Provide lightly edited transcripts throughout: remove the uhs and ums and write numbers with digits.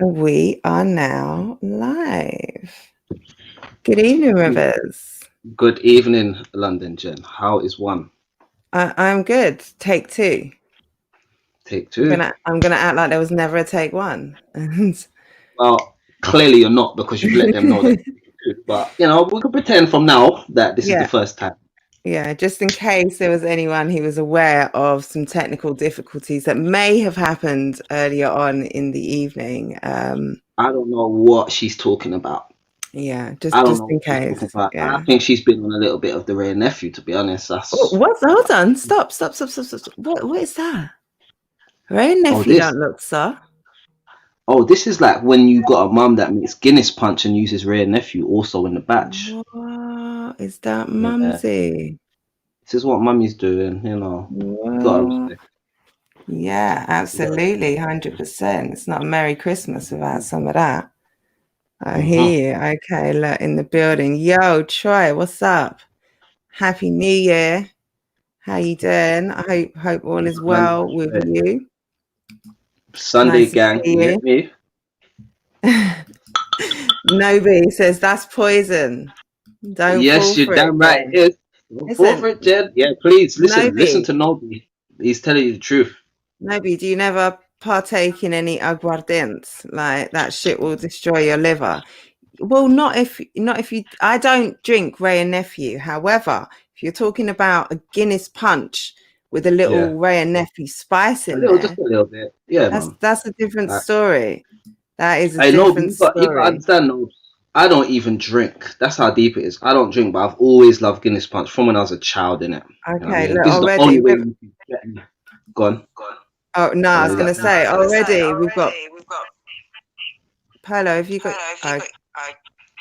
We are now live. Good evening, Rivers. Good evening, London Jen. How is one? I'm good. Take two. Take two. I'm gonna act like there was never a take one. Well, clearly you're not because you've let them know that. But we could pretend from now that this is the first time. Yeah, just in case there was anyone who was aware of some technical difficulties that may have happened earlier on in the evening. I don't know what she's talking about. Yeah, just in case. Yeah. I think she's been on a little bit of the Ray Nephew, to be honest. What's hold on? Stop. What is that? Ray Nephew don't look so. Oh, this is like when you got a mum that makes Guinness Punch and uses Ray Nephew also in the batch. What is that, Mumsy? This is what mummy's doing, Yeah, absolutely, 100%. It's not a Merry Christmas without some of that. I hear you. Okay, look, in the building. Yo, Troy, what's up? Happy New Year. How you doing? I hope all is well with you. Sunday nice gang, you get me? Nobi says that's poison. Don't yes, you're damn right. It is. Fall for it, Jed. Yeah, please listen. Listen to Nobi. He's telling you the truth. Nobi, do you never partake in any aguardiente? Like that shit will destroy your liver. Well, not if you. I don't drink Ray and Nephew. However, if you're talking about a Guinness Punch with a little Ray and Nephew spice in there, just a little bit. Yeah, that's a different story. That is a different story. You got to understand, though. I don't even drink. That's how deep it is. I don't drink, but I've always loved Guinness Punch from when I was a child, innit? Okay, look, this is the only way you can get me. Go on. Oh no, I was gonna say already we've got Polo, have you got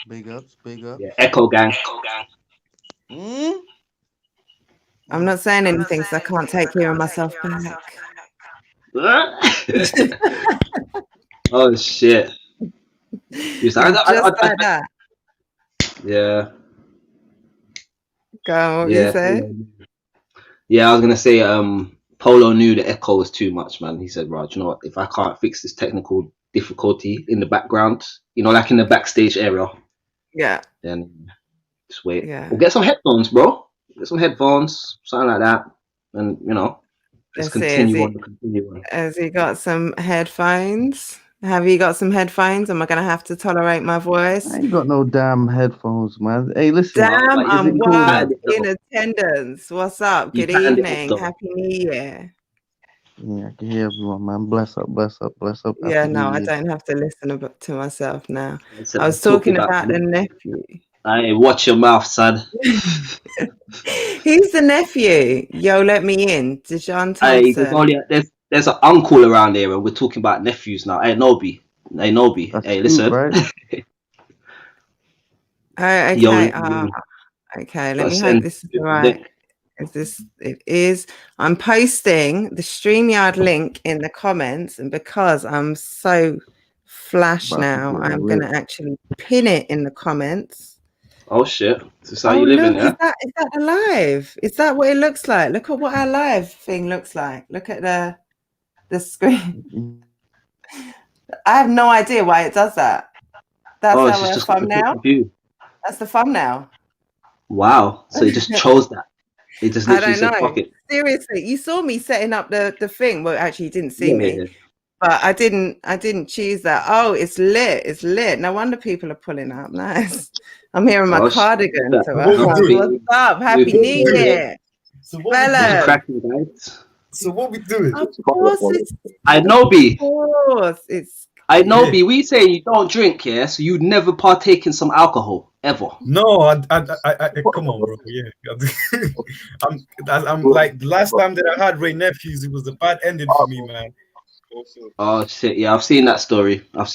big ups. Yeah, Echo Gang. I'm not saying anything because I can't take care of myself back. Oh shit. That. Yeah. Go on, what you say? Yeah, I was gonna say Polo knew the echo was too much, man. He said, "Raj, you know what? If I can't fix this technical difficulty in the background, like in the backstage area, then just wait. Yeah. We'll get some headphones, bro. Get some headphones, something like that, and just continue on. Has he got some headphones? Have you got some headphones? Am I gonna have to tolerate my voice? I ain't got no damn headphones, man. Hey, listen. Damn, I'm wild in attendance. What's up? Good evening. Happy New Year. Yeah, I can hear everyone, man. Bless up. Yeah, no, I don't have to listen to myself now. I was talking about the nephew. Hey, watch your mouth, son. He's the nephew. Yo, let me in. Dijon Thompson. There's an uncle around here, and we're talking about nephews now. Hey, Nobi. Hey, listen. Right? Okay. Okay. Let me hope this is right. It is. I'm posting the StreamYard link in the comments, and because I'm so flash now, I'm going to actually pin it in the comments. Oh shit! This is how you living, yeah? Is that alive? Is that what it looks like? Look at what our live thing looks like. Look at the screen. I have no idea why it does that. That's our thumbnail. That's the thumbnail. Wow! So you just chose that. It just literally said fuck it. Seriously, you saw me setting up the thing. Well, actually, you didn't see me. Yeah. But I didn't choose that. Oh, it's lit. It's lit. No wonder people are pulling up. Nice. I'm here in my cardigan. What's up? Happy New Year. So what we doing? Of course it's I know B. Of course it's I know B. We saying you don't drink, yeah? So you'd never partake in some alcohol ever. No, I come on, bro. Yeah. I'm like the last time that I had Ray Nephews, it was a bad ending for me, man. Oh shit! Yeah, I've seen that story. A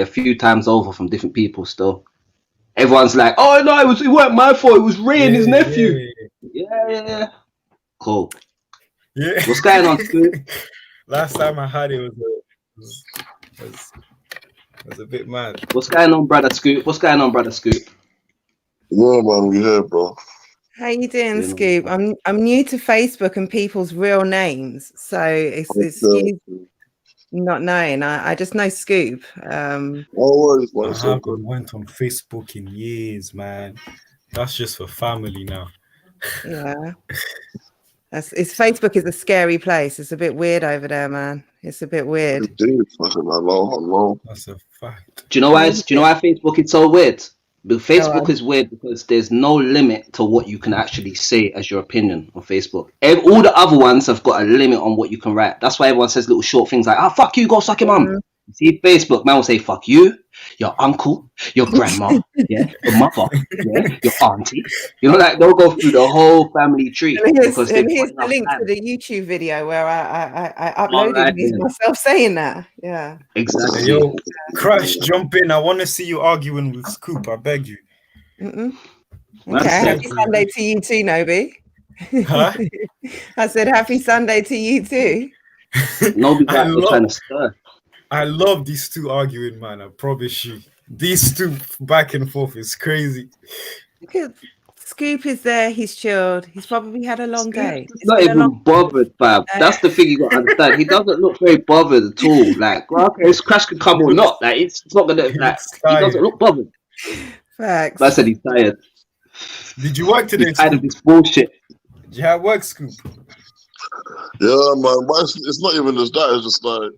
few times over from different people. Still, everyone's like, "Oh no, it weren't my fault. It was Ray and his nephew." Yeah. Cool. Yeah. What's going on, Scoop? Last time I had it was a bit mad. What's going on, brother Scoop? Yeah, man, we here, bro. How you doing, Scoop? I'm new to Facebook and people's real names, so not knowing. I just know Scoop. No worries, man. I It's all haven't good. went on Facebook in years, man. That's just for family now. Yeah. Facebook is a scary place. It's a bit weird over there, man. It's a bit weird. Indeed, fucking hello. That's a fact. Do you know why? Do you know why Facebook is so weird? But Facebook is weird because there's no limit to what you can actually say as your opinion on Facebook. All the other ones have got a limit on what you can write. That's why everyone says little short things like, "Ah, fuck you, go suck your mum." See, Facebook, man will say, "Fuck you, your uncle, your grandma, yeah, your mother, yeah, your auntie." You know, like they'll go through the whole family tree. And here's the link to the YouTube video where I uploaded myself saying that. Yeah. Exactly. Yo, Crash, jump in. I want to see you arguing with Scoop. I beg you. Okay. Happy Sunday to you too, Nobi. Huh? I said happy Sunday to you too. Nobi's trying to stir. I love these two arguing, man. I promise you. These two back and forth is crazy. Look at Scoop is there. He's chilled. He's probably had a long day. He's not even bothered, Fab. That's the thing you got to understand. He doesn't look very bothered at all. Like, well, okay, his Crash could come or not. Like, it's not gonna. Like, he doesn't look bothered. Facts. I said he's tired. Did you work today? He's tired of this bullshit. Did you have work, Scoop? Yeah, man. But it's not even just that. It's just like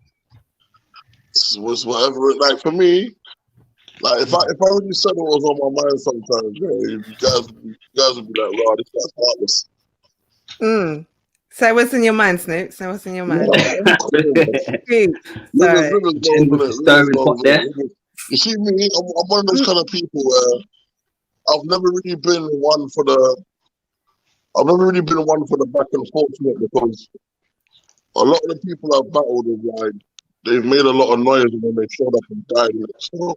it's whatever. Like for me, like if I really said what was on my mind, sometimes you guys would be like, "Wow, this guy's heartless." So what's in your mind, Snoop? So what's in your mind? You see me, I'm one of those kind of people where I've never really been one for the back and forth because a lot of the people I've battled is like they've made a lot of noise and then they showed up and died. So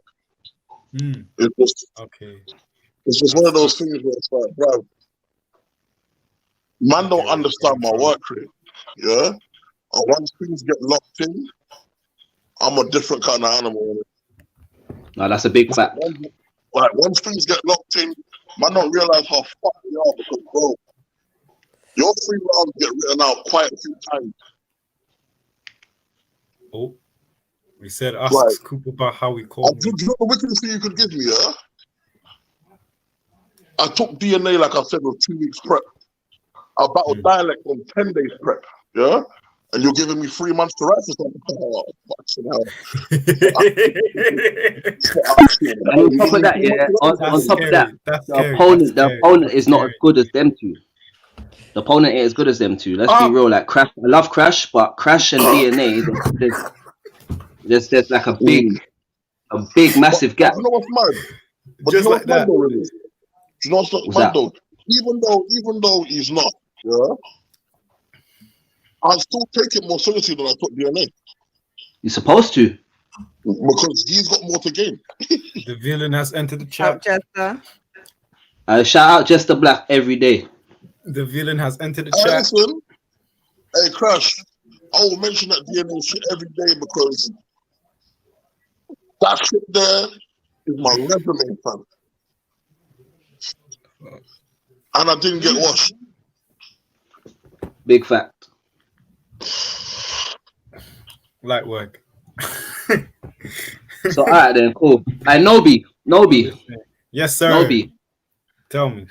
it's just one of those things where it's like, bro, man don't understand my work rate, yeah? And once things get locked in, I'm a different kind of animal. No, that's a big fact. Like, once things get locked in, man don't realize how fucked they are because, bro, your 3 rounds get written out quite a few times. Oh, we said ask Scoop about how we call him. Do you know the wickedest thing you could give me, yeah? I took DNA, like I said, with 2 weeks prep. I battled dialect on 10 days prep, yeah? And you're giving me 3 months to write for something. Oh, fucking hell. And on top of that, yeah, on top of that, the opponent is not as good as them two. The opponent ain't as good as them two. Let's be real. Like Crash, I love Crash, but Crash and DNA, there's like a big, massive gap. You know what's mad? But just you know like that. You know what's mad though? Even though he's not, yeah, I still take it more seriously than I took DNA. You're supposed to. Because he's got more to gain. The villain has entered the chat. Jester. Shout out Jester Black every day. The villain has entered the chat. Listen, hey, Crash, I will mention that DNA shit every day because that shit there is my resume, fam. And I didn't get washed. Big fact. Light work. So alright then, cool. Nobi. Yes, sir. Nobi. Tell me.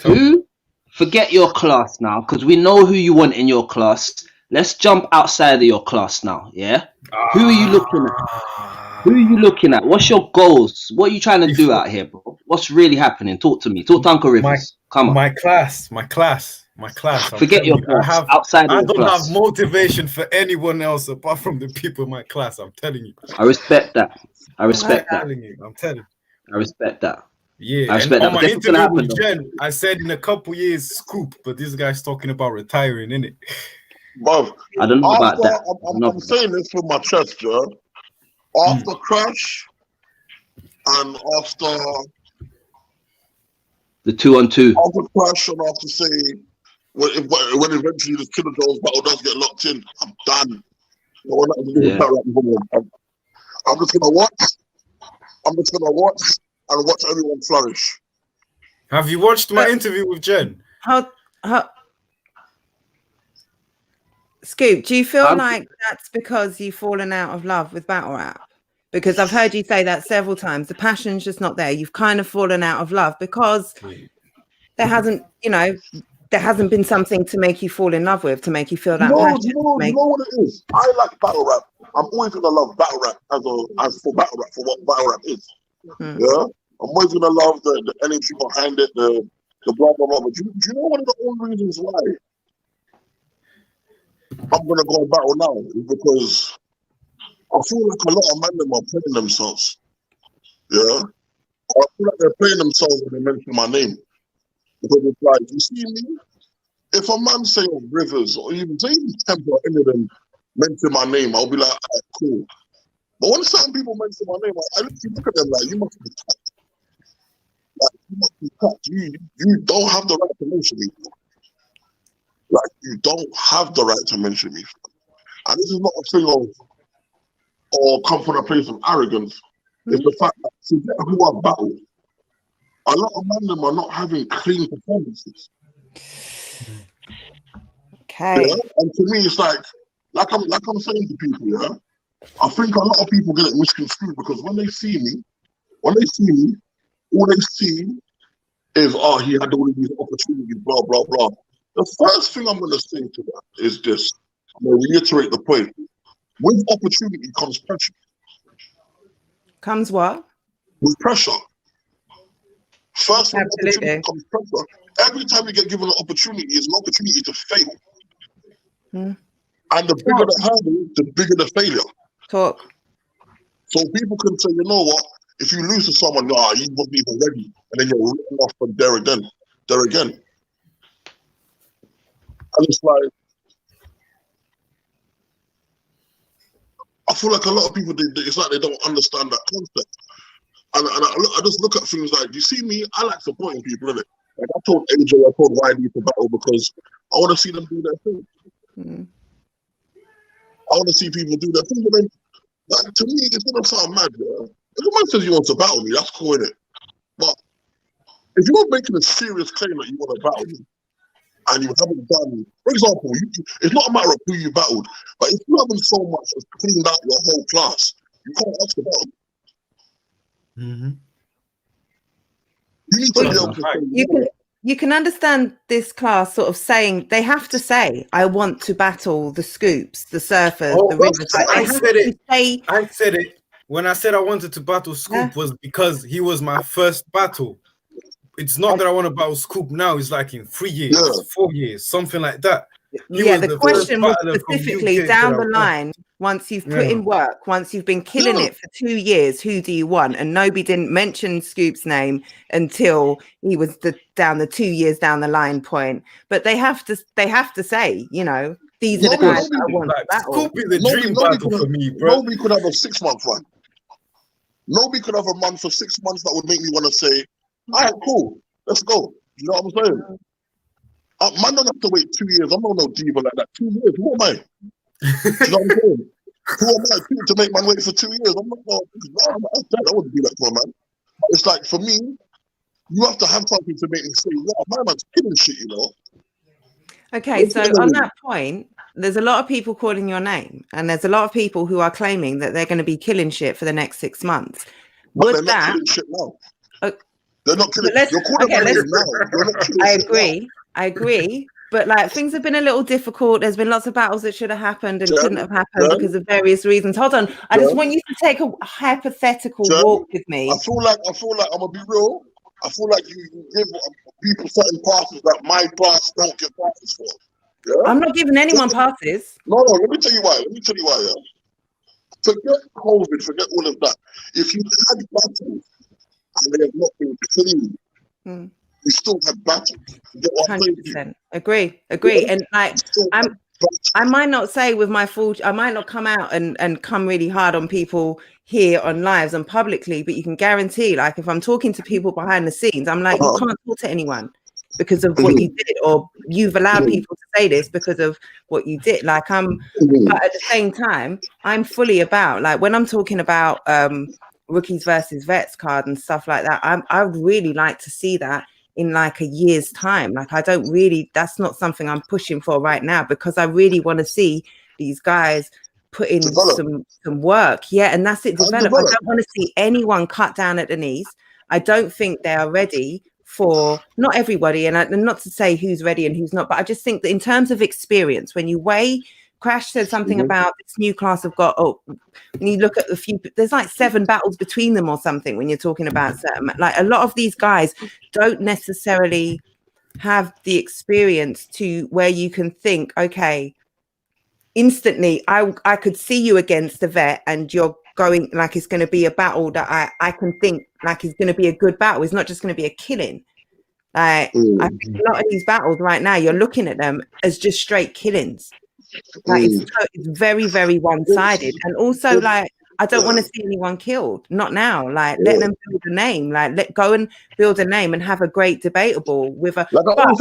Forget your class now, because we know who you want in your class. Let's jump outside of your class now, yeah? Who are you looking at? What's your goals? What are you trying to do out here, bro? What's really happening? Talk to me. Talk to Uncle Rivers. Come on. My class. Forget your class. Outside of your class. I don't have motivation for anyone else apart from the people in my class. I'm telling you. I respect that. I'm telling you. I respect that. Yeah, I respect and on that. my interview with Jen, I said in a couple years, Scoop, but this guy's talking about retiring, innit? Bruv, I don't know about that. I'm saying this with my chest, yeah. After Crash and after the 2-on-2. After Crash and after say when eventually this Killer Jones battle does get locked in, I'm done. I'm just gonna watch and watch everyone flourish. Have you watched my interview with Jen? Scoop, do you feel like that's because you've fallen out of love with battle rap? Because I've heard you say that several times. The passion's just not there. You've kind of fallen out of love because there hasn't been something to make you fall in love with, to make you feel that passion. You know what it is? I like battle rap. I'm always gonna love battle rap as for battle rap, for what battle rap is. Yeah? I'm always gonna love the energy behind it, the blah blah blah. But do you know one of the only reasons why I'm gonna go battle now is because I feel like a lot of men are playing themselves. Yeah? I feel like they're playing themselves when they mention my name. Because it's like, you see me? If a man say Rivers or even Temple or any of them mention my name, I'll be like, right, cool. But when certain people mention my name, I literally look at them like, you must be cut. Like, you must be cut. You don't have the right to mention me. Like, you don't have the right to mention me. And this is not a thing of, or come from a place of arrogance. It's the fact that to get who I've battled, a lot of men are not having clean performances. Okay. Yeah? And to me, it's like I'm saying to people, yeah, I think a lot of people get it misconstrued because when they see me, all they see is, oh, he had all of these opportunities, blah, blah, blah. The first thing I'm going to say to that is this. I'm going to reiterate the point. With opportunity comes pressure. Comes what? With pressure. First, with Absolutely. opportunity comes pressure. Every time you get given an opportunity, it's an opportunity to fail. And the bigger the hurdle, the bigger the failure. Talk. So people can say, you know what? If you lose to someone, you wasn't even ready, and then you're written off from there again. And it's like, I feel like a lot of people, it's like they don't understand that concept. And I just look at things like, you see me, I like supporting people, innit? Like I told AJ, I told YD to battle because I want to see them do their thing. I want to see people do their thing. But then, like, to me, it's going to sound mad, yeah? If a man says you want to battle me, that's cool, innit? But if you're making a serious claim that you want to battle me, and you haven't done, for example, it's not a matter of who you battled, but if you haven't so much as cleaned out your whole class, you can't ask about it. You need to be able to say, you can understand this class sort of saying, they have to say, I want to battle the Scoops, the Surfers, the Rivers. I said it. When I said I wanted to battle Scoop was because he was my first battle. It's not that I want to battle Scoop now. It's like in 3 years, 4 years, something like that. The question was specifically down the line, once you've put in work, once you've been killing it for 2 years, who do you want? And nobody didn't mention Scoop's name until he was down the 2 years down the line point. But they have to say, you know, these are the guys that I want to battle. Scoop is the dream battle for me, bro. Nobody could have a 6 month run. Nobody could have a run for 6 months that would make me want to say, all right, cool, let's go. You know what I'm saying? Man don't have to wait 2 years. I'm not no diva like that. 2 years, who am I? You know what I'm saying? Who am I to make man wait for 2 years? I'm not I wouldn't do that for a man. It's like, for me, you have to have something to make me say, wow, my man's killing shit, you know? Okay, so on that point, there's a lot of people calling your name, and there's a lot of people who are claiming that they're going to be killing shit for the next 6 months. But they're not killing shit now. They're not killing. You're calling my name now. I agree. But like, things have been a little difficult. There's been lots of battles that should have happened and couldn't have happened because of various reasons. Hold on. I just want you to take a hypothetical walk with me. I feel like I'm gonna be real. I feel like you give people certain passes that my class don't get passes for. Yeah? I'm not giving anyone passes. No, let me tell you why. Yeah. Forget COVID, forget all of that. If you had battles and they have not been clean, we still have battles. 100%. Agree. And like, I might not say with my full, I might not come out and come really hard on people here on lives and publicly, but you can guarantee, like, if I'm talking to people behind the scenes, I'm like, you can't talk to anyone because of what you did, or you've allowed people to say this because of what you did. Like, but at the same time, I'm fully about, like, when I'm talking about rookies versus vets card and stuff like that, I would really like to see that in like a year's time. Like that's not something I'm pushing for right now, because I really want to see these guys put in some work. Yeah, and that's it, develop. I don't want to see anyone cut down at the knees. I don't think they are ready for, not everybody, and not to say who's ready and who's not, but I just think that in terms of experience, when you weigh, Crash said something about this new class have got, when you look at the few, there's like 7 battles between them or something when you're talking about certain, like a lot of these guys don't necessarily have the experience to where you can think, okay, instantly I could see you against a vet and you're going like it's going to be a battle that I can think like it's going to be a good battle. It's not just going to be a killing. Like I think a lot of these battles right now, you're looking at them as just straight killings. Like it's very, very one-sided. And also, like, I don't want to see anyone killed. Not now. Like, let them build a name. Like, go and build a name and have a great debatable with a. Hold on.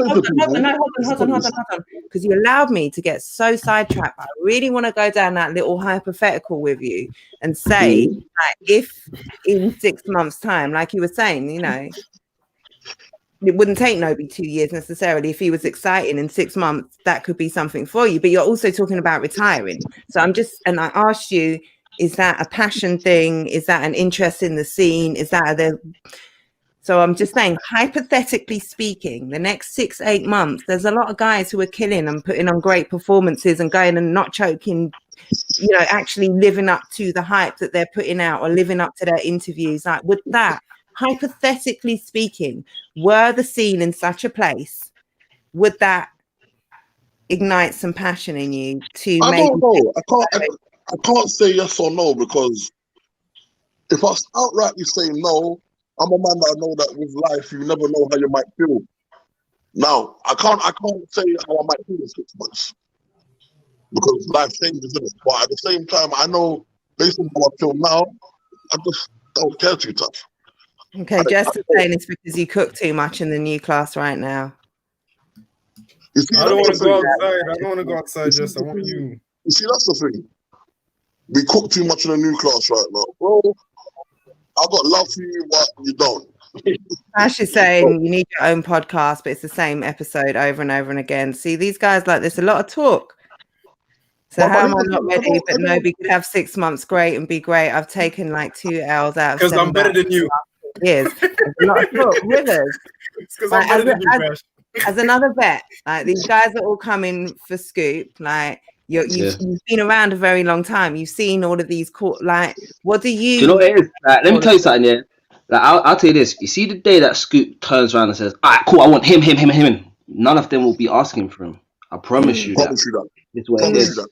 Because you allowed me to get so sidetracked. I really want to go down that little hypothetical with you and say, like, if in 6 months' time, like you were saying, you know, it wouldn't take Nobi 2 years necessarily. If he was exciting in 6 months, that could be something for you. But you're also talking about retiring. So and I asked you, is that a passion thing? Is that an interest in the scene? So I'm just saying, hypothetically speaking, the next 6-8 months, there's a lot of guys who are killing and putting on great performances and going and not choking, you know, actually living up to the hype that they're putting out or living up to their interviews. Like, would that, hypothetically speaking, were the scene in such a place, would that ignite some passion in you to I don't know. I can't say yes or no, because if I outrightly say no, I'm a man that I know that with life you never know how you might feel. Now I can't say how I might feel in 6 months, because life changes, isn't it? But at the same time, I know based on how I feel now, I just don't care too tough. Okay, just saying it's because you cook too much in the new class right now. You see, I don't want to go outside. I don't want to go outside. Just I want you. You see, that's the thing. We cook too much in the new class right now, bro. I got love for you, but you don't. Ash is saying you need your own podcast, but it's the same episode over and over and again. See, these guys like this, a lot of talk. So how am I not ready? But Nobi could have 6 months great and be great. I've taken like 2 L's out of 7 because I'm better than you. Years. A lot of talk. Rivers. It's because I'm better than you, Crash. As another vet, like these guys are all coming for Scoop. Like you've been around a very long time. You've seen all of these court. Like, what do you? Do you know what it is? Like, let me tell you something. Yeah, like I'll tell you this. You see, the day that Scoop turns around and says, "All right, cool, I want him," none of them will be asking for him. I promise you that. This way it is.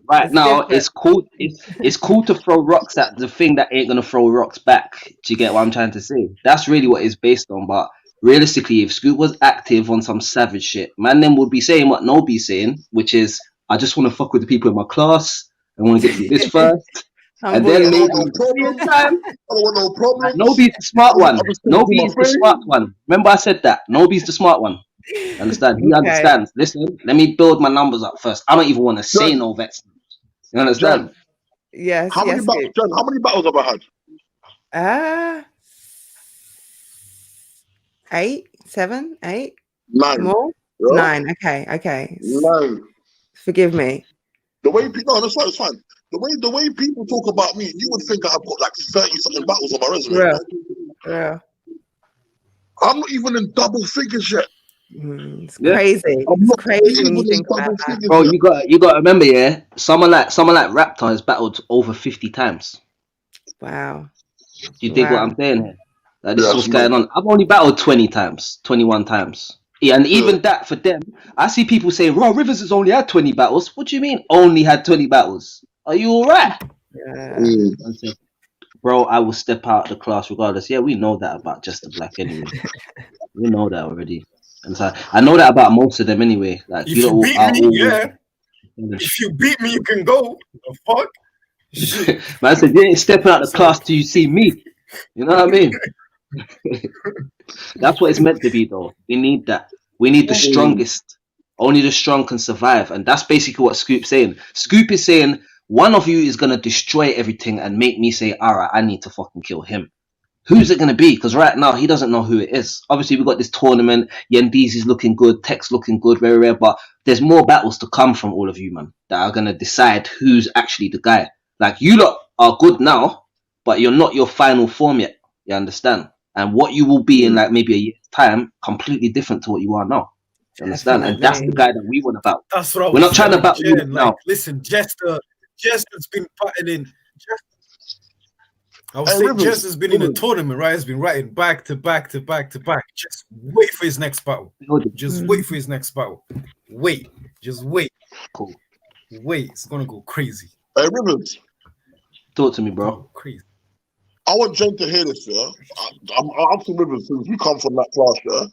Right now, it's cool. It's cool to throw rocks at the thing that ain't gonna throw rocks back. Do you get what I'm trying to say? That's really what it's based on. But realistically, if Scoop was active on some savage shit, man, then would be saying what Nobi's saying, which is, I just want to fuck with the people in my class. I want to get through this first, and then maybe time. No problem. Nobi's the smart one. Nobi's the smart one. Remember I said that. Nobi's the smart one. Understand? He understands. Listen, let me build my numbers up first. I don't even want to say no vets. You understand? Yes. How many battles? John, how many battles have I had? 8, 7, 8. 9 more. Yeah. 9. Okay. 9. Forgive me. The way people, that's fine. It's fine. The way people talk about me, you would think I've got like 30-something battles on my resume. Yeah. I'm not even in double figures yet. It's crazy. It's crazy when you think about that. Bro, you got to remember, yeah. Someone like Raptor has battled over 50 times. Wow. Do you think what I'm saying here? Like, this is what's going on. I've only battled 20 times, 21 times. Yeah, and even that for them, I see people saying, "Raw Rivers has only had 20 battles." What do you mean, only had 20 battles? Are you all right? Yeah. Bro, I will step out of the class regardless. Yeah, we know that about Just the Black anyway. We know that already. And so I know that about most of them anyway. Like, if you beat me, yeah. If you beat me, you can go. The fuck? Shit. Man, I said, you ain't stepping out of the class till you see me. You know what I mean? That's what it's meant to be, though. We need that. We need the strongest. Only the strong can survive. And that's basically what Scoop's saying. Scoop is saying, one of you is going to destroy everything and make me say, all right, I need to fucking kill him. who's it going to be? Because right now, he doesn't know who it is. Obviously, we've got this tournament. Yendizi's looking good. Tech's looking good, very rare. But there's more battles to come from all of you, man, that are going to decide who's actually the guy. Like, you lot are good now, but you're not your final form yet. You understand? And what you will be in, like, maybe a year's time, completely different to what you are now. You understand? And that's the guy that we want to battle. That's what we're not trying to battle like, now. Listen, Jester's been putting in. I was saying Jester's been in a tournament, right? He's been writing back to back to back to back. Just wait for his next battle. Just wait for his next battle. Wait. Just wait. Cool. Wait. It's gonna go crazy. Hey, Rivers. Talk to me, bro. Crazy. I want Jen to hear this, yeah? I'm asking Rivers, since we come from that class, yeah?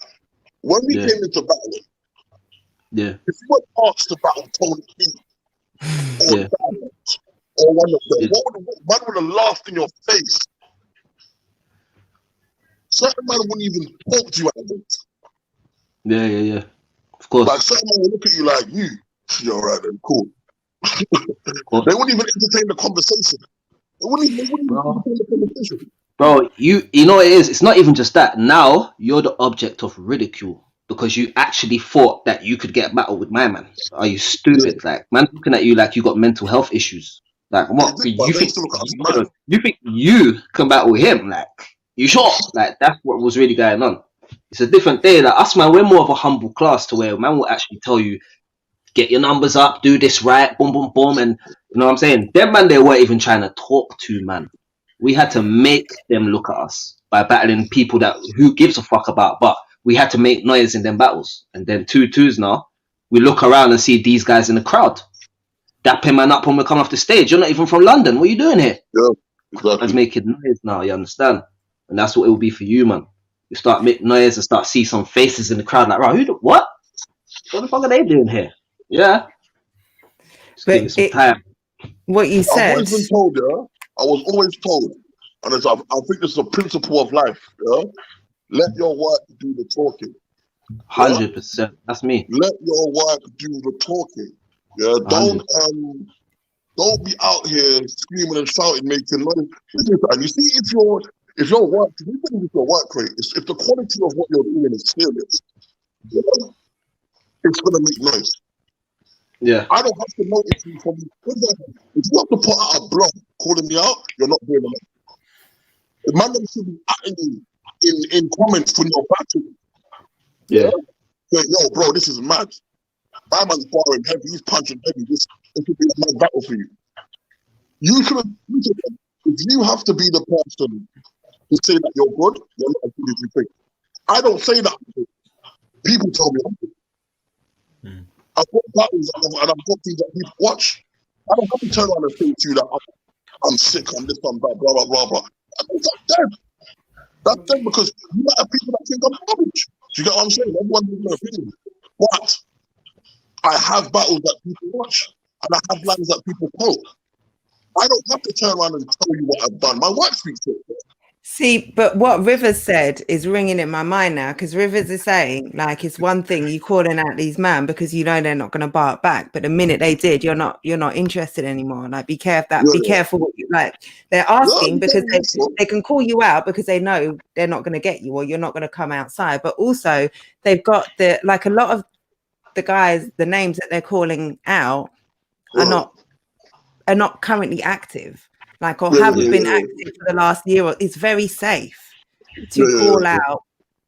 When we came into battling, if you were asked to battle Tony King or one of them, what would have laughed in your face? Certain man wouldn't even talk to you at it. Yeah. Of course. Like, certain man would look at you like, you're right then, cool. They wouldn't even entertain the conversation. They wouldn't even entertain the conversation. Bro, you know what it is? It's not even just that. Now, you're the object of ridicule because you actually thought that you could get a battle with my man. Are you stupid? Like, man looking at you like you got mental health issues. Like, what? You think you can battle him? Like, you sure? Like, that's what was really going on. It's a different day. Like, us, man, we're more of a humble class to where man will actually tell you, get your numbers up, do this right, boom, boom, boom. And you know what I'm saying? Them man, they weren't even trying to talk to, man. We had to make them look at us by battling people that who gives a fuck about, but we had to make noise in them battles. And then 2-2s now, we look around and see these guys in the crowd. Dapping man up when we come off the stage. You're not even from London. What are you doing here? Yeah, exactly. Man's making noise now, you understand? And that's what it will be for you, man. You start making noise and start see some faces in the crowd like, right, what? What the fuck are they doing here? Yeah. But what you said. I've always been told, I was always told, and I think this is a principle of life, let your work do the talking. 100%. That's me. Let your work do the talking. Yeah, don't be out here screaming and shouting, making noise. And you see, if your work, if your work rate, if the quality of what you're doing is serious, it's gonna make noise. Yeah. I don't have to notice you from. If you have to put out a blog calling me out, you're not doing enough. The man that should be acting in comments when you're battling. Yeah. Say, yo, bro, this is mad. My man's barring heavy, he's punching heavy. This should be a mad battle for you. If you have to be the person to say that you're good, you're not as good as you think. I don't say that. People tell me I'm good. I've got battles and I've got things that people watch. I don't have to turn around and say to you that I'm sick, I'm this, I'm that, blah, blah, blah, blah. That's dead. That's dead because you might have people that think I'm garbage. Do you get what I'm saying? Everyone has their opinion. But I have battles that people watch and I have lines that people quote. I don't have to turn around and tell you what I've done. My work speaks for it. See, but what Rivers said is ringing in my mind now, because Rivers is saying, like, it's one thing you calling out these men because you know they're not going to bark back, but the minute they did, you're not interested anymore. Like, be careful. Be careful. What you, like, they're asking because they can call you out because they know they're not going to get you or you're not going to come outside. But also, they've got a lot of the guys, the names that they're calling out are not currently active. Like, or haven't been active for the last year. It's very safe to call out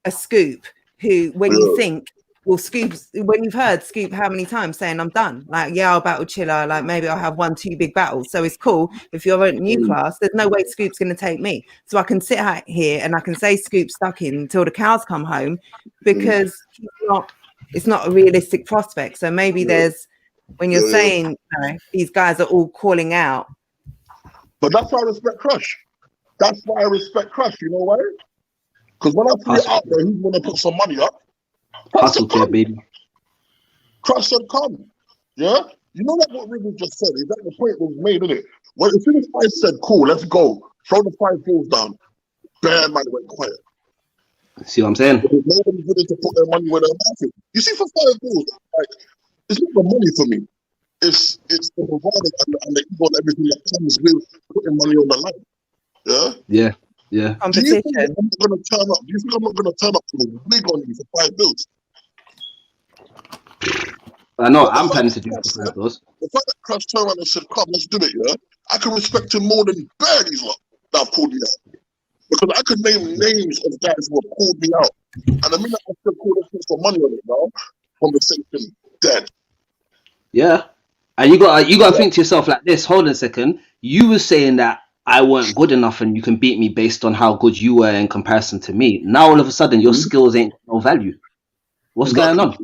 a Scoop who, when you think, well, Scoop's, when you've heard Scoop how many times saying I'm done, like, yeah, I'll battle Chiller, like maybe I'll have 1-2 big battles. So it's cool. If you're a new class, there's no way Scoop's going to take me. So I can sit out here and I can say Scoop's stuck in until the cows come home because it's not a realistic prospect. So maybe there's, when you're saying, these guys are all calling out. But that's why I respect Crush. That's why I respect Crush. You know why? Because when I put it out there, who's going to put some money up? Hustle care, baby. Crush said, come. Yeah? You know that what Rivers just said? Is that the point was made, isn't it? When as soon as I said, cool, let's go, throw the 5 balls down, bare man went quiet. See what I'm saying? Nobody's willing to put their money where their mouth is. You see, for 5 balls, like, it's not the money for me. It's the bravado and the ego and everything that comes with putting money on the line. Yeah? Yeah. Yeah. competition. Do you think I'm not going to turn up? Do you think I'm not going to turn up to the wig on you for 5 bills? I know I'm planning to do it for 5 bills. The fact that Crash turned around and said, "Come, let's do it," yeah, I can respect him more than these lot that have called me out. Because I could name names of guys who have called me out. And the minute I still call them for money on it now, conversation dead. Yeah. And you gotta think to yourself like this. Hold on a second. You were saying that I weren't good enough and you can beat me based on how good you were in comparison to me. Now all of a sudden your skills ain't no value. What's going on?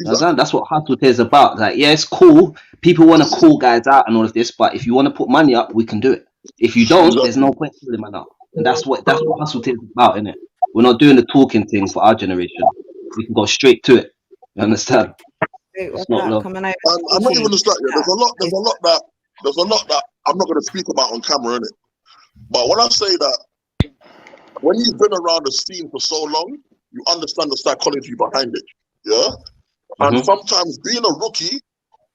Exactly. That's what Hustle is about. Like, yeah, it's cool. People want to call guys out and all of this, but if you want to put money up, we can do it. If you don't, there's no point calling man out. And that's what Hustle is about, innit? We're not doing the talking thing for our generation. We can go straight to it. You understand? It's not I'm not even just that. There's a lot that I'm not going to speak about on camera, innit? But when I say that, when you've been around the scene for so long, you understand the psychology behind it. Yeah. And sometimes being a rookie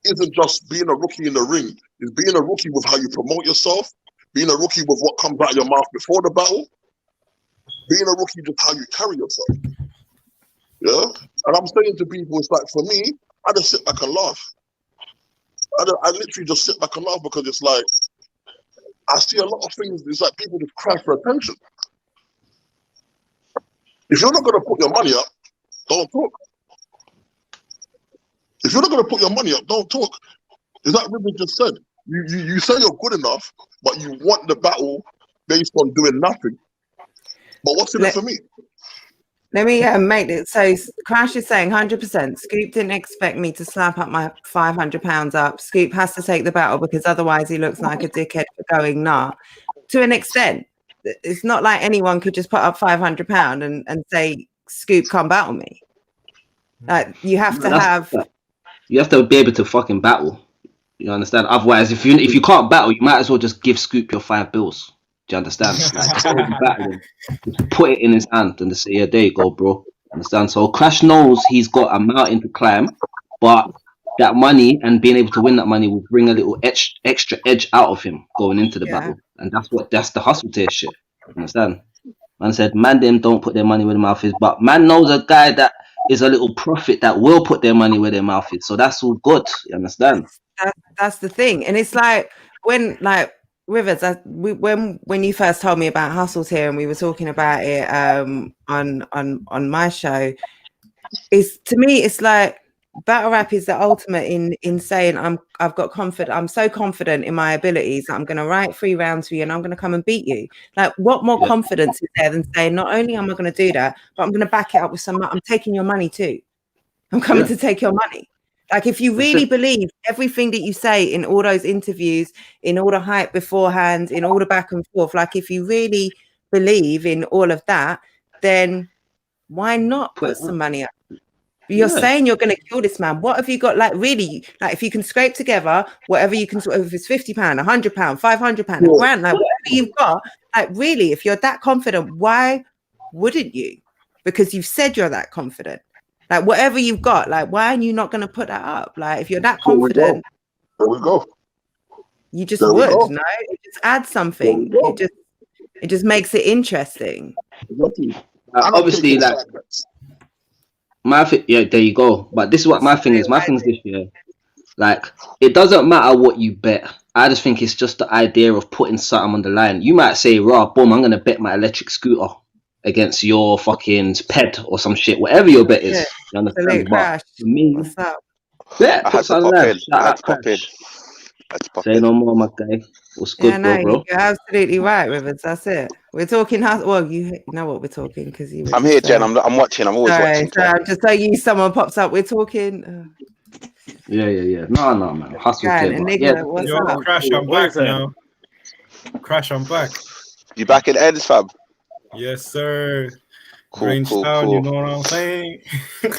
isn't just being a rookie in the ring. It's being a rookie with how you promote yourself, being a rookie with what comes out of your mouth before the battle, being a rookie with how you carry yourself. Yeah? And I'm saying to people, it's like, for me, I just sit back and laugh. I literally just sit back and laugh because it's like, I see a lot of things, it's like people just cry for attention. If you're not going to put your money up, don't talk. If you're not going to put your money up, don't talk. Is that what we just said? You say you're good enough, but you want the battle based on doing nothing. But what's in it for me? Let me make it. So Crash is saying 100%. Scoop didn't expect me to slap up my £500 up. Scoop has to take the battle because otherwise he looks like a dickhead for going nah. To an extent, it's not like anyone could just put up £500 and say, Scoop, come battle me. Like you have to have. You have to be able to fucking battle. You understand? Otherwise, if you can't battle, you might as well just give Scoop your 5 bills. Do you understand? Like, just put it in his hand and just say, yeah, there you go, bro. Understand? So Crash knows he's got a mountain to climb, but that money and being able to win that money will bring a little extra edge out of him going into the battle. And that's the hustle tier shit. Understand? Man said, man, them don't put their money where their mouth is, but man knows a guy that is a little prophet that will put their money where their mouth is. So that's all good. You understand? That's the thing. And it's like when like Rivers, when you first told me about Hustles here and we were talking about it on my show, is to me it's like battle rap is the ultimate in saying I've got confidence. I'm so confident in my abilities that I'm going to write 3 rounds for you and I'm going to come and beat you. Like what more confidence is there than saying not only am I going to do that, but I'm going to back it up with I'm taking your money too. I'm coming to take your money. Like if you really believe everything that you say in all those interviews, in all the hype beforehand, in all the back and forth, like if you really believe in all of that, then why not put some money up? You're saying you're going to kill this man. What have you got? Like really, like if you can scrape together whatever you can, if it's £50, £100, £500, a grand, like whatever you've got, like really, if you're that confident, why wouldn't you? Because you've said you're that confident. Like whatever you've got, like why are you not going to put that up? Like if you're that confident, there we go. You just would, no? It just adds something. It just makes it interesting. Obviously, like there you go. But this is what my thing is. My thing is this year. Like it doesn't matter what you bet. I just think it's just the idea of putting something on the line. You might say, "Raw, boom, I'm going to bet my electric scooter against your fucking ped or some shit, whatever your bet is." You understand? But for me, what's up? I had to pop in. Say no more, my guy. What's good, bro? You're absolutely right, Rivers. That's it. We're talking. Well, you know what we're talking because you. I'm here, Jen. I'm watching. I'm always watching. Sorry, I'm just telling you. Someone pops up. We're talking. Yeah. No, man. Hustle. What's up? Crash, I'm back now. Crash, I'm back. You back in ends, fam? Yes, sir. Cool. You know what I'm saying?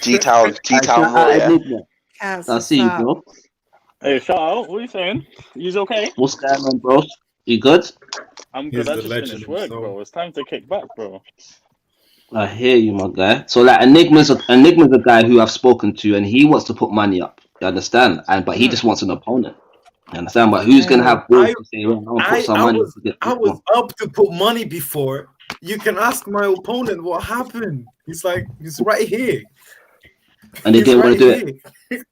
G-Town, yeah. I see you, bro. Hey, shout out. What are you saying? You's okay? What's going on, bro? You good? I'm good. I just finished work, bro. It's time to kick back, bro. I hear you, my guy. So, like, Enigma's a guy who I've spoken to, and he wants to put money up. You understand? But he just wants an opponent. You understand? But who's gonna have balls to say, well, I'll put some money? I was up to put money before. You can ask my opponent what happened. He's right here. And they didn't want to do it.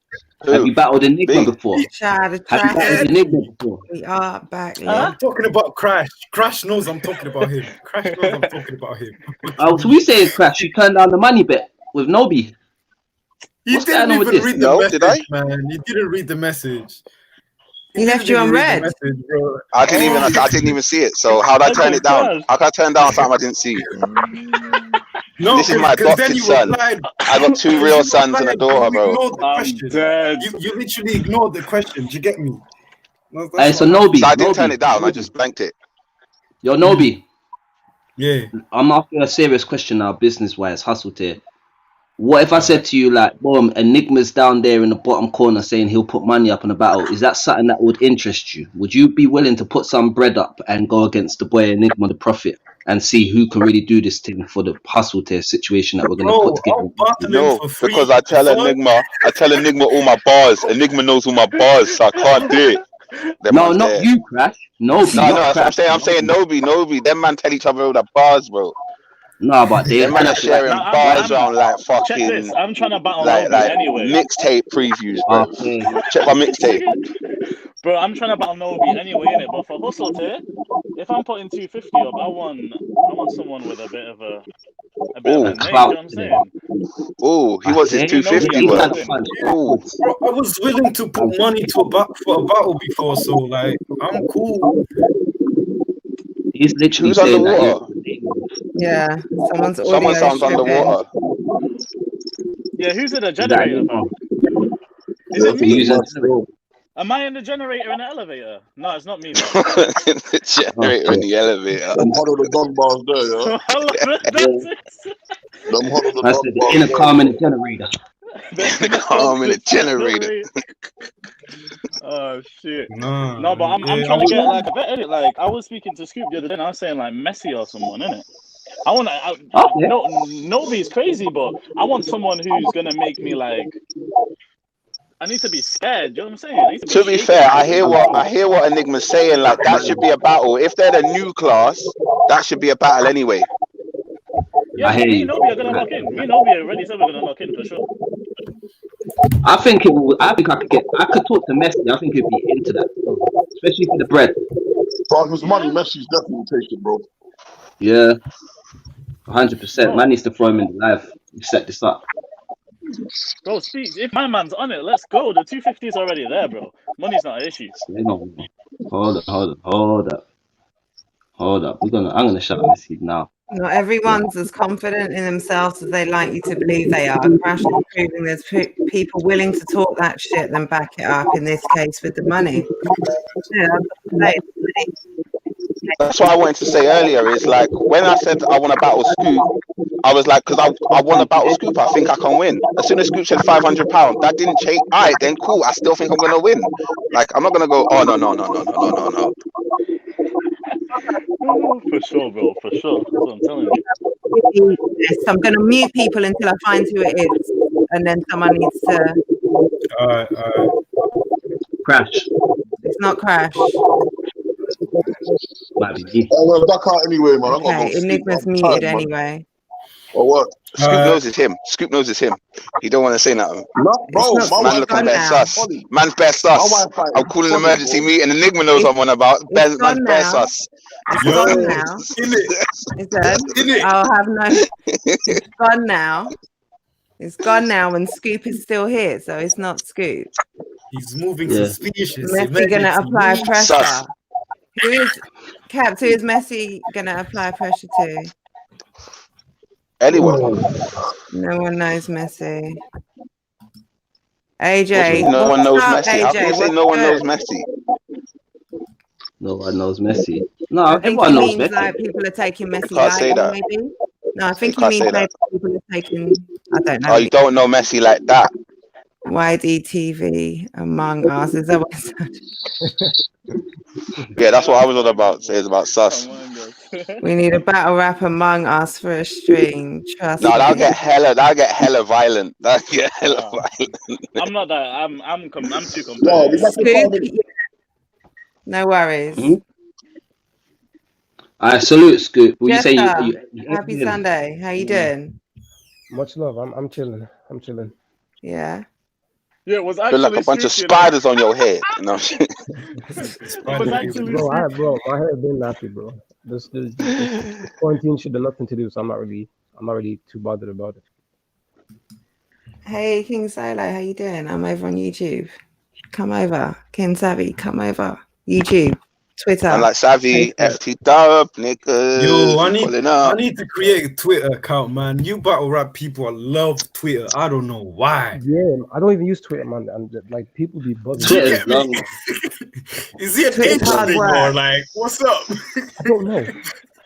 Have you battled Enigma before? Have you battled Enigma before? We are back. I'm talking about Crash. Crash knows I'm talking about him. Crash knows I'm talking about him. Oh, so we say Crash, you turned down the money bet with Nobi. He didn't even read the message, man. He didn't read the message. He left you on red. I didn't even see it. So how'd I turn it down? How can I turn down something I didn't see? No, this is my adopted son. I got 2 real sons and a daughter, bro. You literally ignored the question. Do you get me? So Nobi. So I didn't turn it down. I just blanked it. Yo, Nobi. Yeah. I'm asking a serious question now, business-wise, hustle tier. What if I said to you, like, boom, Enigma's down there in the bottom corner saying he'll put money up in a battle? Is that something that would interest you? Would you be willing to put some bread up and go against the boy Enigma, the Prophet, and see who can really do this thing for the hustle tier situation that we're going to put together? No, because I tell Enigma all my bars. Enigma knows all my bars, so I can't do it. No, not you, Crash. No, that's what I'm saying. Nobi. Them man tell each other all the bars, bro. No, but they man are sharing bars around like fucking. Check this. I'm trying to battle like anyway. Mixtape previews, bro. Check my mixtape. Bro, I'm trying to battle Nobi anyway, innit? But for hustle tier, if I'm putting 250 up, I want someone with a bit of a name, you know what I'm saying? Oh, he was his 250 worth. I was willing to put money for a battle before, so like I'm cool. He's literally saying that. Yeah, someone sounds underwater. Yeah, who's in the generator? Is it me? Am I in the generator in the elevator? No, it's not me. The generator in the elevator. Them huddle the dog bars there, yeah. That's the intercom in the generator. The intercom in the generator. Oh shit! No, but I'm trying to get like a bet in it. Like I was speaking to Scoop the other day, and I was saying like Messi or someone, innit? Nobody's crazy, but I want someone who's gonna make me like. I need to be scared. You know what I'm saying? To be fair, I hear what Enigma's saying. Like that should be a battle. If they're the new class, that should be a battle anyway. Yeah, I hear you. Me and Nobi are gonna lock in. Me and Nobi already said we're gonna lock in for sure. I think I could talk to Messi. I think he'd be into that, especially for the bread. For his money, Messi's definitely taking, bro. Yeah, 100%. Man needs to throw him in the live. You set this up. Bro, speak. If my man's on it, let's go. The 250 is already there, bro. Money's not an issue. Hold up. I'm gonna shut this now. Not everyone's as confident in themselves as they like you to believe they are. Crash is proving there's people willing to talk that shit then back it up, in this case with the money. That's what I wanted to say earlier, is like when I said I want to battle Scoop, I was like, because I want to battle Scoop, I think I can win. As soon as Scoop said £500, that didn't change. Alright, then cool, I still think I'm going to win. Like, I'm not going to go, oh, no. For sure, bro, for sure. That's what I'm telling you. I'm going to mute people until I find who it is, and then someone needs to. Alright. Crash. It's not Crash. Well, back out anyway, man. Okay, Enigma's muted anyway. Or what? Scoop knows it's him. He don't want to say nothing. No, bro. Man looking bare sus. Man's bare sus. I'm calling an emergency meeting. Enigma knows what I'm on about. Man's bare sus. It's gone now. It's done. I'll have no. It's gone now. It's gone now, and Scoop is still here, so it's not Scoop. He's moving suspicious. Messi gonna apply pressure. Who is Messi gonna apply pressure to? Anyone. No one knows Messi. AJ. No one knows Messi. How AJ, can you say no one knows Messi? No one knows Messi. No, I think everyone he knows means Messi. like people are taking Messi. You can't say that. Maybe. No, I think he means like people are taking. I don't know. Oh, you don't know Messi like that. YDTV Among Us. Is that what it's? Yeah, that's what I was on about. Say it's about sus. We need a battle rap Among Us for a stream. Trust me. That'll get hella violent. I'm not that. I'm too competitive. No worries. I salute Scoop. Will you say happy Sunday? How you doing? Much love. I'm chilling. Yeah. Yeah, it was Feel actually like a bunch of spiders on your head. You know? Bro, my hair been nappy, bro. This quarantine shit had nothing to do, so I'm not really too bothered about it. Hey, King Solo, how you doing? I'm over on YouTube. Come over. King Savvy, come over. YouTube, Twitter. I'm like Savvy, FT Dub, niggas. Yo, I need to create a Twitter account, man. You battle rap people, I love Twitter. I don't know why. Yeah, I don't even use Twitter, man. I'm just, like, people be buzzing. Is it interesting or like, what's up? I don't know.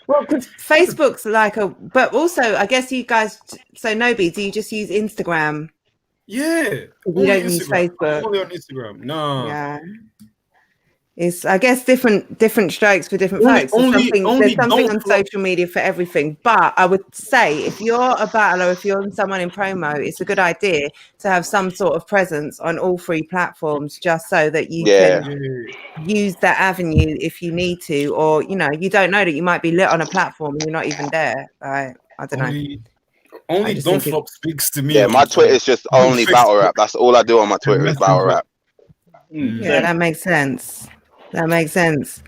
Well, because Facebook's like but also, I guess you guys, so Nobi, do you just use Instagram? Yeah. You don't use Facebook? Only on Instagram. No. Yeah. It's, I guess, different strokes for different folks. There's something on social media for everything. But I would say if you're a battler, if you're someone in promo, it's a good idea to have some sort of presence on all three platforms, just so that you can use that avenue if you need to, or you don't know that you might be lit on a platform and you're not even there. I don't know. Only Don't Flop speaks to me. Yeah, my Twitter is just only battle rap. That's all I do on my Twitter is battle rap. Yeah, that makes sense. That makes sense.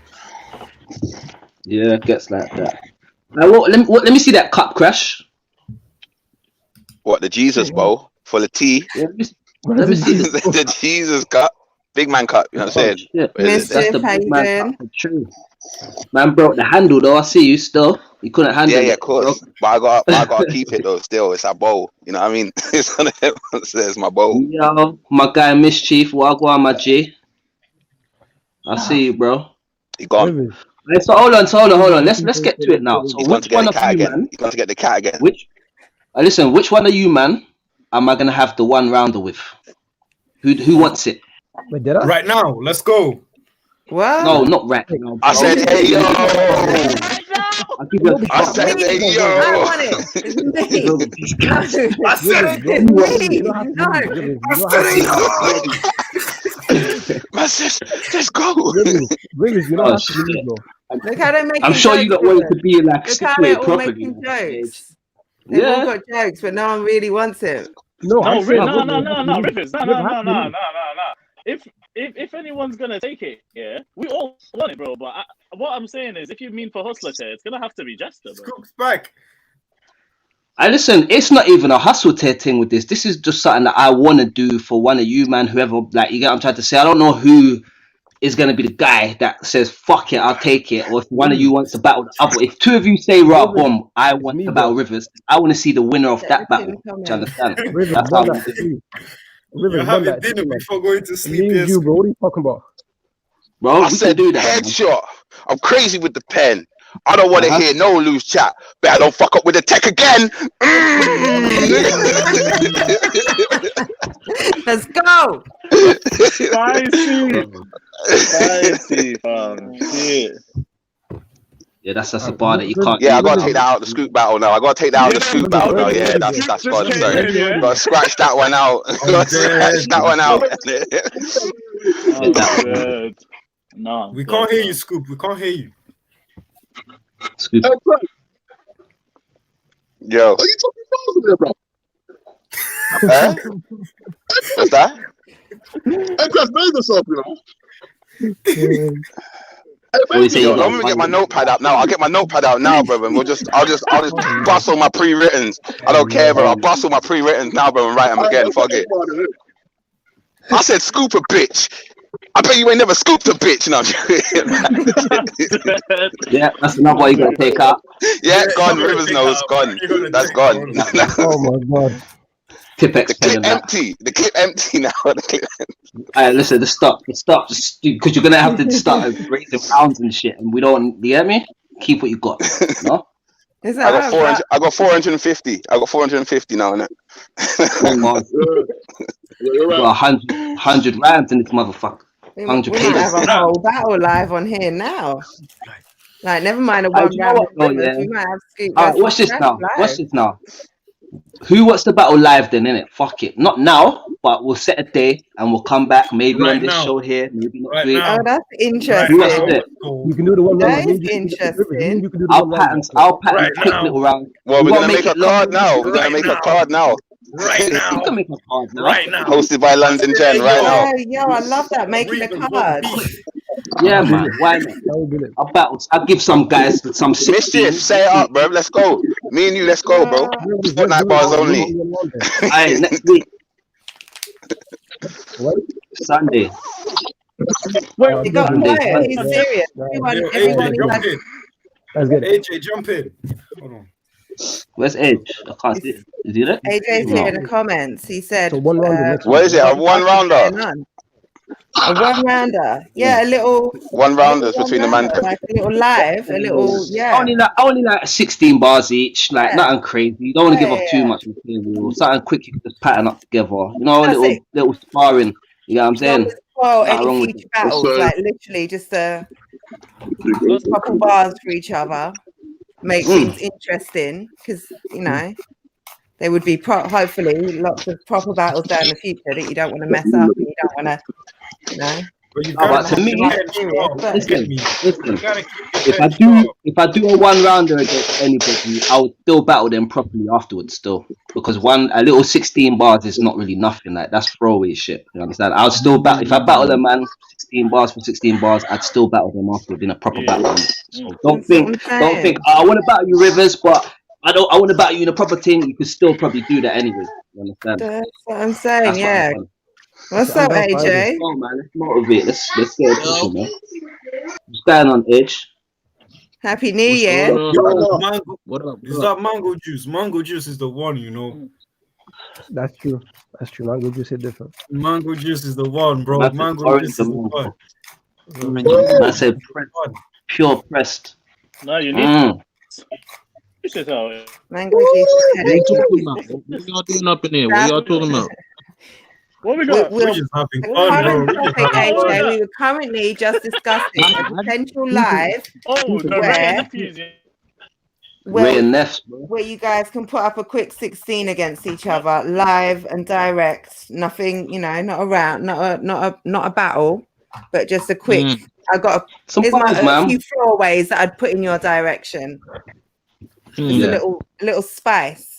Yeah, it gets like that. Let me see that cup crash. What, the Jesus bowl for the tea? Yeah, let me see the Jesus cup, big man cup. You know what I'm saying? Yeah. That's the big man cup. True. Man broke the handle though. I see you still. You couldn't handle it. Yeah, of course. But I got to keep it though. Still, it's a bowl. You know what I mean? It's one of them. It's my bowl. Yo, my guy Mischief. Wagwan, my G. I see you, bro. He gone. So hold on. Let's get to it now. So He's going to get the cat again. He's going to get the cat again. Listen, which one of you, man, am I gonna have the one rounder with? Who wants it? Wait, did I? Right now, let's go. What? No, not right now. I said, hey yo. I said, hey yo. I want it. I said it. Let's go. Really, you know Look how they make. I'm sure you got way to be like situated properly. Jokes. They've all got jokes, but no one really wants it. No, Rivers. No. If anyone's gonna take it, yeah, we all want it, bro. But what I'm saying is, if you mean for Hustler Tear, it's gonna have to be Jester, bro. Scoop's back. Listen, it's not even a Hustle Tear thing with this. This is just something that I want to do for one of you, man. Whoever, like, you get what I'm trying to say. I don't know who is going to be the guy that says, fuck it, I'll take it. Or if one of you wants to battle the other. If two of you say, right, bomb, I want to battle Rivers, I want to see the winner of that battle. Do you understand? That's how we do. You're having dinner before going to sleep. Yes. You, bro. What are you talking about? Bro, I said do that. Headshot. I'm crazy with the pen. I don't want to hear no loose chat. But I don't fuck up with the tech again. Let's go. Spicy, shit. Yeah, that's a bar that you can't. Yeah, I gotta take that out of the Scoop battle now. Yeah, that's gone. Sorry, gotta scratch that one out. No, we can't hear you, Scoop. We can't hear you. Scoop. Yo. Are you talking about there, bro? What's that? Hey, Chris, made yourself, you know. I'm gonna get my notepad out now. I'll get my notepad out now, brother. And I'll just bust all my pre-writtens. I don't care, bro. I'll bust all my pre-writtens now, bro, and write them again. Fuck it. I said scoop a bitch. I bet you ain't never scooped a bitch. No, yeah, that's another one you gotta take out. Yeah, gone. Rivers knows, gone. That's gone. Oh my god. The clip empty. The clip empty now. Alright, listen, stop, because you're gonna have to start raising pounds and shit, and we don't. You get me? Keep what you got. No. I got 400. I got 450. I got 450 now, innit? You got 100 rounds in this motherfucker. 100 we might have a whole battle live on here now. Like, never mind a one round. We might have Scoop. Watch this now. Who wants to battle live then, innit? Fuck it. Not now, but we'll set a day and we'll come back maybe on this show here, maybe not week. Oh, that's interesting. Who wants to do it? You can do the one That round. is interesting. I'll pattern quick little round. Well, we're gonna make a card now. We're gonna make a card now. Right now. You can make a card now. Right now. Hosted by London Gen right now. Yo, I love that. Making a card. Yeah, man. Why not? I'll give some guys some Mischief, say it up, bro. Let's go. Me and you, let's go, bro. Fortnite bars only. Alright, next week. Sunday. Wait, you got quiet. He's serious. Everyone is like, AJ, jump in. Hold on. Where's Edge? I can't see it. Is he there? AJ's here in the comments. He said, So one round. What is it? A one rounder? A one rounder. Yeah, a little one rounders between the man. Like a little live, a little, yeah. Only like 16 bars each, like nothing crazy. You don't want to give up too much material. Something quick you can just pattern up together. You know, a little sparring. You know what I'm saying? Well, any future battles, like literally just a couple bars for each other. Make things interesting because you know there would be hopefully lots of proper battles down the future that you don't want to mess up and you don't want to, you know. But to me, listen. If I do a one rounder against anybody, I would still battle them properly afterwards still, because a little 16 bars is not really nothing. Like that's throwaway shit. You understand? I'll still battle if I battle a man 16 bars for 16 bars. I'd still battle them afterwards in a proper battle. So don't think I want to battle you, Rivers, but I want to battle you in a proper thing. You could still probably do that anyway. You understand? That's what I'm saying. Yeah. What's up, AJ? Oh man, let's motivate. Let's get it pushing, man. Stand on Edge. Happy New Year. What up? Is that mango juice? Mango juice is the one, you know. That's true. That's true. Mango juice is different. Mango juice is the one, bro. Mango juice is the one. I said pure pressed. No, you need. This is how. Mango juice. What are you talking about? What y'all doing up in here? What y'all talking about? What we got? We're just having fun, bro. We were currently just discussing a potential live where you guys can put up a quick 16 against each other, live and direct. Nothing, you know, not a battle, but just a quick. I got a few throwaways that I'd put in your direction. Just a little spice.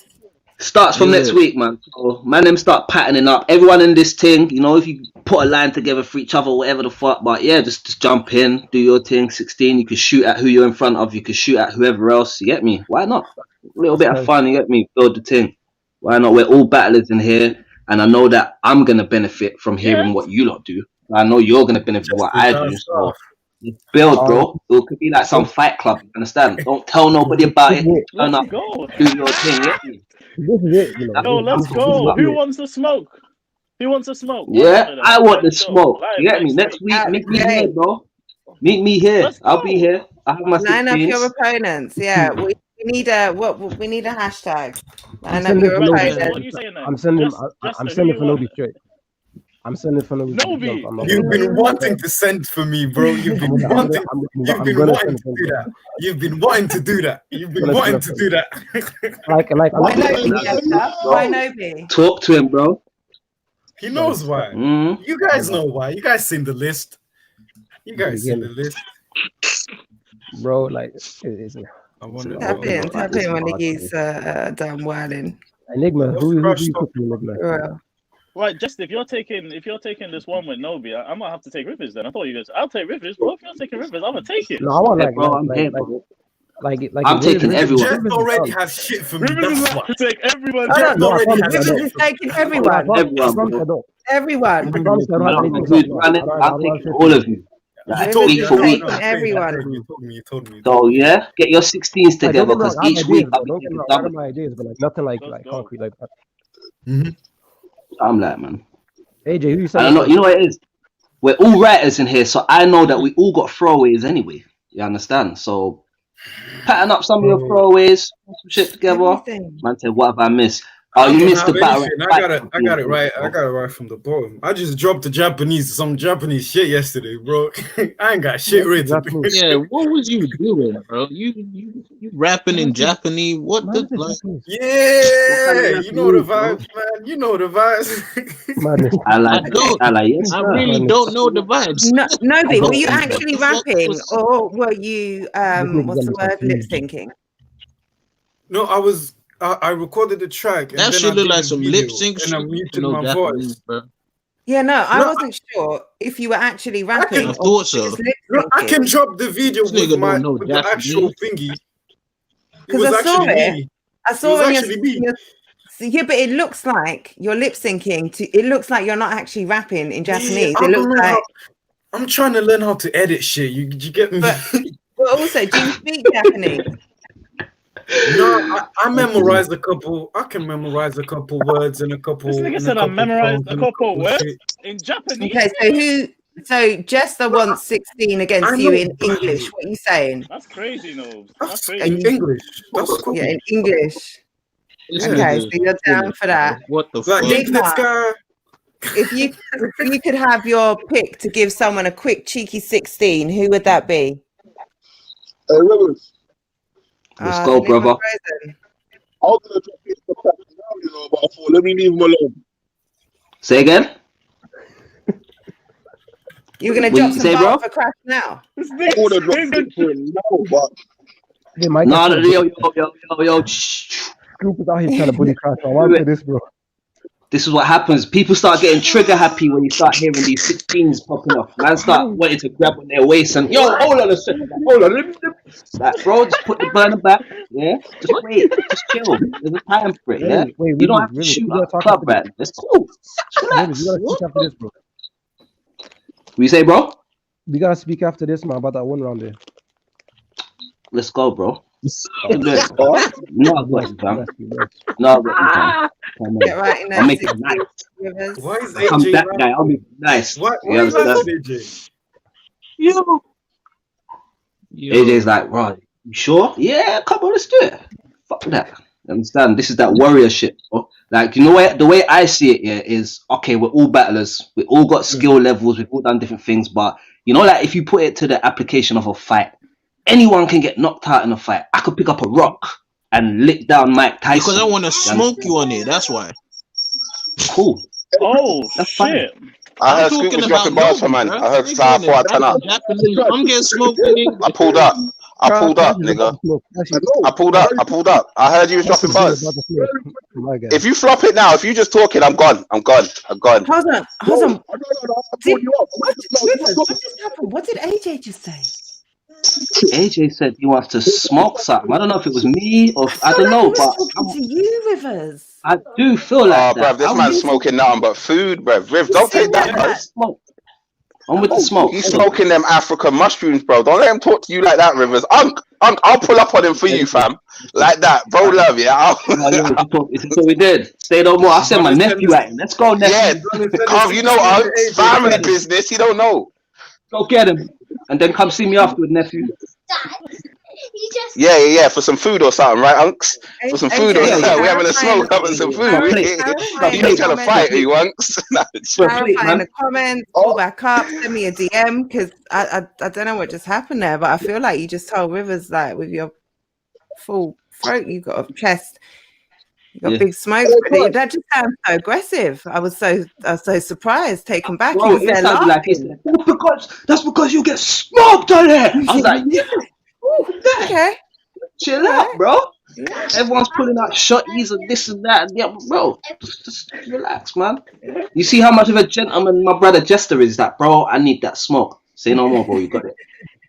Starts from next week, man. So, man, them start patterning up. Everyone in this thing, you know, if you put a line together for each other, whatever the fuck. But yeah, just jump in, do your thing. 16, you can shoot at who you're in front of. You can shoot at whoever else. You get me? Why not? A little bit of fun. You get me? Build the thing. Why not? We're all battlers in here, and I know that I'm gonna benefit from hearing what you lot do. I know you're gonna benefit what I do. So build, bro. It could be like some fight club. You understand? Don't tell nobody about it. Turn up, do your thing. Get me? This is it, you know. Yo, let's go. Who wants to smoke? Who wants to smoke? Yeah, I want the smoke. You get me? Next week, meet me here, bro. Meet me here. I'll be here. I have my 16s. Line up your opponents. Yeah, we need a we need a hashtag. Line up your opponents. I'm sending for Nobi straight. I'm sending for Nobi. You've been wanting to send for me, bro. You've been wanting to do that. You've been wanting to do that. Why Nobi? Talk to him, bro. He knows why. You guys know why. You guys seen the list. Bro, like tap in when he's done wilding. Enigma, who you putting Enigma? Right, just if you're taking this one with Nobi, I might have to take Rivers then. I thought you guys. I'll take Rivers, bro. If you're taking Rivers, I'm gonna take it. No, I want I'm taking everyone. Jeff already has shit for me. Rivers is about to take everyone. Rivers is taking everyone. Everyone. I'm taking all of you. Like, week for week. Everyone. You told me. So yeah, get your 16s together because each week I'll be getting double. My ideas, but like nothing like concrete like that. I'm like, man. AJ, who you saying? I don't know. You know what it is? We're all writers in here, so I know that we all got throwaways anyway. You understand? So pattern up some of your throwaways, put some shit together. Man said, what have I missed? Oh, you missed the battle. I got it right. I got it right from the bottom. I just dropped some Japanese shit yesterday, bro. I ain't got shit ready. Yeah, what was you doing, bro? You rapping in Japanese? What the like? Yeah, you know the vibes, man. You know the vibes. I really don't know the vibes. No, but were you actually rapping, or were you what's the word, lip syncing? No, I recorded the track. That should look like some lip sync and I muted my voice. Bro. Yeah, I wasn't sure if you were actually rapping. I thought so. I can drop the video with the actual thingy. Because I saw it. I saw it. Yeah, but it looks like you're lip syncing. It looks like you're not actually rapping in Japanese. Yeah, it looks like I'm trying to learn how to edit shit. You get me? But also, do you speak Japanese? No, I memorized a couple. I can memorize a couple words and a couple. This nigga said I memorized a couple words in Japanese. Okay, so Jester wants 16 against you in English. What are you saying? That's crazy, no. That's crazy. In English. That's cool. Yeah, in English. Okay, so you're down for that. What the fuck? If you could have your pick to give someone a quick cheeky 16, who would that be? Let's go, brother. I was gonna drop it for crap now, but I thought, let me leave him alone. Say again? You're gonna drop some bars for crash now? I would have dropped it for him now, but yo. Scoop is out here trying to bully Crash. I want to this, bro. This is what happens. People start getting trigger happy when you start hearing these 16s popping off. Man start wanting to grab on their waist and hold on a second. Hold on. Like, bro, just put the burner back. Yeah? Just wait. Just chill. There's a time for it, yeah? You don't have to shoot up the club, man. Let's go. Relax. You gotta speak after this, bro. What you say, bro? We gotta speak after this, man, about that one round there. Let's go, bro. No, I've got you, fam. No, I've got you, fam. I'll make it nice. Why is I'm AJ that guy. I'll make it nice. Why is AJ? AJ's like, right, you sure? Yeah, come on, let's do it. Fuck that. You understand? This is that warrior shit, bro. Like, you know what? The way I see it here is, okay, we're all battlers. We all got skill levels. We've all done different things. But, you know, like, if you put it to the application of a fight, anyone can get knocked out in a fight. I could pick up a rock and lick down Mike Tyson. Because I want to smoke you on it. That's why. Cool. Oh, that's shit. I heard Scoop was dropping bars for man. I heard Star 4 10 up. I'm getting smoked. I pulled up, nigga. I pulled up. I heard you was dropping bars. If you flop it now, if you just talking, I'm gone. Hold on. Hold on. What just happened? What did AJ just say? AJ said he wants to smoke something. I don't know if it was me or I don't know, but to you, Rivers. I do feel like that. Bruv, this man's smoking nothing but food, bruv. Riv, don't take that, bruv. I'm with the smoke. He's smoking them African mushrooms, bro. Don't let him talk to you like that, Rivers. I'll pull up on him for you, fam. Like that, bro. Love, yeah. It's what we did. Say no more. I sent my nephew at him. Let's go, nephew. Yeah, you know, family business. He don't know. Go get him, and then come see me afterward, nephew. Yeah, for some food or something, right, Unks? For some food or something. We're having a smoke, having some food. You don't trying to fight, are you, Unks? Clarify in the comments, pull back up, send me a DM, because I don't know what just happened there, but I feel like you just told Rivers, like, with your full throat, you got a chest, you got big smoke. That just sounds so aggressive. I was so surprised, taken back. Bro, he was there laughing. That's because you get smoked on it. I was like, yeah. Okay. Chill out, bro. Yeah. Everyone's pulling out shotties and this and that. Yeah, bro, just relax, man. You see how much of a gentleman my brother Jester is? That, bro, I need that smoke. Say no more, bro. You got it.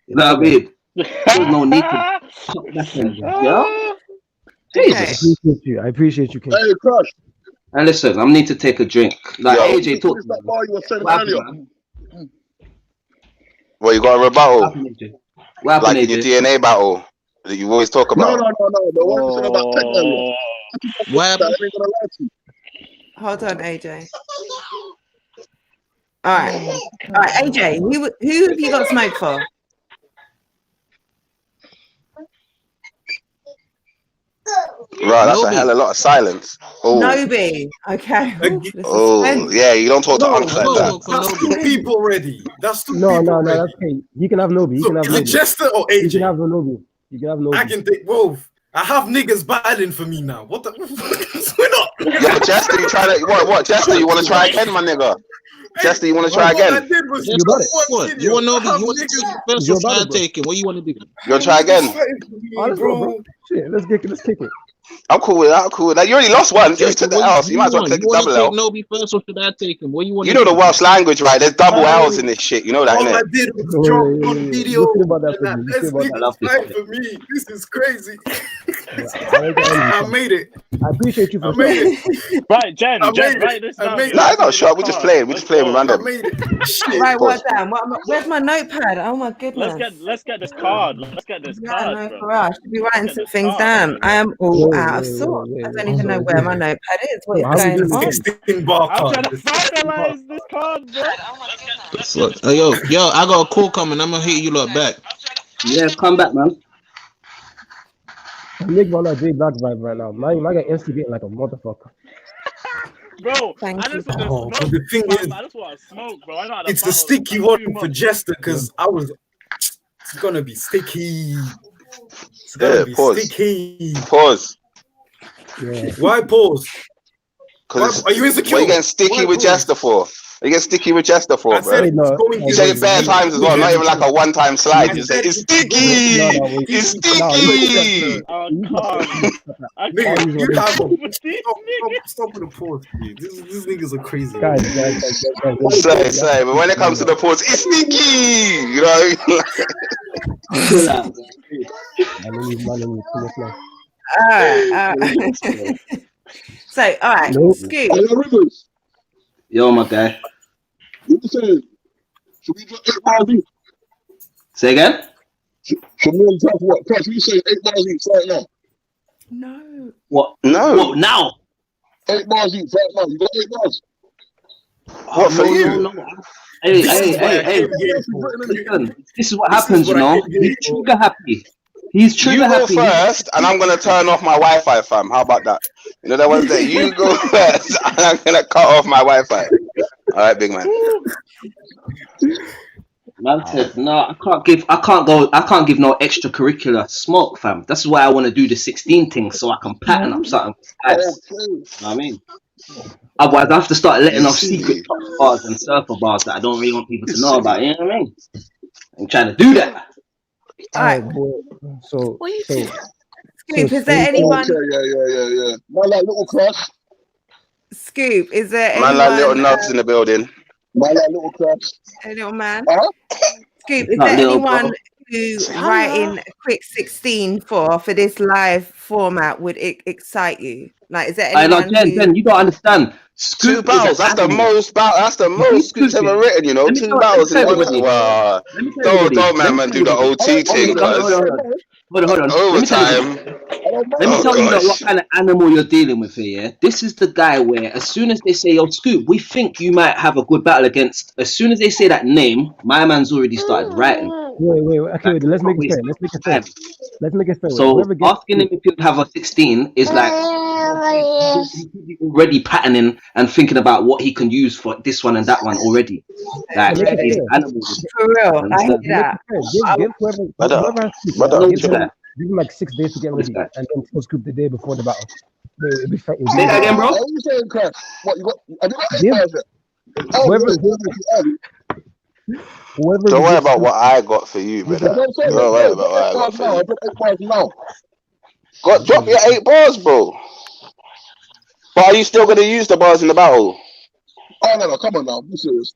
You know what I mean? There's no need to cut back in, yeah? Jesus. I appreciate you, King. Hey, Crush. And listen, I need to take a drink. Like AJ talked to me. You were saying earlier. Well, you got a rebuttal. What happened, like your DNA battle that you always talk about. No. The one you said about tech earlier. Hold on, AJ. All right, AJ. Who have you got smoke for? Right, that's a hell of a lot of silence. Oh, Nobi. Okay. oh, yeah, you don't talk to Unc like that. That's two people already. That's two No, people no, already. that's okay. You can have Nobi. You So can have is it Nobi. Jester or You AJ? can have Nobi. You can have Nobi. I can take both. I have niggas battling for me now. What the? We're not. Yo, Jester, you try to what? Jester, you want to try again, my nigga? Jester, you want to try again? You want Nobi? You want to take the first or should I take it? What you want to do? You want to try again? Oh, let's go, bro. Shit, let's kick it. I'm cool with that. I'm cool with that. You already lost one. Just took the L. So you might as well take You the want double to L. take Nobi first or should I take him? What you want? You know the Welsh language, right? There's double L's in this shit. You know that, All I innit? did was drop one video. Listen about that for me. This Listen about nigga's fight for me. This is crazy. I made it. I appreciate you I for made it. Right, Jen, I made write it. this I down. made it. No, it's not short. We're just playing. We're just playing with I random. made it. Shit. Right, what down? Where's my notepad? Oh my goodness. Let's get this card. Let's get this Yeah, card, no, bro. for us. I should be writing Get some this things card, down. bro. I am all Wait, out of wait, sorts. wait, I wait. don't even know where my notepad is. What is How we going do on? this? 16 bar I'm card. trying to finalize this card, bro. Yo, I got a call coming. I'm gonna hit you lot back. Yeah, come back, man. Nick on that J Black vibe right now. Man, get instigating like a motherfucker. Bro, Thank I just you. want to Oh, smoke. but the thing fam. is, I just want to smoke, bro. I know how to it's the battle sticky too one for much. Jester because it's gonna be sticky. It's gonna Yeah, be pause. sticky. Pause. Yeah. Why pause? Because Are you insecure? what are you getting sticky Why with pause? Jester for? Are you getting sticky with Jester for, I bro? said Wait, no. You say it bare times as well, not even like a one-time slide. You say it's sticky. No, wait. It's No, sticky. I can't. Nigga, you have with these stop with the pause, please. These niggas are crazy. guys. Say, but when it comes to the pause, it's sticky. You know. Chill out. All right. So, all right. Nope. Scoop. Yo, my guy. Should we drop 8 bars each? Say again? Should we drop what? Crash, you say 8 bars each right now? No. What? No. What now? 8 bars each right now. You got 8 bars? What for you? No. Hey. Listen, this is what happens, you know. He's trigger happy. He's You trigger go happy. first, and I'm gonna turn off my Wi-Fi, fam. How about that? You know that one day. You go first, and I'm gonna cut off my Wi-Fi. All right, big man. Man said, no, I can't give no extracurricular smoke, fam. That's why I want to do the 16 thing so I can pattern up something. Nice. You know what I mean? Otherwise, I have to start letting off secret bars and surfer bars that I don't really want people to know about. You know what I mean? I'm trying to do that. All right, boy. So Scoop, is there anyone? Okay, yeah. Man, like little Crash. Scoop, is there Man, anyone? like little nubs in the building. Man, like little Crash. A little man. Huh? Scoop, is Not there little, anyone bro. who writing a quick 16 for this live format would excite you? Like, is there I know, anyone Jen, you don't understand. 2 battles. That's the most. That's the most Scoop's ever written. You know, 2 battles in one. Wow. Don't man do the OT thing, cuz. Hold on. Overtime. Let me tell you what kind of animal you're dealing with here, yeah? This is the guy where as soon as they say, yo, Scoop, we think you might have a good battle against, as soon as they say that name, my man's already started writing. Wait. Okay, wait, let's make it fair. Let's make it fair. So Whoever gets- asking him if you'd have a 16 is like already patterning and thinking about what he can use for this one and that one already. Like, he's an animal. for real? I hear that. Give whoever has give him like 6 days to get ready, and then tell Scoop the day before the battle. It'll be fine. Say that again, bro. What are you saying, Crash? What, you got? Have you got 8 Yeah. bars yet? Whoever Don't worry about what I got for you, brother. Don't worry about what I got for you. I've got 8 bars now. Drop your 8 bars, bro. But are you still gonna use the bars in the battle? Oh no, come on now, be serious.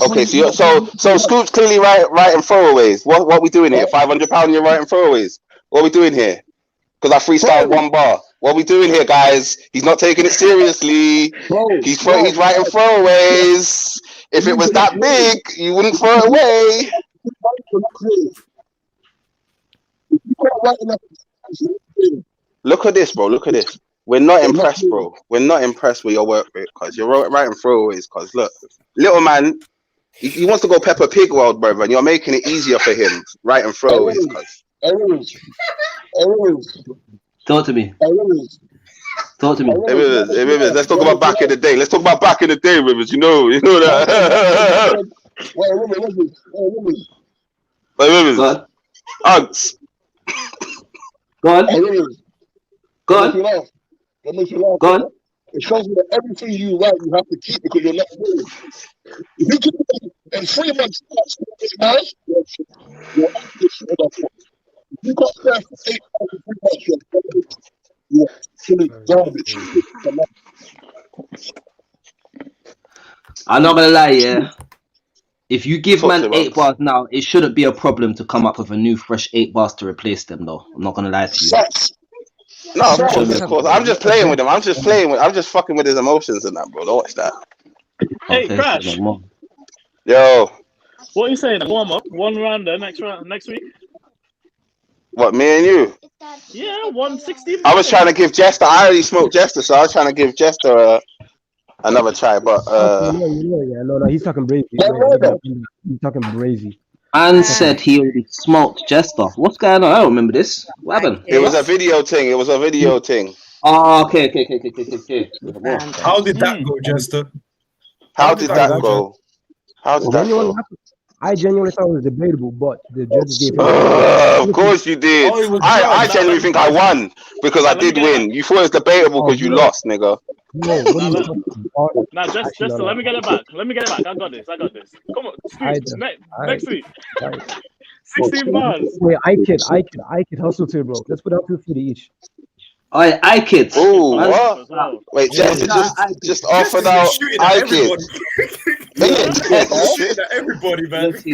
Okay, so Scoop's clearly writing throwaways. What we doing here? £500 you're writing throwaways. What we doing here? Because I freestyled 1 bar. What we doing here, guys? He's not taking it seriously. He's writing throwaways. If it was that big, you wouldn't throw it away. Look at this, bro. Look at this. We're not impressed, bro. We're not impressed with your work rate because you're writing throwaways. Because look, little man, he wants to go Peppa Pig world, brother, and you're making it easier for him writing throwaways. Talk to me. Talk to me. Hey, Rivers, let's talk about back in the day. Let's talk about back in the day, Rivers. You know that. Rivers. Uggs. Go on. Go on. Go on. It shows me that everything you write, you have to keep because you're not doing it. If you keep it in 3 months, you got there for 8 months, 3 months, you're killing garbage. I'm not gonna lie, yeah. If you give man 8 bars now, it shouldn't be a problem to come up with a new fresh 8 bars to replace them, though. I'm not gonna lie to you. No, of course. I'm just playing with him. I'm just fucking with his emotions and that, bro. Don't watch that. Hey, Crash. Yo. What are you saying? Warm up, 1 rounder next week. What, me and you? Yeah, 160. I was trying to give Jester. I already smoked Jester, so I was trying to give Jester another try. But no, he's talking brazy. He's talking brazy. And said he already smoked Jester. What's going on? I don't remember this. What happened? It was a video thing. Oh, okay. How did that go, Jester? How did that go? I genuinely thought it was debatable, but the judges gave him. Of course you did. I genuinely think I won because I did win. You thought it was debatable because you lost, nigga. No, Now, just let me get it back. I got this. Come on, next week. 16 bars. Wait, I kid hustle too, bro. Let's put out 250 each. Alright, I kids. Oh, what? Wait, just offered out I kids. Shooting at everybody, man. It's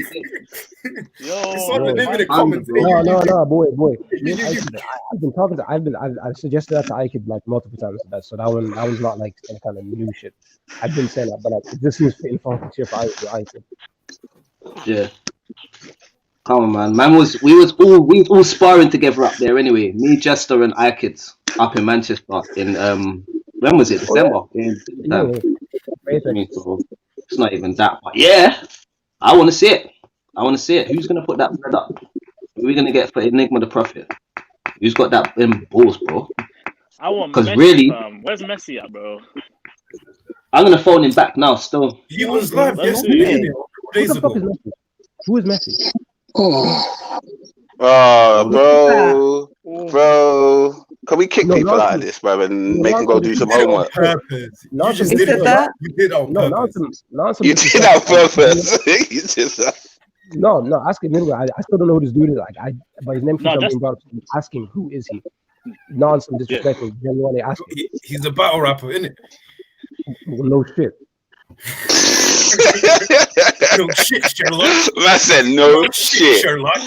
not even a comment. No, boy. I've suggested that to iKid like multiple times. So that was not like some kind of new shit. I've been saying that, but like it just seems fitting for iKid. Yeah. Come on, man. We was all sparring together up there anyway. Me, Jester, and iKids up in Manchester in when was it? December. It's not even that, but yeah, I want to see it. Who's gonna put that bread up? Who are we gonna get for Enigma the Prophet? Who's got that balls, bro? I want because Messi, really, where's Messi at, bro? I'm gonna phone him back now. Still, he was live yesterday. Who is Messi? Bro. Can we kick people out of this, bro, and make them go do some homework? You just did that. You did on purpose. You did on purpose. No. Ask him anyway. I still don't know who this dude is. But his name keeps being brought up. Ask him who is he? Nonsense, disrespectful. Genuinely ask him. He's a battle rapper, isn't it? Well, no shit. No shit, Sherlock. I said no shit. Sherlock.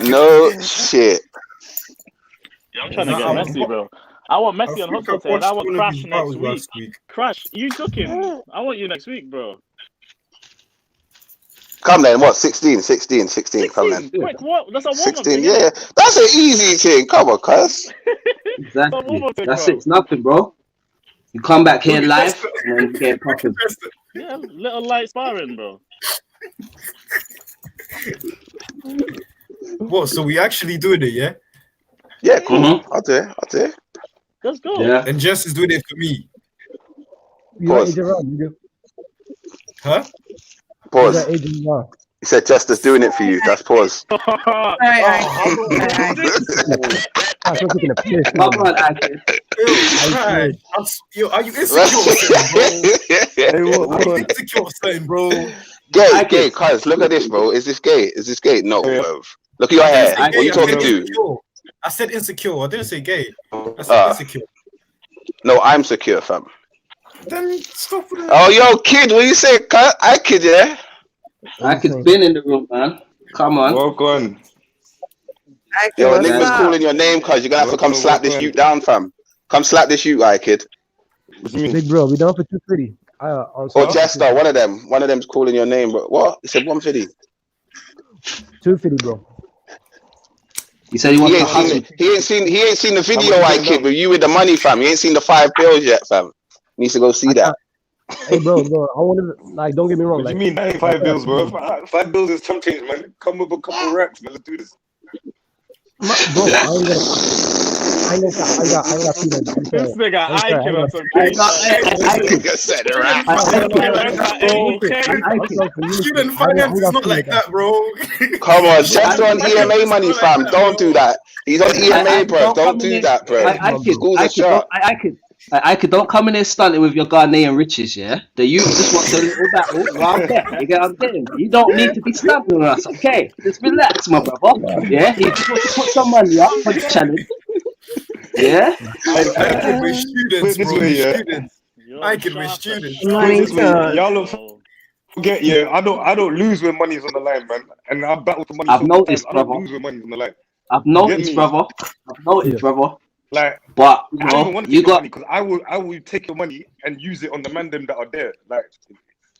No shit. Yeah, I'm trying to get Messi, bro. I want Messi on hospital, and I want Crash next week. Crash, you took him. I want you next week, bro. Come then, what? 16. Come then. Quick, what? That's a warm-up 16, thing, yeah. That's an easy thing. Come on, cuz. Exactly. That's it. It's nothing, bro. You come back here live and then get popping. Yeah, little light sparring, bro. What? So we actually doing it, yeah? Yeah, cool. Mm-hmm. I'll do it. Let's go. Yeah. And Jess is doing it for me. Pause. Huh? Pause. He said Justice doing it for you. That's pause. Are you insecure, bro? Gay, cuz, look at this, bro. Is this gay? No, bro. Look at your hair. What are you talking to? I said insecure. I didn't say gay. I said insecure. No, I'm secure, fam. Then stop with that. Oh, yo, kid, what you say? I kid, yeah? I kid's been in the room, man. Come on. Walk on. Yo, niggas calling your name, cuz. You're gonna have to come slap this youth down, fam. Come slap this youth, kid. Big bro, we done for 250. Or Jester, one of them's calling your name, but what? He said 150. 250, bro. He said he wants to hustle. He ain't seen the video, kid, with you with the money, fam. He ain't seen the 5 bills yet, fam. He needs to go see that. Hey, bro, I want to, like, don't get me wrong. What do you mean 95 bills, bro? 5 bills is chump change, man. Come with a couple racks, man. Let's do this. Bro, got feelings. This nigga Ike on some Student finance is not like that, bro. Come on, Chester on EMA money, fam. Don't do that. He's on EMA, bro. Don't do that, bro. I could don't come in there stunting with your Ghanaian riches, yeah? The youth just want the little battle. Well, I'm there. You get what I'm saying? You don't need to be stunting with us, okay? Just relax, my brother. Yeah? You just want to put some money up for the challenge. Yeah? I can be students, bro. Students. I can be students. Y'all look forget, yeah. I don't lose when money's on the line, man. And I battle for money. I've noticed, I don't brother. lose when money's on the line. I've noticed, brother. Like, but I don't even want to take your money because I will take your money and use it on the man them that are there. Like,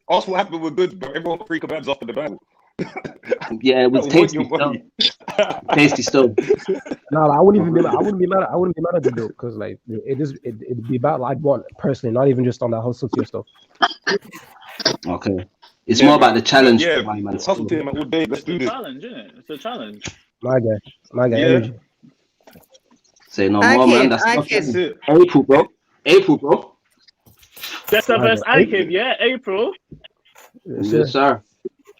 Arsenal happened with good, but everyone freak about after the battle. Yeah, it was tasty still. Tasty still. No, I wouldn't be mad. I wouldn't be mad at the though, because like it'd be about like what personally, not even just on that hustle tier stuff. Okay, it's more about the challenge. Yeah, man. Hustle tier, man, all day. Let's do this. Challenge, isn't it? It's a challenge. My guy. Yeah. Energy. Say no more, man. That's it. April, bro. Chester vs. Ike, yeah, April. Yes, sir.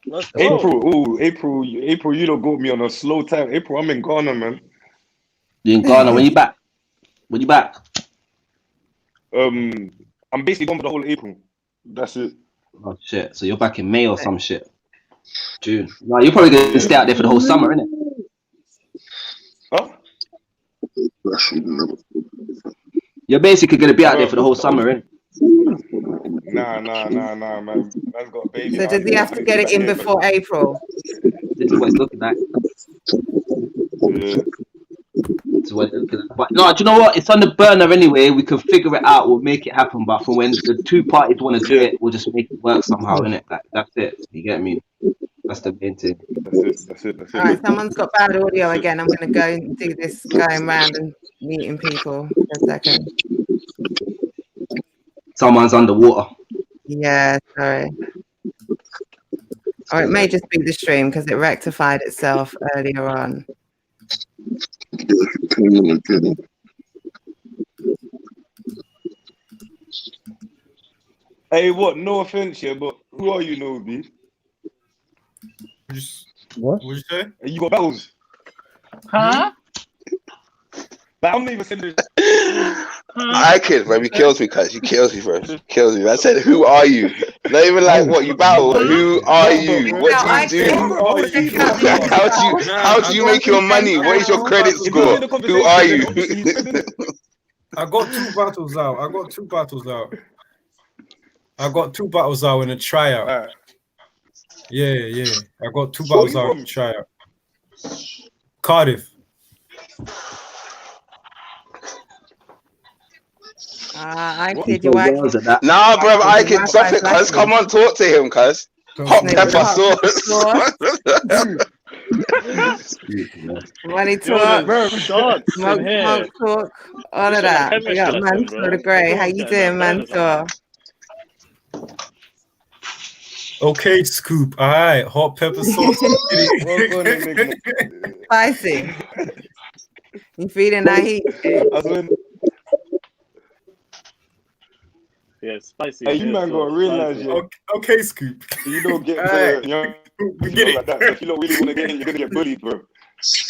Let's go. April, you don't got me on a slow time. April, I'm in Ghana, man. You in Ghana? When you back? I'm basically gone for the whole April. That's it. Oh shit! So you're back in May or some shit? June? No, you're probably gonna stay out there for the whole summer, innit? Huh? You're basically gonna be out there for the whole summer, innit? Nah, man. Man's got a baby. So does he have to get it in before April? This is what it's looking like. Yeah. But no, do you know what? It's on the burner anyway. We can figure it out. We'll make it happen. But for when the two parties want to do it, we'll just make it work somehow, innit? That's it. You get me? That's the main thing. That's it. All right, someone's got bad audio again. I'm going to go and do this going around and meeting people for a second. Someone's underwater. Yeah, sorry. Or it may just be the stream because it rectified itself earlier on. Hey, what? No offense here, but who are you, Nobi? What? What'd you say? Hey, you got battles? Huh? Like, I'm not even saying this. Ike, bro, he kills me, cuz. He kills me, bro. Kills me. I said, who are you? Not even like what you battle. Who are you? What do you do? How do you make your money? What is your credit score? Who are you? I got two battles out. I got two battles out in a tryout. Yeah. I got two battles out in a tryout. Cardiff. I kid you. Nah, bro, I can stop it, cuz. Come on, talk to him, cuz. Hot pepper sauce. Money talk, smoke talk, all of that. We got Mansour the Grey. How you doing, Mansour? Okay, Scoop. All right, hot pepper sauce. Spicy. You feeding that heat? Yeah, spicy. Hey, you man gotta realize, yeah. Okay, Scoop. You don't get like that. So if you don't really want to get in, you're gonna get bullied, bro.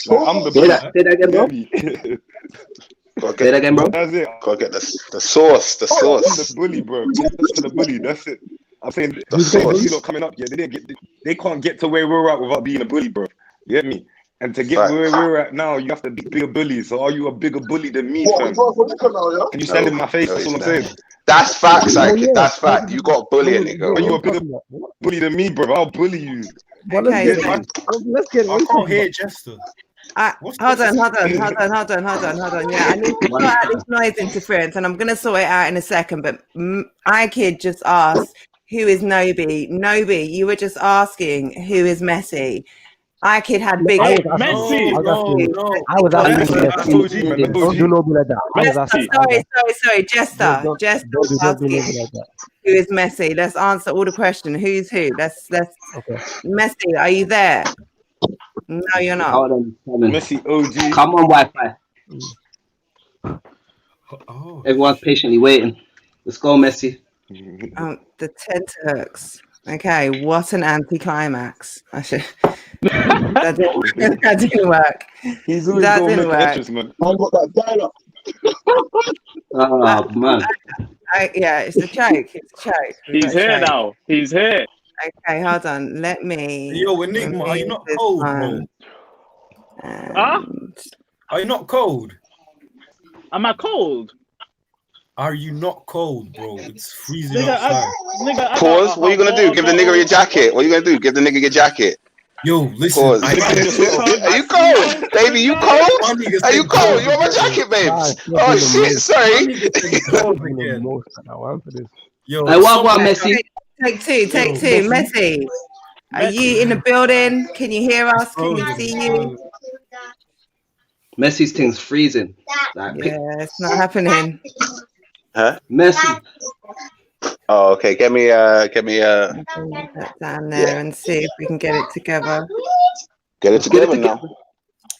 Like, I'm the Say that again, bro. Say that again, bro. That's it. Gotta get the sauce. The sauce. I'm the bully, bro. Just for the bully. That's it. I'm saying The sauce. you lot coming up, yeah. They can't get to where we're at without being a bully, bro. You get me? And to get where we're at now, you have to be a bigger bully. So are you a bigger bully than me, fam? Can you stand in my face? That's all I'm saying. That's facts, Ike. That's fact. You got bullying, nigga. Are you a bigger bully than me, bro? I'll bully you. Okay, let's get I can't hear Chester. Hold on. Yeah, I need to sort out this noise interference, and I'm gonna sort it out in a second. But iKid just asked, "Who is Nobi?" Nobi, you were just asking, "Who is Messi?" iKid had big. Messi. I was asking. Don't do no like that. I was asking. Sorry, Jester. Who is Messi? Let's answer all the questions. Who's who? Let's. Okay. Messi, are you there? No, you're not. Hold on. Messi OG. Come on, Wi-Fi. Oh. Everyone's patiently waiting. Let's go, Messi. The tenterhooks. Okay, what an anticlimax. I should. that didn't work. He's always That going to didn't make work. entrance, man. I got that dial-up. Oh man. Yeah, it's a joke. It's a joke. He's here now. He's here. Okay, hold on. Let me. Yo, Enigma, are you not cold, bro? Huh? Are you not cold? Am I cold? Are you not cold, bro? It's freezing Nigga, outside. Pause. What are you gonna do? Give the nigga your jacket. What are you gonna do? Give the nigga your jacket. Yo, listen. Pause. Are you cold, baby? You cold? Are you cold? You want my jacket, babes? Oh shit! Sorry. Yo, I want one, Messi. Take two. Messi. Are you in the building? Can you hear us? Can we see you? Messi's thing's freezing. Like, Yeah, it's not happening. Huh? Messi. Oh, okay. Get me Put that down there and see if we can get it together. Get it together now.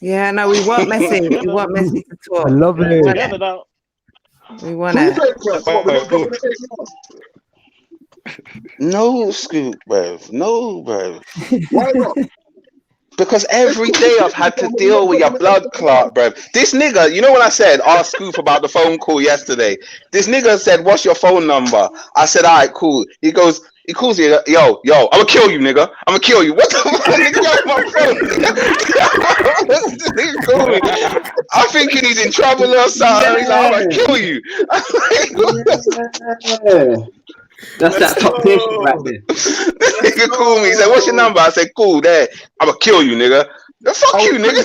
Yeah, no, we want Messi. We want Messi to talk. I love it. We want it. No, Scoop, bruv. No, bruv. Why not? Because every day I've had to deal with your blood clot, bruv. This nigga, you know when I said, ask Scoop about the phone call yesterday? This nigga said, what's your phone number? I said, all right, cool. He calls me, yo, I'ma kill you, nigga. I'ma kill you. What the fuck? Nigga got my phone. Nigga call me. I'm thinking he's in trouble or something. He's like, I'ma kill you. That's that top dish right there. Nigga call me. He said, what's your number? I said, cool, there. I'ma kill you, nigga. Fuck you, nigga.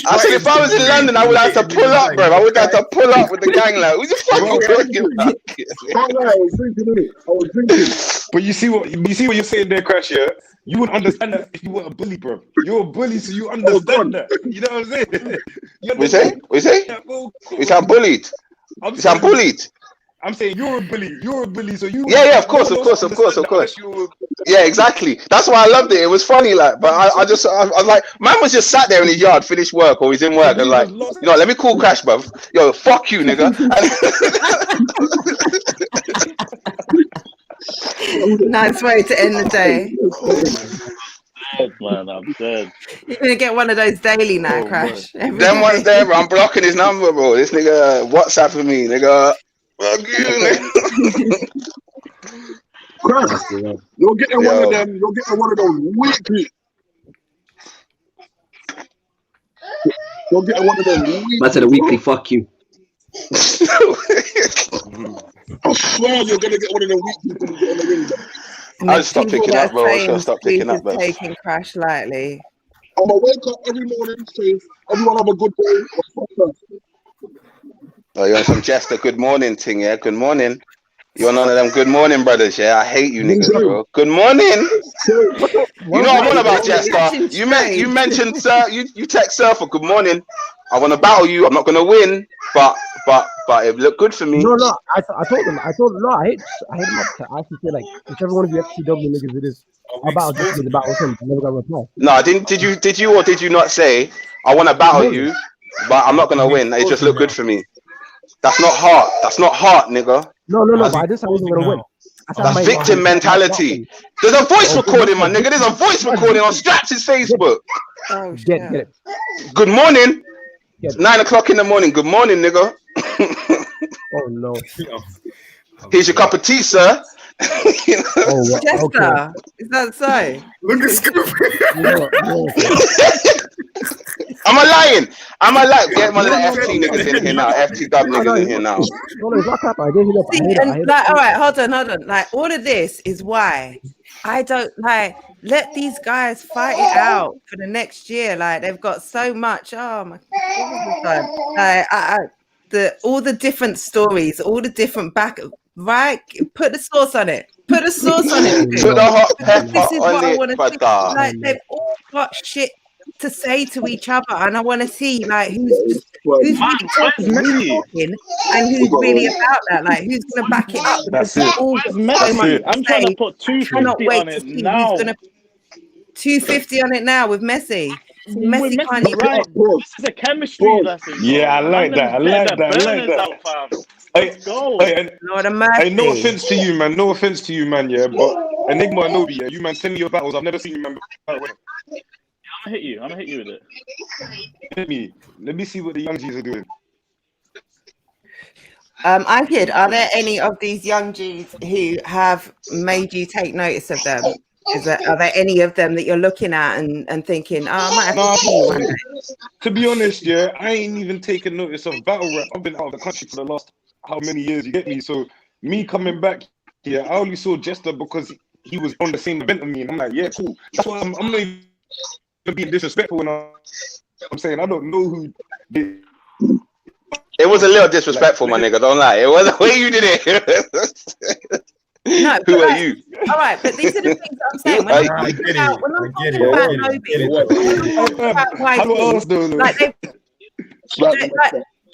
I said, if I was in London, I would have to pull up, bro. I would have to pull up with the gang like, who the fuck you talking about? But you see what you're saying there, Crash, yeah? You wouldn't understand that if you weren't a bully, bro. You're a bully, so you understand that. You know what I'm saying? What you say? What you say? You sound bullied. You sound bullied. I'm saying you're a bully. You're a bully, so you. Yeah, of course. Yeah, exactly. That's why I loved it. It was funny, like, but I was like, man was just sat there in his yard, finished work, or he's in work, and like, you know, let me call Crash, bruv. Yo, fuck you, nigga. Nice way to end the day. Man, I'm dead. You're gonna get one of those daily now, Crash. Them ones there, bro. I'm blocking his number, bro. This nigga WhatsApp with me, nigga. Fuck you, nigga. Crash, you're getting one of them. You're getting one of those weekly. You're getting one of them weekly. That's a weekly fuck you. I swear you're gonna get one of them weekly. I'll stop picking up, bro. I'll stop picking up, bro. Taking Crash lightly. I'm gonna wake up every morning, say, everyone have a good day. Oh, you want some Jester good morning thing, yeah? Good morning. You want none of them good morning brothers, yeah? I hate you niggas, bro. Good morning. You know I'm on about Jester. You mentioned sir, you text Surfer, good morning. I want to battle you. I'm not gonna win, but it looked good for me. No, I told him. I hate him up to actually say like whichever one of you FCW niggas it is about this is about him. I never got a reply. No, did you or did you not say I want to battle you, but I'm not gonna win? It just looked good for me. That's not heart. That's not heart, nigga. No. But I just wasn't gonna win. That's victim mentality. There's a voice recording, my nigga. There's a voice recording on Straps' Facebook. Oh, get it. Good morning. 9 o'clock in the morning. Good morning, nigga. Oh no. Here's your cup of tea, sir. Jester, okay. Is that so? Look at Scoop. Am I lying? Get one of the FT niggas in here now. FT dub niggas in here now. All right, hold on. Like, all of this is why I don't let these guys fight it out for the next year. Like, they've got so much. Oh my God. All the different stories, all the different right? Put the sauce on it. Put the sauce on it. Put the hot pepper this is on what it. I want to see. Like, they've all got shit to say to each other, and I want to see like who's really talking and who's really about that. Like, who's gonna back it up? That's it. I'm trying to put 250 on it now. 250 on it now with Messi. Messi can't even. Right. This is a chemistry lesson. Yeah, I like that. I like that. I like that. Out, fam. Let's go. Lord of mercy. No offense to you, man. No offense to you, man. Yeah, but Enigma and Nobi, yeah, you man send me your battles. I've never seen you man battle. I'm gonna hit you with it. Let me see what the young G's are doing. Ankid, are there any of these young G's who have made you take notice of them? Are there any of them that you're looking at and thinking, I might have to see one day? To be honest, yeah, I ain't even taken notice of battle rap. I've been out of the country for the last how many years, you get me? So me coming back here, I only saw Jester because he was on the same event with me, and I'm like, yeah, cool. That's why I'm not even being disrespectful when I'm saying I don't know who did. It was a little disrespectful, my nigga. Don't lie. It was the way you did it. No, who are you? All right, but these are the things that I'm saying. When I'm talking about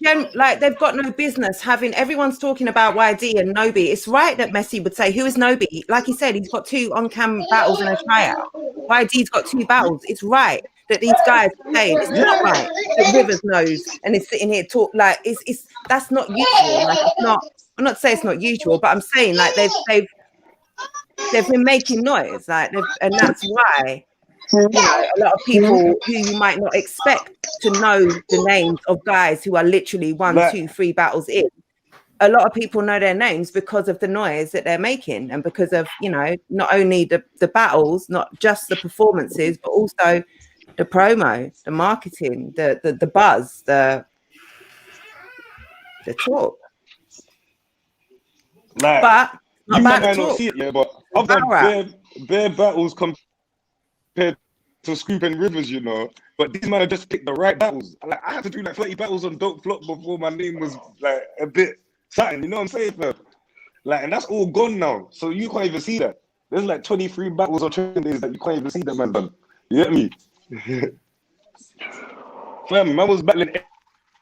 Nobi, like they've got no business having. Everyone's talking about YD and Nobi. It's right that Messi would say, "Who is Nobi?" Like he said, he's got 2 on-cam battles and a tryout. YD's got 2 battles. It's right that these guys are saying it's not right that Rivers knows and is sitting here talk like it's that's not usual. Like it's not. I'm not saying it's not usual, but I'm saying like they've been making noise, like and that's why a lot of people who you might not expect to know the names of guys who are literally 1, 2, 3 battles in. A lot of people know their names because of the noise that they're making and because of not only the battles, not just the performances, but also the promo, the marketing, the buzz, the talk. Like, but you might not see it, yeah, but I've done bare battles compared to Scoop and Rivers, but these men have just picked the right battles. Like, I had to do like 30 battles on Dope Flop before my name was like a bit something, you know what I'm saying, fam? Like, and that's all gone now, so you can't even see that. There's like 23 battles or training days that you can't even see them, man. You get me? Fam, man was battling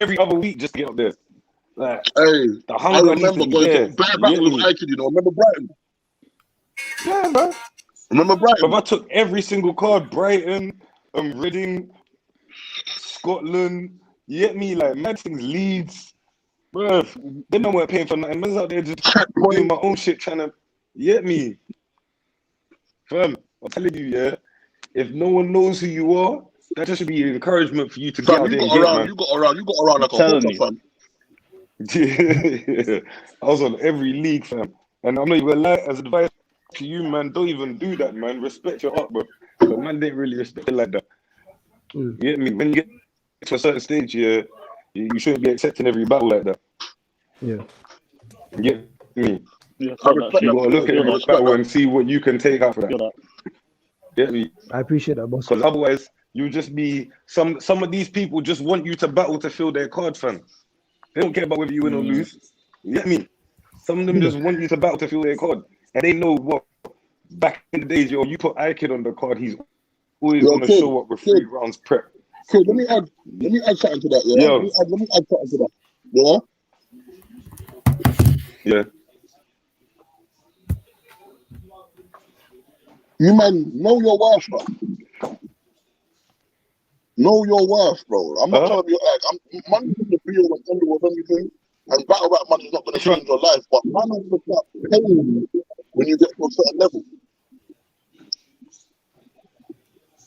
every other week just to get up there. Like, hey, I remember going to bare battle with Ike, remember Brighton? Yeah, man. Remember Brighton? But I took every single card, Brighton, Reading, Scotland, you get me? Like, mad things, Leeds. Bro, they know we're paying for nothing. Man's out there just doing my own shit, trying to, you get me? Fam, I'm telling you, yeah, if no one knows who you are, that just should be an encouragement for you to get out there and get, man. You got around like a hooker, fam. Yeah, I was on every league, fam. And I'm not even like as advice to you, man. Don't even do that, man. Respect your art, bro. But man didn't really respect it like that. You get me? When you get to a certain stage, yeah, you shouldn't be accepting every battle like that. Yeah. You get me? You gotta look at every battle and see what you can take out for that. Get me? I appreciate that, boss. Because otherwise, you just be some of these people just want you to battle to fill their card, fam. They don't care about whether you win or lose. You get me? Some of them just want you to battle to fill their card. And they know what back in the days, you put Ike on the card, he's always gonna show up with 3 rounds prep. Kid, let me add something to that, yeah? Let me add something to that. Yeah? Yeah. You man, know your worth, bro. Know your worth, bro. I'm not trying to be like, money's going to be on the end of anything, and battle rap money's not going to change your life, but man has to start paying you when you get to a certain level.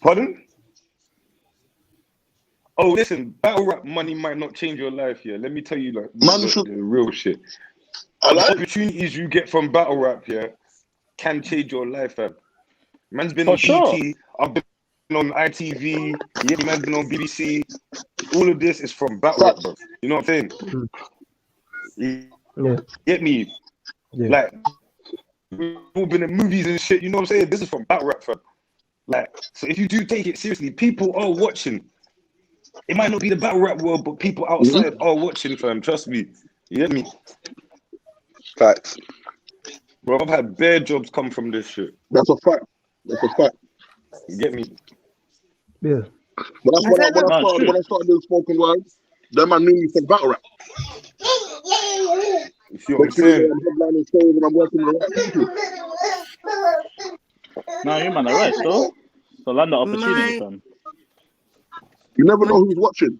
Pardon? Oh, listen, battle rap money might not change your life here. Let me tell you, like, the real shit. The opportunities you get from battle rap, can change your life, fam. Man's been on BT, I've been on ITV, man's been on BBC. All of this is from battle rap, bro. You know what I'm saying? Yeah. Get me? Yeah. Like, we've all been in movies and shit, you know what I'm saying? This is from battle rap, fam. Like, so if you do take it seriously, people are watching. It might not be the battle rap world, but people outside are watching, fam. Trust me. You get me? Facts. Bro, I've had bare jobs come from this shit. That's a fact. That's a fact. You get me? Yeah. But that's when I started doing spoken word, then I knew me from battle rap. You see what I'm saying? When I'm working with the right people. No, you man are right, though. So land the opportunity, fam. You never know who's watching.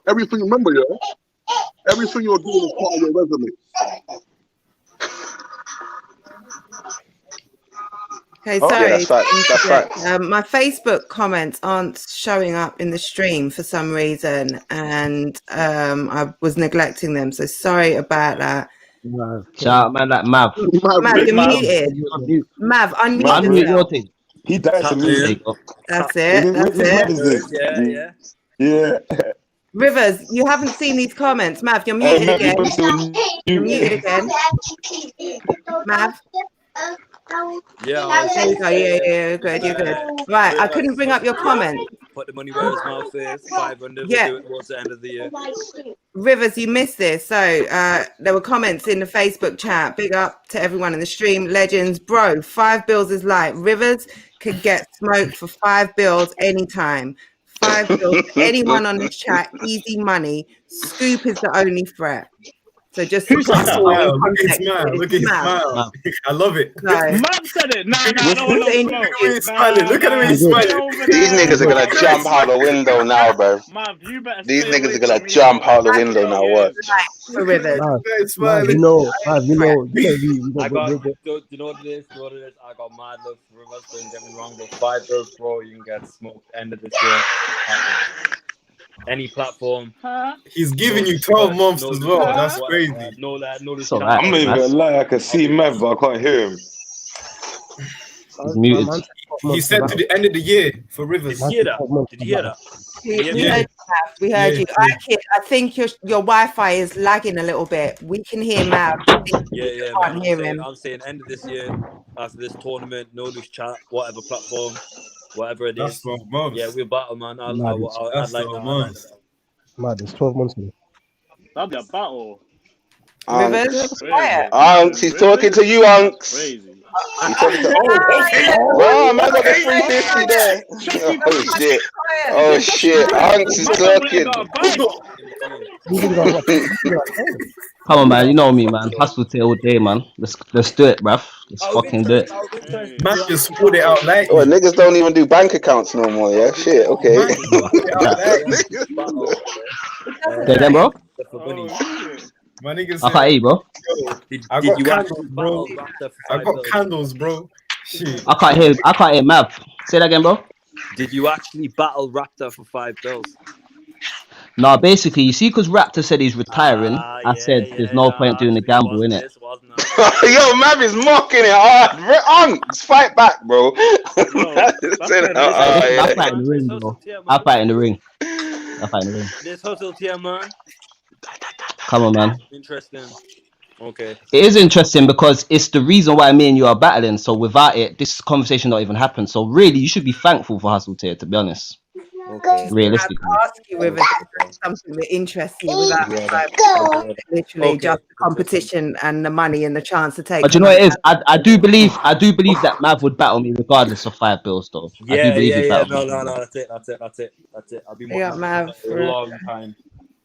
Everything, remember, everything you're doing is part of your resume. Okay, Oh, sorry. yeah, that's right. That's right. My Facebook comments aren't showing up in the stream for some reason, and I was neglecting them. So sorry about that. Shout out, man, like Mav. Mav, you're muted. Mav, unmute your thing. He died to me. That's it. That's it. Yeah. Rivers, you haven't seen these comments. Mav, you're muted again. You're muted again. Mav. Yeah. There you go. Yeah, good. You're good. Right, I couldn't bring up your comment. Put the money where his mouth is. 500. Yeah. We'll do it towards the end of the year. Rivers, you missed this. So there were comments in the Facebook chat. Big up to everyone in the stream. Legends, bro. 5 bills is light. Rivers could get smoked for 5 bills anytime. 5 bills. Anyone on this chat, easy money. Scoop is the only threat. So just to put it all in Look at his context, smile. Look at his smile. I love it. No. Man said it. He's smiling. Look at him. He's smiling. These niggas are gonna jump out the window now, bro. These niggas are gonna jump out the window now. What? For Rivers. You know, I got, you know what it is? You know what it is? I got mad love for Rivers. Don't get me wrong, but 5 bills, bro, you can get smoked end of this year. Any platform. He's giving you 12 months as well. That's crazy. No, I'm not even gonna lie. I can see Mav, but I can't hear him. He's muted. He said to the end of the year for Rivers. Did you hear that? Did you hear that? We heard you. I think your Wi-Fi is lagging a little bit. We can hear Mav. Yeah. Can't hear him. I'm saying end of this year, after this tournament, no loose chat, whatever platform, whatever it is. Yeah, we'll battle, man. I'd like that. Mad, it's 12 months now. That'll be a battle. Unks, he's talking to you, Unks. Crazy. He's talking to wow, man, got the 350 there. Oh shit. Unks is talking. Come on, man. You know me, man. Hustle till all day, man. Let's do it, bruv. Let's fucking do it. Man just put it out like. Oh, niggas don't even do bank accounts no more, yeah? Shit, okay. Okay, then, bro. My niggas. I can't eat, bro. I got candles, bro. I got candles, bro. Shit. I can't hear Mav. Say that again, bro. Did you actually battle Raptor for 5 bills? No, basically, you see, because Raptor said he's retiring, I said there's no point doing the gamble, innit? Yo, Mav is mocking it hard. Unks, fight back, bro. I'll fight in the ring, bro. I'll fight in the ring. This hustle tier, man. Come on, man. Interesting. Okay. It is interesting because it's the reason why me and you are battling. So without it, this conversation not even happen. So really, you should be thankful for Hustle Tier, to be honest. Okay. Realistically. I'll ask you whether it's something that interests you without literally just the competition and the money and the chance to take. But you know what it is? I do believe that Mav would battle me regardless of 5 bills, though. I do believe he'd battle me. No. That's it. I'll be more Mav for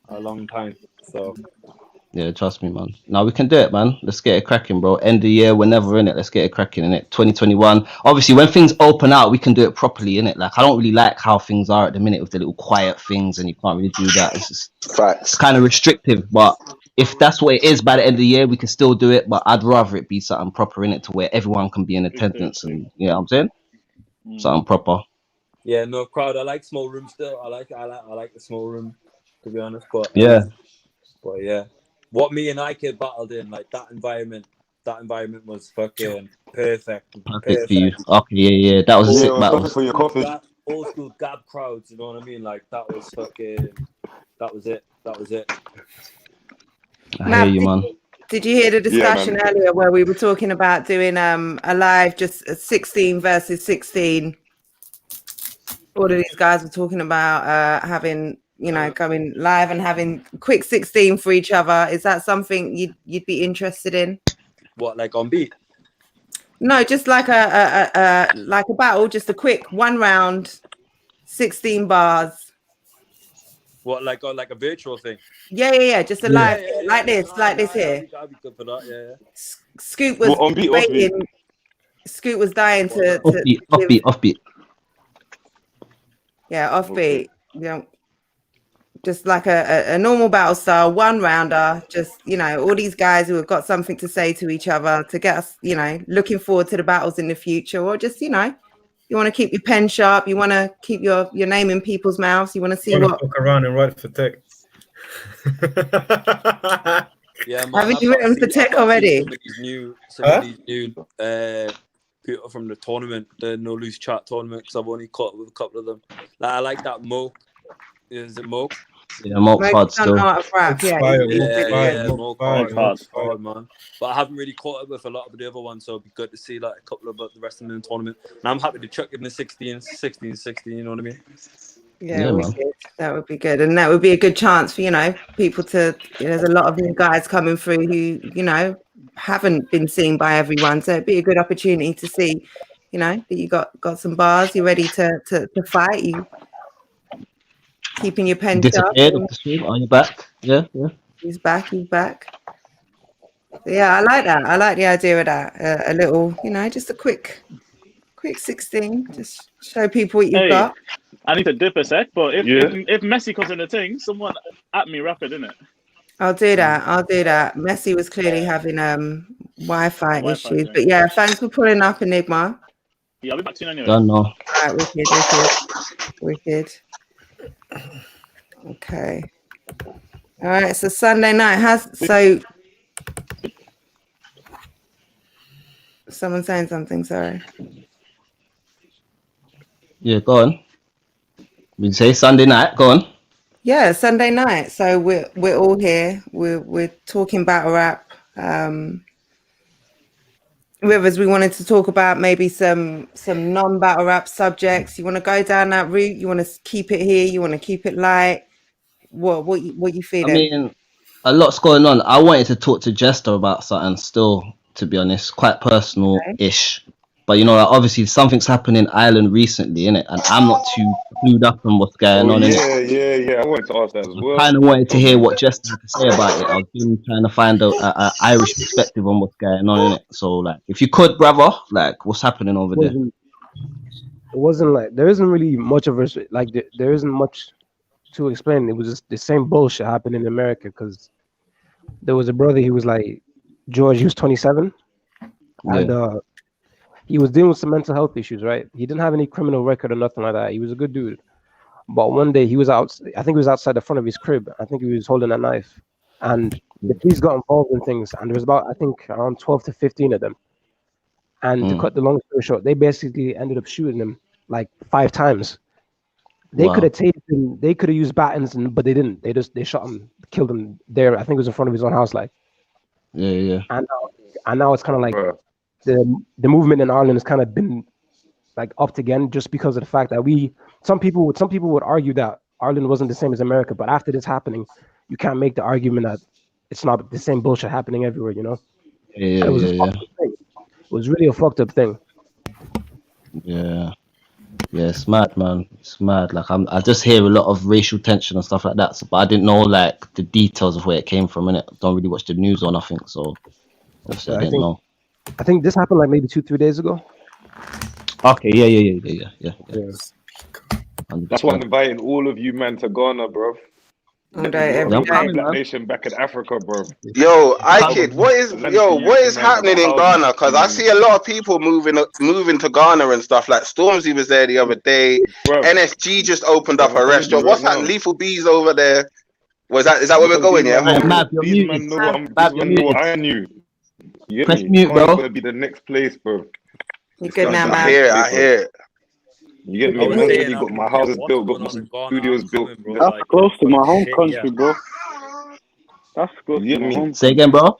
a long time. So. Yeah, trust me, man. Now we can do it, man. Let's get it cracking, bro. End of the year, we're never in it. Let's get it cracking in it. 2021. Obviously, when things open out, we can do it properly, in it. Like, I don't really like how things are at the minute with the little quiet things, and you can't really do that. It's just facts. It's kind of restrictive, but if that's what it is by the end of the year, we can still do it. But I'd rather it be something proper in it to where everyone can be in attendance, and you know what I'm saying? Something proper. Yeah, no crowd. I like small room still. I like the small room, to be honest. But yeah. What me and Ike battled in, like that environment was fucking perfect. Perfect for you. Okay, yeah. That was a sick battle. For your coffee. Old school Gab crowds, you know what I mean? Like that was it. I hear you, man. Did you hear the discussion earlier where we were talking about doing a live just 16 versus 16? All of these guys were talking about having, going live and having quick 16 for each other. Is that something you'd be interested in? What, like on beat? No, just like a battle, just a quick 1 round, 16 bars. What, like a virtual thing? Yeah. Just a live like this here. I'd be good for that. Yeah. Scoop was waiting. Scoop was dying to offbeat. Yeah, offbeat. Yeah. just like a normal battle style, one rounder, just, you know, all these guys who have got something to say to each other to get us, you know, looking forward to the battles in the future, or just, you know, you want to keep your pen sharp, you want to keep your name in people's mouths, you want to see what. Look around and write for tech. Yeah, man, haven't you written for tech already? Some of these new people from the tournament, the No Loose Chat tournament, because I've only caught up with a couple of them. Like, I like that Moke. Is it Moke? Yeah, Moke's hard still. Art of rap, yeah, Moke hard, man. But I haven't really caught up with a lot of the other ones, so it'd be good to see like a couple of the rest of them in the tournament. And I'm happy to chuck in the 16, you know what I mean? Yeah, that would be good, and that would be a good chance for, you know, people to, you know, there's a lot of new guys coming through who, you know, haven't been seen by everyone, so it'd be a good opportunity to see, you know, that you got some bars, you're ready to fight, you keeping your pen sharp. On your back. Yeah. He's back. Yeah, I like that. I like the idea of that. A little, you know, just a quick 16. Just show people what you've got. I need to dip a sec, but if Messi comes in the thing, someone at me rapid, innit? I'll do that. Messi was clearly having Wi-Fi issues, but yeah, thanks for pulling up, Enigma. Yeah, I'll be back soon anyway. Don't know. All right, wicked. Okay. All right, so Sunday night someone saying something, sorry. Yeah, go on. We say Sunday night, go on. Yeah, Sunday night. So we're all here. We're talking battle rap. Rivers, we wanted to talk about maybe some non-battle rap subjects. You want to go down that route? You want to keep it here? You want to keep it light? What you feeling? I mean, a lot's going on. I wanted to talk to Jester about something still, to be honest, quite personal-ish. Okay. But, you know, like, obviously something's happened in Ireland recently, innit? And I'm not too clued up on what's going on, innit? Yeah. I wanted to ask that as well. I kind of wanted to hear what Jester had to say about it. I was really trying to find a Irish perspective on what's going on, innit? So, like, if you could, brother, like, what's happening over there? It wasn't like, there isn't really much of a, like, there isn't much to explain. It was just the same bullshit happening in America, because there was a brother, he was like, George, he was 27. And he was dealing with some mental health issues, right? He didn't have any criminal record or nothing like that. He was a good dude. But one day he was out, I think he was outside the front of his crib. I think he was holding a knife. And the police got involved in things. And there was about, I think, around 12 to 15 of them. And to cut the long story short, they basically ended up shooting him like 5 times. They could have taken him, they could have used batons, but they didn't. They shot him, killed him there. I think it was in front of his own house, like. Yeah. And now it's kind of like the movement in Ireland has kind of been like upped again, just because of the fact that some people would argue that Ireland wasn't the same as America, but after this happening, you can't make the argument that it's not the same bullshit happening everywhere, you know? Yeah. It was really a fucked up thing. Yeah, it's mad, man. It's mad. Like I just hear a lot of racial tension and stuff like that. So, but I didn't know like the details of where it came from. And don't really watch the news or nothing. So obviously I didn't know. I think this happened like maybe 2-3 days ago. Okay, yeah. That's why I'm inviting all of you, man, to Ghana, bro. Black Nation back in Africa, bro. Yo, Ikid, what is happening in Ghana? Because I see a lot of people moving to Ghana and stuff. Like Stormzy was there the other day. Bro. NSG just opened up a restaurant. What's that? Lethal Bees over there. Is that where we're going? Yeah. These men know what I knew. Press mute, bro. Gonna be the next place, bro. You good now, man? I hear it. You get me? I've already got my houses built, got my studios built. That's close to my home country, bro. That's close to my home. Say again, bro.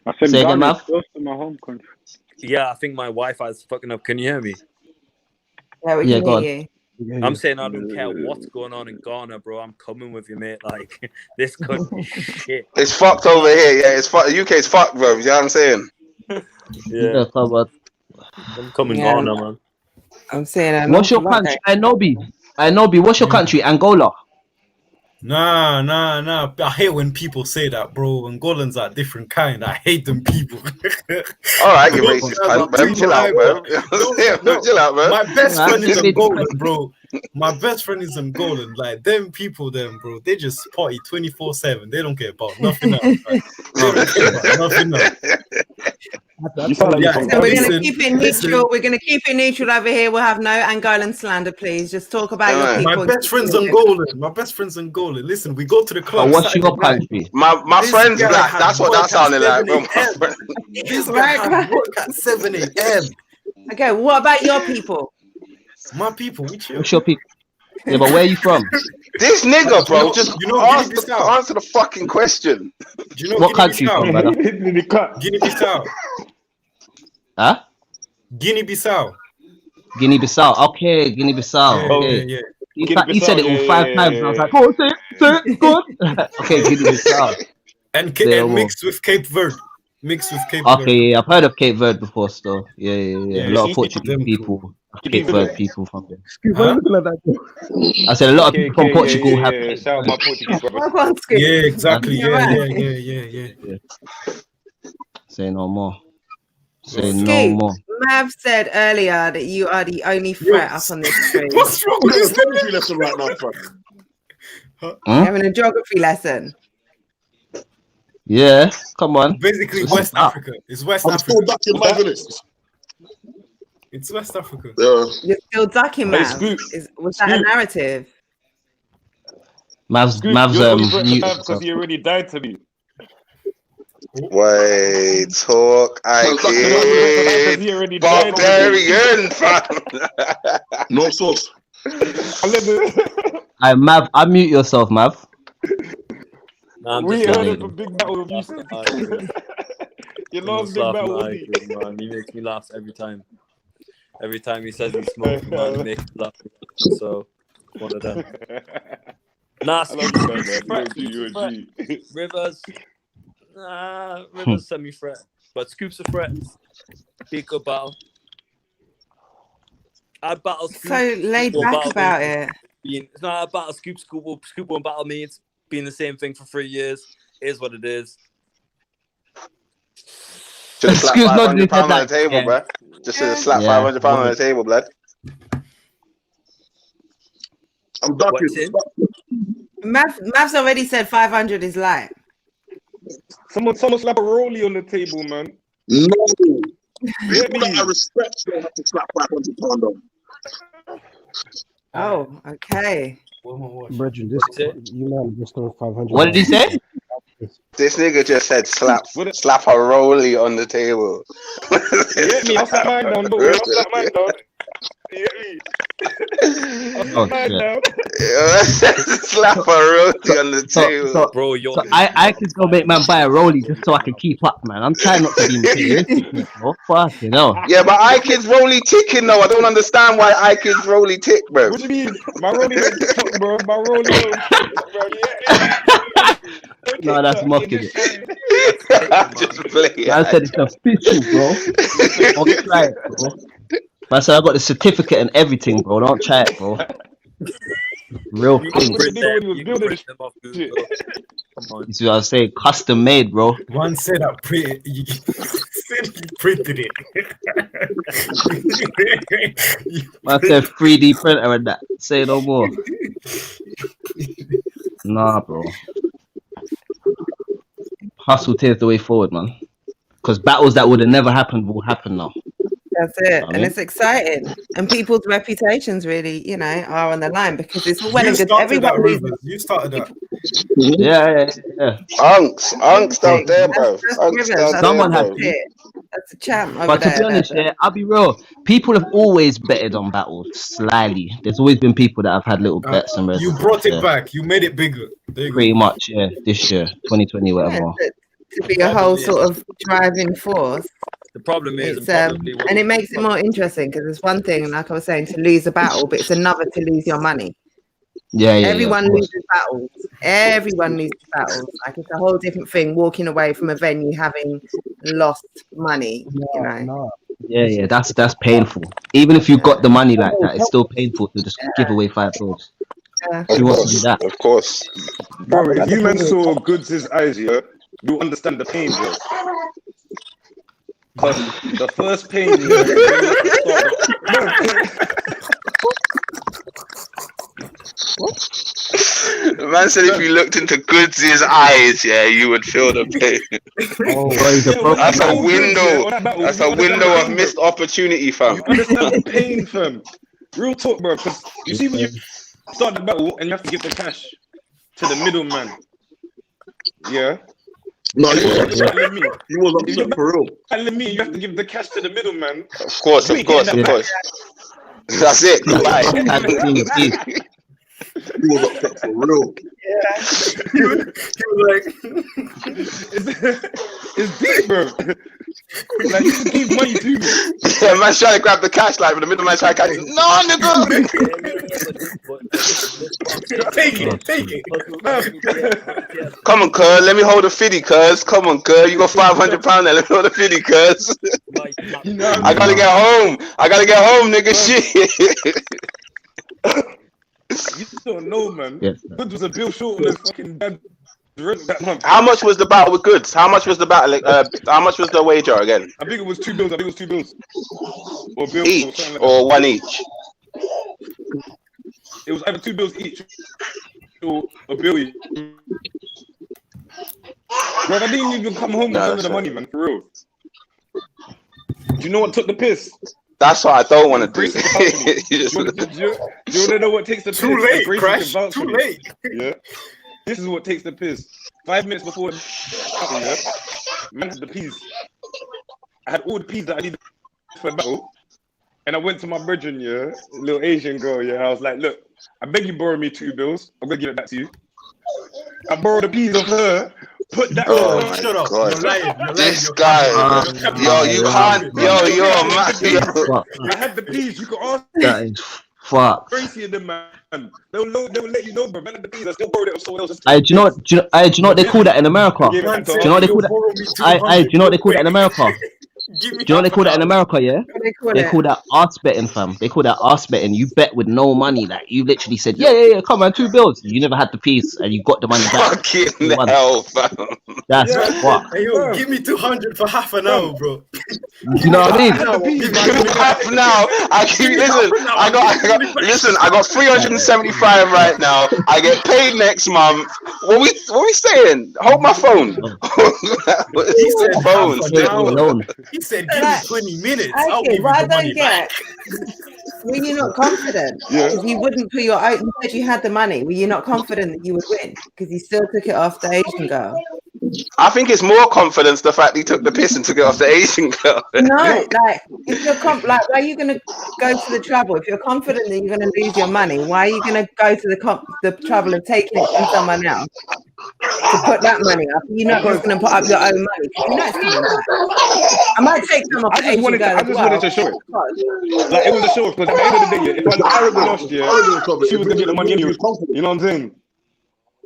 I said Ghana is close to my home country. Yeah, I think my Wi-Fi is fucking up. Can you hear me? Yeah, we can hear you. I'm saying I don't care what's going on in Ghana, bro. I'm coming with you, mate. Like this could be shit. It's fucked over here. Yeah, it's fucked. The UK's fucked, bro. You know what I'm saying? Yeah. I'm coming Ghana, man. I'm saying. What's your country? Inobi, what's your country? Angola. Nah. I hate when people say that, bro. Angolans are different kind. I hate them people. All right, you racist cunt, bro. Chill out, bro. Chill out, bro. My best friend is Angolan, bro. My best friend is Angolan. Like, them people, bro, they just party 24/7. They don't care about nothing else. Like, they don't care about nothing else. So we're gonna keep it neutral. We're gonna keep it neutral over here. We'll have no Angolan slander, please. Just talk about your people. My best friend's Angolan. Listen, we go to the club. What's your country? My friend's black. That's what that sounded like, bro. This guy work at 7 a.m. Okay, what about your people? My people, we chill. What's your people? Yeah, but where are you from? This nigga, bro, just answer the fucking question. Do you know what country from, brother? Guinea-Bissau. Huh? Guinea-Bissau. Guinea-Bissau. Okay, Guinea-Bissau. Okay. Yeah. He said it all 5 times. And I was like, oh, say it, go on. Okay, Guinea-Bissau. And mixed with Cape Verde. Okay, yeah, I've heard of Cape Verde before, still. Yeah. A lot of Portuguese people. Cape Verde people from there. I said a lot of people from Portugal have. Yeah, exactly. Yeah. Say no more. Mav said earlier that you are the only threat up on this stream. What's wrong with this geography lesson right now, bro? Having a geography lesson. Yeah, come on. Basically, West Africa. It's West Africa. Still back in 5 minutes. It's West Africa. Yeah. You're still ducking, Mav. Was that a narrative? Mav's because he already died to me. Wait, talk. I kid. Barbarian, fam. No sauce. Mav, unmute yourself, Mav. We heard of a big battle recently. You love big battle. Man. He makes me laugh every time. Every time he says he's smoking, man, he makes me laugh. So, one of them. Rivers. Rivers semi-threat. But Scoop's a threat. Big good battle. I battle Scoop. So laid back about it. It's not a battle Scoop won't battle me. It's been the same thing for 3 years. It is what it is. Should have slapped £500 on the table, bro. Just should have slapped £500 on the table, blood. I'm ducking. Mav's already said 500 is light. Someone slap a rollie on the table, man. No. People that I respect don't have to slap £500 on. Oh, okay. Brethren, you man just on 500. What did he say? This nigga just said slap a rollie on the table. You get me? I'll slap mine down, bro. I'll slap mine down. You get me? Oh, shit. Slap a rollie on the table. Bro, I can go make man buy a rollie just so I can keep up, man. I'm trying not to be materialistic, bro. Fucking hell. Yeah, but iKid's rollie ticking though. I don't understand why iKid's rollie tick, bro. What do you mean? My rollie don't tick, bro. My rollie don't tick, bro. No, that's mocking it. I'm just playing. I said it's official, bro. Don't try it, bro. I said I got the certificate and everything, bro. Don't try it, bro. Real thing. You see what I was saying? Custom made, bro. One said I printed. You said you printed it. I said 3D printer and that. Say no more. Nah, bro. Hustle tears the way forward, man. Because battles that would have never happened will happen now. That's it. And it's exciting. And people's reputations really, are on the line because it's all well and good. Everyone you started that. Yeah. Unks out there, bro. Someone has it. That's a champ. But to be honest, I'll be real. People have always betted on battles slyly. There's always been people that have had little bets and you brought it back. You made it bigger. Pretty much, yeah. This year, 2020, whatever. To be a whole sort of driving force. The problem is, and it makes it more interesting because it's one thing, like I was saying, to lose a battle, but it's another to lose your money. Everyone loses battles. Everyone loses battles. Like it's a whole different thing walking away from a venue having lost money. Yeah, that's painful. Even if you got the money like that, it's still painful to just give away $5. You want to do that? Of course. Bro, if you man saw Goods' eyes, yeah, you understand the pain, bro. Because the first pain, The man said if you looked into Goods' eyes, yeah, you would feel the pain. That's a window. That's a window of missed opportunity, fam. You understand the pain, fam. Real talk, bro. Because you see when you start the battle and you have to give the cash to the middleman. Yeah. No, he was upset for real. Telling me you have to give the cash to the middleman. Of course. That's it. Goodbye. He was upset for real. Yeah. He was like, it's deep, bro. Like, you can give money to me. Yeah, man's trying to grab the cash, like, but the middleman's trying to catch it. No, nigga! Take it. Come on, cuz, let me hold a fiddy, cuz. Come on, cuz, you got £500 there, let me hold a fiddy, cuz. I gotta get home, nigga, shit. You don't know, man. Yes, Goods was a bill short on his fucking dad. How much was the battle with Goods? How much was the battle? How much was the wager again? I think it was 2 bills. Or bills each, or one each. It was either 2 bills each or a bill each. Bro, I didn't even come home with none of the money, man. For real. Do you know what took the piss? That's what I don't want to do. Do you want to know what takes the piss? Too late, Crash. Too late. Yeah. This is what takes the piss. 5 minutes before the yeah, man had the peas. I had all the peas that I needed for the battle. And I went to my brethren, yeah, little Asian girl, yeah. I was like, look, I beg you borrow me 2 bills. I'm going to give it back to you. I borrowed the peas of her. Put that. Oh my God! You're lying. This guy, yo, you can't, you're mad. I had the peas. You could ask. That is fuck. Crazy in them, man. They'll let you know, bro. Man, the peas. I still borrowed it of someone else. Do you know what they call that in America? Do you know what they call that? Do you know what they call that in America? Do you know what they call that in America? Yeah, they call that arse betting, fam. They call that arse betting. You bet with no money. Like you literally said, yeah, come on, 2 bills. You never had the piece, and you got the money back. Fucking hell, fam. That's what. Hey, yo, give me 200 for half an hour, bro. You know what I mean? Half now. I give you. Listen, I got 375 right now. I get paid next month. What we saying? Hold my phone. He said phone. He said, give me 20 minutes. I'll Okay, give what I you the money don't get, back. were you not confident? Yeah. Because you wouldn't put your own, you said you had the money. Were you not confident that you would win? Because you still took it off the Asian girl. I think it's more confidence the fact he took the piss and took it off the Asian girl. No, like if you're why are you going to go to the trouble? If you're confident that you're going to lose your money, why are you going to go to the trouble of taking it from someone else to put that money up? You're not just going to put up your own money. You know it's coming back. I might take some of the Asian girl I just wanted to show it. Like it was a show because at the end of the day, if I lost, yeah, she was going to get the money anyway. You know what I'm saying?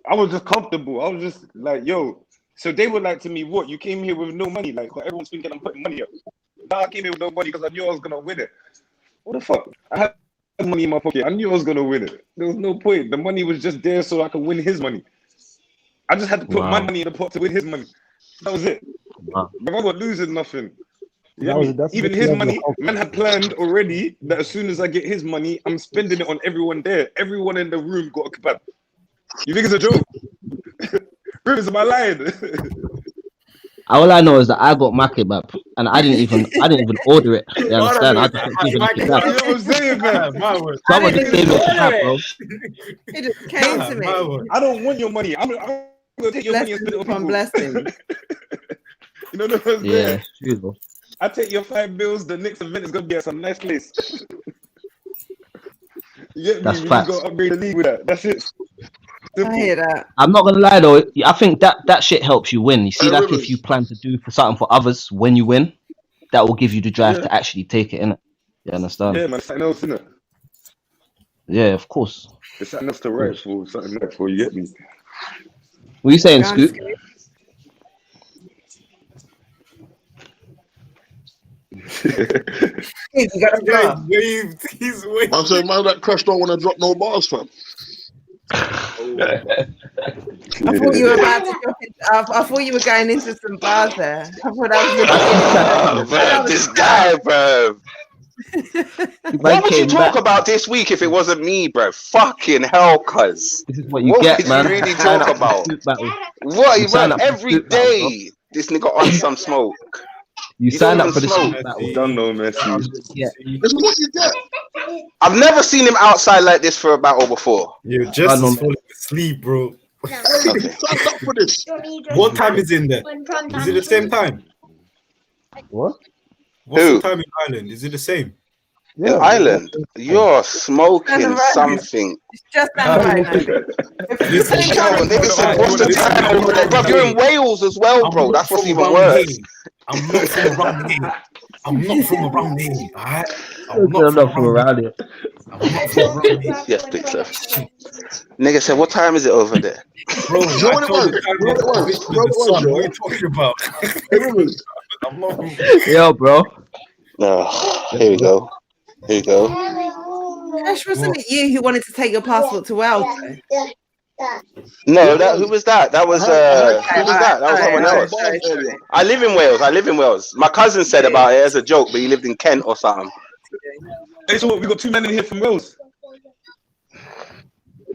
I was just comfortable. I was just like, yo. So they were like to me, what? You came here with no money? Like, everyone's thinking I'm putting money up. Nah, I came here with no money because I knew I was going to win it. What the fuck? I had money in my pocket. I knew I was going to win it. There was no point. The money was just there so I could win his money. I just had to put my money in the pot to win his money. That was it. But I was losing nothing. Even his money, man had planned already that as soon as I get his money, I'm spending it on everyone there. Everyone in the room got a kebab. You think it's a joke? Rivers, am I lying? All I know is that I got my kebab and I didn't even order it. You understand? I just got given a kebab. You know what I'm saying, man? Someone just gave me a kebab, bro. It just came to me. I don't want your money. I'm gonna take your money and spend it on people. Blessing. You know what I'm saying? Yeah, true. I take your 5 bills. The next event is gonna be at some nice place. You get me? That's You facts. gotta upgrade the league with that. That's it. I hear that. I'm not gonna lie though, I think that shit helps you win. You see, like if you plan to do for something for others when you win, that will give you the drive to actually take it, innit? You understand? Yeah, man, something else, innit? Yeah, of course. There's something else to write for, something else for, you get me? What are you saying, Scoop? I'm saying, man, that Crash don't want to drop no bars, fam. I thought you were about to drop it. I thought you were going into some bars there. I thought that was Bro, this guy, bro. What would you talk about this week if it wasn't me, bro? Fucking hell, cuz. This is what you get, man. What would you really talk about? What, bro? Every day, this nigga on some smoke. You sign up for the smoke battle. You don't know, Messi. Yeah. This is what you get. I've never seen him outside like this for a battle before. You're just falling asleep, bro. Okay. For this. What time is in there? Is it the same time? What? What's Who? the time in Ireland? Is it the same? In Ireland, you're smoking something. It's just down the road. Nigga said, what's the time over there? Bro, you're in Wales as well, bro. That's what's even worse. I'm not from around here. I'm not from around here. Alright? I'm not from around here. Yes, please, sir. Nigga said, what time is it over there? Bro, You know what it was? What are you talking about? I'm not. Yo, bro. Here we go. Here you go. Ash, wasn't it you who wanted to take your passport to Wales? No, who was that? That was who was that? That was someone else. I live in Wales. I live in Wales. My cousin said about it as a joke, but he lived in Kent or something. Hey, so what, we got 2 men in here from Wales.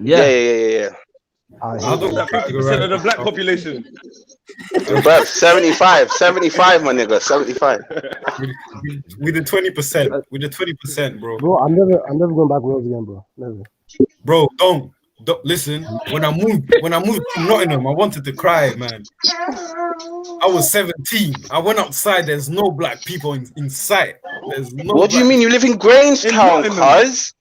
Yeah. I thought that 50% of the black population. Bro, 75, my nigga, 75. With the 20%, with the 20%, bro. Bro, I'm never going back to Wales again, bro. Never. Bro, don't listen. When I moved to Nottingham, I wanted to cry, man. I was 17. I went outside. There's no black people in sight. There's no. What do you mean? You live in Grangetown, cuz?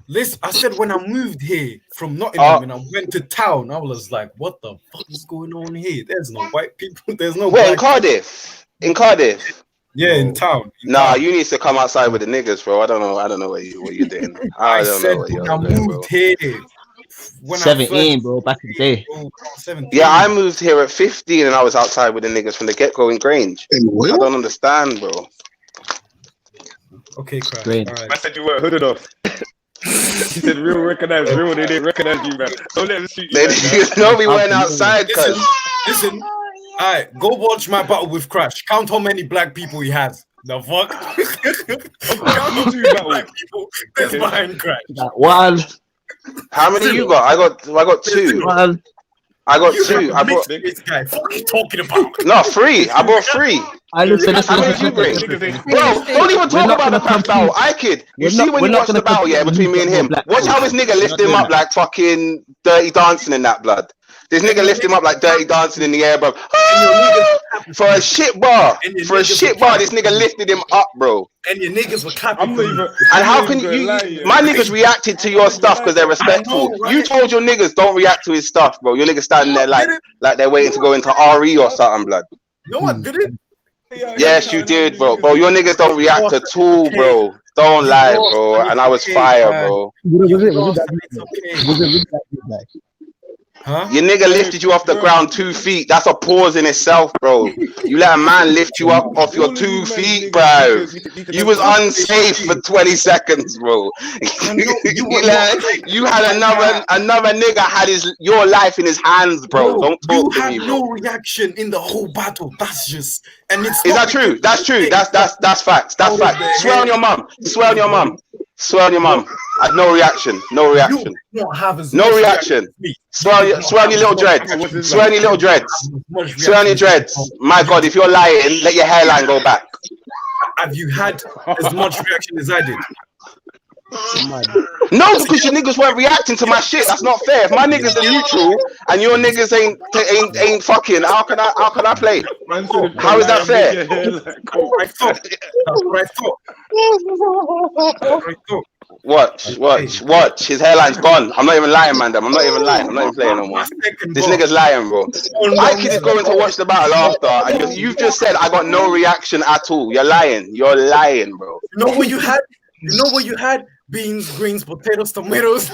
Listen, I said when I moved here from Nottingham and I went to town, I was like, "What the fuck is going on here? There's no white people. There's no." Where in Cardiff? In Cardiff? Yeah, in town. Nah, you need to come outside with the niggas, bro. I don't know what you're doing. I don't know what you're doing, bro. Here. When 17, bro, back in the day. Yeah, I moved here at 15 and I was outside with the niggas from the get-go in Grange. I don't understand, bro. Okay, crap. I said you weren't hooded off. He said real recognize real, they didn't recognize you, man. Don't let them shoot you. They know we went outside, cuz. Listen, alright, go watch my battle with Crash. Count how many black people he has. The fuck? Count how many black people there's behind Crash. One. How many you got? I got 2. One. I got 2. I brought this guy. What are you talking about? No, 3. I brought 3. I listen. How many did you bring? Bro, don't even talk about the first battle. I kid. You see when you watch the battle, yeah, between me and him. Watch how this nigga lift him up like fucking Dirty Dancing in that blood. This nigga lift him up like Dirty Dancing in the air, bro. For a shit bar. For a shit bar, this nigga lifted him up, bro. And your niggas were clapping. And how can you my niggas reacted to your stuff because they're respectful. You told your niggas don't react to his stuff, bro. Your niggas standing there like they're waiting to go into RE or something, blood. No, I didn't. Yes, you did, bro. Bro, your niggas don't react at all, bro. Don't lie, bro. And I was fire, bro. Huh? Your nigga lifted you off the ground 2 feet. That's a pause in itself, bro. You let a man lift you up off your 2 feet, bro. You was unsafe for 20 seconds, bro. You had another nigga had your life in his hands, bro. Don't talk to me, bro. No reaction in the whole battle. That's just and it's. Is that true? That's true. That's facts. That's facts. Swear on your mum. Swear on your mum. Swear on your mum. No reaction. No reaction. No reaction. Swear on your little dreads. Swear on your little dreads. Swear on your dreads. My God, if you're lying, let your hairline go back. Have you had as much reaction as I did? No, because your niggas weren't reacting to my shit. That's not fair. If my niggas are neutral and your niggas ain't fucking, how can I play? How is that fair? Watch. His hairline's gone. I'm not even lying, man. I'm not even lying. I'm not even playing no more. This nigga's lying, bro. My kid is going to watch the battle after, and you've just said I got no reaction at all. You're lying. You're lying, bro. You know what you had? You know what you had? Beans, greens, potatoes, tomatoes.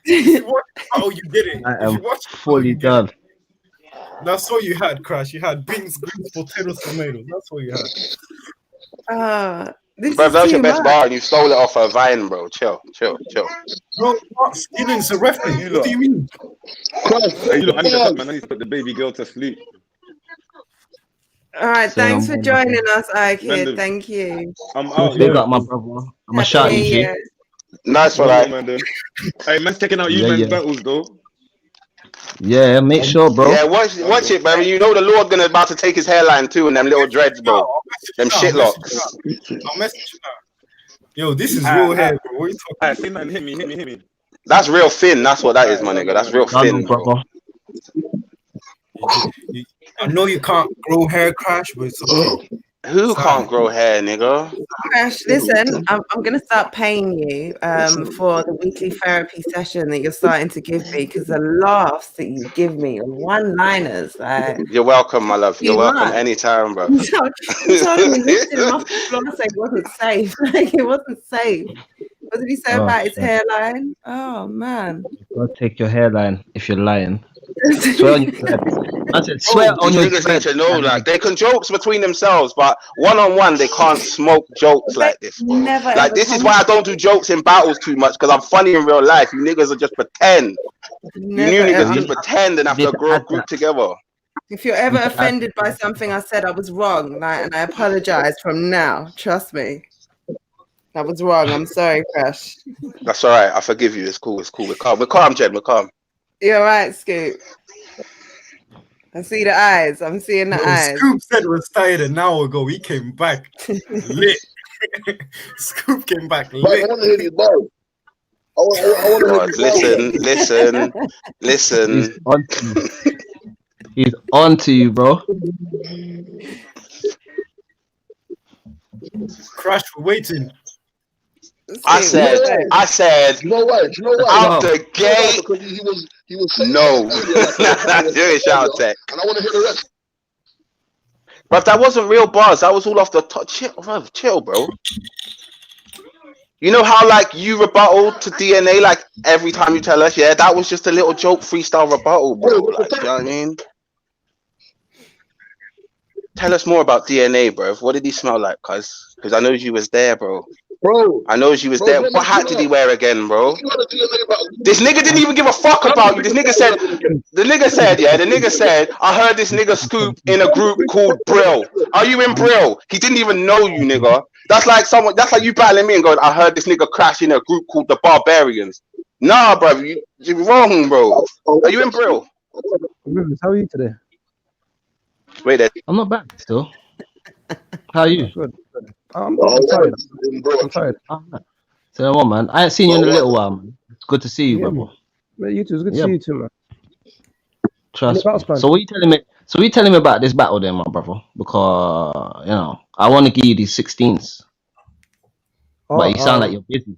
If you watch the battle, you get it. I If you am watch the battle, fully you get it. done. That's all you had, Crash. You had beans, greens, potatoes, tomatoes. That's all you had. This Bro, is that's your too best much. bar and you stole it off a Vine, bro. Chill. Bro, what? Stealing's a reference. You What do you mean? Hey, you look, I need to cut, man. I need to put the baby girl to sleep. All right, Say no thanks for more, my joining friend. us, Ike. Man, Thank you. I'm out Big here. up, my brother. I'm a Happy shout New you, G. Year. Nice one, Well, right? man, then. Hey, man's checking out you, Yeah, man's yeah. battles, though. Yeah, make sure, bro. Yeah, watch it, bro. You know the Lord gonna about to take his hairline too, and them little dreads, bro. Them shit locks. I'll message you now. Yo, this is real hair, bro. What are you talking about? Hey, man, hit me. That's real thin. That's what that is, my nigga. That's real thin, bro. I know you can't grow hair, Crash, but it's okay. Who can't grow hair, nigga? Crash, listen, I'm going to start paying you for the weekly therapy session that you're starting to give me, because the laughs that you give me are one-liners. You're welcome, my love. You're Too welcome much. anytime, bro. You told me lifting him off the floor saying it wasn't safe. Like, it wasn't safe. What did he say Oh, about his shit. hairline? Oh, man. Don't take your hairline if you're lying. Swear on your dreads. I said, swear on These your niggas need dreads. to know, like, they can jokes between themselves, but one-on-one, they can't smoke jokes like this, bro. Never Like, ever this is come- why I don't do jokes in battles too much, because I'm funny in real life. You niggas are just pretend. You new Never niggas ever- just pretend and have to grow group together. If you're ever offended by something I said, I was wrong, like, and I apologize from now. Trust me. I was wrong. I'm sorry, Crash. That's all right. I forgive you. It's cool. We're calm, Jed. We're calm. You're right, Scoop. I see the eyes. I'm seeing the eyes. Scoop said it was tired an hour ago. He came back lit. Scoop came back lit. I want to hear these bars. I want to hear these bars. Listen. He's on to you, bro. Crash, we're waiting. I said. You know why? Out the gate. Because he was No. Do it, shout tech. And I want to hear the rest. But that wasn't real bars. That was all off the top. Chill, bro. You know how like you rebuttal to DNA like every time you tell us, yeah, that was just a little joke freestyle rebuttal, bro. Like, you know what I mean? Tell us more about DNA, bro. What did he smell like, cuz? Because I know you was there, bro. I know you was there. What hat did he wear again, bro? This nigga didn't even give a fuck about you. This nigga said, I heard this nigga Scoop in a group called Brill. Are you in Brill? He didn't even know you, nigga. That's like you battling me and going, I heard this nigga crash in a group called the Barbarians. Nah, bro, you're wrong, bro. Are you in Brill? How are you today? Wait there. I'm not bad still. How are you? Good. I'm tired. I'm tired. So what, man? I ain't seen you in a little while, man. It's good to see you, brother. Man, you too. It's good to see you too, man. Trust me. So what you telling me? So what you telling me about this battle, then, my brother? Because I want to give you these 16s, but you sound like you're busy.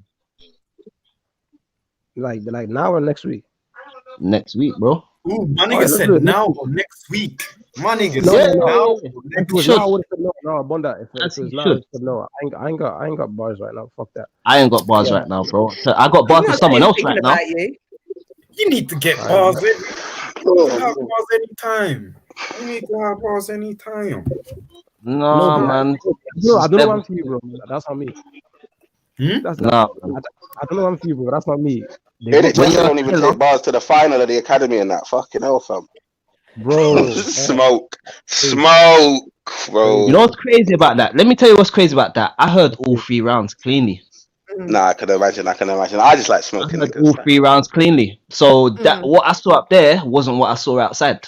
Like now or next week? Next week, bro. Ooh, my nigga said now or next week. My nigga No, said no, now. If it was now, I would have said no. No, Bonda. If it was now, I would have said no. I ain't got bars right now. Fuck that. I ain't got bars right now, bro. So I got bars for someone else right now. You need to get bars. You have bars anytime. You need to have bars anytime. No, man. No, I don't know one for you, bro. That's not me. That's no. I don't know one for you, bro. That's not me. They don't even take bars to the final of the academy and that. Fucking hell, fam. Bro. Smoke, bro. You know what's crazy about that? Let me tell you what's crazy about that. I heard all 3 rounds cleanly. Nah, I can imagine. I just like smoking. All 3 rounds cleanly. So that what I saw up there wasn't what I saw outside.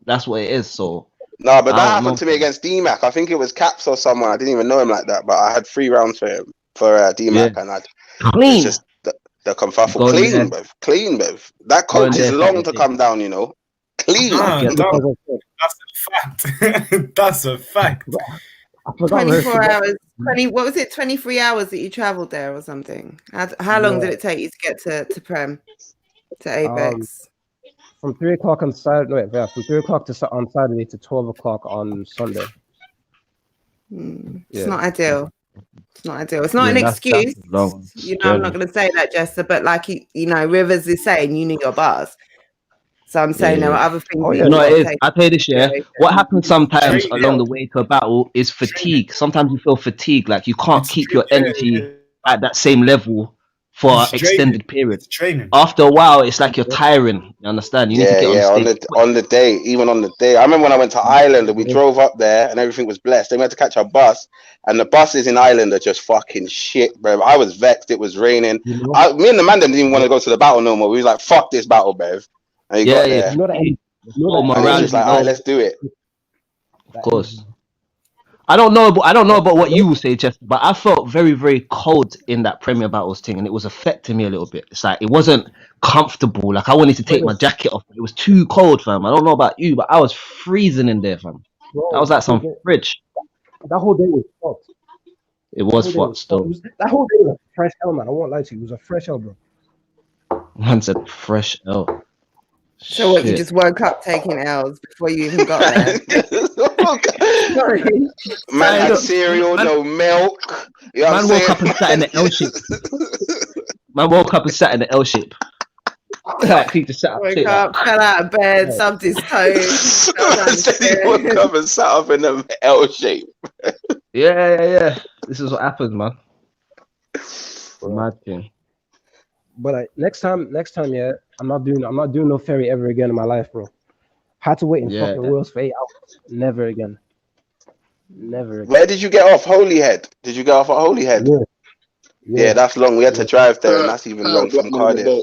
That's what it is. So no, but that happened to me against DMAC. I think it was Caps or someone. I didn't even know him like that, but I had 3 rounds for him for DMAC, and I clean. Just the confuffle clean, bruv. That coach is long to come down, you know. Clean. That's a fact. That's a fact. 24 hours. 23 hours that you traveled there or something? How long did it take you to get to Prem, to Apex? From 3 o'clock on Saturday. From 3 o'clock on Saturday to 12 o'clock on Sunday. It's not ideal. It's not ideal. It's not an that's excuse. long. You know, I'm not going to say that, Jester, but like, you know, Rivers is saying you need your bars. So I'm saying there are other things. You know what it is? I tell you this, yeah. What happens sometimes along the way to a battle is fatigue. Sometimes you feel fatigued, like you can't keep your energy at that same level for an extended period. After a while, it's like you're tiring. You understand? You need to get on the day, even on the day. I remember when I went to Ireland and we drove up there and everything was blessed. Then we had to catch a bus, and the buses in Ireland are just fucking shit, bro. I was vexed. It was raining. Me and the man didn't even want to go to the battle no more. We was like, "Fuck this battle, Bev." And he got there. You know that And it was just like, all right, let's do it. Of course. I don't know about what you will say, Chester, but I felt very, very cold in that Premier Battles thing, and it was affecting me a little bit. It's like it wasn't comfortable. Like I wanted to take my jacket off, but it was too cold, fam. I don't know about you, but I was freezing in there, fam. That was like some fridge. That whole day was fucked. It was fucked still. That whole day was a fresh hell, man. I won't lie to you. It was a fresh hell, bro. Man said fresh hell. So what, you just woke up taking L's before you even got there? Sorry. Man had cereal, no milk. You know Man woke up and sat in the L shape. Man woke up and sat in the L shape. Like he just sat up. Wake up, fell out of bed, subbed his toes. He woke up and sat up in the L shape. Yeah. This is what happens, man. Mad thing. But next time, yeah, I'm not doing no ferry ever again in my life, bro. Had to wait in fucking Wales for 8 hours. Never again. Never again. Where did you get off? Holyhead? Did you get off at Holyhead? Yeah, that's long. We had to drive there, and that's even long from Cardiff.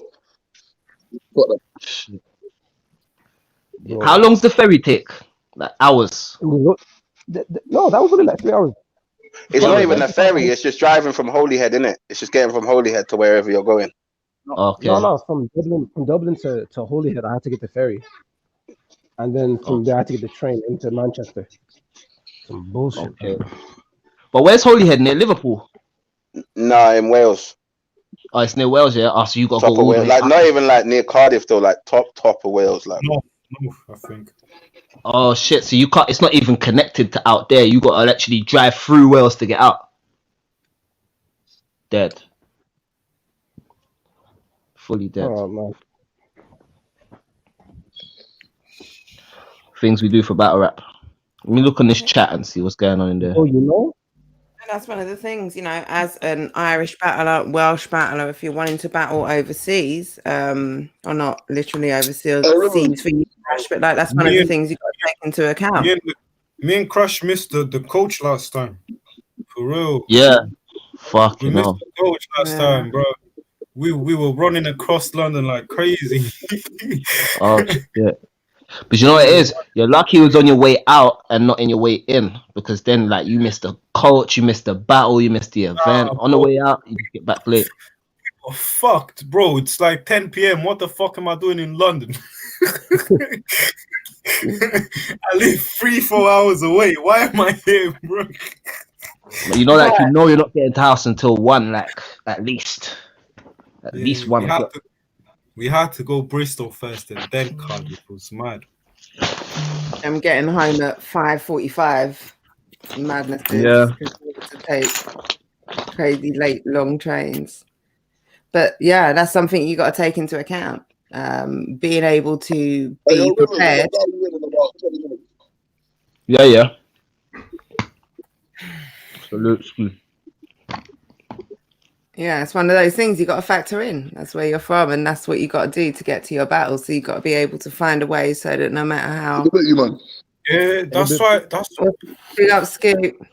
How long's the ferry take? Like hours? No, that was only like 3 hours. It's not even a ferry. It's just driving from Holyhead, isn't it? It's just getting from Holyhead to wherever you're going. Okay. No, from Dublin to Holyhead, I had to get the ferry, and then from there I had to get the train into Manchester. Some bullshit. Okay. But where's Holyhead? Near Liverpool? No, in Wales. Oh, it's near Wales, yeah. Oh, so you got to Top go of all the Wales. way Like up. not even like near Cardiff though. Like top of Wales. Like No, I think. Oh shit! So you can't. It's not even connected to out there. You got to actually drive through Wales to get out. Dead. Fully dead. Oh man. Things we do for battle rap. Let me look on this chat and see what's going on in there. Oh, you know? And that's one of the things, you know, as an Irish battler, Welsh battler, if you're wanting to battle overseas, or not literally overseas for you, Crash, but like that's one of the things you've got to take into account. Me and Crash missed the coach last time. For real. Yeah. Fuck, We missed the coach last time, bro. We were running across London like crazy. Oh shit. But you know what it is? You're lucky it was on your way out and not in your way in, because then like you missed the coach, you missed the battle, you missed the event. On the way out, you just get back late. Oh, fucked, bro. It's like 10 p.m. What the fuck am I doing in London? I live 3-4 hours away. Why am I here, bro? But you know, like you know, you're not getting to house until 1, like at least 1 o'clock. We had to go Bristol first and then Cardiff. It was mad. I'm getting home at 5:45. Madness. Yeah. To take crazy late long trains. But yeah, that's something you got to take into account. Being able to be prepared. Yeah. Absolutely. Yeah, it's one of those things you got to factor in. That's where you're from, and that's what you got to do to get to your battle. So you got to be able to find a way so that no matter how. Yeah, that's why. Big up, Scoop.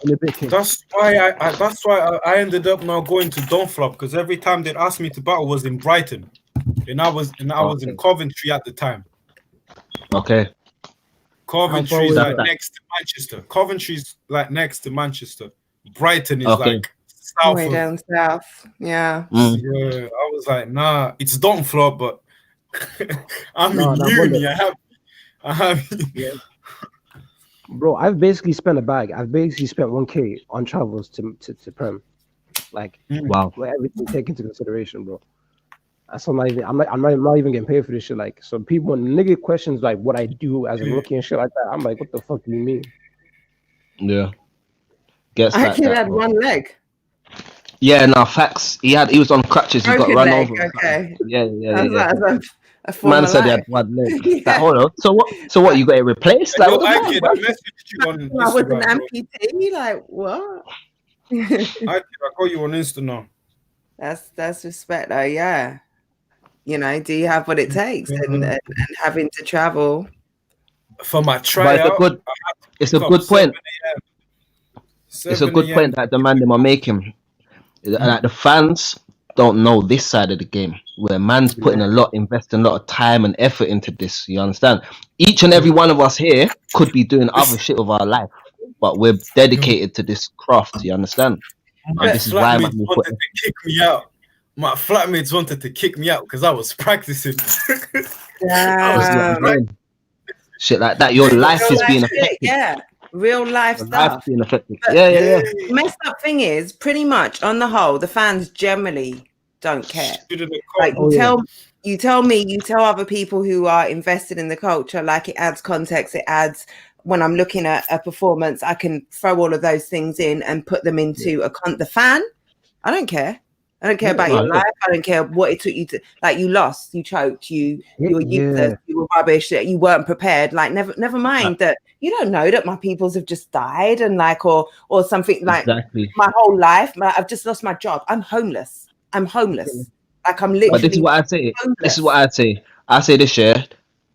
That's why I ended up now going to Dunflop, because every time they'd ask me to battle was in Brighton, and I was in Coventry at the time. Okay. Coventry is like next to Manchester. Coventry's like next to Manchester. Brighton is like south. Way down south. Yeah. Yeah. I was like, nah, it's Dunflop, but I'm in uni. I have. Yeah. Bro, I've basically spent a bag. I've basically spent 1K on travels to Prem. Like, wow, with everything taken into consideration, bro. That's I'm not even getting paid for this shit. Like, so people, when nigga questions like what I do as a rookie and shit like that, I'm like, what the fuck do you mean? Yeah. Gets like Aki that, had bro. one leg. Yeah, no, facts. He was on crutches. He got Broken run leg. over. Okay. Yeah. That's a former Man said he life. had one leg. Like, Yeah. hold on. So what? You got it replaced? Like, Yo, what's I going on, bro? messaged you on I was an Instagram, bro. amputee. Like what? I call you on Insta now. That's respect, though. Yeah. You know, do you have what it takes? And having to travel for my But tryout. it's a good point. It's a good point that the man them are making. Like the fans don't know this side of the game, where man's putting investing a lot of time and effort into this. You understand? Each and every one of us here could be doing other shit of our life, but we're dedicated to this craft. You understand? My And this is why man flatmates wanted to kick me out. My flatmates wanted to kick me out because I was practicing. Shit like that. Your life is being affected. Yeah, real life stuff. Being affected. But Yeah. the messed up thing is, pretty much on the whole, the fans generally don't care. Like you tell me, you tell other people who are invested in the culture, like it adds context, it adds. When I'm looking at a performance, I can throw all of those things in and put them into the fan. I don't care. I don't care about your life. I don't care what it took you to. Like you lost, you choked, you were useless, you were rubbish, you weren't prepared. Like never mind that you don't know that my peoples have just died and like or something like my whole life. I've just lost my job. I'm homeless. Like I'm literally. But this is what I say. Homeless. This is what I say. I say this year.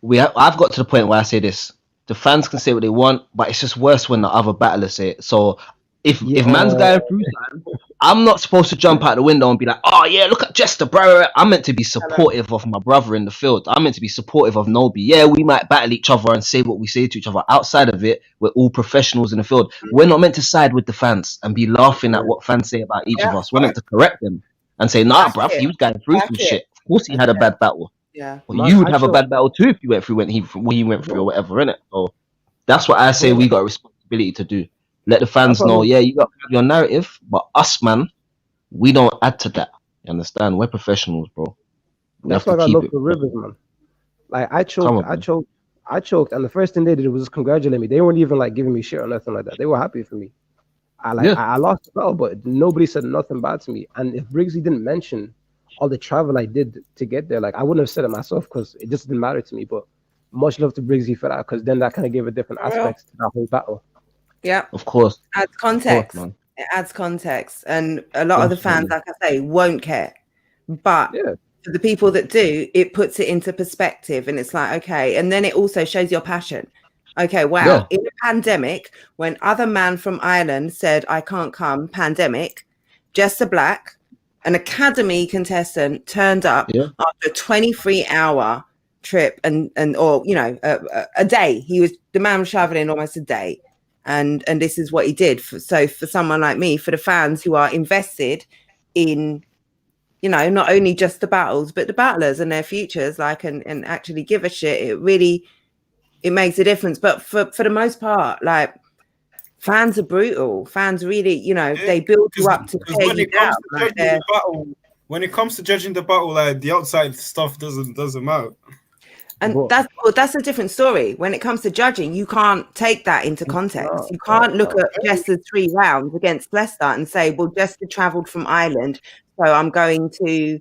I've got to the point where I say this. The fans can say what they want, but it's just worse when the other battlers say it. So if man's going through something, I'm not supposed to jump out the window and be like, oh yeah, look at Jester, bro. I'm meant to be supportive of my brother in the field. I'm meant to be supportive of Nobi. Yeah, we might battle each other and say what we say to each other. Outside of it, we're all professionals in the field. We're not meant to side with the fans and be laughing at what fans say about each of us. We're meant to correct them and say, nah, bruv, he was going through some shit. Of course he had a bad battle. Yeah. Well, you would have a bad battle too if you went through what he went through or whatever, innit? So that's what I say we got a responsibility to do. Let the fans know, yeah, you got to have your narrative, but us, man, we don't add to that. You understand? We're professionals, bro. That's why I got local Rivers, man. Like I choked, and the first thing they did was just congratulate me. They weren't even like giving me shit or nothing like that. They were happy for me. I lost the battle, but nobody said nothing bad to me. And if Briggsy didn't mention all the travel I did to get there, like I wouldn't have said it myself because it just didn't matter to me. But much love to Briggsy for that, because then that kind of gave a different aspect to that whole battle. Yeah, of course. Adds context. It adds context, and a lot of the fans, like I say, won't care. But for the people that do, it puts it into perspective, and it's like, okay. And then it also shows your passion. Okay, wow. In a pandemic, when other man from Ireland said, I can't come, pandemic, Jester Black, an academy contestant, turned up after a 23-hour trip and or, you know, a day. The man was traveling almost a day. And this is what he did. So for someone like me, for the fans who are invested in, you know, not only just the battles, but the battlers and their futures, like, and actually give a shit, it makes a difference. But for the most part, like, fans are brutal. Fans really, you know, they build you up to tear you down. When it comes to judging the battle, like, the outside stuff doesn't matter. And that's a different story. When it comes to judging, you can't take that into context. You can't look at Jester's 3 rounds against Leicester and say, well, Jester travelled from Ireland, so I'm going to, you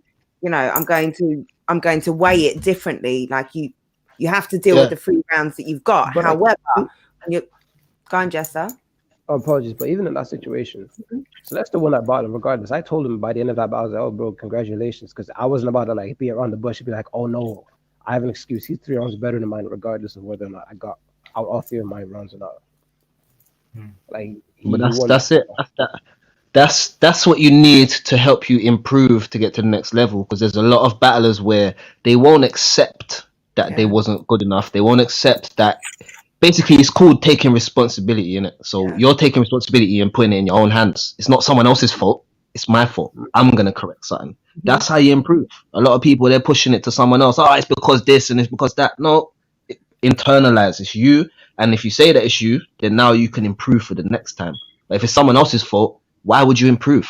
know, I'm going to weigh it differently. Like you have to deal with the 3 rounds that you've got. But however, go on, Jester. Oh, apologies, but even in that situation, so that's the one that bought him regardless. I told him by the end of that battle, I was like, oh, bro, congratulations, because I wasn't about to like be around the bush and be like, oh no, I have an excuse. He's 3 rounds better than mine, regardless of whether or not I got out all 3 of my rounds or not. Like, but that's it. That's what you need to help you improve to get to the next level. Because there's a lot of battlers where they won't accept that they wasn't good enough. They won't accept that. Basically, it's called taking responsibility, innit? So you're taking responsibility and putting it in your own hands. It's not someone else's fault. It's my fault. I'm gonna correct something. That's how you improve. A lot of people, they're pushing it to someone else. Oh, it's because this and it's because that. No, internalize. It's you. And if you say that it's you, then now you can improve for the next time. But if it's someone else's fault, why would you improve?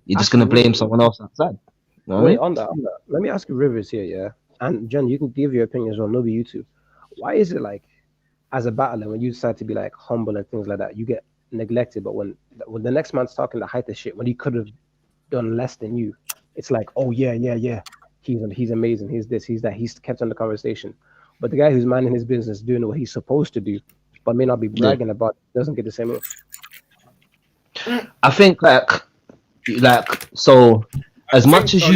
You're just gonna blame someone else outside. You know Wait, on that. Let me ask you, Rivers here, yeah. And John, you can give your opinion as well. Nobody, you too. Why is it like, as a battler, when you decide to be like humble and things like that, you get neglected. But when the next man's talking the height of shit, when he could have done less than you, it's like, oh yeah, he's amazing, he's this, he's that, he's kept on the conversation. But the guy who's minding his business, doing what he's supposed to do, but may not be bragging about it, doesn't get the same look. I think so as much as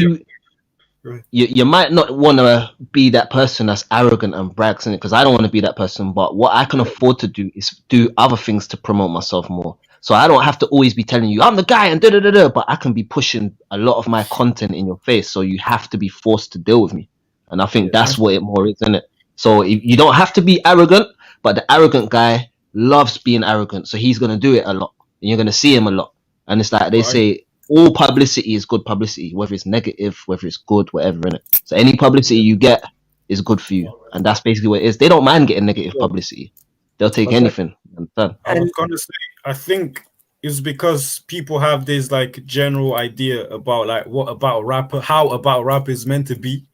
you might not want to be that person that's arrogant and brags in it, because I don't want to be that person, but what I can afford to do is do other things to promote myself more. So I don't have to always be telling you I'm the guy and but I can be pushing a lot of my content in your face, so you have to be forced to deal with me. And I think that's what it more is, isn't it? So you don't have to be arrogant, but the arrogant guy loves being arrogant, so he's going to do it a lot, and you're going to see him a lot. And it's like they say, all publicity is good publicity, whether it's negative, whether it's good, whatever, innit? So any publicity you get is good for you, and that's basically what it is. They don't mind getting negative publicity; they'll take anything. I was gonna say, I think it's because people have this like general idea about like what about a rapper, how about a rapper is meant to be.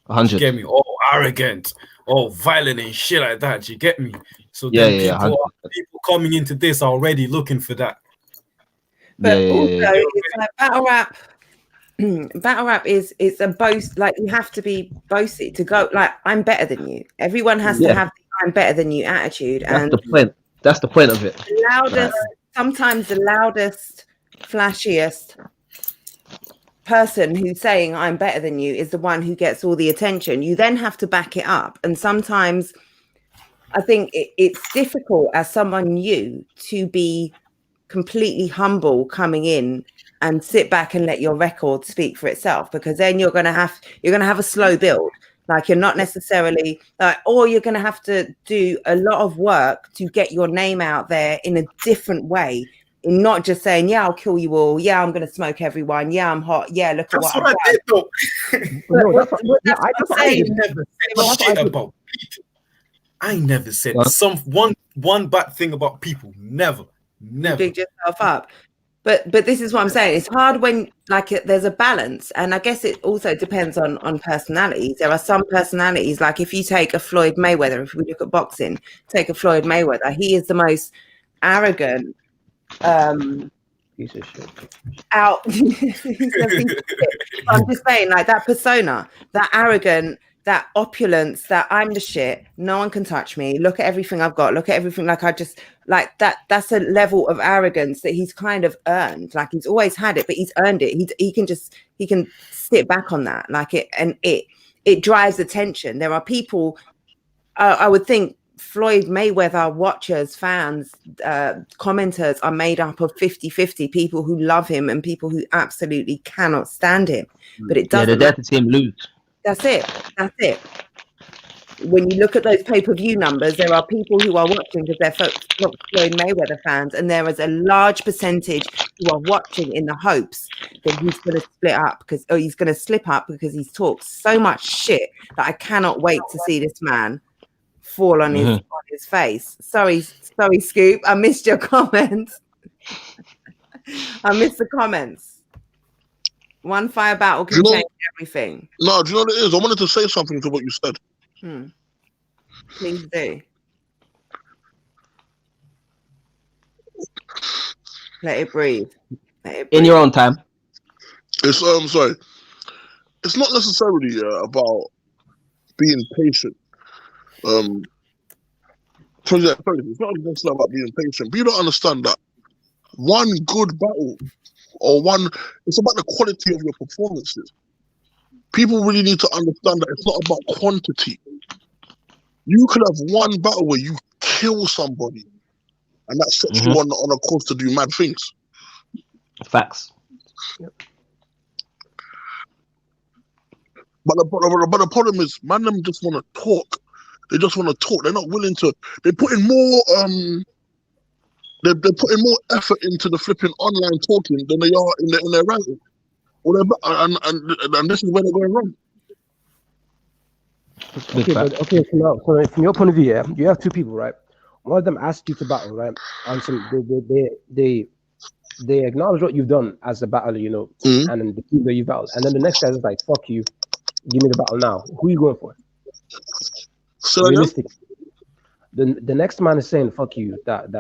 100. You get me? Oh, arrogant, oh, violent and shit like that. You get me? So people coming into this are already looking for that. But it's like battle rap. Battle rap is a boast. Like, you have to be boasty to go. Like, I'm better than you. Everyone has to have the I'm better than you attitude. That's the point. That's the point of it. Sometimes the loudest, flashiest person who's saying I'm better than you is the one who gets all the attention. You then have to back it up, and sometimes I think it's difficult as someone new to be completely humble coming in and sit back and let your record speak for itself, because then you're gonna have a slow build. Like, you're not necessarily like, or you're gonna have to do a lot of work to get your name out there in a different way, in not just saying, yeah, I'll kill you all, yeah, I'm gonna smoke everyone, yeah, I'm hot, yeah, look at what I did though. I never said one bad thing about people. Never. Big yourself up. But this is what I'm saying. It's hard when like there's a balance, and I guess it also depends on personalities. There are some personalities, like if you take a Floyd Mayweather, if we look at boxing, take a Floyd Mayweather, he is the most arrogant piece of shit. I'm just saying, like, that persona, that arrogant, that opulence, that I'm the shit, no one can touch me, look at everything I've got, look at everything, like, I just like that's a level of arrogance that he's kind of earned. Like, he's always had it, but he's earned it. He can sit back on that, like, it drives attention. There are people, I would think Floyd Mayweather watchers, fans, commenters are made up of 50-50 people who love him and people who absolutely cannot stand him. But it doesn't. They're there to see him lose. That's it. When you look at those pay-per-view numbers, there are people who are watching because they're Floyd Mayweather fans, and there is a large percentage who are watching in the hopes that he's going to he's going to slip up because he's talked so much shit that I cannot wait to see this man fall on his face. Sorry, Scoop. I missed your comments. I missed the comments. One fire battle can change everything. No, do you know what it is? I wanted to say something to what you said. Please do. Let it breathe. In your own time. It's sorry. It's not necessarily about being patient. It's not necessarily about being patient. But you don't understand that one good battle it's about the quality of your performances. People really need to understand that it's not about quantity. You could have one battle where you kill somebody, and that sets you on a course to do mad things. Facts. Yep. But the problem is, man, them just want to talk. They just want to talk. They're not willing to. They're putting more. They're putting more effort into the flipping online talking than they are in their writing. And this is where they're going wrong. Okay, so from your point of view, you have two people, right? One of them asked you to battle, right? And so they acknowledge what you've done as a battler, you know, and then the people that you battled. And then the next guy is like, fuck you, give me the battle now. Who are you going for? So realistic. the next man is saying fuck you, that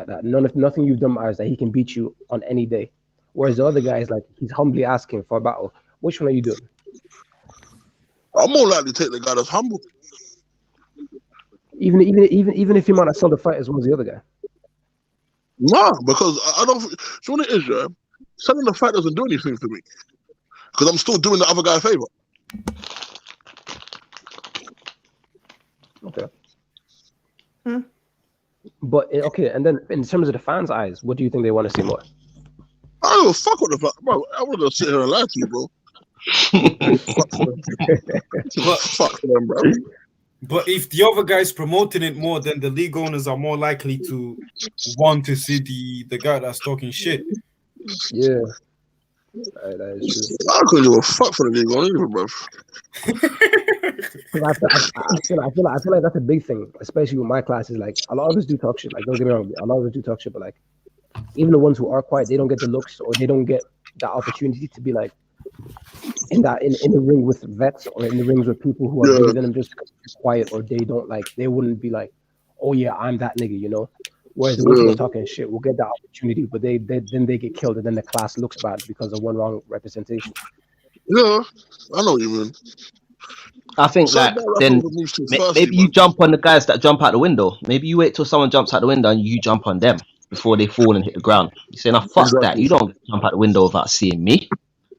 nothing you've done matters, that he can beat you on any day. Whereas the other guy is like, he's humbly asking for a battle. Which one are you doing? I'm more likely to take the guy that's humble. Even if he might not sell the fight as well as the other guy. Nah, because I don't. So what it is, yeah, selling the fight doesn't do anything for me because I'm still doing the other guy a favor. Okay. But okay, and then in terms of the fans' eyes, what do you think they want to see more? I don't give a fuck what the fuck, bro. I'm not gonna sit here and lie to you, bro. Fuck them, bro. But if the other guy's promoting it more, then the league owners are more likely to want to see the guy that's talking shit. Yeah. That is true. I couldn't give a fuck for the league owner either, bro. I feel like that's a big thing, especially with my classes. Like, a lot of us do talk shit. Like, don't get me wrong, a lot of us do talk shit, but like, even the ones who are quiet, they don't get the looks, or they don't get the opportunity to be like in the ring with vets, or in the rings with people who are bigger than them, just quiet, or they wouldn't be like, oh yeah, I'm that nigga, you know. Whereas the ones who are talking shit will get the opportunity, but then they get killed, and then the class looks bad because of one wrong representation. Yeah, I know what you mean. I think that then maybe you jump on the guys that jump out the window. Maybe you wait till someone jumps out the window and you jump on them before they fall and hit the ground. You say, "Now fuck that! You don't jump out the window without seeing me."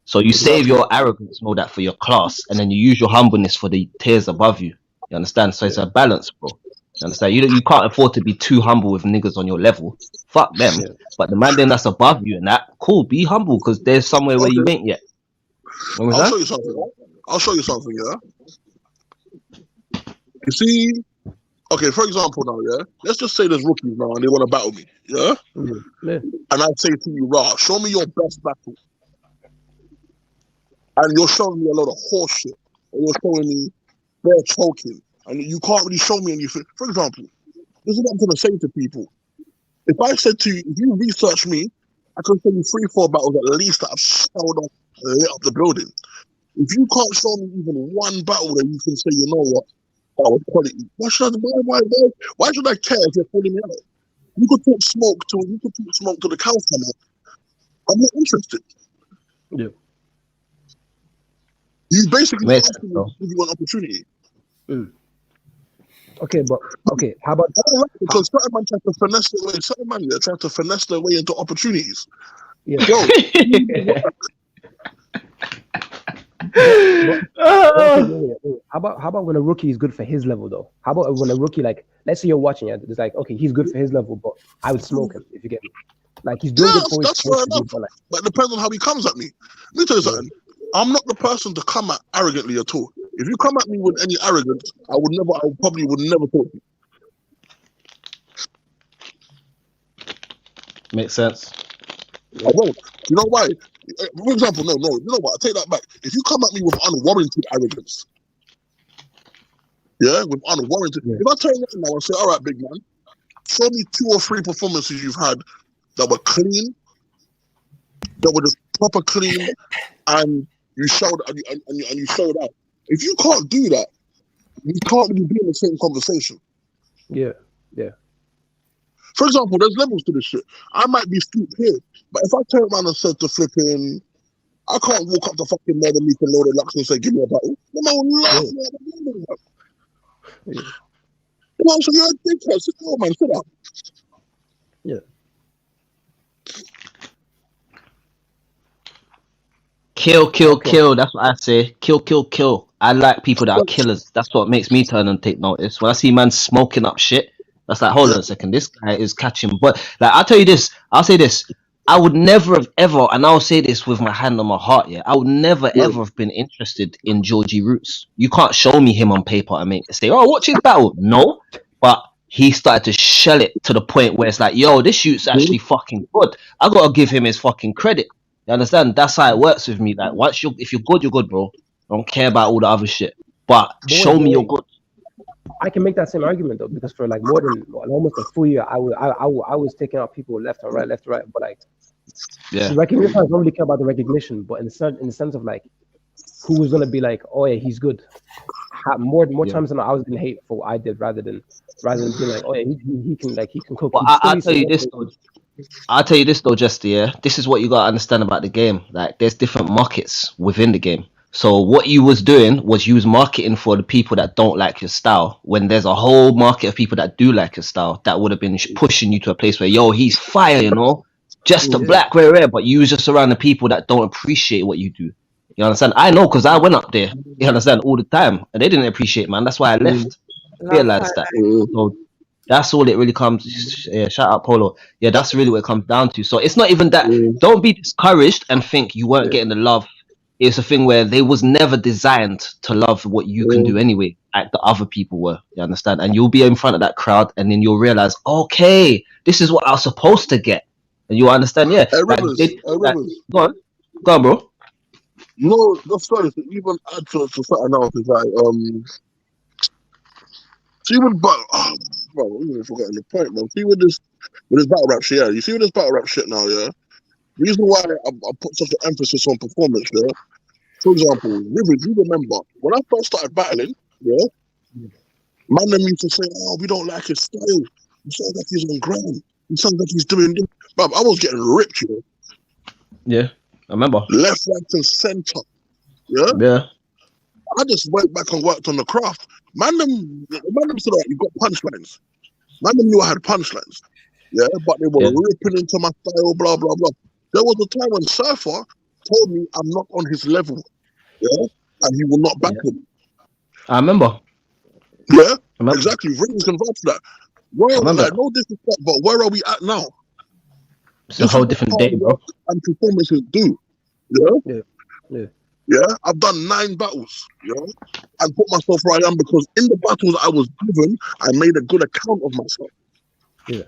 So you save your arrogance and all that for your class, and then you use your humbleness for the tiers above you. You understand? So it's a balance, bro. You understand? You can't afford to be too humble with niggas on your level. Fuck them. Yeah. But the man then that's above you and that, cool, be humble, because there's somewhere where you ain't yet. I'll show you something. I'll show you something, yeah? You see, okay, for example now, yeah? Let's just say there's rookies now and they want to battle me, yeah? Yeah. And I'd say to you, Rah, show me your best battle. And you're showing me a lot of horse shit. And you're showing me they're choking. And you can't really show me anything. For example, this is what I'm going to say to people. If I said to you, if you research me, I can show you 3-4 battles at least that I've showed up and lit up the building. If you can't show me even one battle that you can say, you know what, that was quality, why should I care if you're calling me out? You could talk smoke to the cows come out. I'm not interested. Yeah. You basically asked me to give you an opportunity. Okay, how about because certain man try to finesse their way, certain man try to finesse their way into opportunities. Yeah. Yo, How about when a rookie is good for his level though? How about when a rookie, like, let's say you're watching it, it's like, okay, he's good for his level, but I would smoke him if you get me. Like, he's doing good for that's fair enough. But it depends on how he comes at me. Let me tell you something. I'm not the person to come at arrogantly at all. If you come at me with any arrogance, I probably would never talk to you. Makes sense. I won't. You know why? For example, no. You know what? I take that back. If you come at me with unwarranted arrogance, with unwarranted. If I turn around now and say, "All right, big man, show me 2 or 3 performances you've had that were clean, that were just proper clean, and you showed and you showed out." If you can't do that, you can't really be in the same conversation. Yeah. For example, there's levels to this shit. I might be stupid here, but if I turn around and said to flipping, I can't walk up to fucking Murder Meek and Loaded Lux and say, "Give me a battle." No man will laugh. You know, so you're a dickhead. Sit down, man. Sit down. Yeah. Kill. That's what I say. Kill. I like people that are killers. That's what makes me turn and take notice. When I see man smoking up shit, that's like, hold on a second, this guy is catching. But like, I'll say this. I would never have ever, and I'll say this with my hand on my heart, I would never ever have been interested in Georgie Roots. You can't show me him on paper and make me say, "Oh, watch his battle." No, but he started to shell it to the point where it's like, yo, this shoot's actually fucking good. I gotta give him his fucking credit. You understand? That's how it works with me. Like, if you're good, you're good, bro. I don't care about all the other shit. But show me you're good. I can make that same argument though, because for like more than almost a full year, I was taking out people left or right, but like, recognition. I don't really care about the recognition, but in the sense of like, who was gonna be like, oh yeah, he's good. More times than not, I was being hateful for what I did rather than being like, oh yeah, he can cook. Well, I'll tell you this though. I'll tell you this though, Jester. Yeah, this is what you gotta understand about the game. Like, there's different markets within the game. So what you was doing was you was marketing for the people that don't like your style, when there's a whole market of people that do like your style that would have been pushing you to a place where, yo, he's fire, you know, just a black rare, but you was just around the people that don't appreciate what you do. You understand? I know, because I went up there, you understand, all the time, and they didn't appreciate, man. That's why I left. Realized that. So that's all it really comes. Yeah, shout out Polo. Yeah, that's really what it comes down to. So it's not even that. Don't be discouraged and think you weren't getting the love. It's a thing where they was never designed to love what you can do anyway, like the other people were. You understand? And you'll be in front of that crowd, and then you'll realize, okay, this is what I was supposed to get, and you'll understand. Yeah, go on, bro. No, that's sorry. To even add to something else is like see with bro, I'm even forgetting the point, man. See with this battle rap shit, yeah. You see with this battle rap shit now, yeah. Reason why I put such an emphasis on performance, yeah. For example, Rivers, you remember when I first started battling, yeah. Man, them used to say, "Oh, we don't like his style. He sounds like he's on ground. He sounds like he's doing this." But I was getting ripped, you know. Yeah, I remember. Left, right, and center. Yeah. Yeah. I just went back and worked on the craft. Man, them said, "You got punchlines." Man, them knew I had punchlines. Yeah, but they were ripping into my style, blah blah blah. There was a time when Surfer told me I'm not on his level, yeah, and he will not back him. I remember. Yeah, exactly. Rings can vouch for that. Well, like, no disrespect, but where are we at now? It's a whole different day, bro. And performances do. Yeah. I've done 9 battles, and put myself where I am because in the battles I was given, I made a good account of myself. Yeah.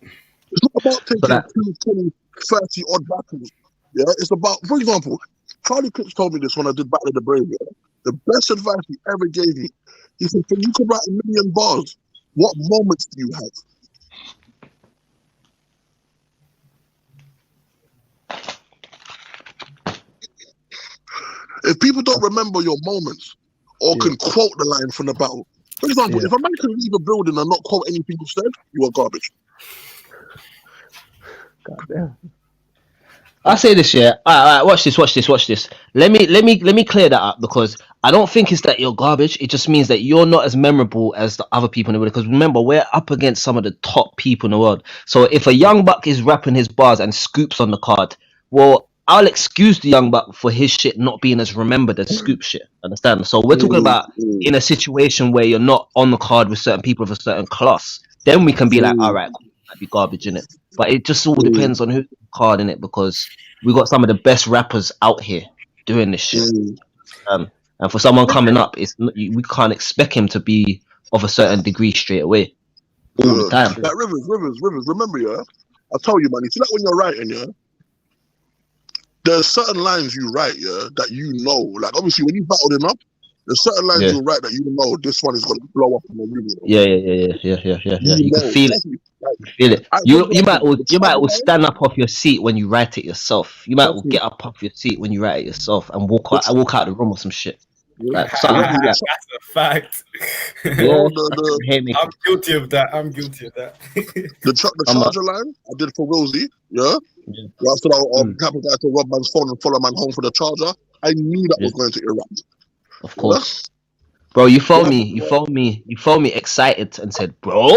It's not about taking 20, 30 odd battles. Yeah, it's about, for example, Charlie Clips told me this when I did Battle of the Brave. Yeah? The best advice he ever gave me, he said, for you to write 1 million bars, what moments do you have? If people don't remember your moments or can quote the line from the battle, for example, if a man can leave a building and not quote anything you said, you are garbage. Goddamn. I say this, yeah. All right, watch this. Let me clear that up, because I don't think it's that you're garbage. It just means that you're not as memorable as the other people in the world. Because remember, we're up against some of the top people in the world. So if a young buck is rapping his bars and Scoop's on the card, well, I'll excuse the young buck for his shit not being as remembered as Scoop shit. Understand? So we're talking about in a situation where you're not on the card with certain people of a certain class. Then we can be like, all right, might be garbage in it. But it just all depends on who's card in it, because we got some of the best rappers out here doing this shit. And for someone coming up, we can't expect him to be of a certain degree straight away all the time. Like Rivers, remember, yeah? I'll tell you, man, you see that when you're writing, yeah? There's certain lines you write, yeah, that you know. Like, obviously, when you battled him up, there's certain lines you write that you know this one is going to blow up in the video. Yeah. You can feel it. Feel it. You might all stand up off your seat when you write it yourself. You might all get up off your seat when you write it yourself and walk out the room or some shit. Like, that's a fact. I'm guilty of that. The charger line I did for Rosie, yeah. Where I said I'll have a guy to rob man's phone and follow man home for the charger. I knew that was going to erupt. Of course, bro. You phoned me excited and said, bro,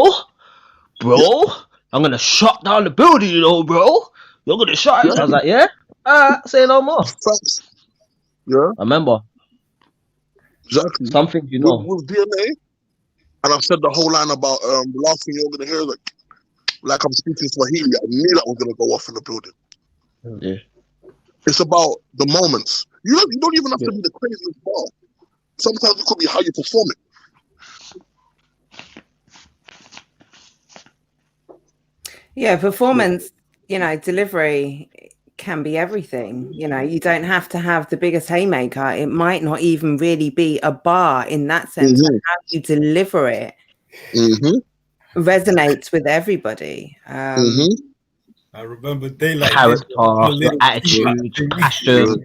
I'm gonna shut down the building, you know, bro. You're gonna shut it. I was like, yeah. Say no more. Facts. Yeah. I remember. Exactly. Something you know. With DNA, and I've said the whole line about the last thing you're gonna hear is like I'm speaking Swahili. I knew that was gonna go off in the building. Yeah. It's about the moments. You don't even have to be the craziest bar. Sometimes it could be how you perform it. Yeah, performance, delivery can be everything. You don't have to have the biggest haymaker. It might not even really be a bar in that sense. How you deliver it resonates with everybody. I remember Daylight. Character, attitude, passion.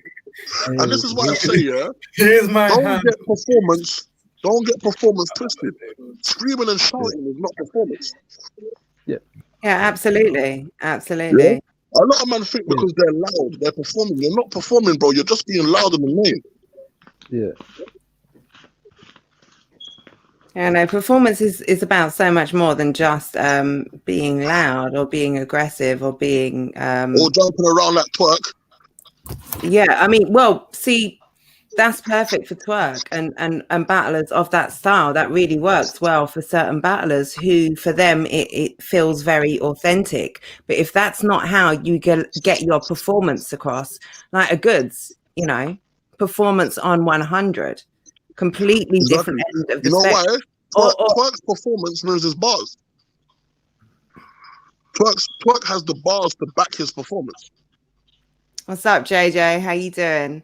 And this is what I say, yeah. Here's my Don't hand. get performance twisted. Screaming and shouting is not performance. Yeah, absolutely. Absolutely. Yeah? A lot of men think because they're loud, they're performing. You're not performing, bro. You're just being loud in the name. Yeah. Yeah, no, performance is about so much more than just being loud or being aggressive or being or jumping around like twerk. Yeah, I mean, well, see, that's perfect for twerk and battlers of that style. That really works well for certain battlers who, for them, it feels very authentic. But if that's not how you get your performance across, like a Goods, you know, performance on 100, completely different end of the spectrum. Why? Twerk's performance knows his bars. Twerk has the bars to back his performance. What's up, JJ? How you doing?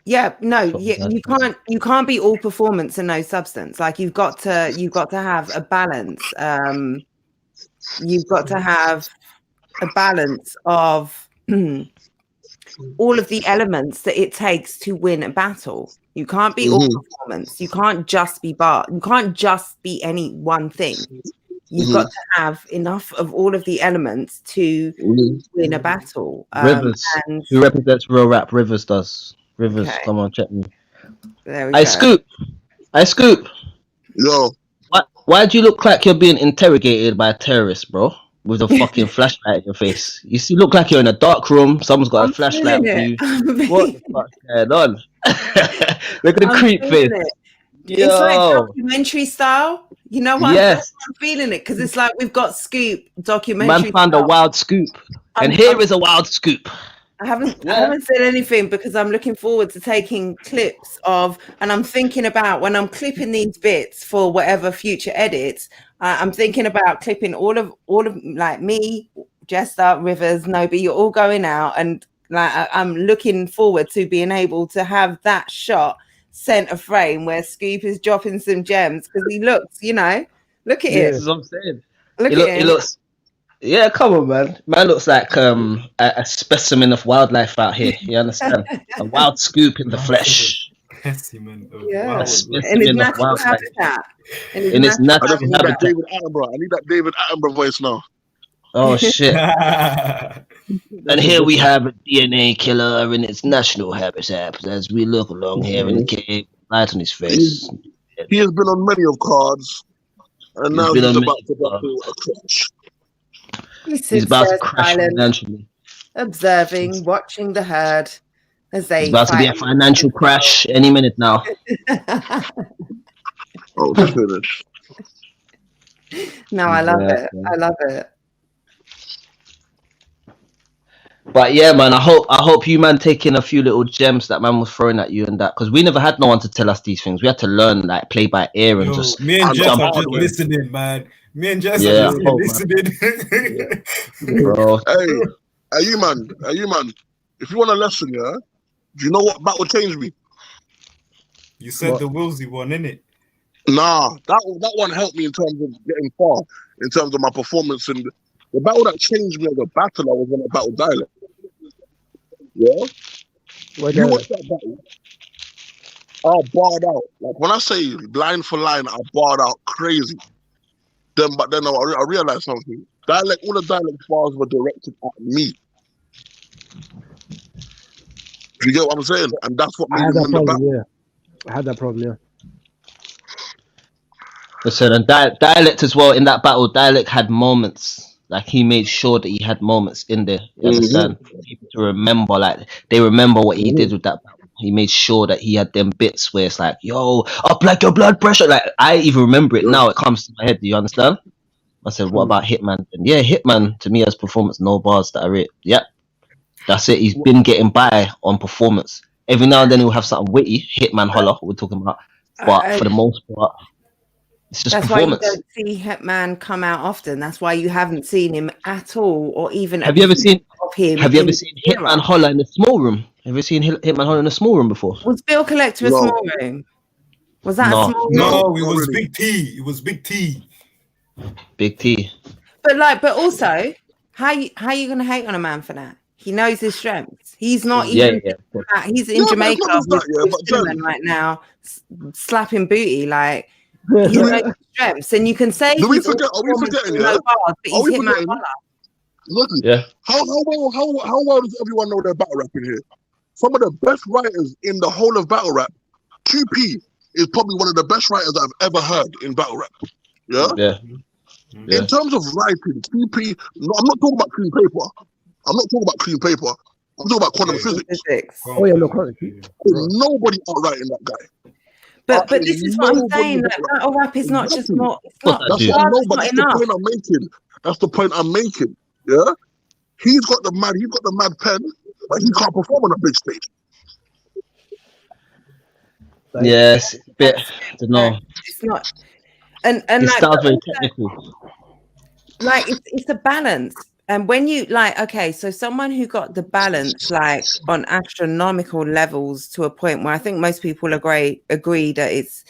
Yeah, no, you can't be all performance and no substance. Like you've got to have a balance. You've got to have a balance of all of the elements that it takes to win a battle. You can't be all performance. You can't just be bar. You can't just be any one thing. You've got to have enough of all of the elements to win a battle. Rivers, who represents real rap? Rivers does. Rivers, come on, check me. There we go. Scoop. Yo. Why do you look like you're being interrogated by a terrorist, bro? With a fucking flashlight in your face. You look like you're in a dark room. Someone's got a flashlight for you. What the fuck's going on? Look at the creep face. It's like documentary style. You know what? Yes. I'm feeling it because it's like we've got Scoop documentary. Man found a wild scoop. And here is a wild scoop. I haven't said anything because I'm looking forward to taking clips of, and I'm thinking about when I'm clipping these bits for whatever future edits, I'm thinking about clipping all of like me, Jester, Rivers, Nobi, you're all going out, and like I'm looking forward to being able to have that shot center frame where Scoop is dropping some gems because he looks, you know, look at it. This is what I'm saying. It looks. Yeah, come on, man. Man looks like a specimen of wildlife out here. You understand? A wild scoop in the flesh. Specimen of yeah, in its natural habitat. In its natural habitat. I need that David Attenborough voice now. Oh shit! And here we have a DNA killer in its natural habitat as we look along here in the cave, light on his face. He has been on many of cards, and now he's about to battle a clutch. He's about to crash financially. Observing, watching the herd as they. It's about to be a financial crash any minute now. Oh, finish. No, I love it. I love it. But yeah, man, I hope you, man, taking a few little gems that man was throwing at you and that, because we never had no one to tell us these things. We had to learn, like, play by ear and just. Me and Jess are just listening, man. Me and Jess are just listening. Bro. Hey, you man. If you want a lesson, yeah, do you know what battle changed me? You said the Wilsey one, innit? Nah, that one helped me in terms of getting far, in terms of my performance. And the battle that changed me as a battler was when I battled Dialect. Yeah? You watch that battle, I barred out. Like when I say line for line, I barred out crazy. But then I realized something. All the Dialect bars were directed at me. You get what I'm saying? And that's what made me win the battle. Yeah. I had that problem, yeah. Listen, and Dialect as well in that battle. Dialect had moments. Like he made sure that he had moments in there. You understand? People to remember, like they remember what he did with that battle. He made sure that he had them bits where it's like, yo, up like your blood pressure. Like I even remember it now. It comes to my head. Do you understand? I said, what about Hitman? And yeah, Hitman to me as performance, no bars that I rate. Yeah, that's it. He's been getting by on performance. Every now and then he'll have something witty. Hitman holler, we're talking about. But for the most part, it's just performance. That's why you don't see Hitman come out often. That's why you haven't seen him at all, or even. Have you ever seen Hitman holler in a small room? Have you seen Hitman holler in a small room before? Was Bill Collector a small room? Was that a small room? No, it was Big T. It was Big T. Big T. But also, how you gonna hate on a man for that? He knows his strengths. He's not Yeah, even. yeah. He's in Jamaica with but Cinnamon right now, slapping booty. Like he knows his strengths, and you can say Do we he's forget? Are we forgetting? no Yeah. bars, but Are he's we hit man forgetting? holler. Look, Yeah. how well does everyone know their battle rapping here? Some of the best writers in the whole of battle rap. QP is probably one of the best writers I've ever heard in battle rap. Yeah. Yeah. In terms of writing, QP. No, I'm not talking about clean paper. I'm not talking about clean paper. I'm talking about quantum physics. Oh yeah, no, quantum. There's nobody outwriting that guy. But this is what I'm saying. Like, battle rap is not just more. It's not. That's what I know, but that's the point I'm making. That's the point I'm making. Yeah, he's got the mad pen, but he can't perform on a big stage. Yes, bit. I don't know. It's not. And It like, sounds very technical. like it's a balance. And when you like, okay, so someone who got the balance like on astronomical levels to a point where I think most people agree that it's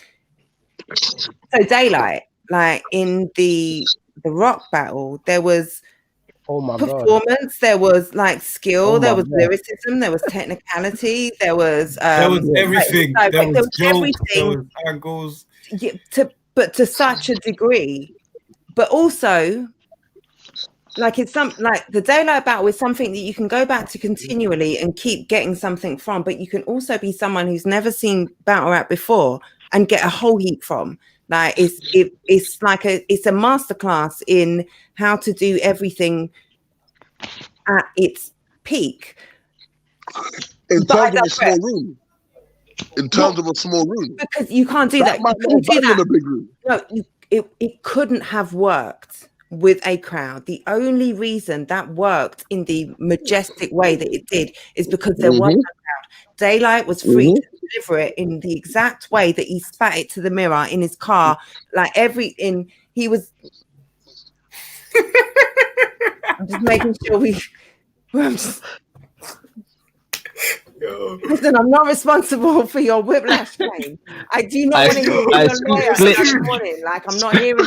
so Daylight. Like in the rock battle, there was performance, there was like skill, there was lyricism, there was technicality, there was everything. Like, there was jokes, everything. there was angles. Yeah, but to such a degree, but also. Like it's like the Daylight battle is something that you can go back to continually and keep getting something from, but you can also be someone who's never seen battle rap before and get a whole heap from. Like it's like it's a masterclass in how to do everything at its peak. In terms of a small room. In terms of a small room. Because you can't do that. You couldn't do that in a big room. No, it couldn't have worked with a crowd. The only reason that worked in the majestic way that it did is because there was no crowd. Daylight was free to deliver it in the exact way that he spat it to the mirror in his car. Like he was I'm just making sure Listen, I'm not responsible for your whiplash claim. I do not want to hear your lawyer this morning. Like I'm not hearing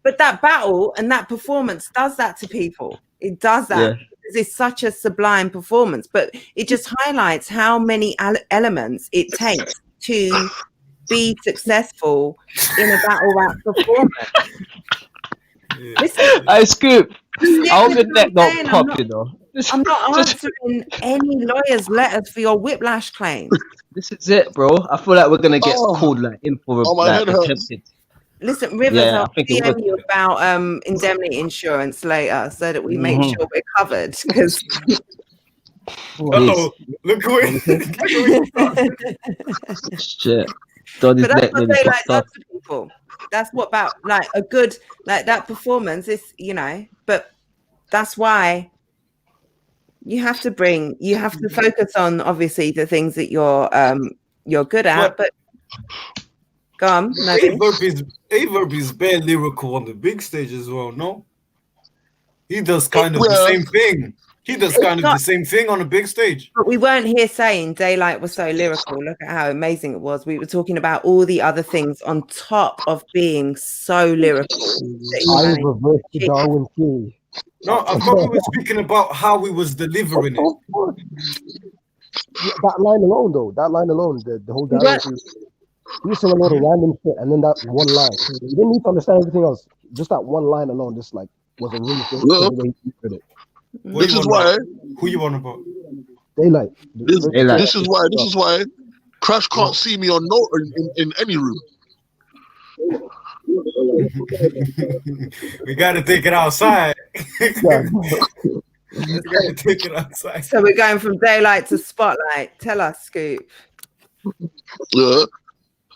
but that battle and that performance does that to people. It does that because it's such a sublime performance. But it just highlights how many elements it takes to be successful in a battle rap performance. Listen, I Scoop. I hope your neck don't pop, you know. I'm not answering any lawyer's letters for your whiplash claim. This is it, bro. I feel like we're gonna get called like in for attempted. Listen, Rivers, I'll DM you about indemnity insurance later so that we make sure we're covered. Because look away. Shit. But that's what they like does to people. That's what about like a good like that performance is, you know, but that's why you have to focus on obviously the things that you're good at, but go on. Averb is bare lyrical on the big stage as well, no? He does kind of the same thing. He does kind of the same thing on a big stage. But we weren't here saying Daylight was so lyrical. Look at how amazing it was. We were talking about all the other things on top of being so lyrical. I reversed the Darwin theory. No, I thought we were speaking about how we was delivering it. Yeah, that line alone, the whole Darwin theory. You saying a lot of random shit, and then that one line. You didn't need to understand everything else. Just that one line alone, just like was a really good way he did it. This is why. Who you on about? Daylight. This is why. Crash can't see me on in any room. We gotta take it outside. We gotta take it outside. So we're going from Daylight to Spotlight. Tell us, Scoop. Yeah.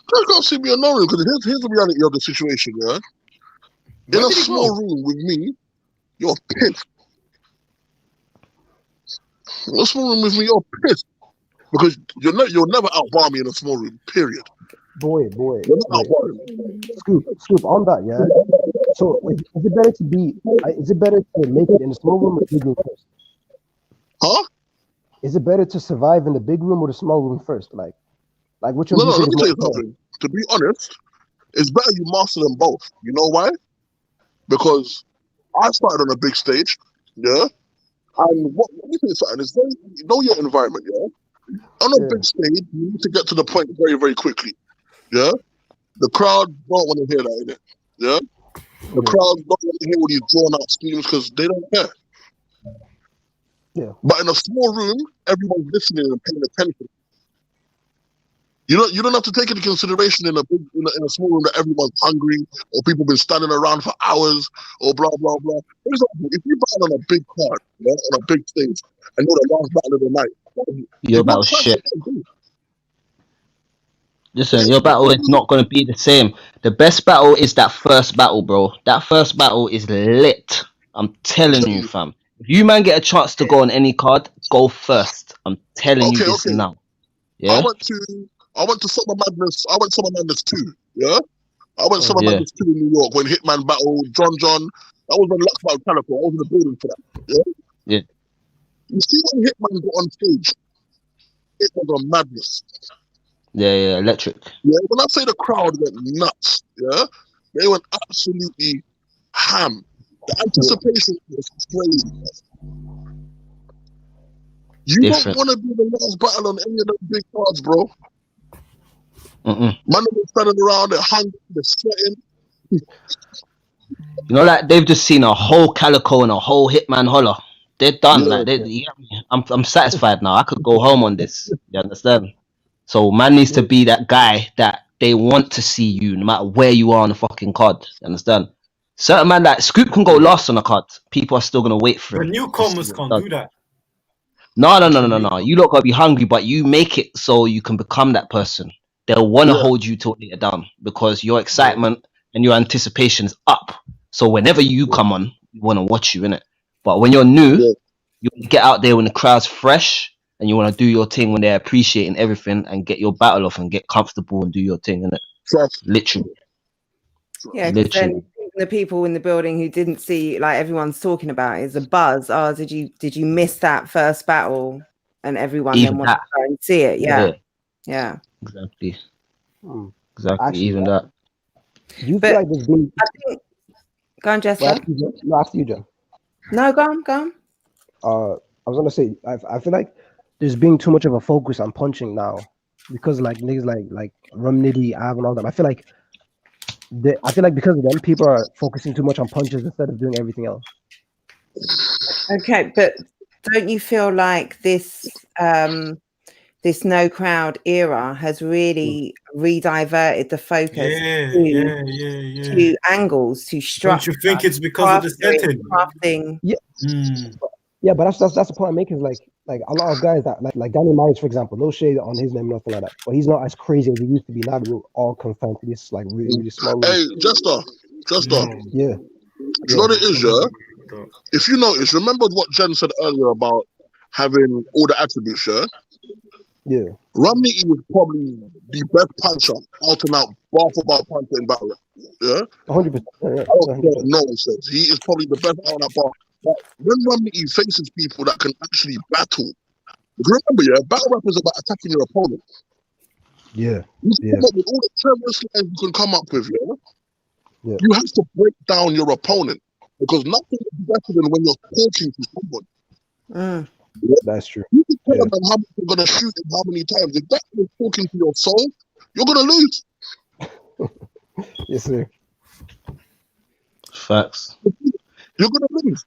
Crash can't see me on no room because here's the reality of the situation. Yeah. In a small room with me, you're pissed. In a small room with me, you're pissed because you'll never outbar me in a small room. Period. Boy. You're not outbar me. Scoop on that, yeah. So is it better to make it in the small room or the big room first? Huh? Is it better to survive in the big room or the small room first? Like which one? No. Let me tell you something. To be honest, it's better you master them both. You know why? because I started on a big stage, yeah. And what you think something is very know your environment, yeah. On a big stage, you need to get to the point very, very quickly, yeah. The crowd don't want to hear that, innit? Yeah. The crowd don't want to hear all these drawn out schemes because they don't care. Yeah. But in a small room, everyone's listening and paying attention. You don't have to take into consideration in a small room that everyone's hungry or people been standing around for hours or blah blah blah. For example, if you battle on a big card, yeah, on a big stage, and you're the last battle of the night, your battle shit. Listen, your battle is not going to be the same. The best battle is that first battle, bro. That first battle is lit. I'm telling you, fam. If you man get a chance to go on any card, go first. I'm telling you this now. Yeah. I went to Summer Madness. I went Summer Madness 2. Yeah. I went Summer Madness 2 in New York when Hitman battled John. That was when Lux battled Calico. I was in the building for that. Yeah. Yeah. You see when Hitman got on stage, it was a madness. Yeah, electric. Yeah, when I say the crowd went nuts, yeah, they went absolutely ham. The anticipation was crazy. You don't want to be the last battle on any of those big cards, bro. Man, they're standing around, they're hungry, they're sweating. You know, like they've just seen a whole Calico and a whole Hitman holler. They're done. I'm satisfied now. I could go home on this. You understand? So man needs to be that guy that they want to see you no matter where you are on the fucking card. You understand? Certain man like Scoop can go last on a card. People are still gonna wait for The it. newcomers can't do that. No. You lot gotta be hungry, but you make it so you can become that person. They'll want to hold you till later down because your excitement and your anticipation is up. So whenever you come on, you want to watch you, innit? But when you're new, you get out there when the crowd's fresh and you want to do your thing when they're appreciating everything and get your battle off and get comfortable and do your thing, innit? Literally. Yeah, because then the people in the building who didn't see, like everyone's talking about, is a buzz. Oh, did you miss that first battle? And everyone Even then wants to go and see it. Yeah. Exactly. Exactly. Actually, even that. You feel like there's been... I think... Go on, Jester. After you, John. No, go on. I was gonna say, I feel like there's been too much of a focus on punching now because like niggas like Rum Nitty, Av, and all that. I feel like because of them, people are focusing too much on punches instead of doing everything else. Okay, but don't you feel like this this no crowd era has really re-diverted the focus to angles, to structure? Don't you think it's because of the setting? Crafting. Yeah, but that's the point I'm making. Is like a lot of guys that like Danny Myers, for example, no shade on his name, nothing like that. But he's not as crazy as he used to be. Now we're all confined to this like really small. Hey, Jester. Yeah. You know what it is, yeah? If you notice, remember what Jen said earlier about having all the attributes, yeah? Yeah. Rum Nitty was probably the best puncher, out and out, bar for bar puncher in battle. Yeah? 100%. No one says. He is probably the best out and out bar. But when Rum Nitty faces people that can actually battle, remember, yeah, battle rap is about attacking your opponent. Yeah. You come up with all the terrorist lines you can come up with, yeah? You have to break down your opponent because nothing is better than when you're talking to someone. That's true. You can tell them how much you're gonna shoot and how many times. If that is talking to your soul, you're gonna lose. Yes, sir. Facts. You're gonna lose.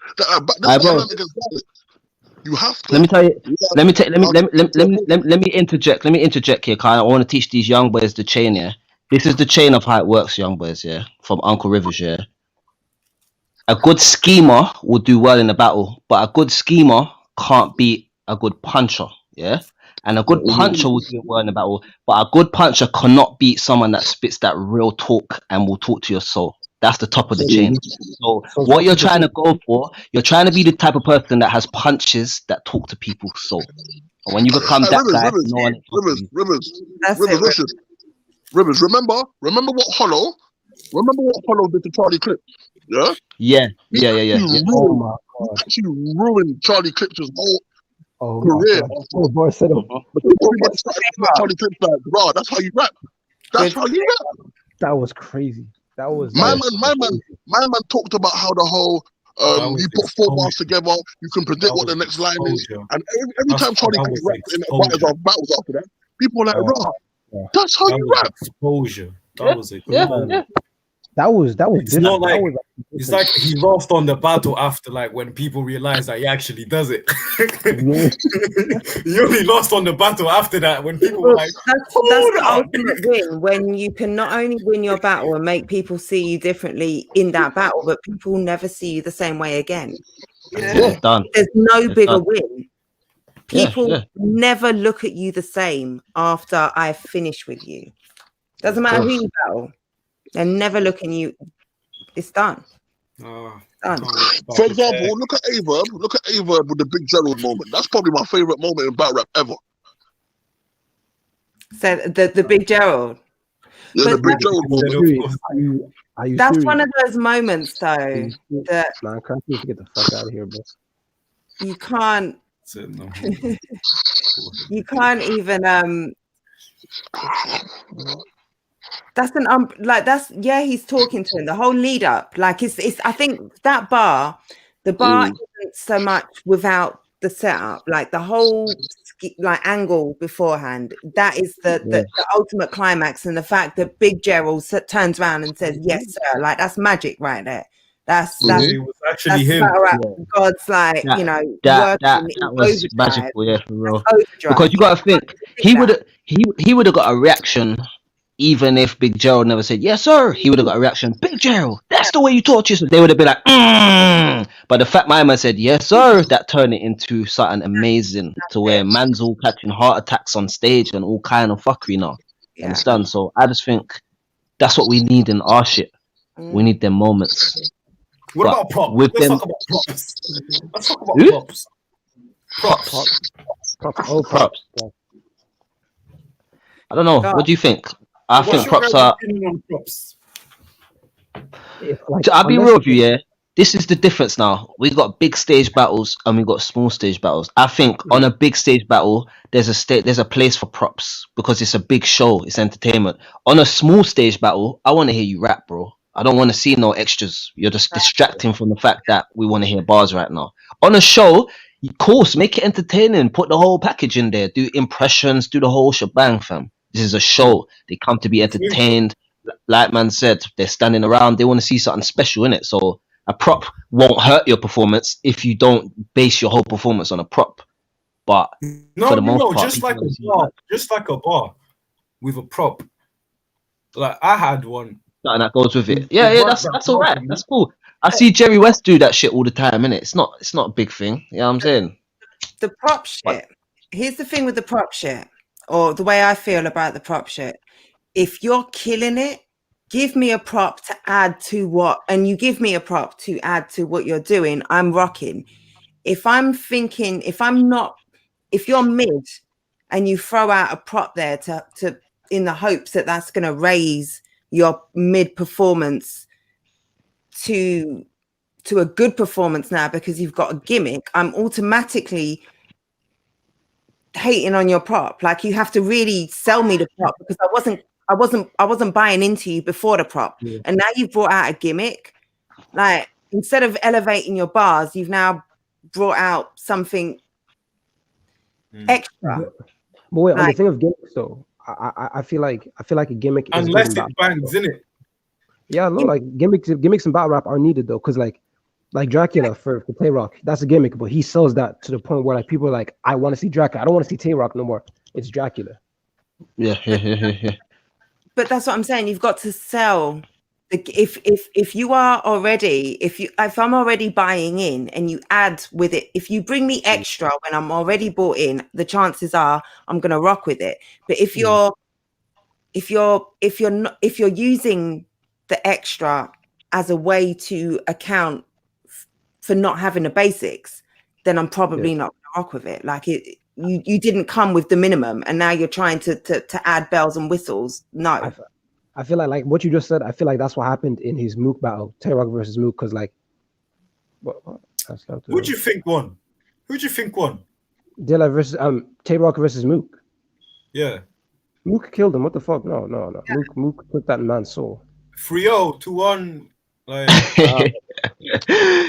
You have to. Let me tell you. Let me interject. Let me interject here, Kyle. I want to teach these young boys the chain. Yeah, this is the chain of how it works, young boys. Yeah, from Uncle Rivers. Yeah, a good schemer will do well in a battle, but a good schemer can't beat a good puncher. Yeah, and a good puncher will do well in a battle, but a good puncher cannot beat someone that spits that real talk and will talk to your soul. That's the top of the chain. So what you're trying to go for, you're trying to be the type of person that has punches that talk to people's soul. And when you become that guy, no one Rivers, remember what Hollow did to Charlie Clips? Yeah? Yeah. Actually ruined Charlie Clips' whole career. Everybody started Charlie Clips like, bro, that's how you rap. That's how you rap. That was crazy. That was my man talked about how the whole you put 4 bars together, you can predict what the next line is, and every time Charlie comes rap in battles after that, people are like, "Bro, that's how you rap." Exposure. That was it. That was It's not like it's like he lost on the battle after, like, when people realized that he actually does it. He only lost on the battle after that, when people were like, that's the ultimate win, when you can not only win your battle and make people see you differently in that battle, but people never see you the same way again. Done. There's no It's bigger done. win. People never look at you the same after I finish with you. Doesn't matter who you battle. They're never looking you. It's done. Done. For example, look at Averb. Look at Averb with the Big Gerald moment. That's probably my favorite moment in battle rap ever. So the Big Gerald. Yeah, the Big Gerald moment. That's serious? one of those moments, though, that Man, can't you get the fuck out of here, bro? you can't. You can't even. That's he's talking to him the whole lead up, like it's I think that bar, the bar isn't so much without the setup, like the whole like angle beforehand, that is the ultimate climax, and the fact that Big Gerald turns around and says yes sir, like that's magic right there. That's it was actually him. God's like, That- you know, That was magical, yeah, for real. Because you got to think he would have got a reaction. Even if Big Gerald never said yes sir, he would have got a reaction. Big Gerald, that's the way you taught yourself. They would have been like, But the fact my man said yes sir, that turned it into something amazing, to where man's all catching heart attacks on stage and all kind of fuckery now. You understand? So I just think that's what we need in our shit. We need them moments. What But about props? with Let's them- talk about props. Let's talk about Who? props. Props. I don't know. What do you think? I think props are. So I'll be real with you, yeah. This is the difference now. We got big stage battles and we got small stage battles. I think on a big stage battle, there's a place for props because it's a big show, it's entertainment. On a small stage battle, I want to hear you rap, bro. I don't want to see no extras. You're just distracting from the fact that we want to hear bars right now. On a show, of course, make it entertaining. Put the whole package in there. Do impressions. Do the whole shebang, fam. This is a show. They come to be entertained. Like man said, they're standing around. They want to see something special in it. So a prop won't hurt your performance if you don't base your whole performance on a prop. But for the most part, just like a bar with a prop. Like I had one. Something that goes with it. Yeah, that's all right. That's cool. I see Jerry West do that shit all the time, innit? It's not a big thing. You know what I'm saying? The prop shit. Here's the thing with the prop shit, or the way I feel about the prop shit. If you're killing it, give me a prop to add to what, and you give me a prop to add to what you're doing, I'm rocking. If you're mid and you throw out a prop there to in the hopes that that's going to raise your mid performance to a good performance now because you've got a gimmick, I'm automatically hating on your prop. Like you have to really sell me the prop because I wasn't buying into you before the prop. And now you've brought out a gimmick. Like instead of elevating your bars, you've now brought out something extra. But wait, on the thing of gimmicks though, I feel like a gimmick is unless it bangs, in it. Yeah, no, like gimmicks in battle rap are needed though, because like Dracula for Tay-Rock, that's a gimmick, but he sells that to the point where like people are like, I want to see Dracula. I don't want to see Tay-Rock no more. It's Dracula. Yeah. But that's what I'm saying. You've got to sell. If you are already, if I'm already buying in and you add with it, if you bring me extra when I'm already bought in, the chances are I'm gonna rock with it. But if you're using the extra as a way to account for not having the basics, then I'm probably not gonna rock with it. Like you didn't come with the minimum, and now you're trying to add bells and whistles. No. I feel like what you just said, I feel like that's what happened in his Mook battle, Tay-Rock versus Mook, because like, Who'd you think won? Dilla versus Tay-Rock versus Mook. Yeah. Mook killed him. What the fuck? No. Mook took that man's soul. 3-0, 2-1. Like,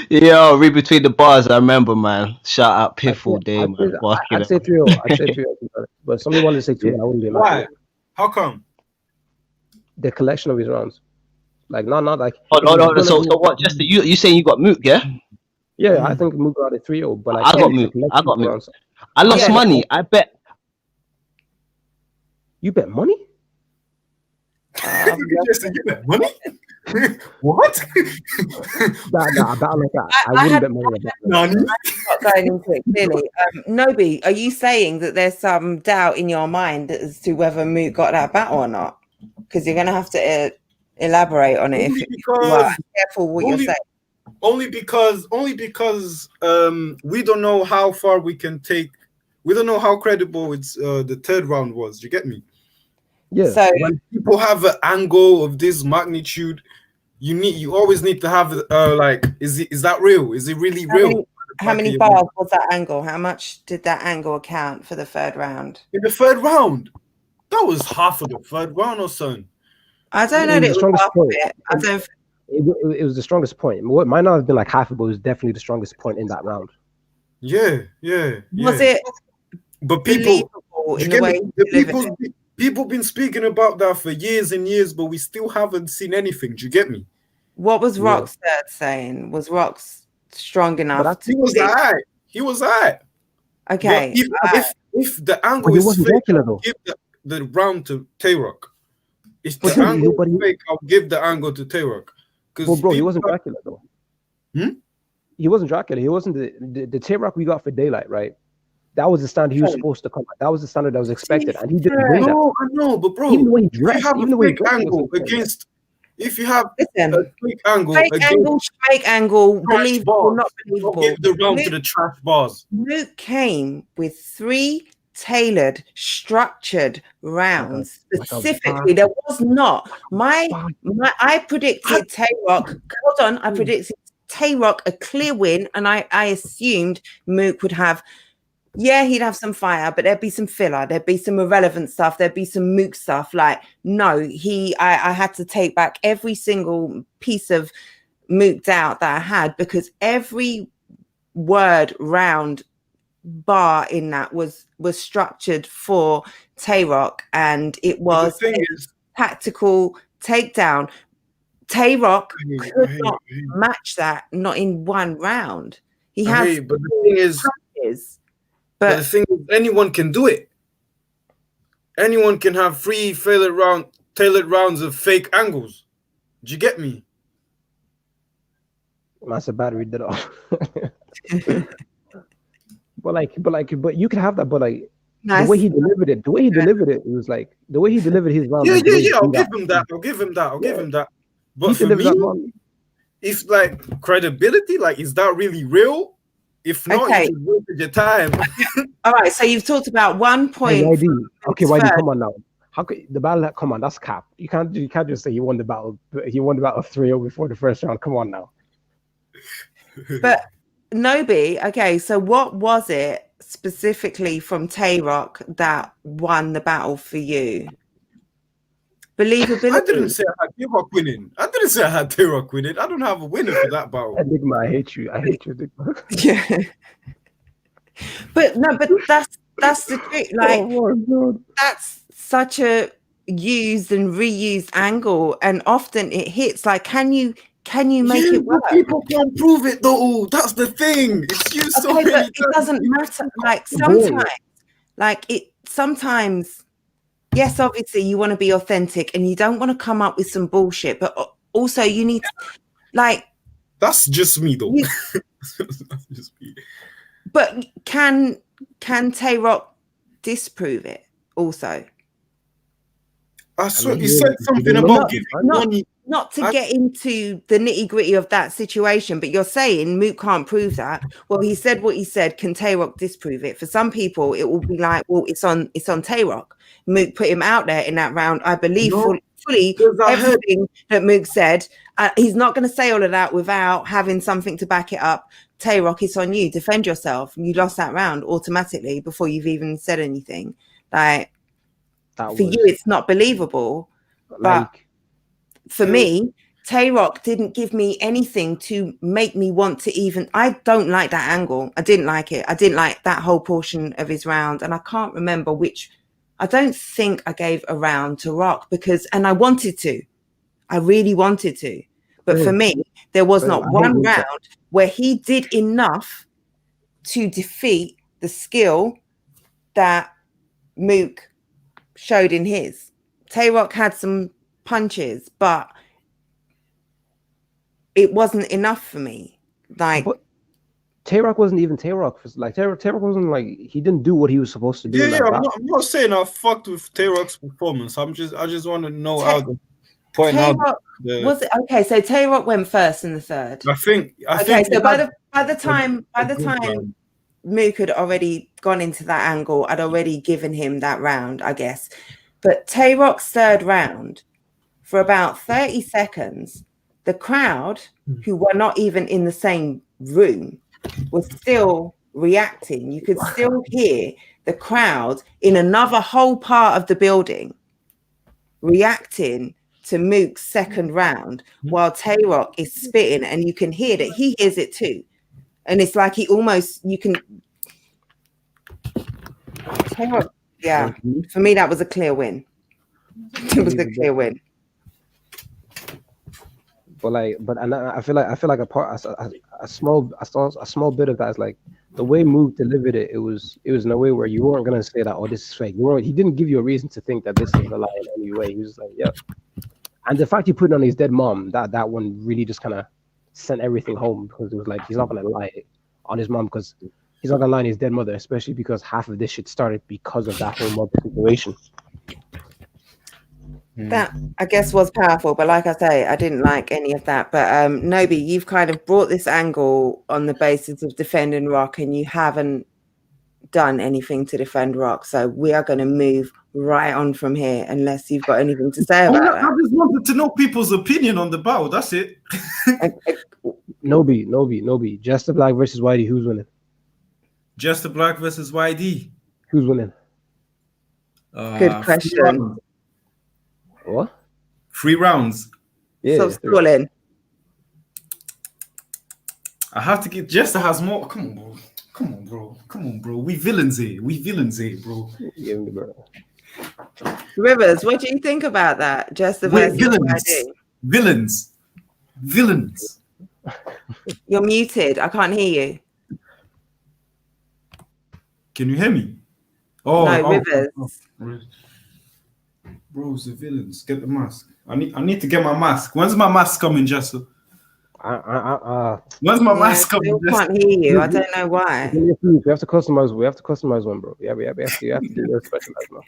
Yo, read between the bars. I remember, man. Shout out Piff all day, man. I'd say 3-0. I'd say 3-0. But somebody wanted to say 2-1. I wouldn't be mad. why? How come? The collection of his rounds. Like, not like. No. So what? Just you saying you got Mook, yeah? Yeah, I think Mook got a 3-0. But like, I got Mook. I lost money. I bet. You bet money? You bet money? What? Nah, I bet like that. I wouldn't bet money on that. I'm not going into it clearly. Nobi, are you saying that there's some doubt in your mind as to whether Mook got that battle or not? Because you're going to have to elaborate on it. If you are careful what you're saying. Only because we don't know how far we can take. We don't know how credible it's the third round was. Do you get me? Yeah. So when people have an angle of this magnitude, you always need to have like, is that real? Is it really real? How many bars was that angle? How much did that angle account for the third round? In the third round, that was half of the third round or something. I don't know. It was the strongest point. It might not have been like half, but it was definitely the strongest point in that round. Yeah. Was it? But people been speaking about that for years and years, but we still haven't seen anything. Do you get me? What was Rox saying? Was Rox strong enough? He was alright. He was alright. Okay. If the angle is fake, I'll give the round to Tay-Rock. If the angle is fake, I'll give the angle to Tay-Rock. Well, bro, he wasn't Dracula though. He wasn't Dracula. He wasn't the Tay-Rock we got for Daylight, right? That was the standard he was supposed to come at. That was the standard that was expected, and he didn't bring that. No, I know, but bro, even when he dressed, if you have a fake angle against, if you have a fake angle, fake angle, believable, not believable. I'll give the round to the trash bars. Luke came with 3 tailored, structured rounds. Specifically, there was not. I predicted Tay-Rock. Hold on, I predicted Tay-Rock a clear win, and I assumed Mook would have. Yeah, he'd have some fire, but there'd be some filler. There'd be some irrelevant stuff. There'd be some Mook stuff. Like, no, I had to take back every single piece of Mook doubt that I had, because every word, round, bar in that was structured for Tay-Rock, and it was a tactical takedown. Tay-Rock could not match that, not in one round. He has. But the thing is. But the thing is, anyone can do it. Anyone can have 3 tailored rounds of fake angles. Do you get me? That's a bad read that off. But you can have that. But like the way he delivered it, it was like the way he delivered his round. Yeah. I'll give him that. But for me, if like credibility, like, is that really real? If not, you just wasted your time. All right, so you've talked about 1 point. YD, come on now. How could the battle? Come on, that's cap. You can't just say he won the battle. He won the battle 3-0 before the first round. Come on now. But Nobi, okay. So what was it specifically from Tay-Rock that won the battle for you? Believability. I didn't say I had Tay-Rock winning. I didn't say I had Tay-Rock winning. I don't have a winner for that battle. Enigma, I hate you, Enigma. Yeah. But that's the trick. Like, that's such a used and reused angle, and often it hits. Like, can you make it work? People can't prove it though. That's the thing. It's used so many times. It doesn't matter. Like sometimes. Yes, obviously you want to be authentic and you don't want to come up with some bullshit, but also you need like. That's just me though. That's just me. But can Tay-Rock disprove it also? I swear, he said something about giving money. Not to get into the nitty-gritty of that situation, but you're saying Mook can't prove that. Well, he said what he said. Can Tay-Rock disprove it? For some people, it will be like, well, it's on Tay-Rock. Mook put him out there in that round. I believe fully everything that Mook said. He's not going to say all of that without having something to back it up. Tay-Rock, it's on you. Defend yourself. You lost that round automatically before you've even said anything. Like, for you, it's not believable. But for me, Tay-Rock didn't give me anything to make me want to even. I don't like that angle. I didn't like it. I didn't like that whole portion of his round, and I can't remember which. I don't think I gave a round to Rock and I wanted to. I really wanted to, but for me, there was not one round where he did enough to defeat the skill that Mook showed in his. Tay-Rock had some punches, but it wasn't enough for me. Like, Tay-Rock wasn't even Tay-Rock. Like Tay-Rock wasn't like, he didn't do what he was supposed to do. Yeah, I'm not saying I fucked with Tay-Rock's performance. I just want to know how the point out. Was it okay? So Tay-Rock went first in the third. I think. So by the time Mook had already gone into that angle, I'd already given him that round, I guess. But Tay-Rock's third round, for about 30 seconds, the crowd, who were not even in the same room, was still reacting. You could still hear the crowd in another whole part of the building reacting to Mook's second round while Tay-Rock is spitting, and you can hear that he hears it too. And it's like you can. Tay-Rock, yeah, for me, that was a clear win. It was a clear win. But I feel like a small bit of that is like the way Mook delivered it. It was in a way where you weren't gonna say that, oh, this is fake. He didn't give you a reason to think that this is a lie in any way. He was just like, yeah. And the fact he put it on his dead mom, that one really just kind of sent everything home, because it was like, he's not gonna lie on his mom, because he's not gonna lie on his dead mother, especially because half of this shit started because of that whole mother situation. That, I guess, was powerful, but like I say, I didn't like any of that. But Nobi, you've kind of brought this angle on the basis of defending Rock, and you haven't done anything to defend Rock, so we are going to move right on from here, unless you've got anything to say about that. I just wanted to know people's opinion on the battle. That's it. Nobi. Jester Black versus YD. Who's winning? Jester Black versus YD. Who's winning? Good question. What? 3 rounds. Yeah. So schooling. I have to get. Jester has more. Come on, bro. We villains here, bro. Yeah, bro. Rivers, what do you think about that? Jester versus YD. Villains. You're muted. I can't hear you. Can you hear me? Rivers. Bros, the villains. Get the mask. I need to get my mask. When's my mask coming, Jester? When's my mask coming? I can't hear you. I don't know why. We have to customize one, bro. Yeah, we have to do a specialized one.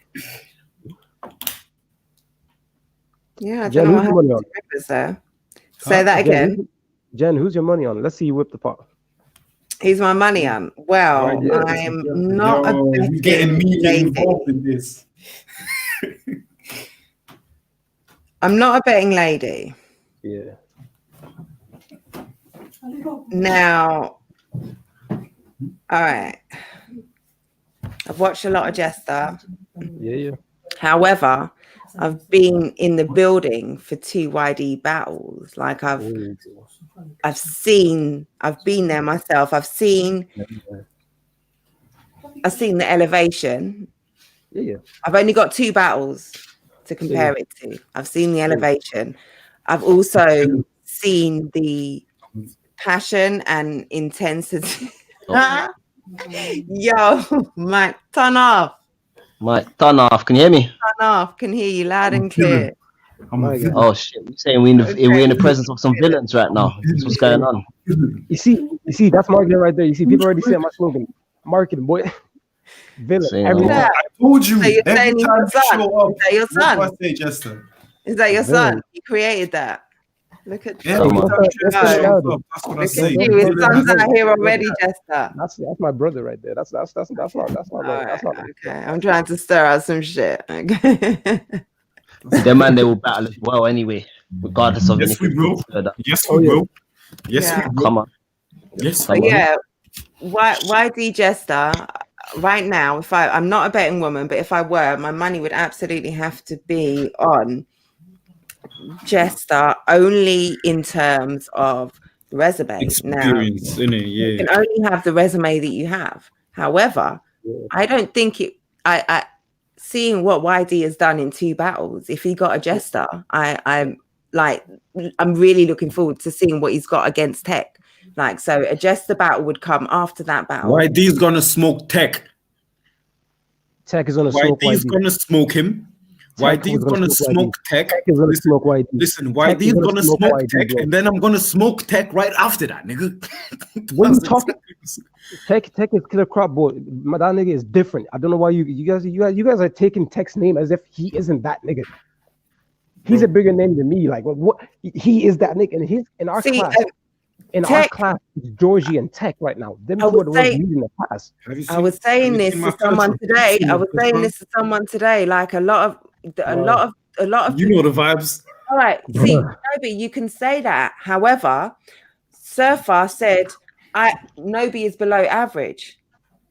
Yeah, I don't know what happened to Rivers there. Say that again. Jen, who's your money on? Let's see you whip the pot. He's my money on. Well, I'm not getting me involved in this. I'm not a betting lady. Yeah. Now, all right. I've watched a lot of Jester. Yeah. However, I've been in the building for 2 YD battles. Like I've been there myself. I've seen the elevation. Yeah. I've only got 2 battles to compare it to. I've seen the elevation. I've also seen the passion and intensity. Yo, Mike, turn off. Can you hear me? Turn off. Can hear you loud and clear. Oh shit! You're saying we're in the presence of some villains right now. That's what's going on. You see, that's marketing right there. You see, people already saying my slogan. Marketing, boy. Villain. I told you. So you're saying every time your son? you show up, Is that your son? what do I say, Jester? Is that your son? You created that. Look at Every time Jester shows up, that's what I say. you. His son's out here already, Jester. That's my brother right there. That's my brother. That's not okay. I'm trying to stir out some shit. Okay. Them man, they will battle as well anyway, regardless of Yes, we anything. will. Yes, we will. Yes, Yeah. we will. Come on. Yes, But we will. yeah, YD Jester, right now, I'm not a betting woman, but if I were, my money would absolutely have to be on Jester only in terms of resume. Experience, now, innit? Yeah. You can only have the resume that you have. However, I don't think it. I seeing what YD has done in 2 battles. If he got a Jester, I'm really looking forward to seeing what he's got against Tech. Like, so a Jester battle would come after that battle. YD's gonna smoke Tech. Tech is gonna smoke YD's gonna smoke him. YD's gonna smoke Tech. Listen, YD's gonna smoke Tech, and then I'm gonna smoke Tech right after that, nigga. When you talk, Tech is killer crop, boy. That nigga is different. I don't know why you guys are taking Tech's name as if he isn't that nigga. He's a bigger name than me. Like what? He is that nigga, and in our class. In our class, it's Georgie and Tech right now. Them two are the ones leading the class. I was saying this to someone today. Like a lot of. You know the vibes. All right. See, Nobi, you can say that. However, Surfer said, Nobi is below average.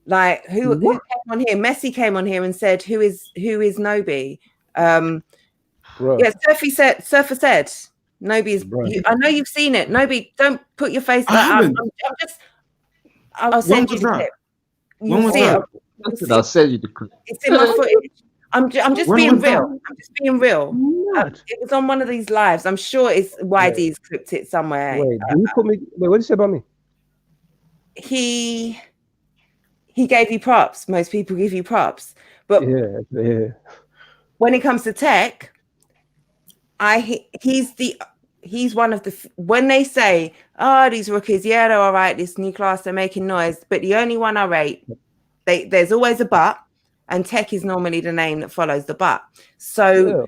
Like who came on here? Messi came on here and said, "Who is Nobi?" Yeah, Surfer said. Nobi is. I know you've seen it. Nobi, don't put your face like I'll send you the clip. When was that? I'll send you the clip. It's in my footage. I'm just being real. I'm just being real. It was on one of these lives. I'm sure it's YD's clipped it somewhere. Wait, what did you say about me? He gave you props. Most people give you props, but when it comes to Tech, he's one of the, when they say, oh, these rookies, yeah, they're all right, this new class, they're making noise, but the only one I rate, there's always a but, and Tech is normally the name that follows the but. So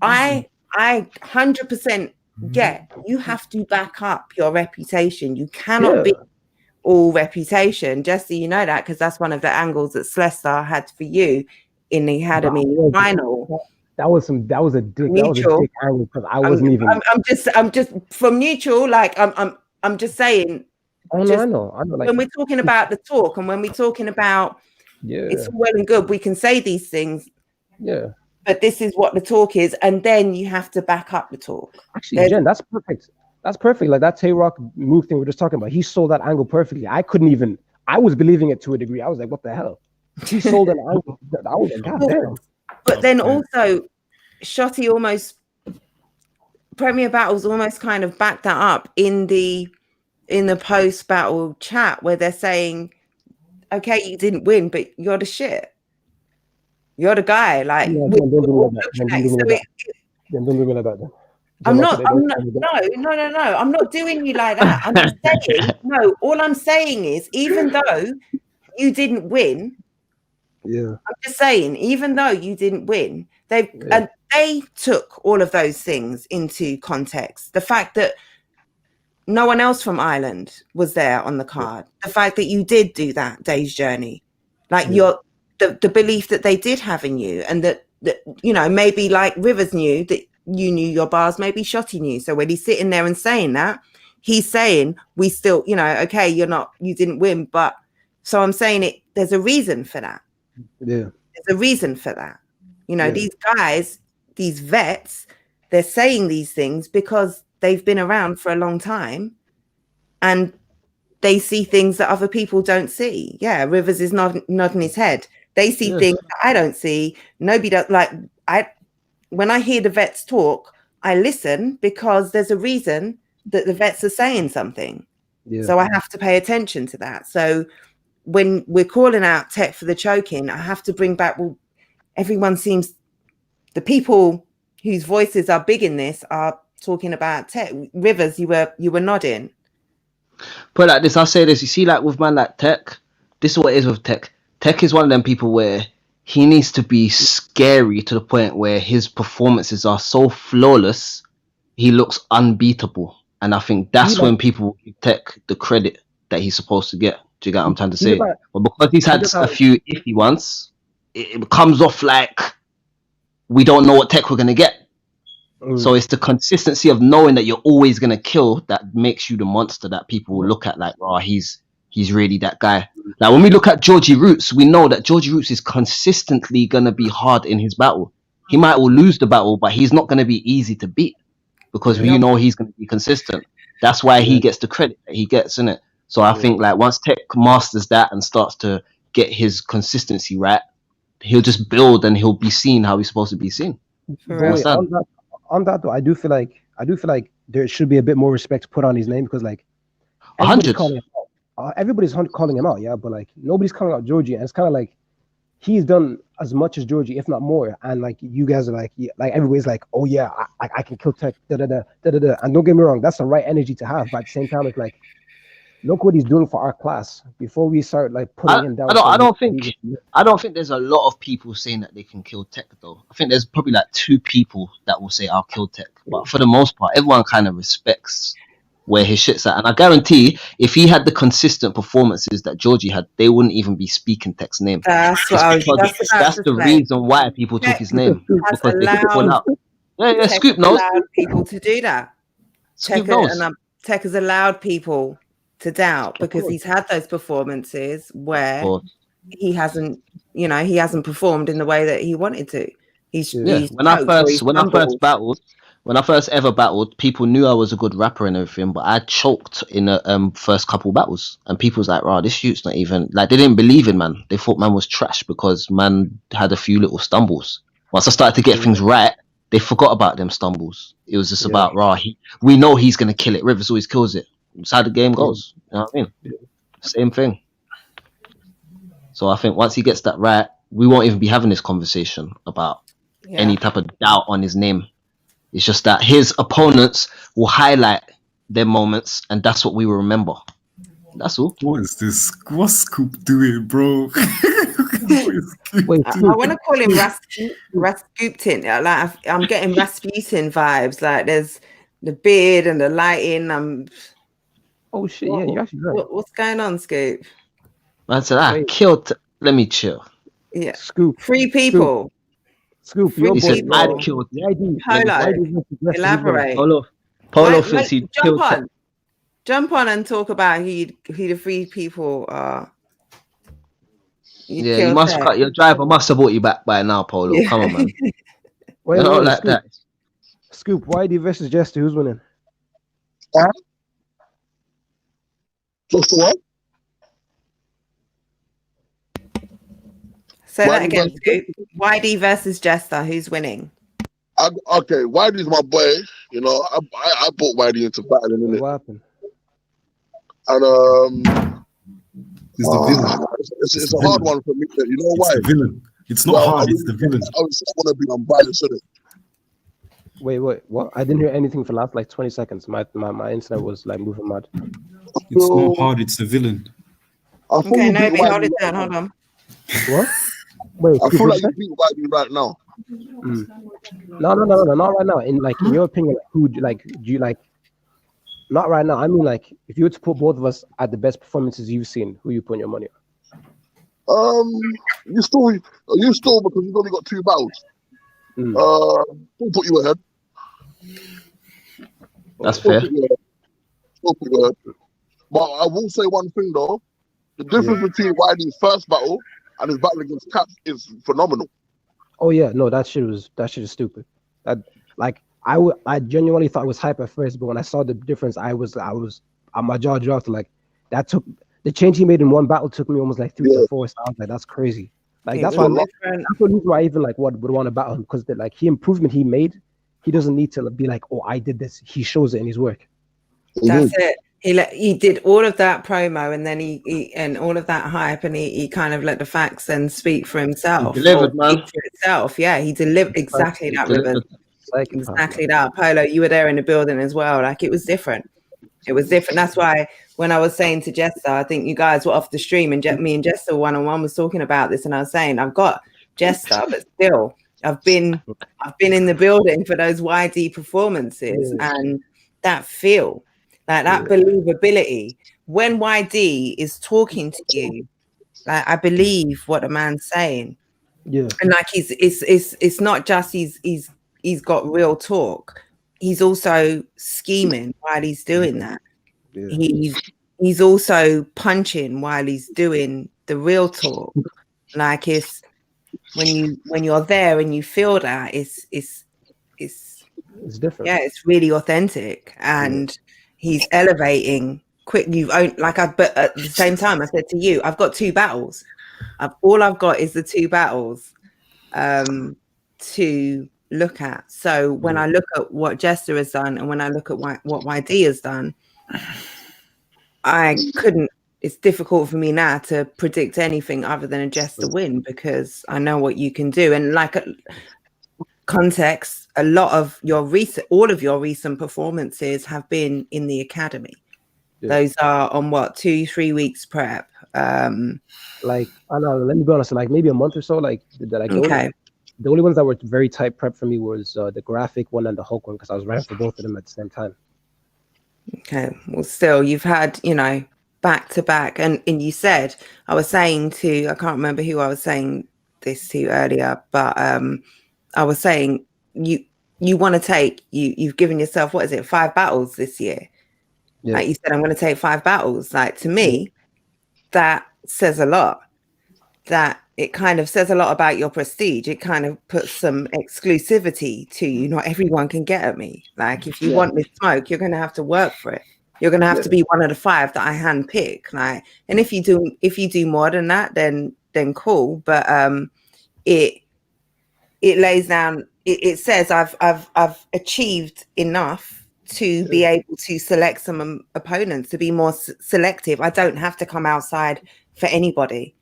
I 100% get, you have to back up your reputation. You cannot be all reputation, just so you know that, because that's one of the angles that Slestar had for you in the Academy final. That was a dick angle because I wasn't even. I'm just from neutral. Like I'm just saying. Oh no, I know. Like, when we're talking about the talk, and when we're talking about, it's well and good. We can say these things. Yeah. But this is what the talk is, and then you have to back up the talk. Actually, Jen, that's perfect. That's perfect. Like that Tay-Rock move thing we were just talking about. He sold that angle perfectly. I couldn't even. I was believing it to a degree. I was like, what the hell? He sold an angle. I was like, God damn. But then also, Shotty almost Premier Battles almost kind of backed that up in the post-battle chat where they're saying, "Okay, you didn't win, but you're the shit. You're the guy." Like, don't do me like that. I'm not. No. I'm not doing you like that. I'm just saying. No, all I'm saying is, even though you didn't win. Yeah. I'm just saying, even though you didn't win, they took all of those things into context. The fact that no one else from Ireland was there on the card, the fact that you did do that day's journey, like the belief that they did have in you, and that you know, maybe like Rivers knew that you knew your bars, maybe Shotty knew. So when he's sitting there and saying that, he's saying, we still, you know, okay, you didn't win, but so I'm saying there's a reason for that. Yeah. There's a reason for that. You know, these guys, these vets, they're saying these things because they've been around for a long time and they see things that other people don't see. Yeah, Rivers is nodding his head. They see things that I don't see. Nobody does. Like, when I hear the vets talk, I listen because there's a reason that the vets are saying something. Yeah. So I have to pay attention to that. So when we're calling out Tech for the choking, I have to bring back, well, everyone seems, the people whose voices are big in this are talking about Tech. Rivers, you were nodding. Put it like this, I'll say this, you see, like with man like Tech, this is what it is with Tech. Tech is one of them people where he needs to be scary to the point where his performances are so flawless, he looks unbeatable. And I think that's when people give Tech the credit that he's supposed to get. Do you get what I'm trying to say? But because he's had a few iffy ones, it comes off like we don't know what Tech we're going to get. So it's the consistency of knowing that you're always going to kill that makes you the monster that people will look at like, oh, he's really that guy. Now, when we look at Georgie Roots, we know that Georgie Roots is consistently going to be hard in his battle. He might all lose the battle, but he's not going to be easy to beat because you know he's going to be consistent. That's why he gets the credit that he gets, in it. So I think like once Tech masters that and starts to get his consistency right, he'll just build and he'll be seen how he's supposed to be seen. Wait, on that though, I do feel like there should be a bit more respect put on his name because like everybody's calling him out, yeah, but like nobody's calling out Georgie, and it's kind of like he's done as much as Georgie, if not more. And like you guys are like everybody's like, oh yeah, I can kill Tech, da da da da da da. And don't get me wrong, that's the right energy to have. But at the same time, it's like, look what he's doing for our class. Before we start like putting him down. I don't think there's a lot of people saying that they can kill Tech though. I think there's probably like 2 people that will say I'll kill Tech. But for the most part, everyone kind of respects where his shit's at. And I guarantee if he had the consistent performances that Georgie had, they wouldn't even be speaking Tech's name. That's the reason why people took his name. Because they took one out. Yeah, Scoop knows. Allowed people to do that. Scoop knows. And Tech has allowed people to doubt because he's had those performances where he hasn't performed in the way that he wanted to. When I first ever battled, people knew I was a good rapper and everything, but I choked in the first couple battles, and people was like, "Right, this shoot's not even like." They didn't believe in man. They thought man was trash because man had a few little stumbles. Once I started to get things right, they forgot about them stumbles. It was just about we know he's gonna kill it. Rivers always kills it. That's how the game goes. You know what I mean? Same thing. So I think once he gets that right, we won't even be having this conversation about any type of doubt on his name. It's just that his opponents will highlight their moments, and that's what we will remember. That's all. What is this? What's Scoop doing, bro? Wait, I want to call him Rasputin. Like I'm getting Rasputin vibes. Like there's the beard and the lighting. Oh shit! Yeah, you're actually right. What's going on, Scoop? I said I killed. Let me chill. Yeah, Scoop. 3 people. Scoop. He said I'd killed. Polo. Elaborate. Polo thinks he killed. Jump on and talk about who the 3 people are. You must cut. Your driver must have brought you back by now, Polo. Yeah. Come on, man. Wait, not like that. Scoop. YD versus Jester. Who's winning? Just what? Say that again, Scoop. YD versus Jester. Who's winning? Okay, YD's my boy. You know, I brought YD into battling. What happened? And He's the villain. It's a hard one for me. You know why? It's the villain. It's not hard. It's the villain. I just want to be unbiased, shouldn't it? Wait, what? I didn't hear anything for the last like 20 seconds. My internet was like moving mad. It's not hard. It's the villain. Okay, no, hold it down. Hold on. What? Wait, I feel like you beat YD right now. No, not right now. In your opinion, who do you like? Not right now. I mean, like, if you were to put both of us at the best performances you've seen, who you putting your money on? You still because you've only got 2 battles. We'll put you ahead. That's fair. We'll put you ahead. But I will say one thing though: the difference between YD's first battle and his battle against Caps is phenomenal. Oh yeah, no, that shit is stupid. I genuinely thought it was hype at first, but when I saw the difference, I was my jaw dropped. Like that took the change he made in one battle took me almost like 3 to 4. So I was like, that's crazy. Like that's the reason why I even would want to battle him, because the improvement he made, he doesn't need to be like, oh, I did this. He shows it in his work. That's it. He did all of that promo, and then he and all of that hype, and he kind of let the facts then speak for himself. He delivered, man. He delivered exactly that, Rivers. Exactly that. Polo, you were there in the building as well. Like it was different. It was different. That's why when I was saying to Jester, I think you guys were off the stream, and me and Jester one-on-one was talking about this, and I was saying I've got Jester, but still I've been in the building for those YD performances and that feel. Like that believability. When YD is talking to you, like I believe what the man's saying. Yeah. And like it's not just he's got real talk. He's also scheming while he's doing that. Yeah. He's also punching while he's doing the real talk. Like when you're there and you feel that it's different. Yeah, it's really authentic, and he's elevating quick. But at the same time, I said to you, I've got 2 battles. All I've got is the 2 battles to look at. So when I look at what Jester has done, and when I look at what YD has done, it's difficult for me now to predict anything other than a Jester win, because I know what you can do. And context, all of your recent performances have been in the academy. Those are on 2-3 weeks prep. I know, let me be honest, maybe a month or so, okay. The only ones that were very tight prep for me was the graphic one and the Hulk one, because I was writing for both of them at the same time. Okay, well, still, you've had, back to back, and you said, I was saying to, I can't remember who I was saying this to earlier, but I was saying you want to take, you've given yourself, 5 battles this year? Yeah. Like you said, I'm going to take 5 battles. To me, that says a lot. That it kind of says a lot about your prestige. It kind of puts some exclusivity to you. Not everyone can get at me. If you want this smoke, you're going to have to work for it. You're going to have to be one of the 5 that I handpick. And if you do more than that, then cool. But it lays down. It says I've achieved enough to be able to select some opponents, to be more selective. I don't have to come outside for anybody.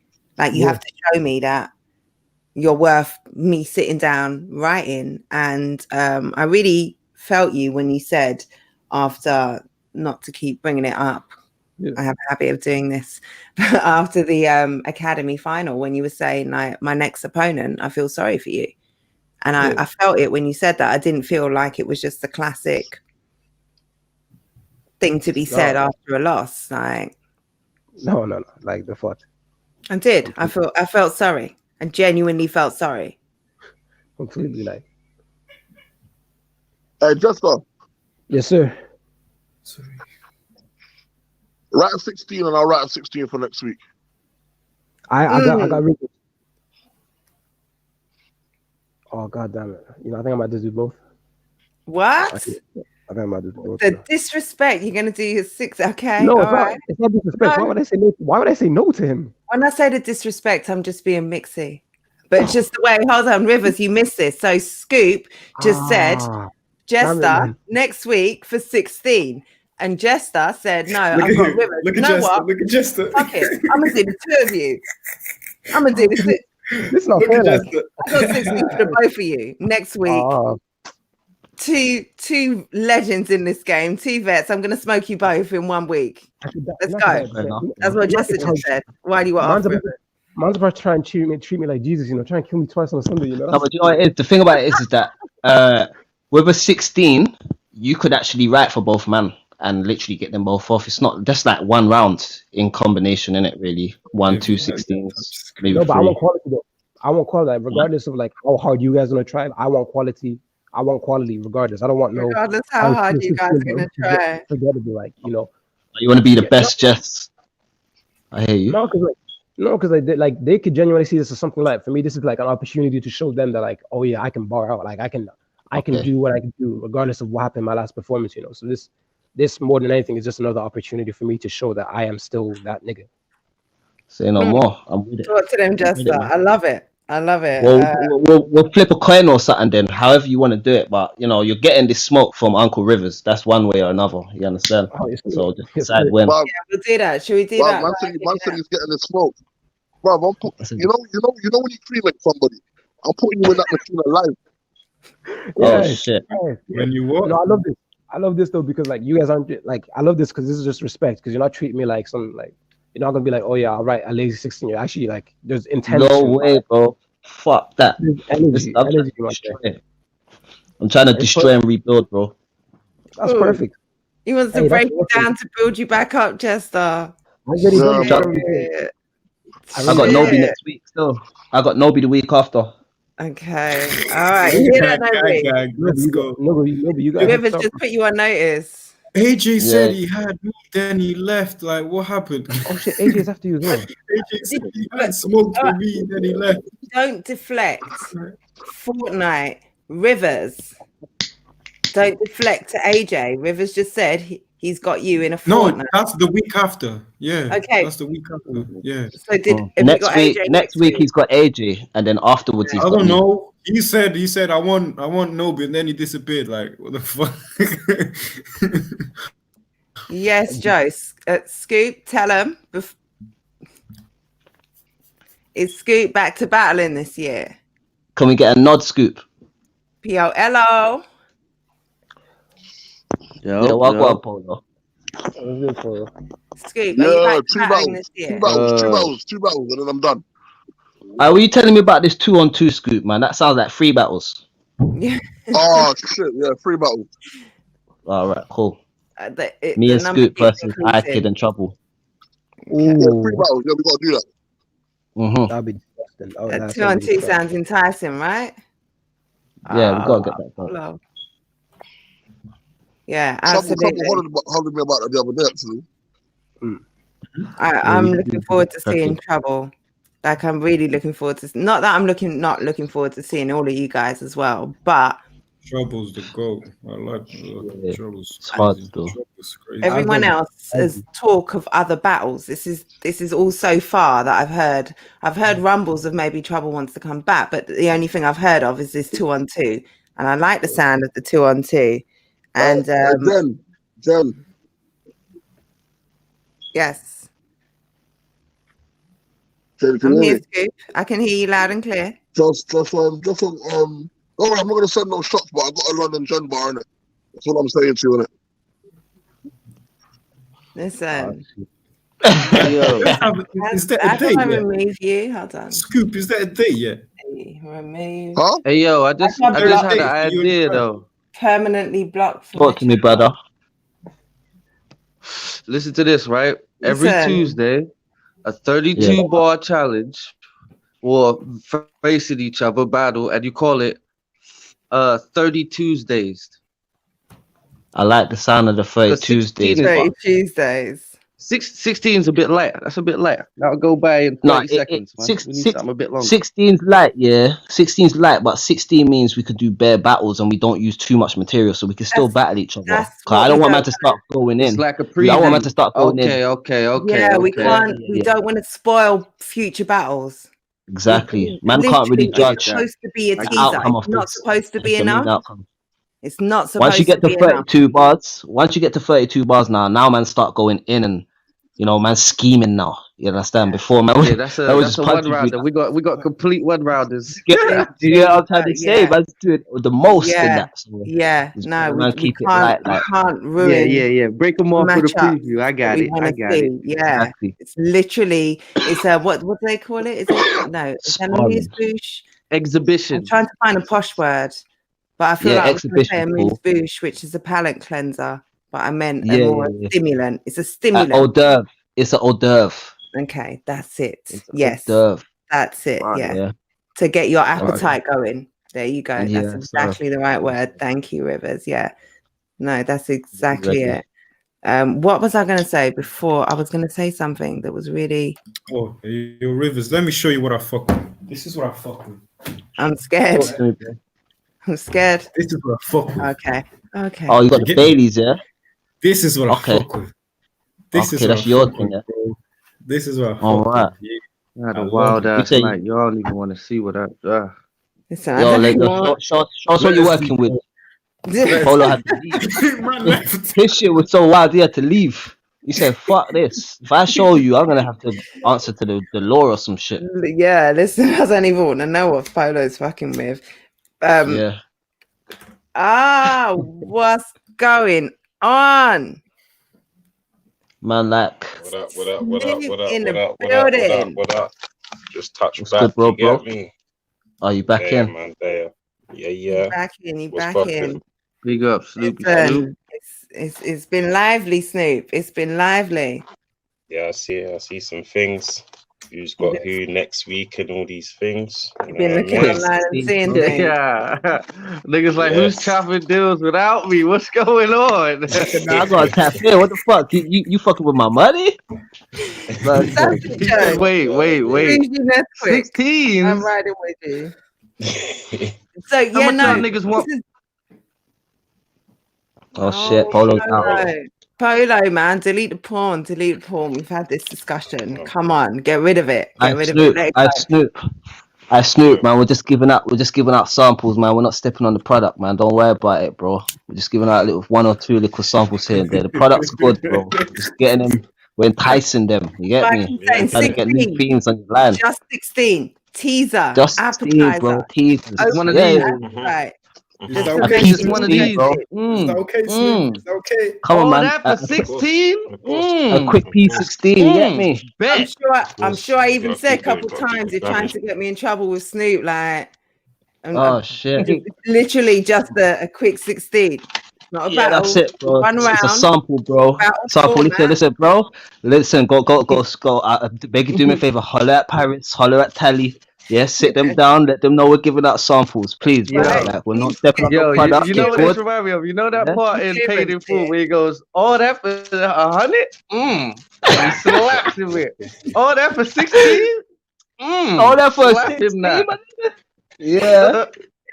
You have to show me that you're worth me sitting down writing. And I really felt you when you said, after, not to keep bringing it up, I have a habit of doing this, but after the academy final, when you were saying, my next opponent, I feel sorry for you. And I felt it when you said that. I didn't feel like it was just the classic thing to be said after a loss. No, the fuck. I did. I felt sorry. I genuinely felt sorry. Completely. Hey, Jester. Yes, sir. Sorry. Write a 16 and I'll write a 16 for next week. I got Rivers. Oh, god damn it. I think I might just do both. What? I think I might just do both. The disrespect. You're gonna do your 6. Okay. No, it's not disrespect. No. Why would I say no to him? When I say the disrespect, I'm just being mixy. But just the way, hold on, Rivers, you missed this. So Scoop just said, Jester, next week for 16. And Jester said, no, I've got Rivers. Look at Jester. Fuck it. I'm going to do the 2 of you. I'm going to do the 2. This is not fair. I got 16 for the both of you next week. Two legends in this game, 2 vets. I'm going to smoke you both in 1 week. Let's go. That's what Jester just said. Why do you want to offer it? Man's about to try and treat me like Jesus, try and kill me twice on a Sunday, No, but you know what it is? The thing about it is that with a 16, you could actually write for both man and literally get them both off. It's not just 1 round in combination, in it really. 1, 2, 16s. No, but 3. I want quality though. I want quality, regardless of how hard you guys are gonna try. I want quality. I want quality regardless. I don't want no. Regardless how hard you guys are gonna try. Forget to be You want to be the best, Jess. I hear you. No, because they could genuinely see this as something for me. This is an opportunity to show them that oh yeah, I can bar out. I can do what I can do regardless of what happened in my last performance. So this more than anything is just another opportunity for me to show that I am still that nigga. Say no more. I'm with it. Talk to them, Jester. I love it. We'll flip a coin or something then, however you want to do it. But you're getting this smoke from Uncle Rivers. That's one way or another. You understand? So just decide when. Yeah, we'll do that. Should we do that? Man said he's getting the smoke. Bro, you know when you cream somebody, I'm putting you in that machine alive. Oh shit! When you what? No, I love this though because you guys aren't I love this because this is just respect because you're not treating me like some you're not gonna be oh yeah, all right, a lazy 16. You're actually there's intention. No way, bro. Fuck that. Energy, I'm trying to destroy and rebuild, bro. That's perfect. He wants to break you down to build you back up, Jester. I got Nobi next week still. I got Nobi the week after. Okay. All right. Let's go. Nobi, Rivers just put you on notice. AJ said he had me, then he left. Like, what happened? Oh shit, AJ's after you as well. AJ said he had smoke for me, then he left. Don't deflect. Fortnite, Rivers. Don't deflect to AJ. Rivers just said he's got you in a fortnight. No, that's the week after. Yeah. Okay. That's the week after. Yeah. So did next week he's got AJ, and then afterwards he's I got don't me. know. He said I want Nobi, and then he disappeared. Like, what the fuck? Yes, Joe. Scoop, tell him. Is Scoop back to battling this year? Can we get a nod, Scoop? P.O.L.O. Yeah, welcome, Polo. Scoop, are you back to battling this year? Two battles, and then I'm done. Were you telling me about this 2-on-2 Scoop, man? That sounds like 3 battles. Yeah. Oh shit! Yeah, 3 battles. All right, cool. Me Me and Scoop versus iKid and Trouble. Ooh. Yeah, 3 battles. Yeah, we gotta do that. That'd be disgusting. Oh, 2-on-2 sounds enticing, right? Yeah, we gotta get that done. Hello. Yeah, Trouble absolutely. hollering me about that the other day, actually. I'm looking forward to seeing Trouble. Like, I'm really looking forward to. Not that I'm not looking forward to seeing all of you guys as well, but Trouble's the goat. I like Trouble's crazy. everyone else has talk of other battles. This is all so far that I've heard. I've heard rumbles of maybe Trouble wants to come back, but the only thing I've heard of is this 2-on-2, and I like the sound of the 2-on-2. And Jen. Yes. Jen, I'm here, Scoop. I can hear you loud and clear. Oh, I'm not gonna send no shots, but I got a London Gen bar in it. That's what I'm saying to you, innit? Listen. Is that a date I yet? remove you. Hold on. Scoop, is that a date yet? Remove. Huh? Hey yo, I just had an idea though. Permanently blocked. Talk to me, brother. Listen to this, right? Every Listen. Tuesday, a 32-bar challenge, or facing each other battle, and you call it 30 Tuesdays. I like the sound of the 30 Tuesdays. 30 Tuesdays. 16's a bit light. That's a bit light. That'll go by in 30 seconds, man. We need something a bit longer. 16's light, yeah. 16's light, but 16 means we could do bare battles and we don't use too much material, so we can still battle each other. Cause I don't want man to start going in. It's like a preview. I want man to start going in. Okay. Yeah, we can't. We don't want to spoil future battles. Exactly. Man can't really judge. It's supposed to be a the teaser. outcome of It's not this. supposed to be It's the main enough. outcome. It's not supposed Once you get to to be enough. 32 bars, now man start going in and man scheming now. You understand? Before man, Yeah, that's a one rounder. We got complete one rounders. Do you get what I'm trying to say? Man's doing the most in that. So No, man, we keep it can't. light. We can't ruin. Yeah. Break them off for the matchups preview. I got it. Yeah, Exactly. it's literally. It's a what do they call it? Is it no? It's an amuse-bouche exhibition. I'm trying to find a posh word, but I feel like I was going to say exhibition, amuse-bouche, which is a palate cleanser, but I meant Yeah, a more yeah. stimulant. It's a stimulant. Hors d'oeuvre. It's an hors d'oeuvre. Okay, that's it. It's Yes, hors d'oeuvre. that's it. Right, Yeah. yeah. To get your appetite going. There you go. Yeah, That's exactly the right word. Thank you, Rivers. Yeah. No, that's exactly it. What was I going to say before? I was going to say something that was really. Oh, your Rivers. Let me show you what I fuck with. This is what I fuck with. I'm scared. I'm scared. This is what I fuck with. Okay. Okay. Oh, you got the Baileys, yeah? This is what I fuck with. This is that's what I your fuck thing, with, yeah? bro. This is what I fuck All right. with. Yeah. Had I a love wild it. ass night. You don't even want to see what I. Listen, Yo, I like, don't want... show us what you're working with. Polo had to leave. His shit was so wild, he had to leave. He said, fuck this. If I show you, I'm going to have to answer to the law or some shit. Yeah, listen, I don't even want to know what Polo's fucking with. Yeah. What's going on? Man, like. What up? Just touch What's back. good, bro, You get me? Are you back in? Man, there. Yeah. You back in. You What's back poppin'? in. Big up, Snoopy. It's been lively, Snoop. It's been lively. Yeah, I see some things. who's got who next week and all these things. You know Been what I looking mean? online and seeing things. Yeah. Niggas like, who's chopping deals without me? What's going on? Nah, I got a cafe. What the fuck? You fucking with my money? Wait. Who's you next week? 16? I'm riding with you. So How yeah, much no. y'all niggas want? Oh shit, Polo's out. Polo, man, delete the porn. We've had this discussion. Come on, get rid of it. Get rid of it. Let it go. I Snoop, man. We're just giving out samples, man. We're not stepping on the product, man. Don't worry about it, bro. We're just giving out one or two little samples here and there. The product's good, bro. Just getting them. We're enticing them. You get me? Saying Trying to get new 16. themes on your line. Just 16. Teaser. Just 16, appetizer. bro. Teasers. One of these. Right. Is that okay? Just one of these, bro. Is that okay, Snoop? Is that okay? Come on, man. That for 16? A quick P16, you get me? I'm sure I even said a couple times you're trying to get me in trouble with Snoop. Like, oh shit! It's literally just a quick 16. Not a Yeah, battle. that's it, bro. One It's a round. sample, bro. Sample. Listen, bro. Listen, go. Beg you, do me a favor. Holler at Paris. Holler at Tally. Yeah, sit them down. Let them know we're giving out samples, please. Bro. Yo. Like, we're not stepping on Yo, the product. you know Get what this good. reminds me of? You know that Yeah. part in Paid in Full where he goes, "Oh, that for 100? And he slaps him with. Oh, that for 16? Oh, that for Slap him 16, now. Yeah.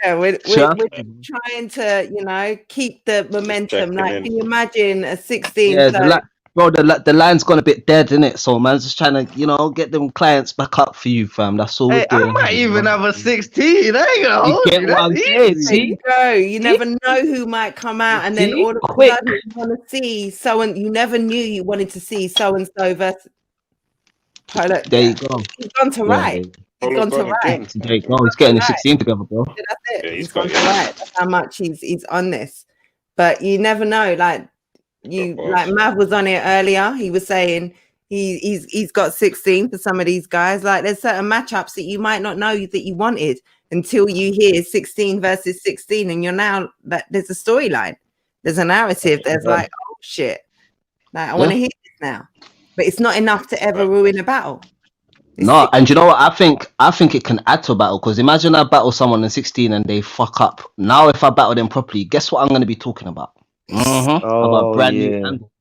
Yeah, we're Sure. trying to, keep the momentum. Checking Like, in. can you imagine a 16? Yeah, so- bro, the line's gone a bit dead, innit? So man's just trying to, get them clients back up for you, fam. That's all Hey, we're I doing. might even have a 16. I ain't gonna You hold get you. what I'm That's saying, easy. There you go. You never know who might come out, and then See? all of a Quick. sudden you want to see someone you never knew you wanted to see so and so versus Polo. There you go. He's gone to Yeah, right. He's gone to right. There you go. He's getting his 16 together, bro. That's it. He's gone to right. That's how much he's on this. But you never know. Like Mav was on it earlier. He was saying he's got 16 for some of these guys. Like there's certain matchups that you might not know that you wanted until you hear 16 versus 16, and you're now that there's a storyline. There's a narrative. There's like, oh shit. Like I want to hear this now. But it's not enough to ever ruin a battle. No, and you know what? I think it can add to a battle, because imagine I battle someone in 16 and they fuck up. Now, if I battle them properly, guess what I'm going to be talking about? I got a brand new angle.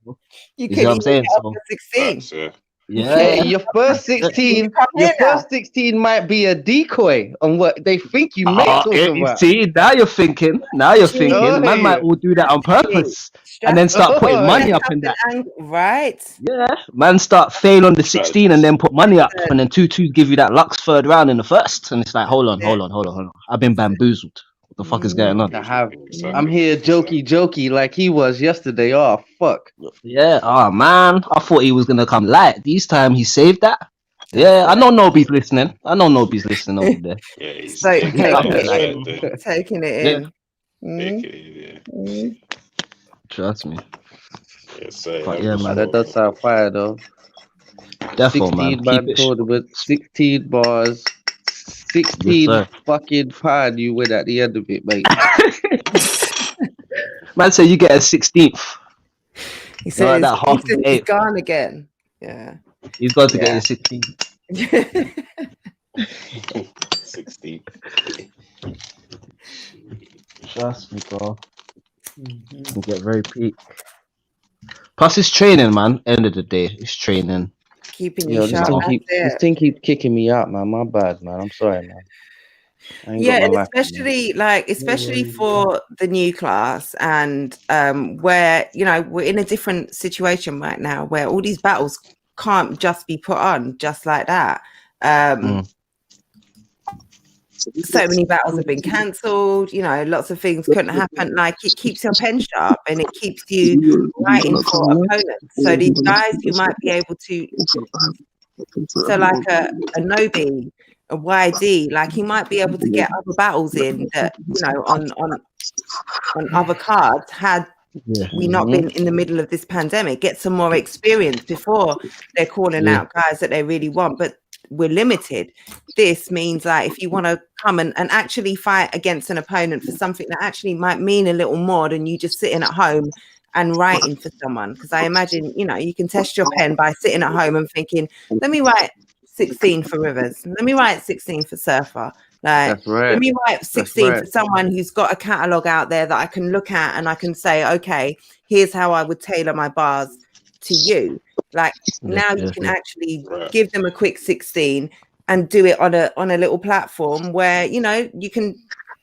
You see what I'm saying? So, 16. Yeah, your first 16, first 16 might be a decoy on what they think you may talk about. See, now you're thinking. Man might all do that on purpose and then start putting money up in that. Right. Yeah. Man start fail on the 16 and then put money up, and then 2-2 give you that Lux third round in the first, and it's like, hold on. I've been bamboozled. What the fuck is going on? I'm here jokey like he was yesterday. Oh fuck. Yeah. Oh man, I thought he was gonna come light. This time he saved that. Yeah, I know Nobi's listening. Over there. Yeah, he's So taking taking it in. Trust me. Yes, sir. But yeah, man. That does sound fire though. Defo, man. 16 man tournament, 16 bars, 16 Yes, fucking pound you win at the end of it, mate. Man, so you get a 16th. He said that half he's of 8. gone again. Yeah. He's got to get his 16th. 16. Trust me, bro. You get very peak. Plus, it's training, man. End of the day, it's training. Keeping Yo, you sharp. this thing keeps kicking me out, man. My bad, man. I'm sorry, man. I ain't got Yeah, my and life, especially for the new class, and where we're in a different situation right now where all these battles can't just be put on just like that. So many battles have been cancelled, lots of things couldn't happen. Like, it keeps your pen sharp and it keeps you writing for opponents. So these guys who might be able to, so like a Nobi, a YD, like he might be able to get other battles in that, on other cards had we not been in the middle of this pandemic, get some more experience before they're calling out guys that they really want. But we're limited. This means that if you want to come and actually fight against an opponent for something that actually might mean a little more than you just sitting at home and writing for someone, because I imagine you can test your pen by sitting at home and thinking, let me write 16 for Rivers. Let me write 16 for Surfer. Like, That's right. let me write 16 right. for someone who's got a catalog out there that I can look at and I can say, okay, here's how I would tailor my bars to you. Like now you can actually give them a quick 16 and do it on a little platform where, you know, you can,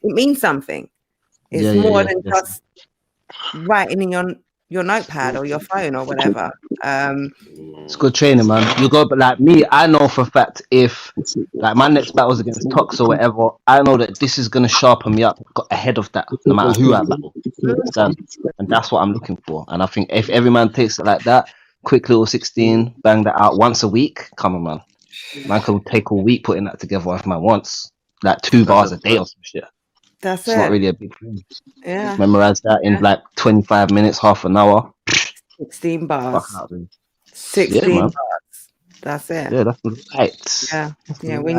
it means something. It's more than just writing in your notepad or your phone or whatever. It's good training, man. You go, but like me, I know for a fact if like my next battle's against Tox or whatever, I know that this is gonna sharpen me up ahead of that, no matter who I battle. You understand? And that's what I'm looking for. And I think if every man takes it like that, quick little 16, bang that out once a week. Come on, man. Man can take a week putting that together if man wants. Like 2 bars a day or some shit. That's it's not really a big thing. Yeah. Memorize that in like 25 minutes, half an hour. 16 bars. Fuck out, 16 man. bars. That's it. Yeah, that's right. Yeah. We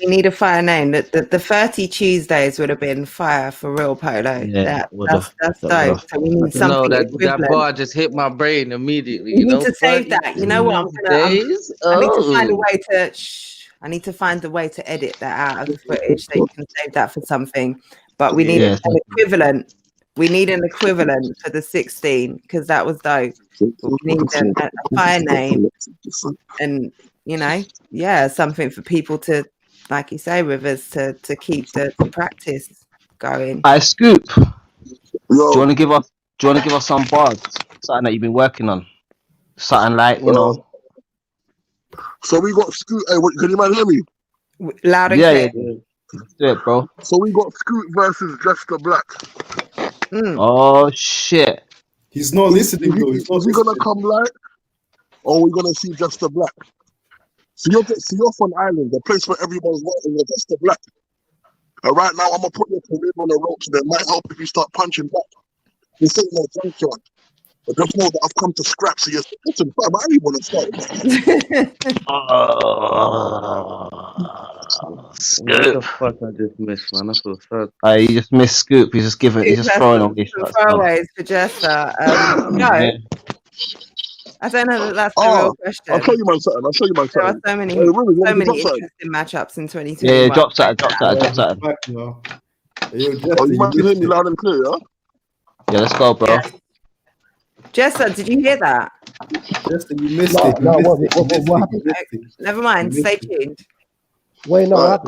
need a fire name. The 30 Tuesdays would have been fire for real, Polo. Yeah, that's dope. So we need something. That bar just hit my brain immediately. You need to save that. You know what? I need to find a way to. I need to find a way to edit that out of the footage so you can save that for something. But we need an equivalent. We need an equivalent for the 16 because that was dope. We need a fire name and, you know, something for people to, like you say, Rivers, to keep the practice going. I Scoop. Do you want to give us some bars? Something that you've been working on. Something like, you know. So we got Scoot. Hey, can you man hear me? Loud and clear. Yeah. Let's do it, bro. So we got Scoot versus Jester Black. Oh shit! He's not listening though. Is he gonna come light, or are we gonna see Jester Black? So you're from Ireland, the place where everyone's working with Jester Black. And right now, I'm gonna put your career on the ropes. That might help if you start punching back. This ain't no junkyard. But just know that I've come to scrap. So you're listen, fam, I didn't want to start. What the fuck I just missed, man? That's so sad. You just missed Scoop. He's just giving. He's just throwing on these shots. Throwaways for Jester. No. I don't know that that's the real question. I'll show you my something. There are so many interesting matchups in 2022. Yeah, drop that. Oh, you might hear me loud and clear, yeah? Yeah, let's go, bro. Jester, did you hear that? Jester, you missed it. What happened? Never mind. Stay tuned. Wait, no.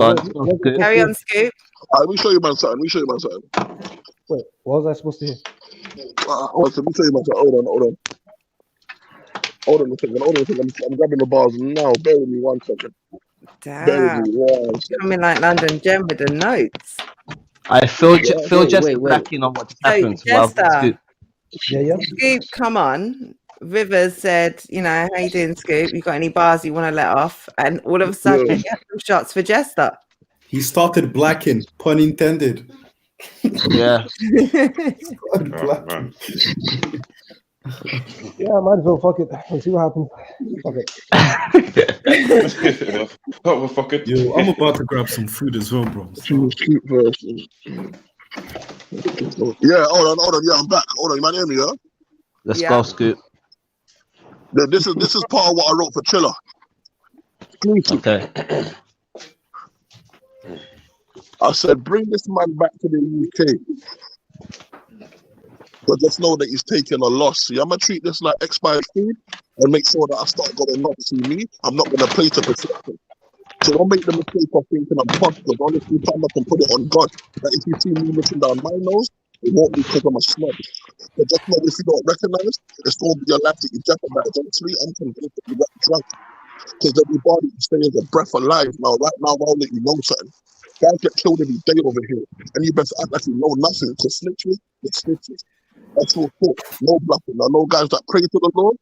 Carry on, Scoop. Let me show you my something. Wait, what was I supposed to hear? Let me show you my something. Hold on a second. I'm grabbing the bars now. Bear with me 1 second. Damn. Coming like London Gem with the notes. I feel just backing on what happened. Jester. Scoop, come on. Rivers said, you know, how you doing, Scoop? You got any bars you want to let off? And all of a sudden, you have some shots for Jester. He started blacking, pun intended. Yeah. Yeah, I might as well fuck it. Let's see what happens. Fuck it. Yo, I'm about to grab some food as well, bro. Yeah, hold on. Yeah, I'm back. Hold on, you might hear me, yeah? Let's go, Scoop. This is part of what I wrote for Chiller. Okay. I said, bring this man back to the UK. But just know that he's taking a loss. See, I'm going to treat this like expired food and make sure that I start going nuts. See me, I'm not going to play to perception. So don't make the mistake of thinking I'm fucked, because honestly, time I can put it on God. That if you see me looking down my nose, it won't be because I'm a snob. But just know if you don't recognize, it's going to be your life that you jeopardize. Honestly, I'm convinced that you got drunk. Because everybody stays a breath alive. Now, right now, I'll let you know something. Guys get killed every day over here. And you best act like you know nothing. Because snitches, it's snitches. That's all cool. No bluffing. I know guys that pray to the Lord,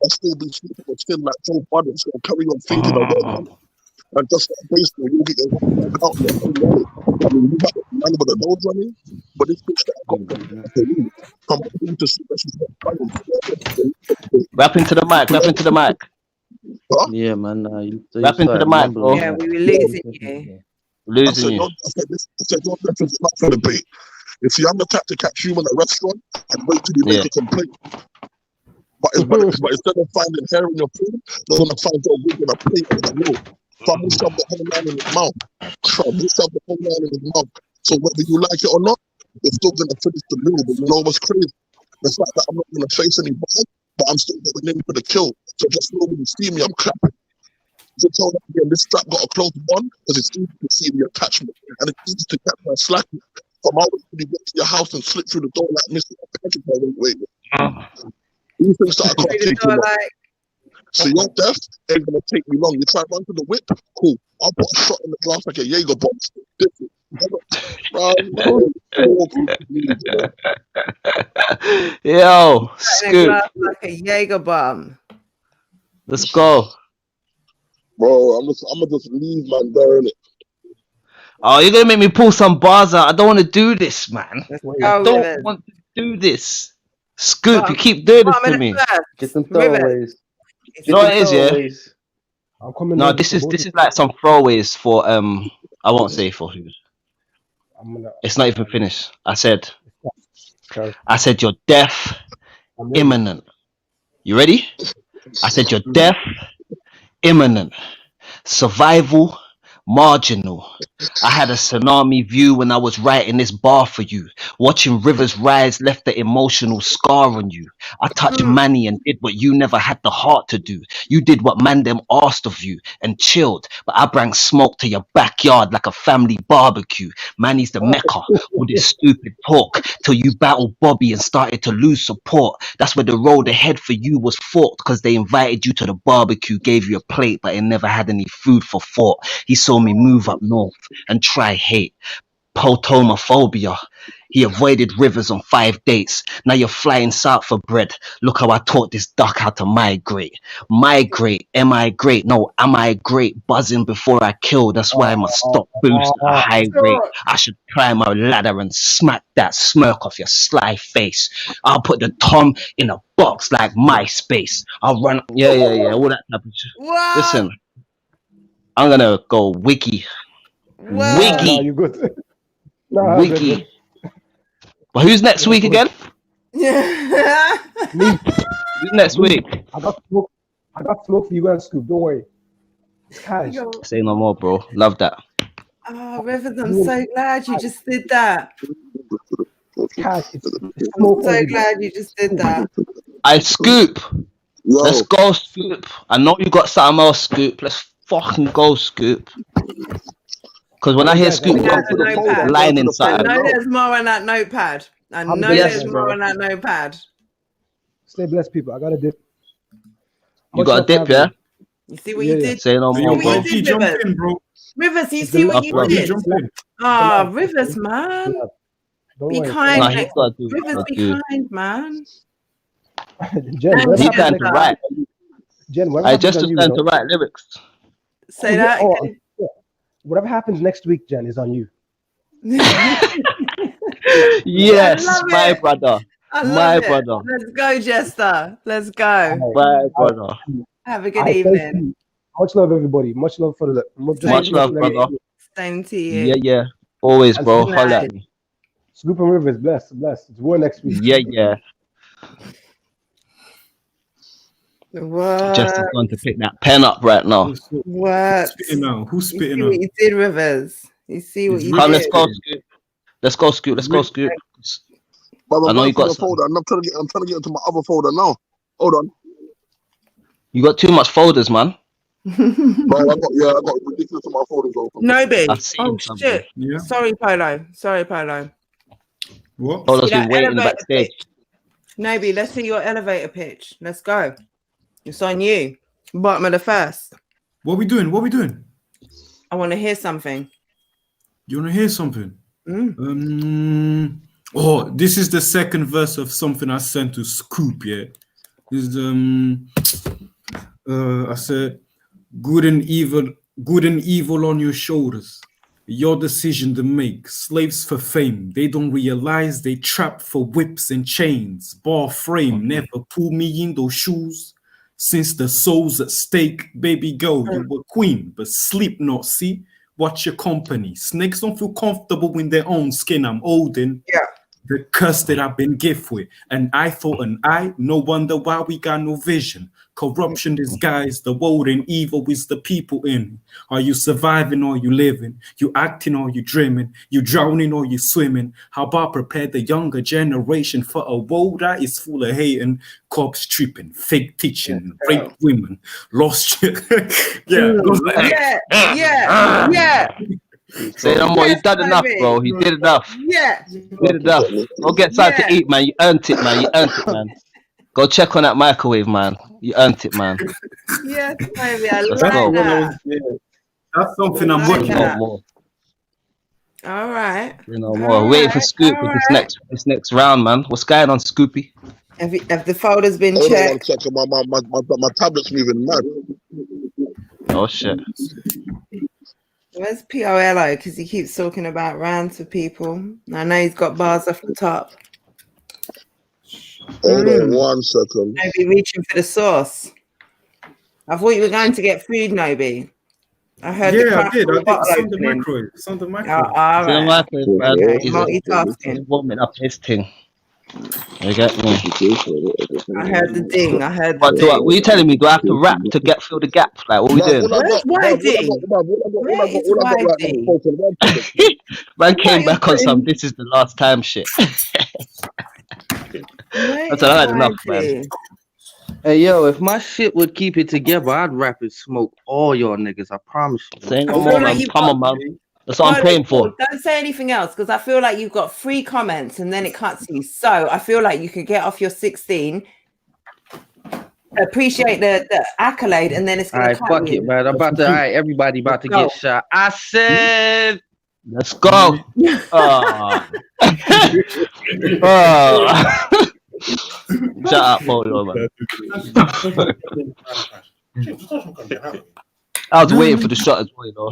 and still be sleeping with skin like Joe Budden. So carry on thinking of it. And just like baseball, you'll get your out there. I mean, you got the man with the nose running, but this bitch that got come to see that she's Rap into the mic. Huh? Yeah, man. Rap into the mic, bro. Yeah, we were losing you. Losing you. I said, your preference is not for the bait. You see, I'm the type to catch you in a restaurant and wait till you make a complaint. But instead of finding hair in your food, they're going to find your wig in a plate on the road. From will shove the whole line in his mouth. Trump will shove the whole line in his mouth. So whether you like it or not, you're still gonna finish the meal. But you know what's crazy? The fact that I'm not gonna face any ball, but I'm still going in for the kill. So just know when you see me, I'm clapping. So tell that again, this strap got a close one because it's easy to see the attachment and it's easy to catch my slack. From my way to get to your house and slip through the door like Mr. Patrick. Wait. You think that I can't take you long? So your death ain't gonna take me long. You try to run to the whip, cool. I'll put a shot in the glass like a Jaeger bomb. Yo, Scoop. Like a Jaeger bomb. Let's go. Bro, I'm gonna just leave, man, there in it. Oh, you're gonna make me pull some bars out. I don't want to do this, man. I go, don't Rivers. want to do this. Scoop, you keep doing this to me. Get some throwaways. You know what it is, yeah? I'm coming. No, this is like some throwaways for I won't say for who. It's not even finished. I said your death imminent. You ready? I said your death imminent. Survival marginal. I had a tsunami view when I was writing this bar for you. Watching rivers rise left the emotional scar on you. I touched Manny and did what you never had the heart to do. You did what man them asked of you and chilled, but I bring smoke to your backyard like a family barbecue. Manny's the mecca, all this stupid talk, till you battled Bobby and started to lose support. That's where the road ahead for you was fought, because they invited you to the barbecue, gave you a plate, but it never had any food for thought. He saw me move up north and try hate. Potomophobia. He avoided rivers on 5 dates. Now you're flying south for bread. Look how I taught this duck how to migrate. Migrate. Am I great? No, am I great? Buzzing before I kill. That's why I must stop boost at a high rate. I should climb a ladder and smack that smirk off your sly face. I'll put the Tom in a box like MySpace. I'll run. Yeah. All that type of shit. What? Listen, I'm gonna go wiki. Wiggy. No, you're good. No, Wiggy. But who's next week again? Me. Who's next week? I got smoke for you guys, Scoop. Don't worry. It's cash. Say no more, bro. Love that. Oh, Rivers, I'm so glad you just did that. It's cash. I'm so glad you just did that. I Scoop. Let's go, Scoop. I know you got something else, Scoop. Let's fucking go, Scoop. Because when I hear Scoop, line inside. I know there's more on that notepad. I know there's more on that notepad. Stay blessed, people. I got a dip. You got a dip, yeah? You see what you did? Say no more, bro. Rivers, you see what you did? Oh, Rivers, man. Be kind. Rivers, be kind, man. Jen, he trying to write. Jen, I just trying to write lyrics. Say that again. Whatever happens next week, Jen, is on you. Yes, my brother. My brother. Let's go, Jester. Let's go. My brother. Have a good evening. Much love, everybody. Much love for the. Much love, brother. Same to you. Yeah. Always, bro. Holla at me. Scoop and Rivers, bless. It's war next week. Yeah. What? Just going to pick that pen up right now. What? Who's spitting now? You did, Rivers. You see what you did. Let's go, Scoop. Let's go, Scoop. I know you got folder. I'm trying to get into my other folder now. Hold on. You got too much folders, man. Bro, I got ridiculous amount of folders open. No, babe. Oh something. shit. Yeah. Sorry, Polo. What? Polo's been waiting backstage. Nobi, let's see your elevator pitch. Let's go. It's on you. Bottom of the first. What we doing? I want to hear something. You want to hear something? Oh, this is the second verse of something I sent to Scoop, yeah. This is I said, good and evil on your shoulders. Your decision to make. Slaves for fame. They don't realize they trapped for whips and chains. Bar frame. Never pull me in those shoes. Since the soul's at stake, baby girl, you were queen, but sleep not, see? Watch your company. Snakes don't feel comfortable in their own skin. I'm Odin. Yeah. The curse that I've been gift with. An eye for an eye, no wonder why we got no vision. Corruption disguised, the world and evil is the people in. Are you surviving or you living? You acting or you dreaming? You drowning or you swimming? How about prepare the younger generation for a world that is full of hating, cops tripping, fake teaching, rape women, lost yeah. Say no more. He's done enough, bro. He did enough. Yeah. He did enough. Go get something to eat, man. You earned it, man. You earned it, man. Go check on that microwave, man. You earned it, man. Yes, baby. I Let's like go. that. That's something I'm working No on. more. All right. You know more. Waiting for Scoop with this next round, man. What's going on, Scoopy? Have the folders been Hold on checked? 1 second. My tablet's moving mad. Oh shit. Where's POLO? Because he keeps talking about rounds for people. I know he's got bars off the top. Hold on 1 second. Maybe reaching for the sauce. I thought you were going to get food, Nobi. I heard the Yeah, I crack did. of I the did. bottle It's on the opening. microwave. It's on the Oh, microwave. all So the right. microwave, man, Okay, is multitasking. warming up his thing. You get me? I heard the ding. I heard the What ding. are you telling me? Do I have to rap to get through the gap? Like, what we doing? Where's YD? Where is YD? Man came back on some "this is the last time" shit. That's I had enough, man. Hey yo, if my shit would keep it together, I'd rap and smoke all y'all niggas. I promise you. Say no I feel more, like man. you've Come on, got- man. That's what I'm praying for. Don't say anything else because I feel like you've got 3 comments and then it cuts you. So I feel like you could get off your 16, appreciate the accolade, and then it's gonna Alright, cut fuck you. it, man. I'm about to. Alright, everybody about to Go. get shot. I said. Let's go. Oh. Oh. Shut up, Polo, man. I was waiting for the shot as well, you know.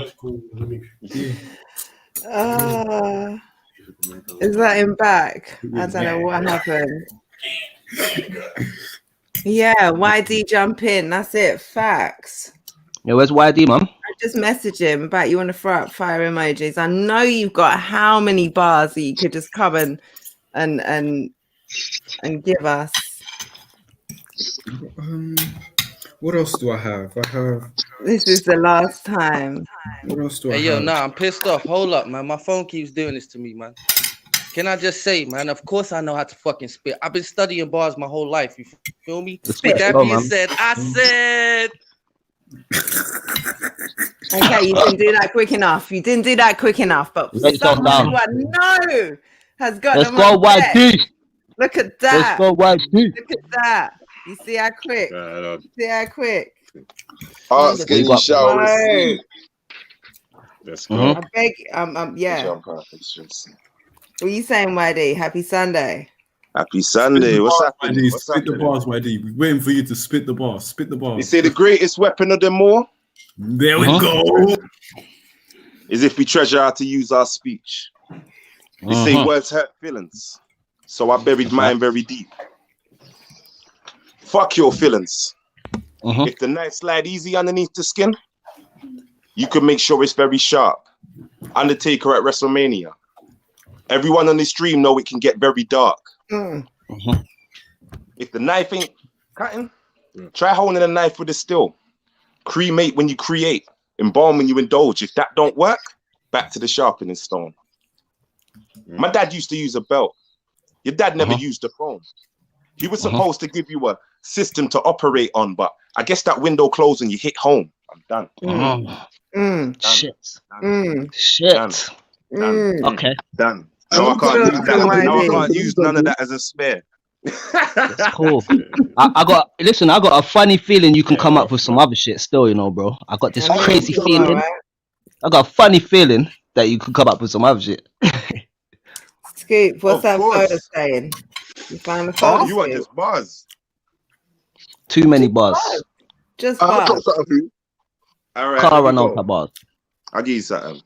Is that him back? I don't know what happened. Yeah, YD jump in. That's it. Facts. Yeah, where's YD, man? I just messaged him back. You want to throw up fire emojis? I know you've got how many bars that you could just come and give us. What else do I have? I have. This is the last time. What else do I Hey yo, have? nah, I'm pissed off. Hold up, man. My phone keeps doing this to me, man. Can I just say, man? Of course I know how to fucking spit. I've been studying bars my whole life. You feel me? Spit, With that go, being man. said, I said. Okay, you didn't do that quick enough. You didn't do that quick enough. But Let yourself someone down. who I know has got Let's them go, on deck. YD. Look at Let's that. go, YD. Look at that. You see how quick? See how quick? Art's getting got- shower. No. Let's Mhm. I beg. Yeah. What are you saying, YD? Happy Sunday. Happy Sunday. What's YD, happening? What's spit the happening? bars, YD. We're waiting for you to spit the bars. Spit the bars. You say the greatest weapon of them all There we Uh-huh. go. is if we treasure how to use our speech. They say Uh-huh. words hurt feelings, so I buried mine very deep. Fuck your feelings. Uh-huh. If the knife slide easy underneath the skin, you can make sure it's very sharp. Undertaker at WrestleMania. Everyone on this stream know it can get very dark. Mm. Uh-huh. If the knife ain't cutting, try holding a knife with a still. Cremate when you create, embalm when you indulge. If that don't work, back to the sharpening stone. My dad used to use a belt. Your dad never used a phone. He was supposed to give you a system to operate on, but I guess that window closed and you hit home. I'm done. Oh, Mm. shit. Mm. Shit. Done. Mm. Okay. Done. No, I can't use that. No, I can't use none of that as a spare. That's cool. I got a funny feeling you can come up with some other shit still, you know, bro. I got this I know crazy you're feeling. alright. I got a funny feeling that you could come up with some other shit. Scoop, what's Of that course. photo saying? You found the photo? Oh, you want Scoop? just bars? Too many bars. Just I bars. got something for you. All right. Can't let me run go. out of bars. I'll give you something.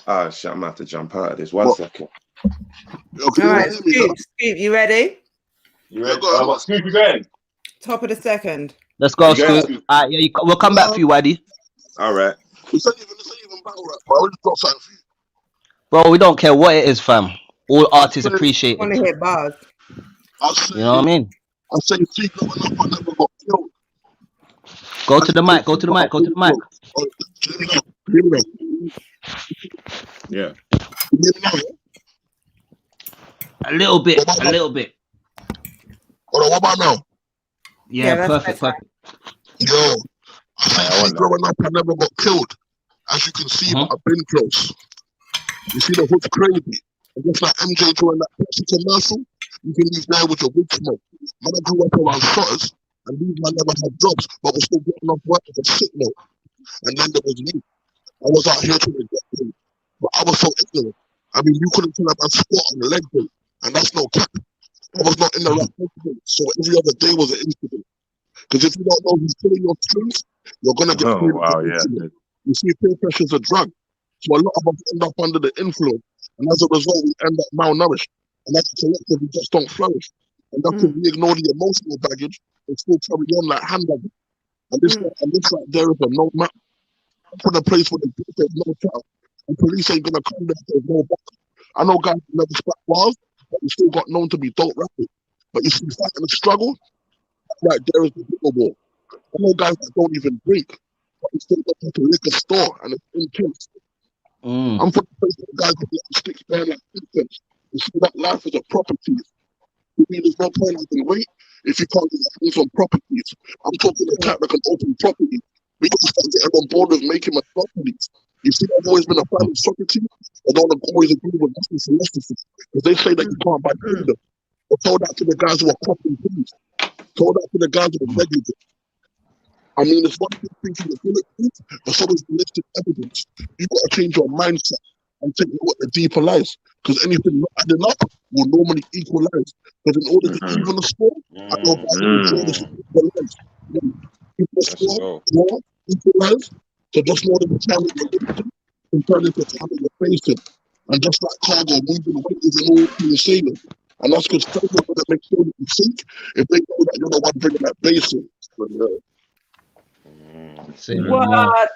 Ah, shit, I'm gonna have to jump out of this. One What? second. Okay, All right, hear me, Scoop, Scoop, you ready? You ready? go on. What Scoop again? Top of the second. Let's go, You guys- Scoop. Alright, yeah, we'll come back for you, Waddy. All right. It's not even battle rap, but I already got something for you. Bro, we don't care what it is, fam. All artists appreciate I want to it. hear bars. You know what I mean? I say she growing up, I never got killed. Go to the mic. Go to the mic. Go to the mic. Hear me now. Yeah. You hear me now, yeah? A little bit. A little bit. Hold on, what about now? Yeah, perfect. Perfect. Yo, I say growing up, I never got killed. As you can see, but I've been close. You see, the hood's crazy. And just like MJ doing that Pepsi commercial, you can leave there with your wig smoke. Man, I grew up around shotters, and these men never had jobs, but was still getting off work with a sick note. And then there was me. I was out here trying to get paid, but I was so ignorant. I mean, you couldn't tell about squat on the leg day, and that's no cap. I was not in the right incident, so every other day was an incident. Because if you don't know who's killing your strings, you're gonna get paid. Wow, yeah. You see, peer pressure is a drug, so a lot of us end up under the influence, and as a result, we end up malnourished, and as a collective, we just don't flourish. And that's if we ignore the emotional baggage and still carry on like hand baggage. And this right there is a no map. From a place where there's no child, and police ain't gonna come there if there's no back. I know guys who never spat bars, but we still got known to be dope rappers. But you see, fighting the struggle, right there is the bigger war. I know guys that don't even drink, but we still go to a liquor store and it's intense. I'm from the place where guys with sticks burn like incense. You see that life is a property. You mean there's no point I can wait if you can't get things on properties. I'm talking a cat that can open property. We got to start getting on board with making monopolies. You see, I've always been a fan of Socrates. I don't always agree with Western philosophy because they say that you can't buy freedom. I told that to the guys who are copying things. Told that to the guys who are negligent. I mean, it's one thing thinking the bulletproof, but so is ballistic evidence. You got to change your mindset and take what the deeper lies. Because anything not adding up will normally equalize. Because in order to even the score, I know guys who enjoy this equalize. If the score more equalize, so just know that the time that you're looking can turn into the time that you're facing. And just like cargo, moving weight is an all you're sailing. And that's because some people that make sure that you sink if they know that you're the one bringing that bass in. What?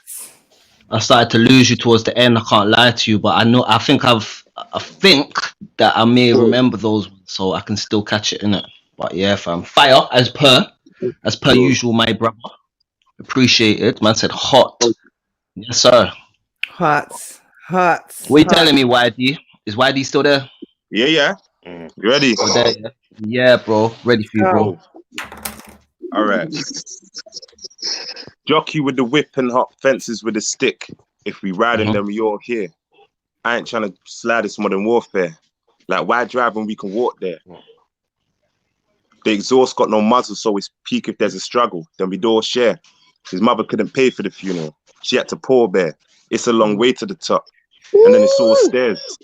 I started to lose you towards the end. I can't lie to you, but I think that I may remember those ones, so I can still catch it in it. But yeah, fam, fire as per usual, my brother. Appreciate it. Man said hot. Yes, sir. Hot. What are you telling me, YD? Is YD still there? Yeah. You ready? Yeah, bro. Ready for you, bro. All right. Jockey with the whip and hot fences with a stick. If we riding, then we all here. I ain't trying to slide this modern warfare. Like, why drive when we can walk there? The exhaust got no muzzle, so it's peak if there's a struggle. Then we'd all share. His mother couldn't pay for the funeral. She had to pour bear. It's a long way to the top. And then it's all stairs.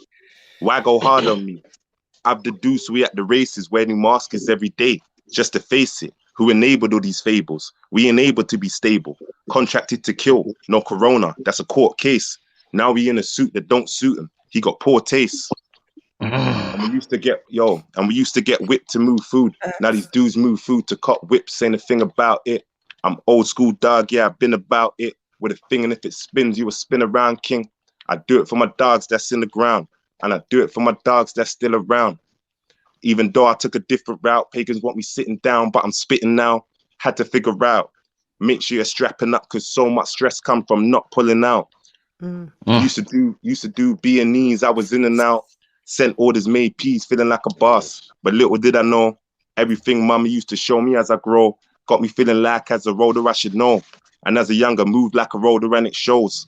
Why go hard on me? I've deduced we at the races wearing masks every day. Just to face it. Who enabled all these fables? We enabled to be stable. Contracted to kill. No corona. That's a court case. Now we in a suit that don't suit him. He got poor taste. And we used to get whipped to move food. Now these dudes move food to cut whips. Ain't a thing about it. I'm old school dog. Yeah, I've been about it. With a thing, and if it spins, you will spin around, king. I do it for my dogs that's in the ground. And I do it for my dogs that's still around. Even though I took a different route, pagans want me sitting down, but I'm spitting now. Had to figure out. Make sure you're strapping up, because so much stress come from not pulling out. Used to do B&Es. I was in and out. Sent orders, made peace, feeling like a boss. But little did I know, everything mama used to show me as I grow got me feeling like as a roader I should know. And as a younger, moved like a roader and it shows.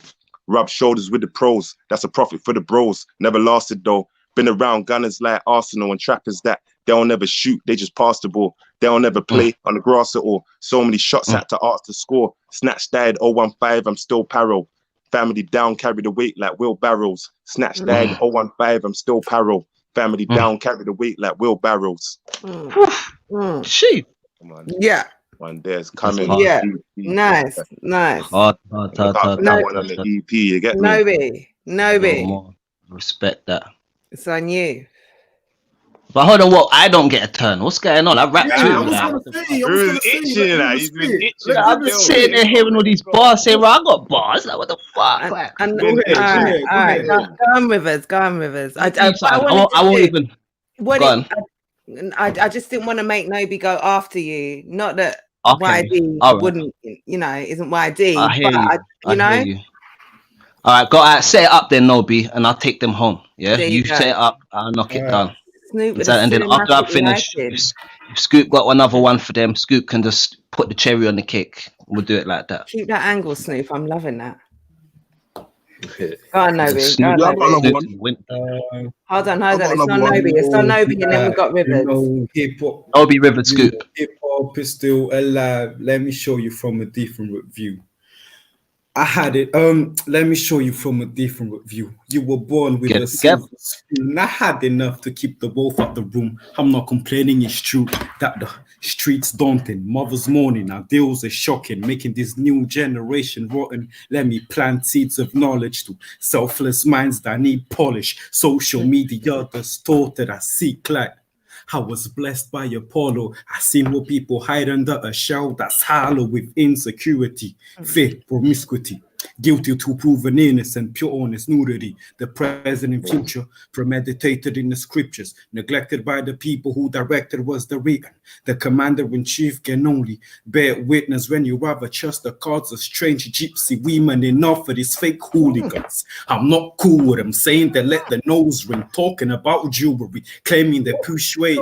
Rub shoulders with the pros. That's a profit for the bros. Never lasted though. Been around gunners like Arsenal and trappers that they don't ever shoot. They just pass the ball. They don't ever play on the grass at all. So many shots had to ask to score. Snatch died 015. I'm still paro. Family down, carry the weight like wheelbarrows. Snatch died 015. I'm still paro. Family down, carry the weight like wheelbarrows. Shit. Come on. Yeah. One there's coming. Yeah. Nice. Hard. That one on the EP, you get me? Nobi. Respect that. It's on you. But hold on, what? I don't get a turn. What's going on? I rap Yeah, too. I was Like, gonna say, He's been itching. I'm just sitting there hearing all these bars saying, "Bro, I got bars." Like, what the fuck? Like, And Go ahead, all right, go on, Rivers. Go on, Rivers. I won't even. What Go on. I just didn't want to make Nobi go after you. Not that Okay. YD All right. wouldn't, isn't YD. I hear but you. I hear you. All right, go out, set it up then, Nobi, and I'll take them home. Yeah, There you you go. set it up, I'll knock it down. Snoop with And a then after I cinematic finish, lighting. if Scoop got another one for them, Scoop can just put the cherry on the cake. We'll do it like that. Keep that angle, Snoop. I'm loving that. Go on, Nobi. Snoop, Go on, Nobi. Hold on. I've got It's on another one. Nobi. It's on Nobi, and then we've got Rivers. Hip hop. Nobi, Rivers, Scoop. Hip hop is still alive. Let me show you from a different view. I had it. Let me show you from a different view. You were born with a silver spoon. I had enough to keep the wolf out the room. I'm not complaining. It's true that the streets daunting. Mother's morning. Our deals are shocking, making this new generation rotten. Let me plant seeds of knowledge to selfless minds that need polish. Social media distorted. I seek light. I was blessed by Apollo. I seen what people hide under a shell that's hollow with insecurity, fear, promiscuity. Guilty to proven innocent, pure honest nudity. The present and future premeditated in the scriptures. Neglected by the people who directed was the written. The commander-in-chief can only bear witness when you rather trust the cards of strange gypsy women enough for these fake hooligans. I'm not cool with them saying they let the nose ring, talking about jewelry, claiming they push weight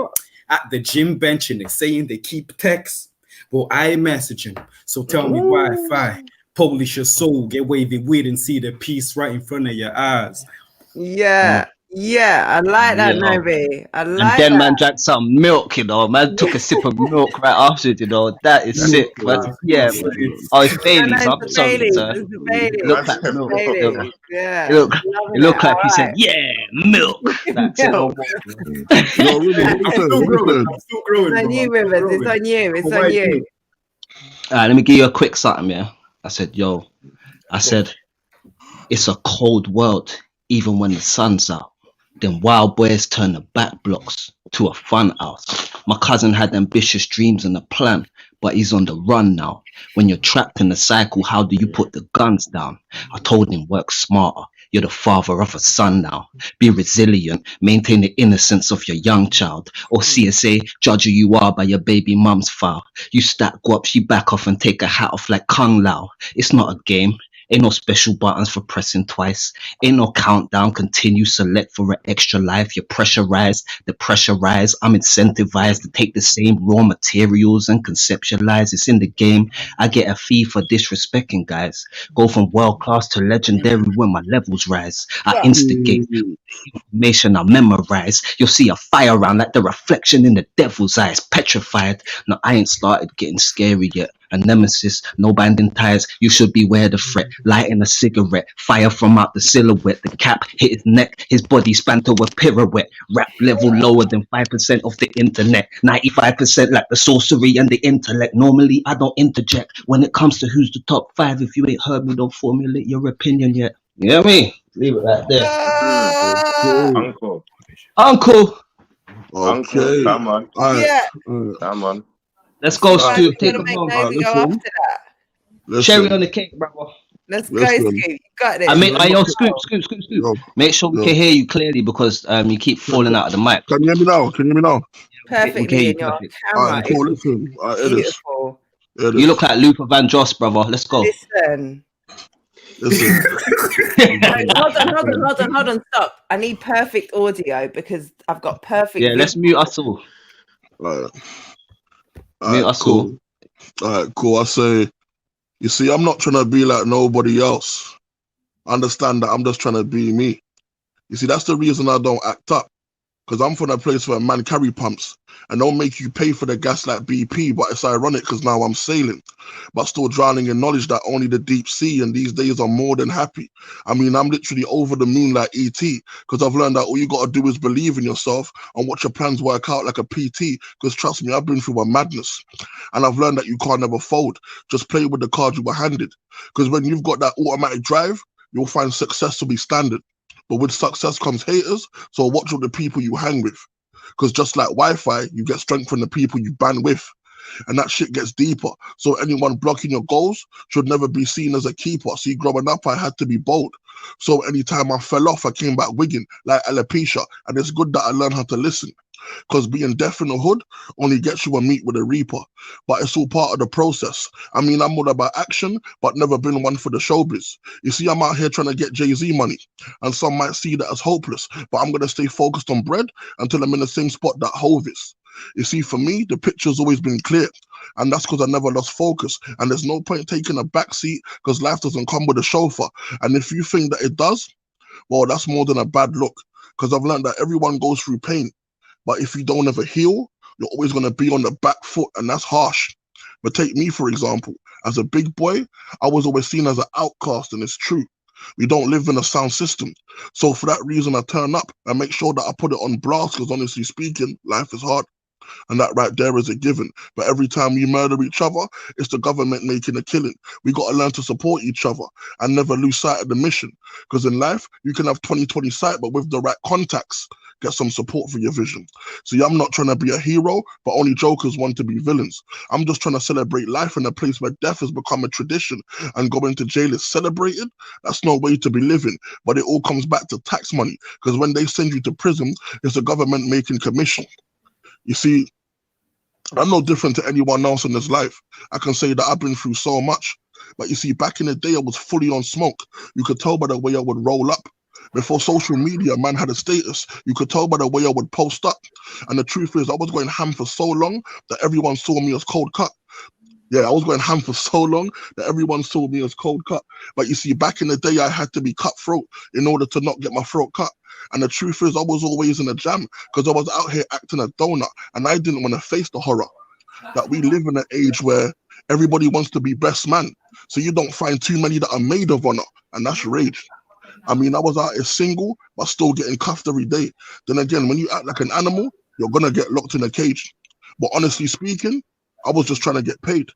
at the gym bench and they saying they keep texts. Well, I messaging, so tell me Wi-Fi. Polish your soul, get wavy weird and see the piece right in front of your eyes. Yeah, I like that, Nobi. I And like then that. man drank some milk, man took a sip of milk right after it, that is sick. But yeah, oh, it's Bailey's. I'm sorry, sir. It looked like milk. Yeah. It looked like he said, yeah, milk. That's it. It's on you, Rivers. It's on you. It's on you. All right, let me give you a quick something, yeah. I said, it's a cold world, even when the sun's out. Then wild boys turn the back blocks to a fun house. My cousin had ambitious dreams and a plan, but he's on the run now. When you're trapped in the cycle, how do you put the guns down? I told him, work smarter. You're the father of a son now. Be resilient, maintain the innocence of your young child. Or CSA, judge who you are by your baby mum's file. You stack guap, she back off and take a hat off like Kung Lao. It's not a game. Ain't no special buttons for pressing twice. Ain't no countdown, continue, select for an extra life. You're pressurized, the pressure rise. I'm incentivized to take the same raw materials and conceptualize. It's in the game. I get a fee for disrespecting guys. Go from world class to legendary when my levels rise. I instigate information, I memorize. You'll see a fire round like the reflection in the devil's eyes. Petrified. No, I ain't started getting scary yet. A nemesis, no binding ties. You should beware the threat. Lighting a cigarette, fire from out the silhouette. The cap hit his neck, his body span to a pirouette. Rap level lower than 5% of the internet. 95% like the sorcery and the intellect. Normally I don't interject when it comes to who's the top 5. If you ain't heard me, don't formulate your opinion yet. You know what I mean? Leave it right there. Uncle. Okay. Come on. Yeah. Come on. Let's go, Right, Stu. we're Take gonna them make home. Nobi go after that. Cherry on the cake, brother. Let's go, Listen. Scoop. You got this. I mean, yo, Scoop. Make sure we yo. can hear you clearly because you keep falling out of the mic. Can you hear me now? Can you hear me now? Perfectly in your perfect. camera. Alright, cool. Listen. Alright, it is. Beautiful. It You is. look like Luther Vandross, brother. Let's go. Listen. Listen. Hold on, stop. I need perfect audio because I've got perfect Yeah, let's mute us all. Alright. Mute us all. Alright, cool. I say, you see, I'm not trying to be like nobody else. Understand that I'm just trying to be me. You see, that's the reason I don't act up. Because I'm from a place where a man carry pumps and don't make you pay for the gas like BP, but it's ironic because now I'm sailing, but still drowning in knowledge that only the deep sea, and these days I'm more than happy. I mean, I'm literally over the moon like ET because I've learned that all you got to do is believe in yourself and watch your plans work out like a PT, because trust me, I've been through a madness. And I've learned that you can't never fold. Just play with the cards you were handed. Because when you've got that automatic drive, you'll find success to be standard. But with success comes haters, so watch what the people you hang with. Because just like Wi-Fi, you get strength from the people you ban with. And that shit gets deeper. So anyone blocking your goals should never be seen as a keeper. See, growing up, I had to be bold. So anytime I fell off, I came back wigging like alopecia. And it's good that I learned how to listen. Because being deaf in the hood only gets you a meet with a reaper. But it's all part of the process. I mean, I'm all about action, but never been one for the showbiz. You see, I'm out here trying to get Jay-Z money. And some might see that as hopeless. But I'm going to stay focused on bread until I'm in the same spot that Hove is. You see, for me, the picture's always been clear. And that's because I never lost focus. And there's no point taking a back seat because life doesn't come with a chauffeur. And if you think that it does, well, that's more than a bad look. Because I've learned that everyone goes through pain. But if you don't ever heal, you're always going to be on the back foot, and that's harsh. But take me, for example. As a big boy, I was always seen as an outcast, and it's true. We don't live in a sound system. So for that reason, I turn up and make sure that I put it on blast, because honestly speaking, life is hard. And that right there is a given. But every time we murder each other, it's the government making a killing. We got to learn to support each other and never lose sight of the mission. Because in life, you can have 20/20 sight, but with the right contacts, get some support for your vision. See, I'm not trying to be a hero, but only jokers want to be villains. I'm just trying to celebrate life in a place where death has become a tradition and going to jail is celebrated. That's no way to be living. But it all comes back to tax money, because when they send you to prison, it's the government making commission. You see, I'm no different to anyone else in this life. I can say that I've been through so much. But you see, back in the day, I was fully on smoke. You could tell by the way I would roll up. Before social media, man had a status. You could tell by the way I would post up. And the truth is, I was going ham for so long that everyone saw me as cold cut. Yeah, I was going ham for so long that everyone saw me as cold cut. But you see, back in the day, I had to be cutthroat in order to not get my throat cut. And the truth is, I was always in a jam because I was out here acting a donut and I didn't want to face the horror. That we live in an age where everybody wants to be best man. So you don't find too many that are made of honor, and that's rage. I mean, I was out here single, but still getting cuffed every day. Then again, when you act like an animal, you're going to get locked in a cage. But honestly speaking, I was just trying to get paid.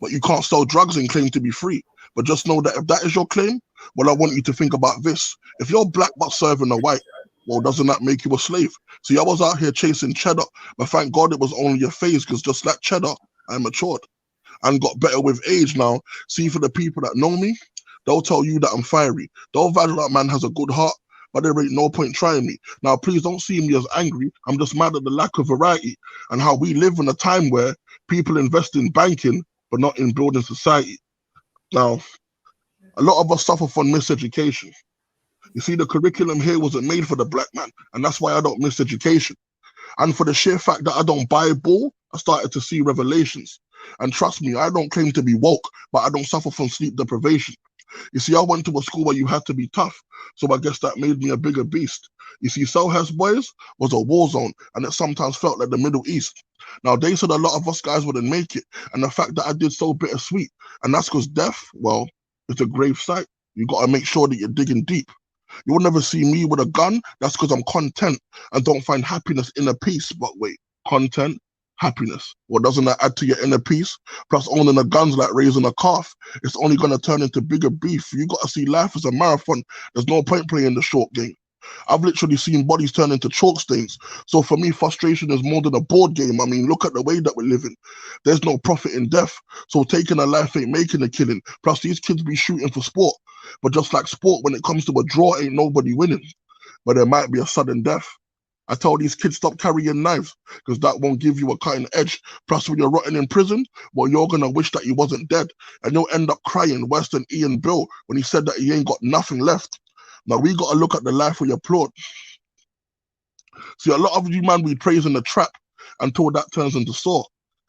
But you can't sell drugs and claim to be free. But just know that if that is your claim, well, I want you to think about this. If you're black but serving a white, well, doesn't that make you a slave? See, I was out here chasing cheddar, but thank God it was only a phase, because just like cheddar, I matured and got better with age now. See, for the people that know me, they'll tell you that I'm fiery. They'll value that man has a good heart, but there ain't no point trying me. Now, please don't see me as angry. I'm just mad at the lack of variety and how we live in a time where people invest in banking, but not in building society. Now, a lot of us suffer from miseducation. You see, the curriculum here wasn't made for the black man, and that's why I don't miss education. And for the sheer fact that I don't buy ball, I started to see revelations. And trust me, I don't claim to be woke, but I don't suffer from sleep deprivation. You see, I went to a school where you had to be tough, so I guess that made me a bigger beast. You see, Selhurst Boys was a war zone, and it sometimes felt like the Middle East. Now, they said a lot of us guys wouldn't make it, and the fact that I did so bittersweet, and that's because death, well, it's a grave site. You got to make sure that you're digging deep. You will never see me with a gun. That's because I'm content and don't find happiness in a peace. But wait, content, happiness. Well, doesn't that add to your inner peace? Plus, owning a gun's like raising a calf. It's only going to turn into bigger beef. You got to see life as a marathon. There's no point playing the short game. I've literally seen bodies turn into chalk stains. So for me, frustration is more than a board game. I mean, look at the way that we're living. There's no profit in death. So taking a life ain't making a killing. Plus, these kids be shooting for sport. But just like sport, when it comes to a draw, ain't nobody winning. But there might be a sudden death. I tell these kids, stop carrying knives, because that won't give you a cutting edge. Plus, when you're rotting in prison, well, you're going to wish that you wasn't dead. And you'll end up crying worse than Ian Bill when he said that he ain't got nothing left. Now, we got to look at the life we applaud. See, a lot of you, man, we praise in the trap until that turns into sore.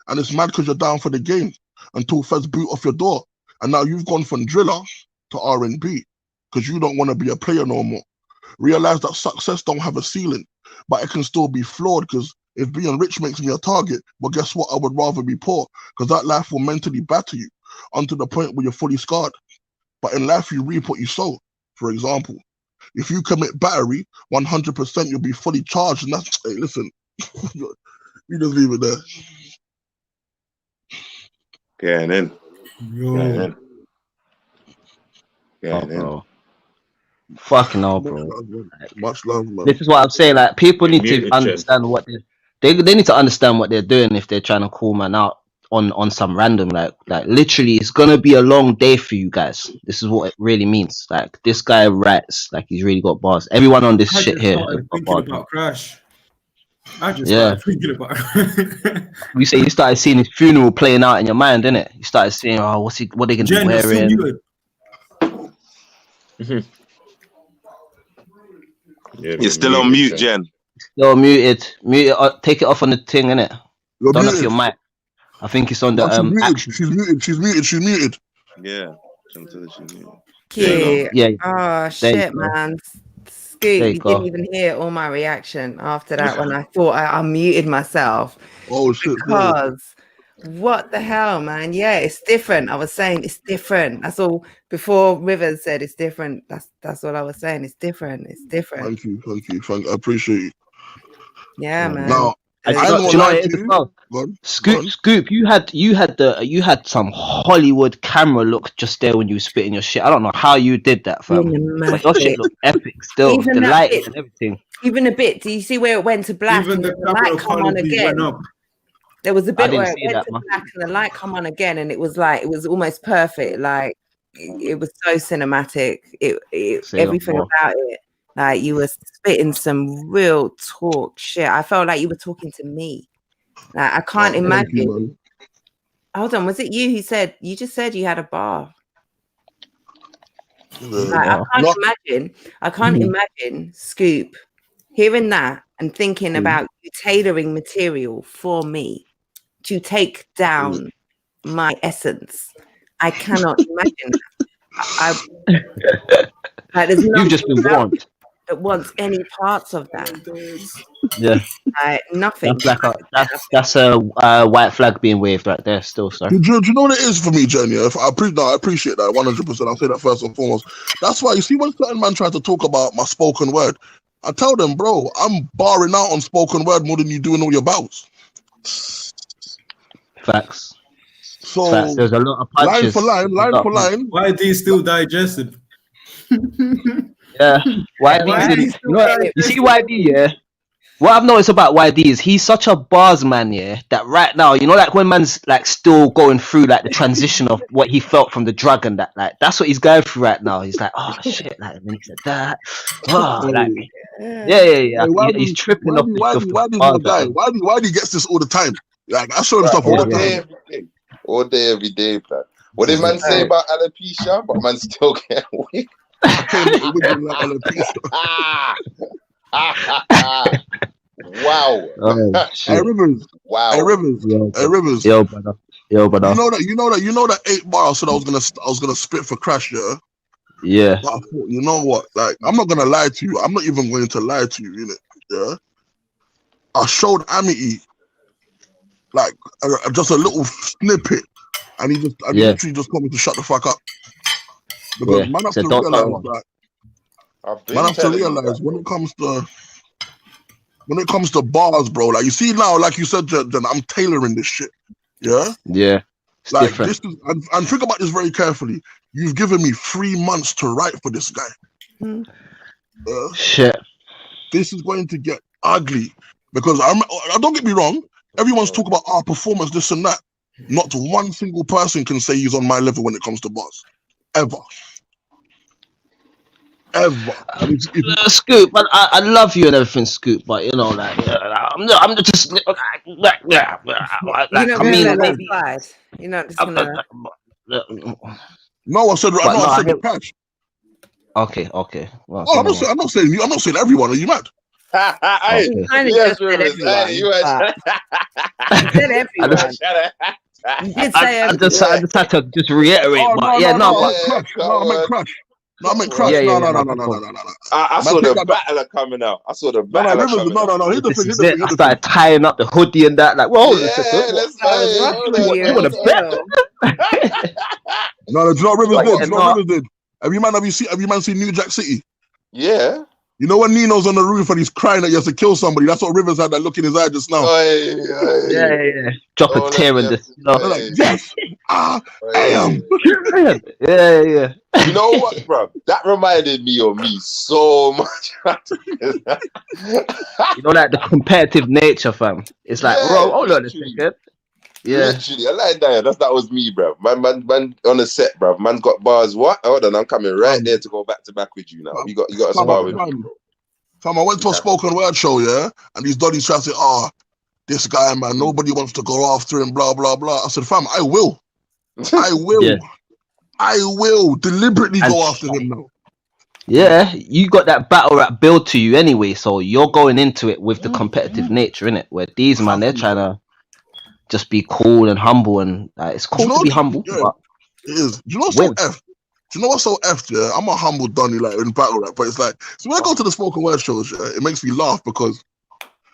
And it's mad because you're down for the game until Feds boot off your door. And now you've gone from driller to R&B because you don't want to be a player no more. Realize that success don't have a ceiling, but it can still be flawed, because if being rich makes me a target, well, guess what? I would rather be poor, because that life will mentally batter you onto the point where you're fully scarred. But in life, you reap what you sow. For example, if you commit battery, 100% you'll be fully charged. And that's, hey, listen, we just leave it there. Getting in. Yo. Getting in. Getting in. Bro. Fucking hell, bro. Much love, man. This is what I'm saying. Like, people need to Muted, understand what they need to understand what they're doing if they're trying to call man out on some random like literally. It's gonna be a long day for you guys. This is what it really means. Like, this guy writes like he's really got bars. Everyone on this shit here. Thinking about Crash. I just Yeah. started thinking about. You say you started seeing his funeral playing out in your mind, innit? You started seeing, oh, what are they gonna Jen, be you're still wearing? muted. You're still on mute, Jen. Still muted. Mute it. Take it off on the thing, innit? You're Turn off muted. your mic. I think it's on the She's muted. action. She's muted. Yeah. Cute. Yeah. Oh There shit, you go. man. There Scoot, you you go. didn't even hear all my reaction after that when I thought I unmuted myself. Oh shit. Because what the hell, man? Yeah, it's different. I was saying it's different. That's all. Before Rivers said it's different. That's all I was saying. It's different. It's different. Thank you. I appreciate it. Yeah, man. Now, And I do ain't you know gonna what lie it to is as you. well? Go on. Scoop, you had some Hollywood camera look just there when you were spitting your shit. I don't know how you did that, fam. But your shit looked epic still. Even The that lighting bit- and everything. Even a bit. Do you see where it went to black? Even and the the light camera come on quality again. went up. There was a I bit didn't where it see went that, to man. black and the light come on again, and it was almost perfect. Like it was so cinematic. Say Everything no more. about it. Like, you were spitting some real talk shit. I felt like you were talking to me. Like, I can't Thank you, imagine. man. Hold on, was it you who said you just said you had a bar? Like, Yeah. I can't imagine Scoop hearing that and thinking about you tailoring material for me to take down my essence. I cannot imagine that. Like, there's You've just been nothing warned. that wants any parts of that. Yeah. Like, nothing. That's a white flag being waved right there still, sir. Do you know what it is for me, Jen? Yeah, I appreciate that 100%. I'll say that first and foremost. That's why you see when certain man try to talk about my spoken word, I tell them, bro, I'm barring out on spoken word more than you do in all your bouts. Facts. So Facts. There's a lot of punches. line for line. Why do you still digested? Yeah. YD, you see YD, yeah? What I've noticed about YD is he's such a bars man, yeah, that right now, you know, like when man's like still going through like the transition of what he felt from the drug and that, like that's what he's going through right now. He's like, oh shit, like and then he said that. Oh, like yeah. Hey, He's tripping off the Why do he gets this all the time? Like, I show him stuff all the time. All day, every day, man. What did man say about alopecia? But man still can't win. Wow. Oh, shit. Hey, Rivers. Wow. Hey, Rivers. Yo, brother. You know that 8 bar I said I was gonna spit for Crash, yeah? Yeah. But I thought, you know what? Like, I'm not gonna lie to you. I'm not even going to lie to you, yeah? I showed Amity like just a little snippet, and he literally just told me to shut the fuck up. Because man have to realize that when it comes to bars, bro, like you see now, like you said, Jen, I'm tailoring this shit. Yeah? Yeah. It's like different. this is and think about this very carefully. You've given me 3 months to write for this guy. Shit. This is going to get ugly. Because don't get me wrong, everyone's talking about our performance, this and that. Not one single person can say he's on my level when it comes to bars. Ever. Scoop, but I love you and everything, Scoop, but you know, like, I'm just like, You're not gonna let that slide. You're not just gonna. No, I said the patch. Okay. Well, Oh, I'm not saying you. I'm not saying everyone. Are you mad? Yes, Rivers. You said everyone. You did say I just had to just reiterate, Oh, but I meant Crash. No, I meant Crash. Yeah, No. I saw the battler coming out. I saw the battler coming out. No. Here's the thing. I started tying up the hoodie and that, like, whoa, let's you want to bet? No, do you know what Rivers did? Have you man seen New Jack City? Yeah. You know when Nino's on the roof and he's crying that he has to kill somebody? That's what Rivers had, that look in his eye just now. Yeah. Drop a tear in this. You know? Like, yes, Damn. Yeah. You know what, bro? That reminded me of me so much. You know, like the competitive nature, fam. It's like, bro, hold on a second. Yeah. Literally, I like that. That was me, bro. Man on the set, bro. Man's got bars. What? Hold on, I'm coming right there to go back to back with you now. You got to spar with me, bro. Fam, I went to a spoken word show, yeah, and these doddies try to say, this guy, man, nobody wants to go after him, blah, blah, blah. I said, fam, I will. I will. I will deliberately go after him now. Yeah, you got that battle rap build to you anyway, so you're going into it with the competitive nature, innit? Where these man, they're trying to just be cool and humble, and it's cool to be humble. Yeah, but it is. Do you know what's so F? Do you know what's so F? Yeah, I'm a humble Donny like in battle rap, but it's like, so when I go to the spoken word shows, yeah, it makes me laugh because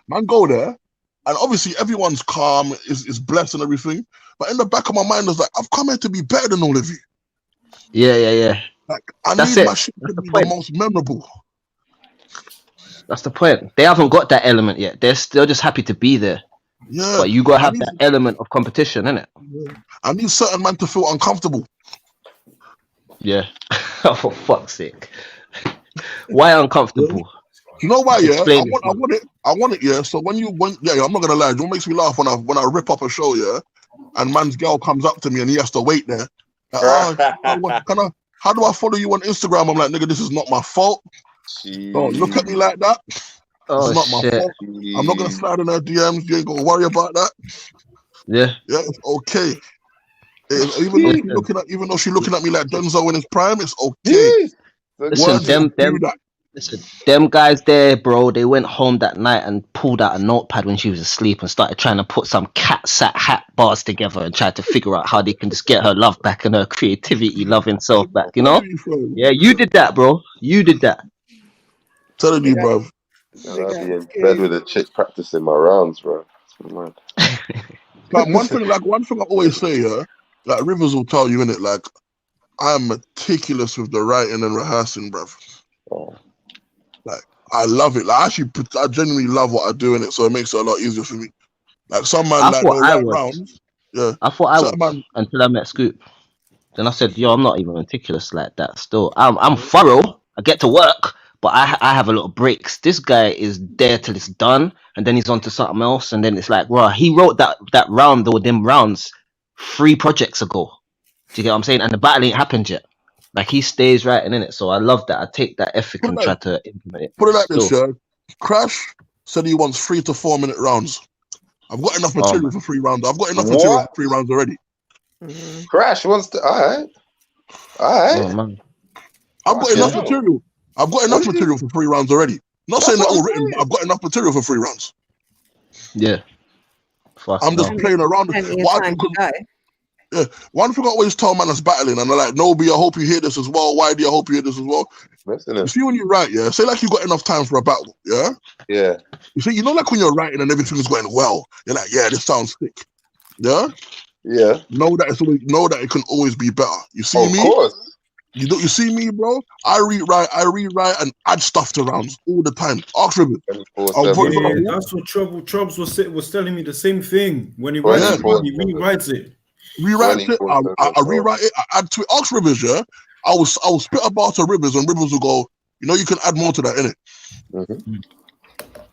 man go there, and obviously everyone's calm, is blessed and everything, but in the back of my mind is like, I've come here to be better than all of you. Yeah. Like, I need my shit to be the most memorable. That's the point. They haven't got that element yet. They're still just happy to be there. Yeah. But you gotta have that element of competition, innit? I need certain man to feel uncomfortable. Yeah. For fuck's sake. Why uncomfortable? You know why? Yeah, Explain I want it. Yeah. So when I'm not gonna lie. What makes me laugh when I rip up a show, yeah, and man's girl comes up to me and he has to wait there. Like, how do I follow you on Instagram? I'm like, nigga, this is not my fault. Don't look at me like that. It's not my fault. I'm not gonna slide in her DMs. You ain't gonna worry about that. Yeah, it's okay. Even though she's looking at me like Denzel in his prime, it's okay. Listen, them guys there, bro, they went home that night and pulled out a notepad when she was asleep and started trying to put some cat sat hat bars together and tried to figure out how they can just get her love back and her creativity, loving self back, you know? Yeah, you did that, bro. You did that. Telling you, bro. I'll be in bed with a chick practicing my rounds, bro. Like one thing I always say, like Rivers will tell you, innit, like I'm meticulous with the writing and rehearsing, bruv. Like I love it. Like I genuinely love what I do in it, so it makes it a lot easier for me. Like some man like no right rounds. Yeah. I thought I was until I met Scoop. Then I said, yo, I'm not even meticulous like that still. I'm thorough. I get to work, but I have a lot of breaks. This guy is there till it's done, and then he's on to something else, and then it's like, bro, he wrote that round or them rounds 3 projects ago. Do you get what I'm saying? And the battle ain't happened yet. Like he stays writing in it, so I love that. I take that ethic and try to implement it. Put it like this, yeah. Crash said he wants 3 to 4 minute rounds. I've got enough material for 3 rounds. I've got enough material for 3 rounds already. Crash wants to. All right. Oh, man. I've got enough material. I've got enough material for 3 rounds already. Not saying they're all written, but I've got enough material for 3 rounds. Yeah. I'm just playing around. One thing I always tell man that's battling, and they're like, Nobi, I hope you hear this as well. Why do I hope you hear this as well? You see when you write, yeah, say like you got enough time for a battle, yeah? Yeah. You see, you know, like when you're writing and everything's going well, you're like, yeah, this sounds sick. Yeah? Yeah. Know that it can always be better. You see me? Of course. You see me, bro? I rewrite and add stuff to rounds all the time. Ask Rivers. That's what Chubbs was telling me the same thing. When he writes it, he rewrites it. I rewrite it, I add to it. Ask Rivers, yeah? I will spit a bar to Rivers and Rivers will go, you know, you can add more to that, innit? Mm-hmm.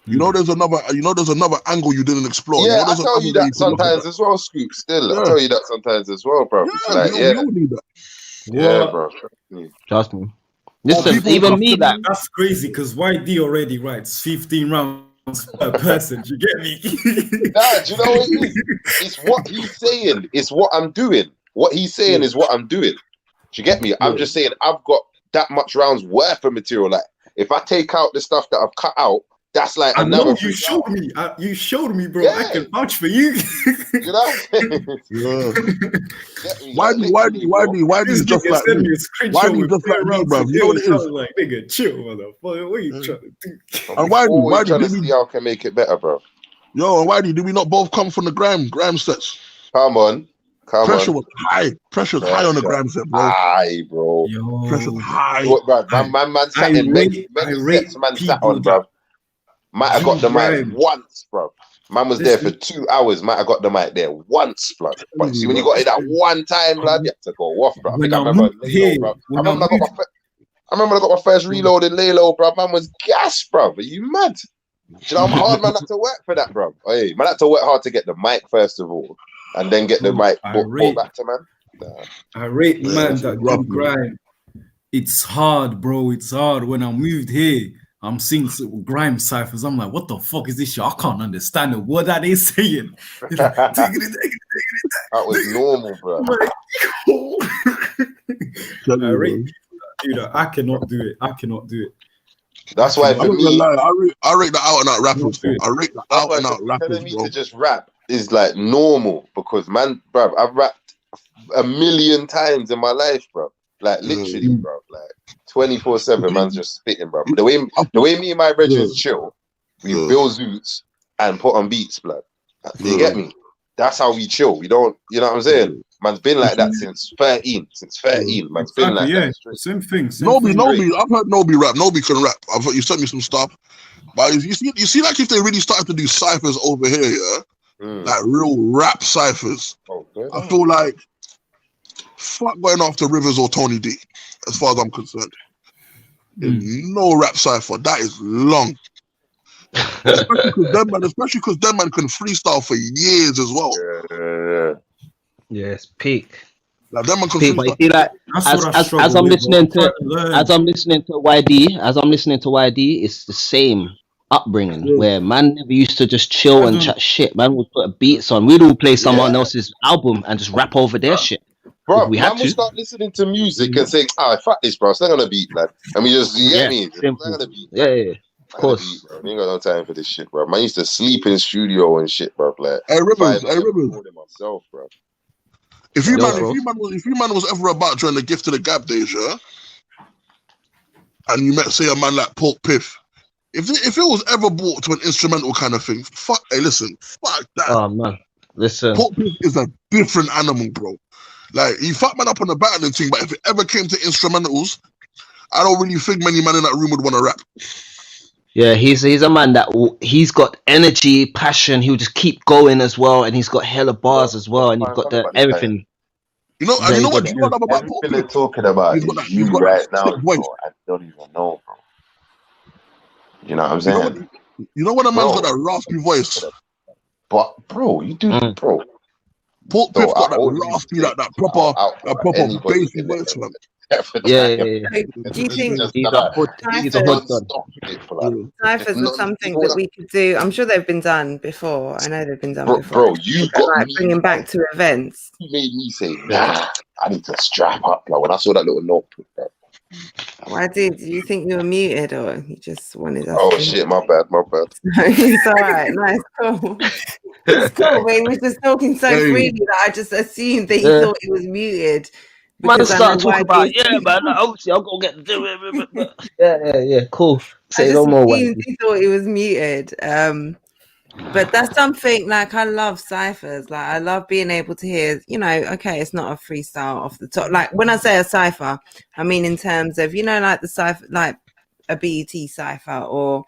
You know there's another angle you didn't explore. Yeah, I tell you that sometimes as well, Scoop. Still, I tell you that sometimes as well, bro. We all need that. Yeah, bro. Trust me. Listen, even me, that's crazy because YD already writes 15 rounds per person. You get me? Nah, do you know what it is? It's what he's saying. It's what I'm doing. What he's saying is what I'm doing. Do you get me? I'm just saying I've got that much rounds worth of material. Like if I take out the stuff that I've cut out, that's like another. You showed me. You showed me, bro. Yeah. I can vouch for you. You know? Why do you just like me? Why do you just like me, bro? You know what it is? Like, nigga, chill, motherfucker. What are you trying to do? And why do we see how can make it better, bro? Yo, and why do we not both come from the Graham sets? Come on. Pressure was high. Pressure's high on the Graham set, bro. High, bro. Pressure's high. What, bro? Man sat in many sets, man sat on, bro. Might have got them right once, bro. Man was there for 2 hours. Might have got the mic there once, blood. But see, when you got it that one time, blood, you have to go off, bro. I think I remember Lay Low, bro. I remember I got my first reload in Lay Low, bro. Man was gas, bro. Are you mad? Do you know how hard man had to work for that, bro? Hey, man had to work hard to get the mic first of all, and then get the mic brought back to man. Nah. I rate man that do grime. It's hard, bro. It's hard. When I moved here, I'm seeing grime ciphers. I'm like, what the fuck is this shit? I can't understand it. What are they saying? That was normal, bro. I rate dude, I cannot do it. I cannot do it. That's why for me, I rate the out and out rappers. I rate the out and out rappers. Telling me to just rap is like normal because man, bro, I've rapped 1,000,000 times in my life, bro. Like literally, bro. Like 24/7, man's just spitting, bro. The way me and my brethren chill, we build zoots and put on beats, blood. You get me? That's how we chill. We don't, you know what I'm saying? Man's been like that since 13. Man's been like that. Same thing. Nobi, I've heard Nobi rap. Nobi can rap. I've heard you sent me some stuff. But you see, like if they really started to do ciphers over here, yeah, like real rap ciphers. I feel like fuck going after Rivers or Tony D, as far as I'm concerned. No rap cipher. That is long. Especially because them man can freestyle for years as well. Yes, peak. Like them man can peak, but you see, like as I'm listening to YD, it's the same upbringing where man never used to just chill and chat shit. Man would put beats on. We'd all play someone else's album and just rap over their shit. Bro, we have to start listening to music and saying, fuck this, bro. It's not gonna beat, man. And we just, you get me? It's not gonna beat. Yeah. Of course. Beat, bro. We ain't got no time for this shit, bro. Man used to sleep in studio and shit, bro. Like, hey, Rivers. Myself, bro. If you man was ever about during the Gift of the Gab days, yeah, and you met, say, a man like Pork Piff, if it was ever brought to an instrumental kind of thing, fuck that. Oh man, listen. Pork Piff is a different animal, bro. Like, he fucked man up on the battling thing, but if it ever came to instrumentals, I don't really think many men in that room would want to rap. Yeah, he's a man that he's got energy, passion. He'll just keep going as well, and he's got hella bars as well, and he's got the everything. You know what I'm about? They're talking about you right now, bro. I don't even know, bro. You know what I'm saying? You know when a man's got that raspy voice? But bro, you do, bro. Pork Piff got that raspy, that proper bassy voice, man. Yeah. Do you think ciphers are something that we could do? I'm sure they've been done before. I know they've been done before. Bro, you got like bringing back to events. You made me say, nah, I need to strap up. Like when I saw that little notebook, bro. Why did you think you were muted, or you just wanted us? Oh shit, my bad. It's all right. Nice, cool. It's cool. We were just talking so freely that I just assumed that you thought it was muted. Man, start talking about man. Obviously, I'm gonna get to do it. Yeah. Cool. Say no more. You thought it was muted. But that's something like I love ciphers. Like I love being able to hear. You know, okay, it's not a freestyle off the top. Like when I say a cipher, I mean in terms of like the cipher, like a BET cipher or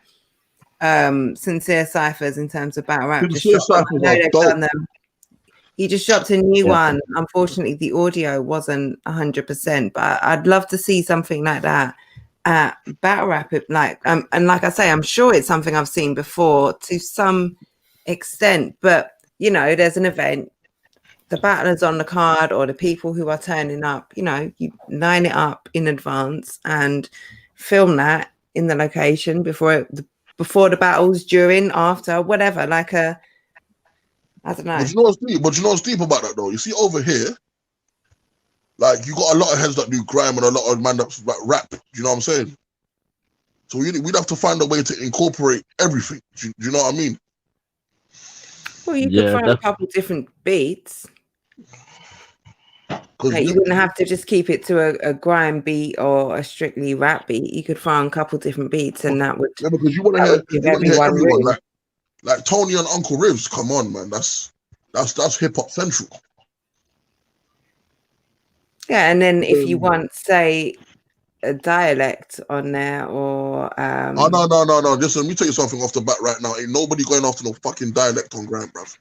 sincere ciphers in terms of battle rap. He just dropped a new one. Unfortunately, the audio wasn't 100%, but I'd love to see something like that at battle rap. And like I say, I'm sure it's something I've seen before to some extent. But there's an event, the battlers on the card or the people who are turning up. You line it up in advance and film that in the location before the battles, during, after, whatever. I don't know. But you know what's deep about that though? You see over here, like you got a lot of heads that do grime and a lot of man that rap. You know what I'm saying? So we'd have to find a way to incorporate everything. Do you know what I mean? Well, you could find a couple different beats. Like, you wouldn't have to just keep it to a grime beat or a strictly rap beat. You could find a couple different beats, and that would. Yeah, because you want to hear everyone. Like Tony and Uncle Rivs, come on, man. That's hip hop central. Yeah, and then if you want, say, a dialect on there or Oh no. Listen, let me tell you something off the bat right now. Ain't nobody going after no fucking dialect on Grime, bruv.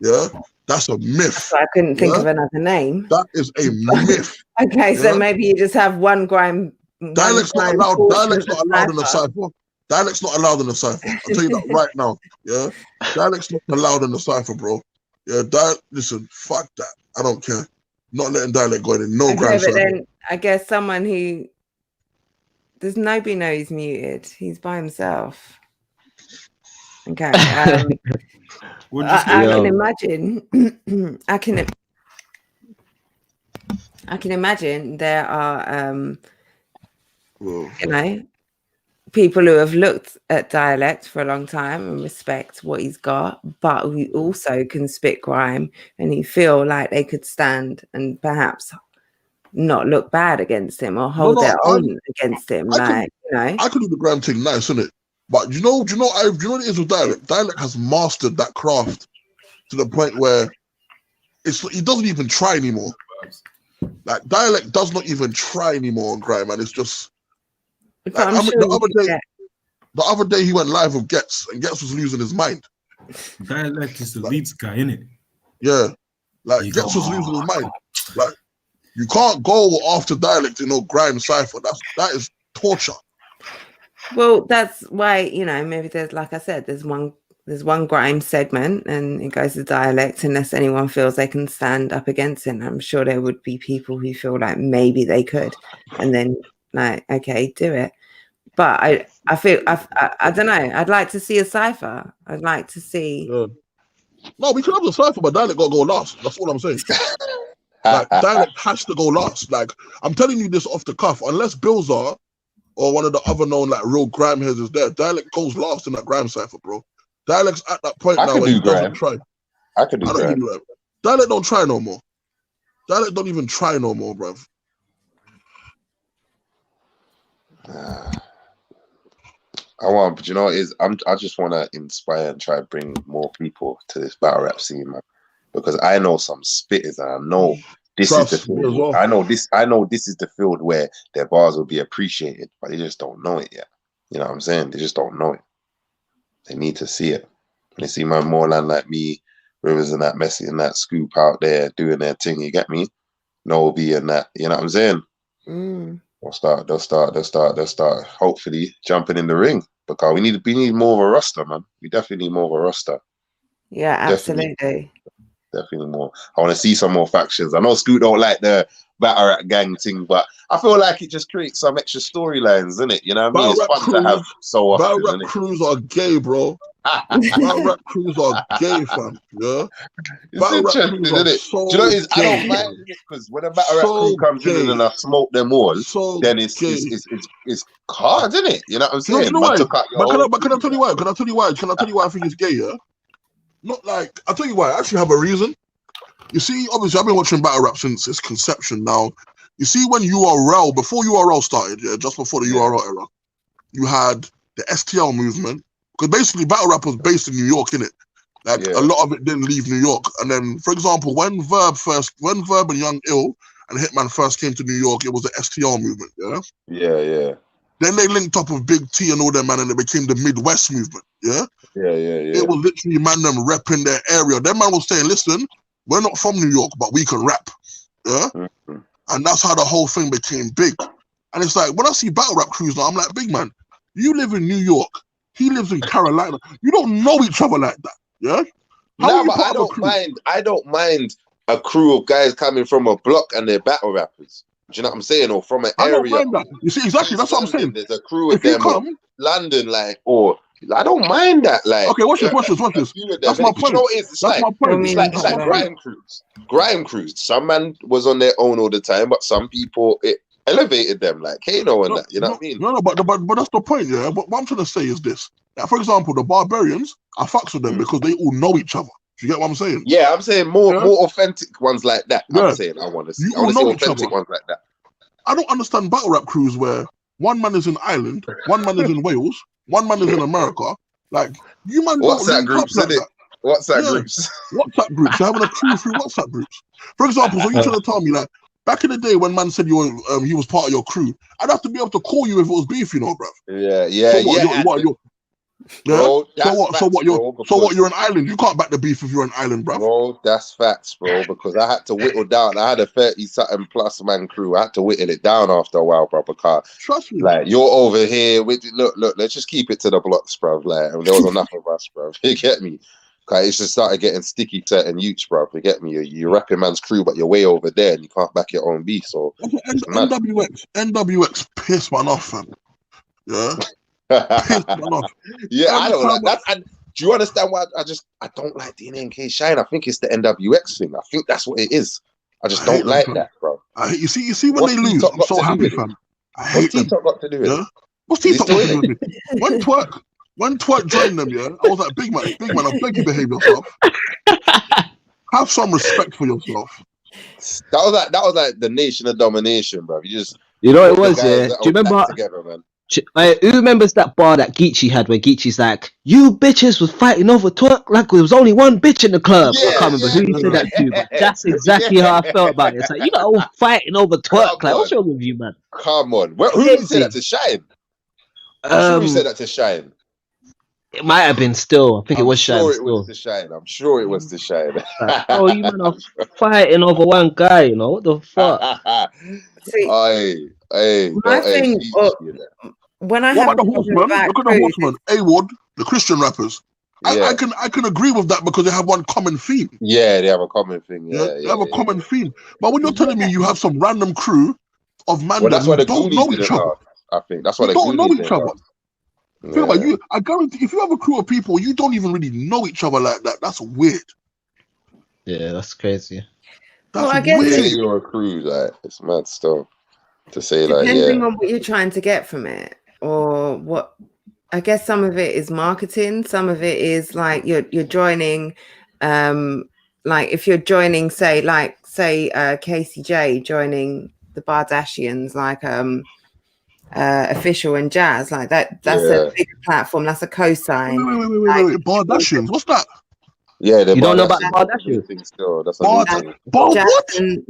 Yeah, that's a myth. So I couldn't think of another name. That is a myth. Okay, so maybe you just have one Grime. Dialect's not allowed. Dialect's not allowed in the cipher. Dialect's not allowed in the cipher. I'll tell you that right now. Yeah, dialect's not allowed in the cipher, bro. Yeah, listen, fuck that. I don't care. Not letting dialect go in. No Grime cipher. Then I guess someone who does nobody know he's muted. He's by himself. Okay. I can imagine. I can imagine there are you know, people who have looked at dialect for a long time and respect what he's got, but who also can spit grime and who feel like they could stand and perhaps not look bad against him or hold their own against him. I could do the grime thing nice, isn't it? But you know what it is with dialect? Dialect has mastered that craft to the point where he doesn't even try anymore. Like dialect does not even try anymore on grime, and it's just like, the other day he went live with Getz, and Getz was losing his mind. Dialect is the leads guy, innit? Yeah, like Getz was losing his mind. Like you can't go after dialect in no grime cipher. That is torture. Well, that's why, you know, maybe there's, like I said, there's one grime segment and it goes to dialect unless anyone feels they can stand up against it. I'm sure there would be people who feel like maybe they could, and then like, okay, do it. But I feel I don't know. I'd like to see a cipher. I'd like to see. Yeah. No, we can have the cipher, but dialect gotta go last. That's all I'm saying. Like dialect has to go last. Like I'm telling you this off the cuff. Unless Bilzar or one of the other known like real grime heads is there, dialect goes last in that grime cipher, bro. Dialect's at that point now where he doesn't try. I could do grime. Dialect don't try no more. Dialect don't even try no more, bruv. But you know what it is? I just want to inspire and try to bring more people to this battle rap scene, man. Because I know some spitters, and I know this is the field. Well. I know this is the field where their bars will be appreciated, but they just don't know it yet. You know what I'm saying? They just don't know it. They need to see it. When they see my Moreland like me, Rivers and that Messi and that Scoop out there doing their thing, you get me? Nobi and that, you know what I'm saying? They'll start hopefully jumping in the ring, because we need more of a roster, man. We definitely need more of a roster. Yeah, absolutely. Definitely more. I want to see some more factions. I know Scoot don't like the battle rap gang thing, but I feel like it just creates some extra storylines, isn't it? You know what I mean? It's fun to have so often. Battle rap crews are gay, bro. Battle rap crews are gay, fam. Yeah. It's interesting, isn't it? Do you know what it is? I don't mind it, because when a battle rap crew comes in and I smoke them all, then it's hard, isn't it? You know what I'm saying? You know why? But can I tell you why? Can I tell you why I think it's gay? Yeah. Not like, I'll tell you why. I actually have a reason. You see, obviously, I've been watching battle rap since its conception now. You see, when URL, before URL started, yeah, just before the URL era, you had the STL movement. Because basically, battle rap was based in New York, innit? Like, a lot of it didn't leave New York. And then, for example, when Verb and Young Ill and Hitman first came to New York, it was the STL movement, yeah? Yeah. Then they linked up with Big T and all them, man, and it became the Midwest movement, yeah? Yeah. It was literally, man, them repping their area. Them man was saying, listen, we're not from New York, but we can rap, yeah? And that's how the whole thing became big. And it's like, when I see battle rap crews now, I'm like, big man, you live in New York, he lives in Carolina. You don't know each other like that, yeah? No, but I don't mind a crew of guys coming from a block and they're battle rappers. Do you know what I'm saying? Or from an area. I don't mind that. You see, exactly, that's what I'm saying. There's a crew of them in London, like, or I don't mind that. Like, okay, watch this. That's my point. You know what it is? It's like grime crews. Grime crews. Some man was on their own all the time, but some people, it elevated them, like Kano and that. You know what I mean? No, but that's the point, yeah. But what I'm trying to say is this. Like, for example, the Barbarians, I fucks with them because they all know each other. Do you get what I'm saying? Yeah, I'm saying more authentic ones like that. I'm saying I want to see authentic ones like that. I don't understand battle rap crews where one man is in Ireland, one man is in Wales, one man is in America. Like, you man don't link up like that. WhatsApp groups. WhatsApp groups. You're having a crew through WhatsApp groups. For example, so you're trying to tell me like Back in the day when man said he was part of your crew, I'd have to be able to call you if it was beef, you know, bro. Bro, so what? You're an island. You can't back the beef if you're an island, bro. Bro, that's facts, bro. Because I had to whittle down. I had a 30-something plus man crew. I had to whittle it down after a while, bro. Because trust me, like you're over here with look. Let's just keep it to the blocks, bro. Like there was enough of us, bro. You get me? Cause it just started getting sticky, certain youths, bro. You get me? You're repping man's crew, but you're way over there, and you can't back your own beef. So NWX pissed man off, fam. Yeah. Yeah, I don't like that. And do you understand why I don't like DNK Shine? I think it's the NWX thing. I think that's what it is. I just don't like that, bro. You see when they lose, I'm so happy, fam. I hate them. What's T-Top got to do with it? What's T-Top got to do with it? When Twerk joined them, yeah, I was like, big man, I beg you, behave yourself. Have some respect for yourself. That was like the Nation of Domination, bro. You know what it was, yeah? Do you remember? Together, man. Who remembers that bar that Geechee had where Geechee's like, you bitches was fighting over Twerk like there was only one bitch in the club? I can't remember who he said that to, but that's exactly how I felt about it. It's like, you know, fighting over Twerk. Like, what's wrong with you, man? Come on. Who did he say that to? Shine? I'm sure he said that to Shine. It might have been still. I think it was Shine. I'm sure it was to Shine. Oh, you man are fighting over one guy, you know? What the fuck? When I what have about the Horsemen? Look at the Horsemen. A-Ward, the Christian rappers. I can agree with that because they have one common theme. Yeah, they have a common thing. They have a common theme. But when you're telling me you have some random crew of man that don't know each other, I think that's why they don't know each other. Think about you. I guarantee if you have a crew of people, you don't even really know each other like that. That's weird. Yeah, that's crazy. That's weird. You're a crew, like it's mad stuff to say, like depending on what you're trying to get from it, or what. I guess some of it is marketing. Some of it is like you're joining, like if you're joining, say KCJ joining the Bardashians, like Official and Jazz, like that. That's a big platform. That's a cosign. Wait. Bardashians, what's that? Yeah, you don't know about the Bardashians thing still. That's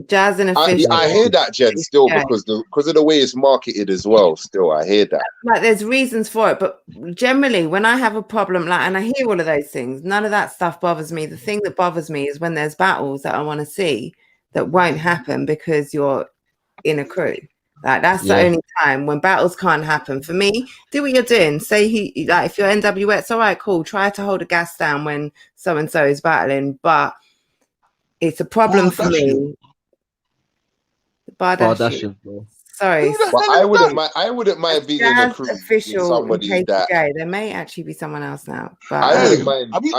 Jazz and Official. I hear that, Jen, still because of the way it's marketed as well. Still, I hear that. Like, there's reasons for it, but generally, when I have a problem, like, and I hear all of those things, none of that stuff bothers me. The thing that bothers me is when there's battles that I want to see that won't happen because you're in a crew. Like, that's the only time when battles can't happen. For me, do what you're doing. Say if you're NWX, all right, cool. Try to hold a gas down when so and so is battling, but it's a problem for me. Bardashian. Sorry, but I wouldn't mind being in a crew Official with somebody that. There may actually be someone else now. But I wouldn't mind. Have you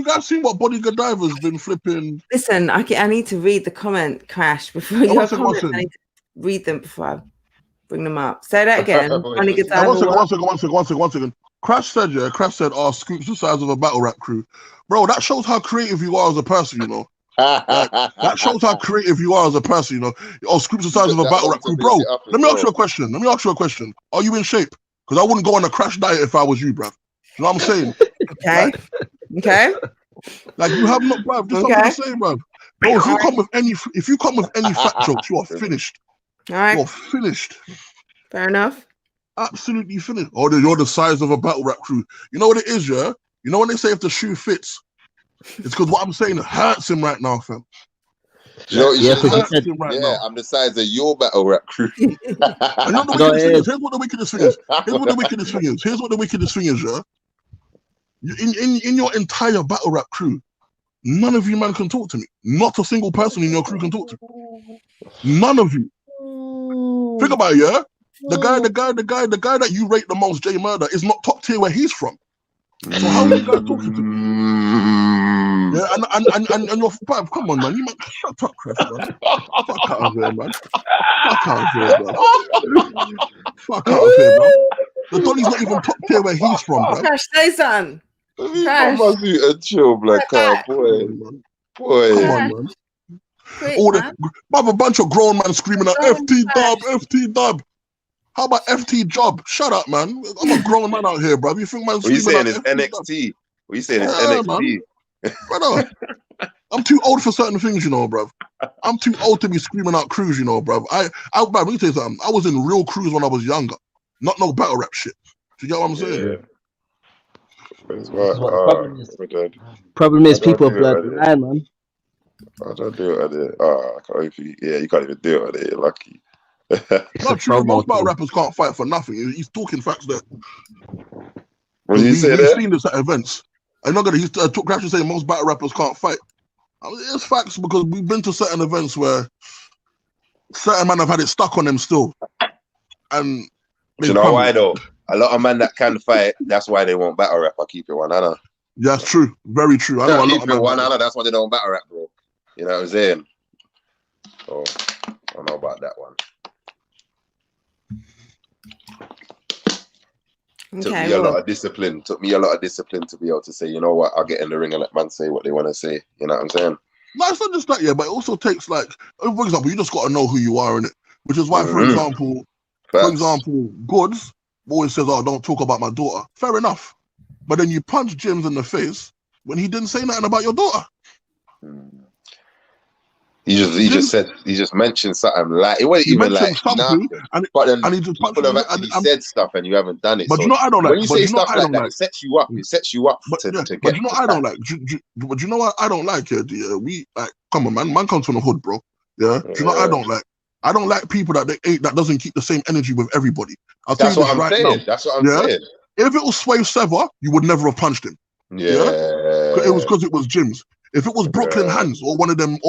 guys seen what Bonnie Godiva's been flipping? Listen, I need to read the comment, Crash, before your comments. I need to read them before I bring them up. Say that again. Bonnie Godiva. One second. Crash said, Scoop's the size of a battle rap crew. Bro, that shows how creative you are as a person, you know. That shows how creative you are as a person, you know. Oh, Scoop's the size of a battle rap crew. Bro, let me ask you a question. Are you in shape? Because I wouldn't go on a crash diet if I was you, bruv. You know what I'm saying? Okay. Like, you have not, bruv. Just something to say, bruv. Bro, if you come with any fat jokes, you are finished. All right. You're finished. Fair enough. Absolutely finished. Oh, you're the size of a battle rap crew. You know what it is, yeah? You know when they say if the shoe fits, it's because what I'm saying hurts him right now, fam. You know, I'm the size of your battle rap crew. Here's what the wickedest thing is. Yeah? In your entire battle rap crew, none of you man can talk to me. Not a single person in your crew can talk to me. None of you. Think about it, yeah? The guy that you rate the most, J Murder, is not top tier where he's from. So how are you guys talking to me? Yeah, and your come on, man. You man, shut up, Chris, man. Fuck out of here, man. Fuck out of here, man. The Dolly's not even top tier where he's from, bro. Crash, say something. Crash. Chill, black car, boy. Come on, man. A bunch of grown men screaming at FT dub. How about FT job? Shut up, man. I'm a grown man out here, bro. You think man? What you saying is NXT? What you saying is NXT? Brother, I'm too old for certain things, you know, bruv. I'm too old to be screaming out crews, you know, bruv. Bruv, let me tell you something. I was in real crews when I was younger. Not no battle rap shit. Do you get what I'm saying? Yeah. That's what the problem is people blur the line, man. I don't do it on it. I can't even, you can't even do it on it. You're lucky. Not true. Most battle rappers can't fight for nothing. He's talking facts there. What did you say there? We've seen this at events. I'm not gonna. He's talk actually saying most battle rappers can't fight. I mean, it's facts because we've been to certain events where certain men have had it stuck on them still. And do you know why though? A lot of men that can fight, that's why they won't battle rap. I keep it 100. Yeah, that's true. Very true. I know a lot of men. 100. That's why they don't battle rap, bro. You know what I'm saying? So I don't know about that one. Took me a lot of discipline. Took me a lot of discipline to be able to say, you know what, I'll get in the ring and let man say what they want to say. You know what I'm saying? No, it's not just that, yeah, but it also takes like, for example, you just got to know who you are in it. Which is why, for example, Goods always says, "Oh, don't talk about my daughter." Fair enough, but then you punch Jims in the face when he didn't say nothing about your daughter. He just mentioned something like it wasn't even like nothing. But then people have actually said stuff and you haven't done it. But so you know I don't like. When you say stuff like that, it sets you up. It sets you up to get. But you know I don't like. But you know what I don't like? Yeah, we like. Come on, man. Man comes from the hood, bro. Yeah. Do you know what I don't like? I don't like people that doesn't keep the same energy with everybody. That's what I'm saying. That's what I'm saying. If it was Swave Sever, you would never have punched him. Yeah. It was because it was Jims. If it was Brooklyn Hands or one of them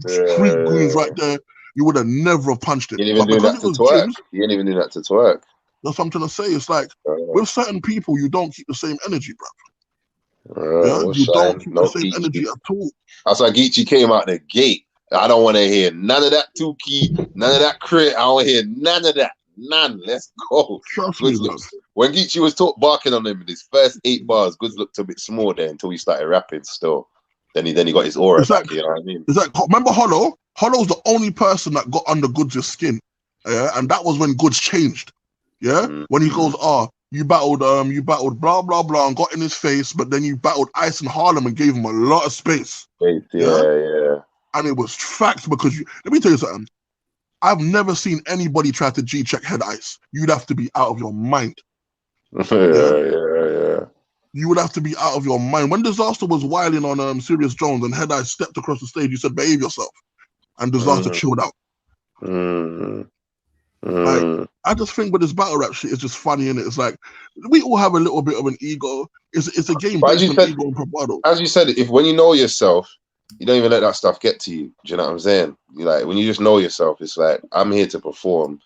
street goons right there, you would have never have punched him. You didn't even do that to twerk. You didn't even do that to twerk. That's what I'm trying to say. It's like with certain people, you don't keep the same energy, bro. You don't keep the same energy at all. That's why Geechee came out the gate. I don't want to hear none of that Tukey, none of that crit. I don't want to hear none of that. None. Let's go. When Geechee was barking on him in his first 8 bars, Goods looked a bit small there until he started rapping still. Then he got his aura back, you know what I mean? Remember Hollow? Hollow's the only person that got under Goods' skin. Yeah, and that was when Goods changed. Yeah? When he goes, you battled blah blah blah and got in his face, but then you battled Ice and Harlem and gave him a lot of space. Yeah. And it was facts because let me tell you something. I've never seen anybody try to G-check Head Ice. You'd have to be out of your mind. Yeah. You would have to be out of your mind. When Disaster was wilding on Serious Jones and Head Ice stepped across the stage, you said, behave yourself. And Disaster chilled out. Like, I just think with this battle rap shit, it's just funny, innit? It's like, we all have a little bit of an ego. It's a game based on ego and bravado. As you said, when you know yourself, you don't even let that stuff get to you. Do you know what I'm saying? You like when you just know yourself, it's like, I'm here to perform.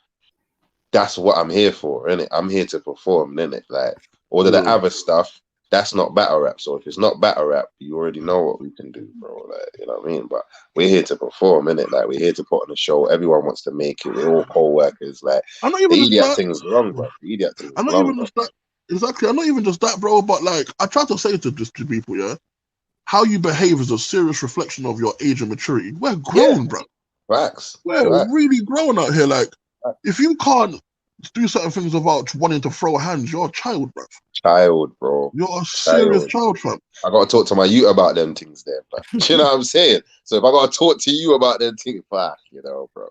That's what I'm here for, innit? I'm here to perform, innit? Like, all of the other stuff, that's not battle rap. So if it's not battle rap, you already know what we can do, bro. Like, you know what I mean? But we're here to perform, innit? Like, we're here to put on a show. Everyone wants to make it. We're all co-workers. Like, the idiot thing's wrong, bro. The idiot thing's wrong, Exactly. I'm not even just that, bro. But like, I try to say to people, yeah, how you behave is a serious reflection of your age and maturity. We're grown, bro. Facts. We're really grown out here. Like, if you can't do certain things without wanting to throw hands, you're a child, bro. You're a serious child, fam. I gotta talk to my youth about them things there, bro. You know what I'm saying? So if I gotta talk to you about them things, fuck, you know, bro.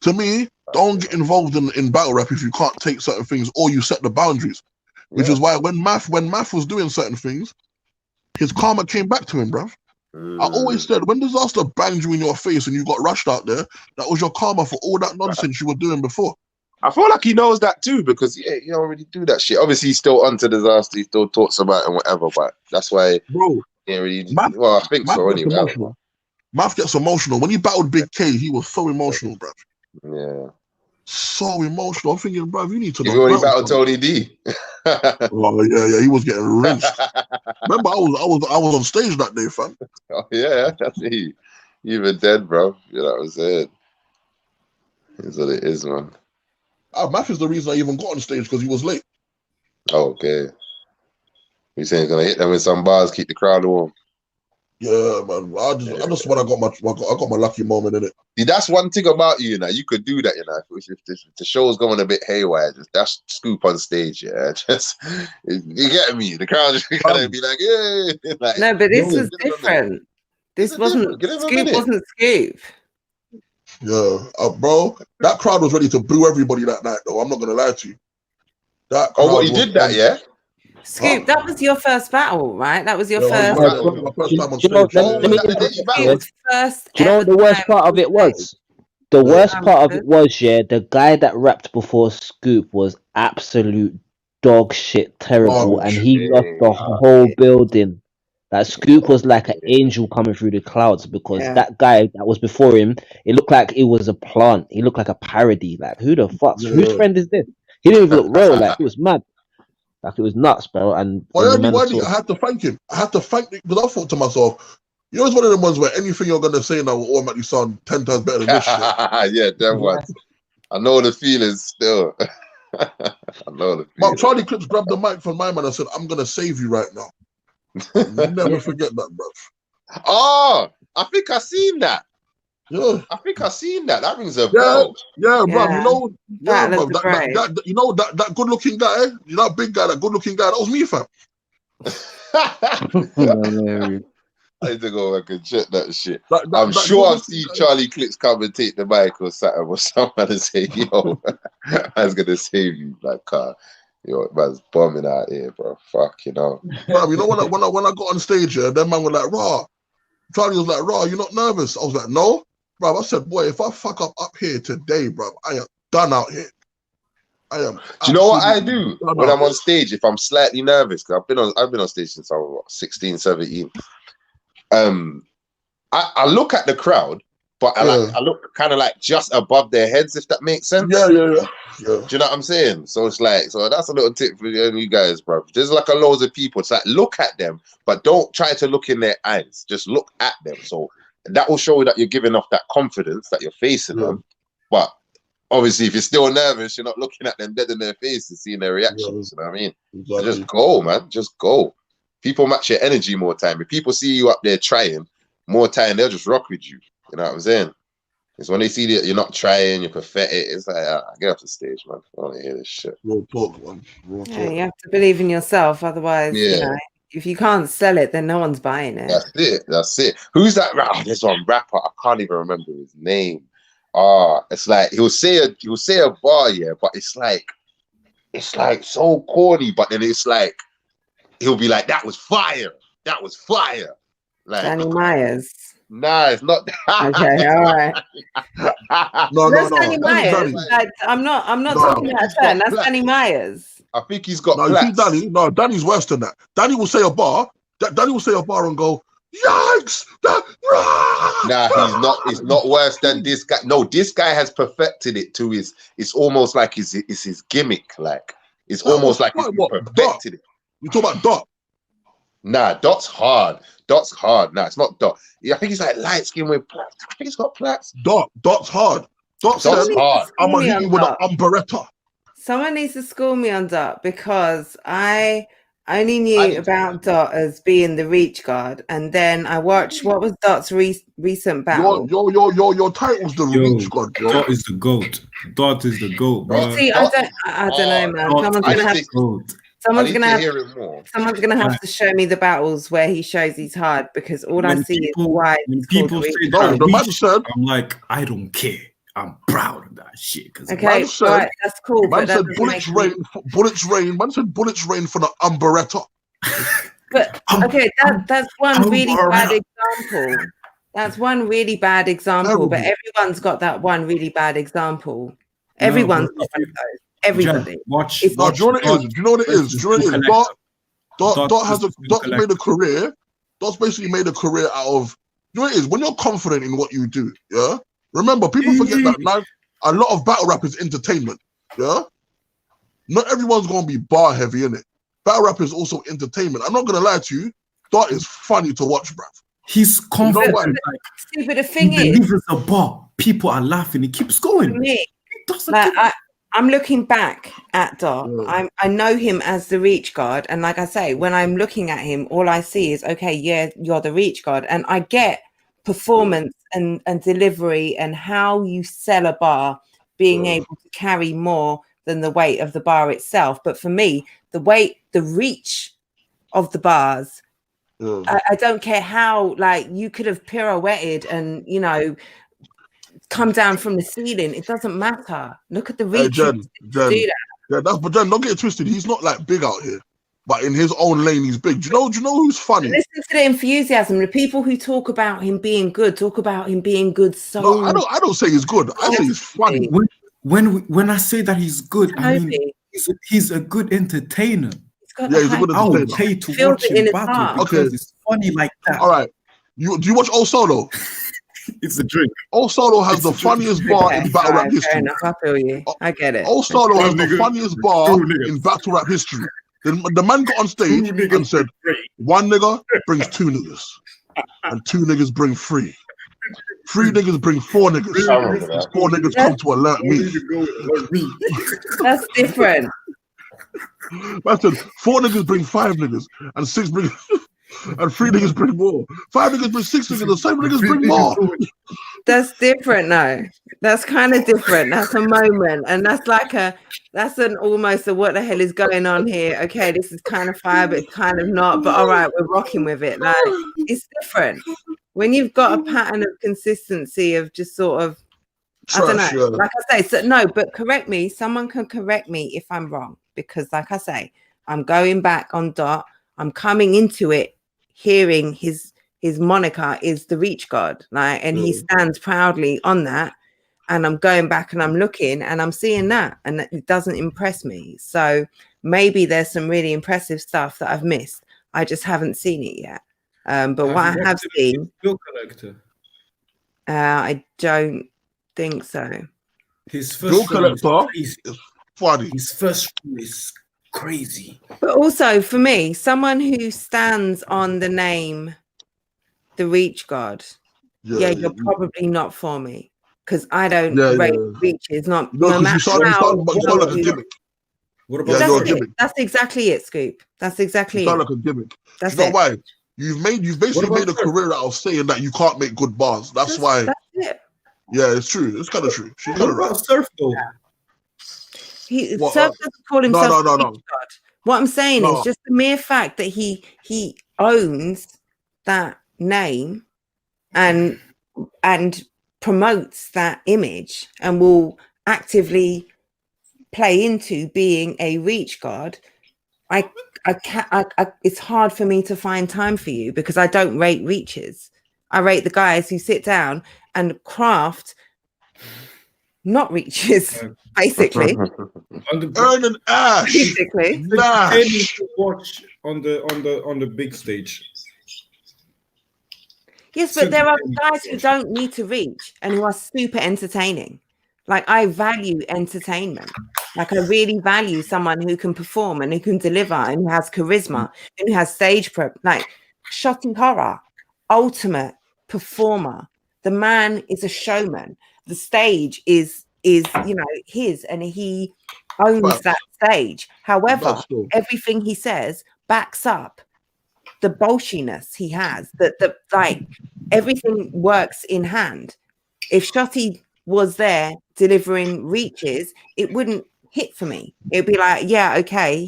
To me, don't get involved in battle rap if you can't take certain things or you set the boundaries. Which is why when Math was doing certain things, his karma came back to him, bruv. I always said, when Disaster banged you in your face and you got rushed out there, that was your karma for all that nonsense you were doing before. I feel like he knows that too, because he don't really do that shit. Obviously, he's still onto Disaster, he still talks about it and whatever, but that's why bro, he ain't really... Well, I think so anyway. Math gets emotional. When he battled Big K, he was so emotional, bruv. Yeah. So emotional. I'm thinking, bruv, you need to know. You already battled Tony D. Oh yeah, he was getting rinsed. Remember, I was on stage that day, fam. Oh yeah, that's he. You even dead, bro. You know what I'm saying? It's what it is, man. Math is the reason I even got on stage because he was late. Okay. You saying he's gonna hit them with some bars, keep the crowd warm? Yeah, man. I just when I got my lucky moment in it. See, that's one thing about you, you could do that, if the show's going a bit haywire, just dash Scoop on stage, just you get me. The crowd just gonna be like, yeah. Like, no, but this was different. This wasn't Scoop. Wasn't Scoop. Yeah, bro, that crowd was ready to boo everybody that night, though. I'm not gonna lie to you. That what you did that, yeah? Scoop, that was your first battle, right? That was your first. Do you know what the worst part of it was? The worst part of it was, the guy that rapped before Scoop was absolute dog shit terrible, and he lost the whole building. That Scoop was like an angel coming through the clouds, because that guy that was before him, it looked like it was a plant. He looked like a parody. Like, who the fuck? Whose friend is this? He didn't even look real. Like, he was mad. Like, it was nuts, bro. And I had to thank him. I had to thank him, because I thought to myself, you know, it's one of them ones where anything you're gonna say now will automatically sound 10 times better than this shit. Yeah, that one. I know the feelings still. I know the feelings. But Charlie Clips grabbed the mic from my man and said, "I'm gonna save you right now." Never forget that, bro. Oh, I think I seen that. Yeah, I think I seen that. That rings a bell. Yeah, bro. You know, bro, that you know that good-looking guy, you know, that big guy, that good-looking guy. That was me, fam. I need to go back and check that shit. I'm sure I've seen Charlie Clips come and take the mic or something, or someone and say, "Yo, I was gonna save you." Like, yo, man's bombing out here, bro. Fuck, you know. Bro, you know when I got on stage, that man was like, "Raw." Charlie was like, "Raw, you're not nervous?" I was like, "No." Bro, I said, boy, if I fuck up here today, bro, I am done out here. I am. Do you know what I do when I'm on stage? If I'm slightly nervous, because I've been on stage since I was 16, 17. I look at the crowd, but I look kind of like just above their heads, if that makes sense. Yeah. Do you know what I'm saying? So it's like, so that's a little tip for you guys, bro. There's like a loads of people. It's like, look at them, but don't try to look in their eyes. Just look at them. So that will show that you're giving off that confidence that you're facing them. But obviously, if you're still nervous, you're not looking at them dead in their faces, seeing their reactions. You know what I mean? So just go, man. Just go. People match your energy more time. If people see you up there trying more time, they'll just rock with you. You know what I'm saying? It's when they see that you're not trying, you're pathetic. It's like, get off the stage, man. I want to hear this shit. Real talk, man. Yeah, you have to believe in yourself. Otherwise, you know, if you can't sell it, then no one's buying it. That's it. Who's that rapper? There's one rapper. I can't even remember his name. It's like he'll say a bar, but it's like so corny, but then it's like he'll be like, that was fire. That was fire. Like Danny Myers. Nah, it's not. Okay, all right. No. Danny Myers. Like, I'm not talking about a turn. That's Danny Myers. I think he's got. No, you see Danny's worse than that. Danny will say a bar. Danny will say a bar and go, "Yikes!" Nah, he's not worse than this guy. No, this guy has perfected it to his. It's almost like it's his gimmick. Like it's almost like he's perfected it. You talk about Dot? Nah, Dot's hard. Dot's hard. Nah, it's not Dot. Yeah, I think he's like light skin with plaits. I think he's got plaits. Dot's hard. Dot's hard. I'm gonna hit you with an umbrella. Someone needs to school me on Dot, because I only knew about Dot as being the reach guard, and then I watched what was Dot's recent battle. Your title's the reach guard. Dot is the GOAT. Dot is the GOAT, bro. See, I don't know, man. Someone's gonna have to show me the battles where he shows he's hard, because all I see is why people say that. I'm like, I don't care. I'm proud of that shit. Okay, right, that's cool. Man said bullets rain. Man said bullets rain for the umbrella. But okay, that's one really bad example. That's one really bad example. But everyone's got that one really bad example. Everyone's got one of those. Everybody. Watch. Do you know what it is? Dot made a career. Dot's basically made a career out of. You know what it is? When you're confident in what you do, yeah. Remember, people forget that a lot of battle rap is entertainment. Yeah, not everyone's gonna be bar heavy in it. Battle rap is also entertainment. I'm not gonna lie to you. Dot is funny to watch, bruv. He's confident. See, but the thing he delivers a bar. People are laughing. He keeps going. For me, I'm looking back at Dot. I know him as the Reach God, and like I say, when I'm looking at him, all I see is, okay, yeah, you're the Reach God, and I get performance and delivery and how you sell a bar being able to carry more than the weight of the bar itself. But for me, the reach of the bars, I don't care how, like, you could have pirouetted and, you know, come down from the ceiling. It doesn't matter. Look at the reach. Jen, but Jen, don't get it twisted. He's not like big out here, but in his own lane, he's big. Do you know who's funny? Listen to the enthusiasm. The people who talk about him being good talk about him being good. So no, I don't say he's good. I say he's funny. When I say that he's good, I mean he's a good entertainer. He's a good entertainer. I would pay to watch him battle because it's funny like that. All right, do you watch Old Solo? It's a drink. Old Solo has the funniest bar in battle rap history. I feel you. I get it. Old Solo has the funniest bar in battle rap history. The man got on stage and said, one nigga brings 2 niggas, and 2 niggas bring 3. 3 niggas bring 4 niggas. 4 niggas come to alert me. That's different. I said 4 niggas bring 5 niggas, and 6 bring and 3 niggas bring more. 5 niggas bring 6 niggas, and 7 niggas bring more. That's different, no. That's kind of different. That's a moment, and that's an almost a what the hell is going on here? Okay, this is kind of fire, but it's kind of not. But all right, we're rocking with it. Like, it's different when you've got a pattern of consistency of just sort of. I don't know. Like I say, so no, but correct me. Someone can correct me if I'm wrong, because like I say, I'm going back on Dot. I'm coming into it hearing his moniker is the Reach God, like, and he stands proudly on that. And I'm going back and I'm looking and I'm seeing that, and it doesn't impress me. So maybe there's some really impressive stuff that I've missed. I just haven't seen it yet. But what I have seen, Bill Collector. I don't think so. His first Collector is funny. His first is crazy. But also for me, someone who stands on the name the Reach God, you're probably not for me, because I don't rate reaches. Not no matter how. What about that's exactly it, Scoop. That's exactly it. Sound like a gimmick. That's you know why? You've basically made a career out of saying that you can't make good bars. That's why. That's it. Yeah, it's true. It's kind of true. She's what about Surf though? Surf doesn't call himself no. God. What I'm saying is just the mere fact that he owns that name and promotes that image and will actively play into being a Reach God. I can't. It's hard for me to find time for you because I don't rate reaches. I rate the guys who sit down and craft not reaches, basically. Earn an ash. Basically. To watch on the big stage. Yes, but there are guys who don't need to reach and who are super entertaining. Like, I value entertainment. Like, I really value someone who can perform and who can deliver and who has charisma and who has stage prep. Like, Shotty Horror, ultimate performer. The man is a showman. The stage is his, and he owns that stage. However, everything he says backs up the bolshiness he has. That like everything works in hand. If Shotty was there delivering reaches, it wouldn't hit for me. It'd be like, yeah, okay,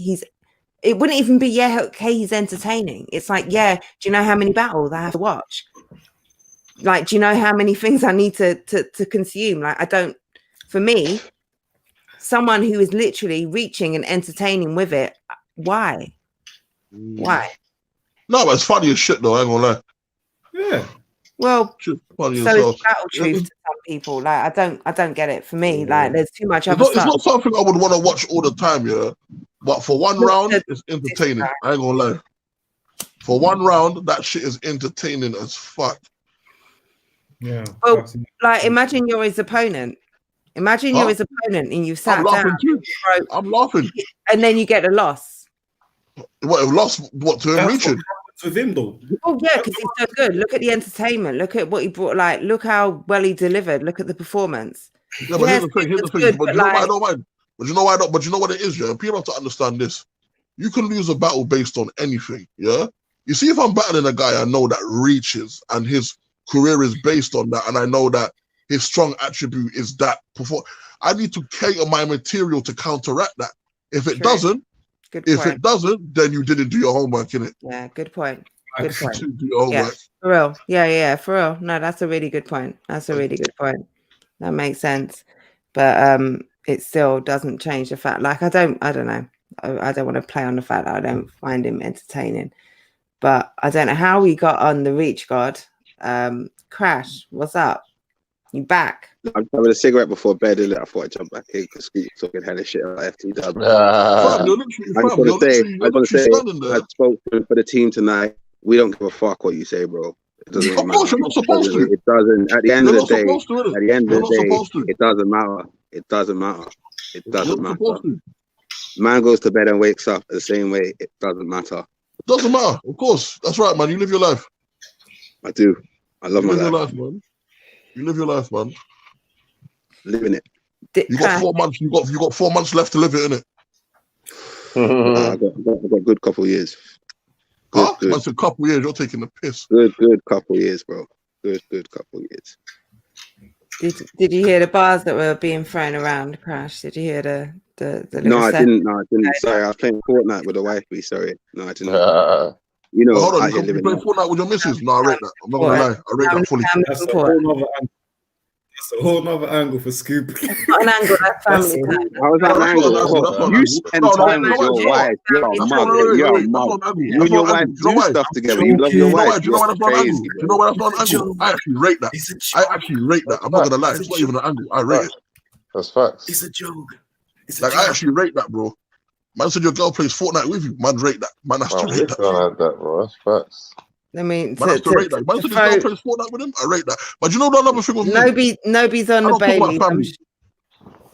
it wouldn't even be, yeah, okay, he's entertaining. It's like, yeah, do you know how many battles I have to watch? Like, do you know how many things I need to consume? Like, I don't, for me, someone who is literally reaching and entertaining with it, why? Why? No, but it's funny as shit though, I ain't gonna lie. Yeah. Well, funny so it's battle truth to some people. Like, I don't get it. For me, like, there's too much other it's stuff. not something I would want to watch all the time, yeah. But for one round, it's entertaining. I ain't gonna lie. For one round, that shit is entertaining as fuck. Yeah. Well, like, imagine you're his opponent. Imagine you're his opponent and you've sat down. I'm laughing. And then you get a loss. What, a loss? What, to him reaching? With him though. Oh yeah, because he's so good. Look at the entertainment. Look at what he brought. Like, look how well he delivered. Look at the performance. Yeah, but here's the thing. But you know what I don't mind? But you know why not? But you know what it is, yeah? People have to understand this. You can lose a battle based on anything, yeah? You see, if I'm battling a guy I know that reaches and his career is based on that, and I know that his strong attribute is that I need to cater my material to counteract that. If it doesn't, then you didn't do your homework, innit? Yeah, good point. Good point. Do your homework. Yeah, for real. Yeah, for real. No, that's a really good point. That's a really good point. That makes sense. But it still doesn't change the fact. Like, I don't know. I don't want to play on the fact that I don't find him entertaining. But I don't know how we got on the Reach God. Crash, what's up? You back? I'm having a cigarette before bed, and I thought I'd jump back in because Scoop talking hella shit about FT Dub. I just want to say, I spoke for the team tonight. We don't give a fuck what you say, bro. It doesn't really matter. You're not supposed to. It doesn't. At the end of the day, it doesn't matter. It doesn't matter. It doesn't matter. Man goes to bed and wakes up the same way. It doesn't matter. It doesn't matter. Of course, that's right, man. You live your life. I do. I love my life. You live your life, man. You live your life, man. Living it. You got 4 months. You got 4 months left to live it, innit? I got a good couple of years. Good. That's a couple of years. You're taking the piss. Good couple of years, bro. Good couple of years. Did you hear the bars that were being thrown around, Crash? Did you hear the No, I didn't. Sorry, I was playing Fortnite with the wifey. Sorry. No, I didn't. You know, hold on, you play Fortnite with your missus? No, I rate that. I'm not gonna lie. I rate that fully. That's a whole nother angle for Scoop. Not an angle, that's family time. How is that an angle? You spend time with your wife. You're a mum. You and your wife do stuff together. You love your wife. Do you know why that's not an angle? Do you know why that's not an angle? I actually rate that. I'm not gonna lie. It's not even an angle. I rate it. That's facts. It's a joke. Like, I actually rate that, bro. Man said your girl plays Fortnite with you. Man, rate that. Man, that's to rate that. I like that, bro. That's facts. I mean, man, that's to rate that. Man said your girl plays Fortnite with him. I rate that. But you know the other thing with me? Nobody's on the baby.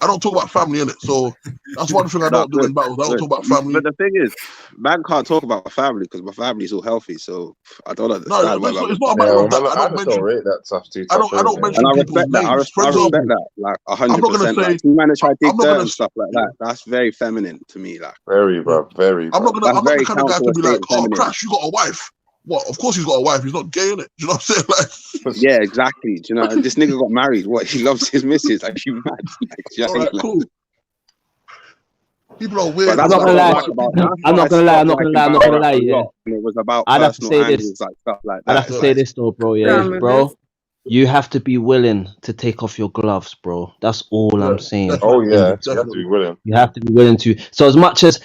I don't talk about family in it, so that's one thing I don't do in battles. I don't talk about family. But the thing is, man can't talk about my family because my family's all healthy. So I don't understand. No, it's not about that. I don't mention. And I respect that. I respect that. Like 100%. Like, man, try to dig dirt and stuff like that. That's very feminine to me. Like very, bro. Very. I'm not the kind of guy to be like, oh, Crash, you got a wife. What? Of course he's got a wife. He's not gay, innit? Do you know what I'm saying? Like, yeah, exactly. Do you know this nigga got married? What? He loves his missus. Like, you mad? Like, all right, cool. People are weird. I'm not gonna lie. Yeah. And it was about. I'd have to say this. Like, stuff like that. I'd have to say this though, bro. Yeah, bro. You have to be willing to take off your gloves, bro. That's all I'm saying. Oh yeah, you have to be willing. You have to be willing to. So as much as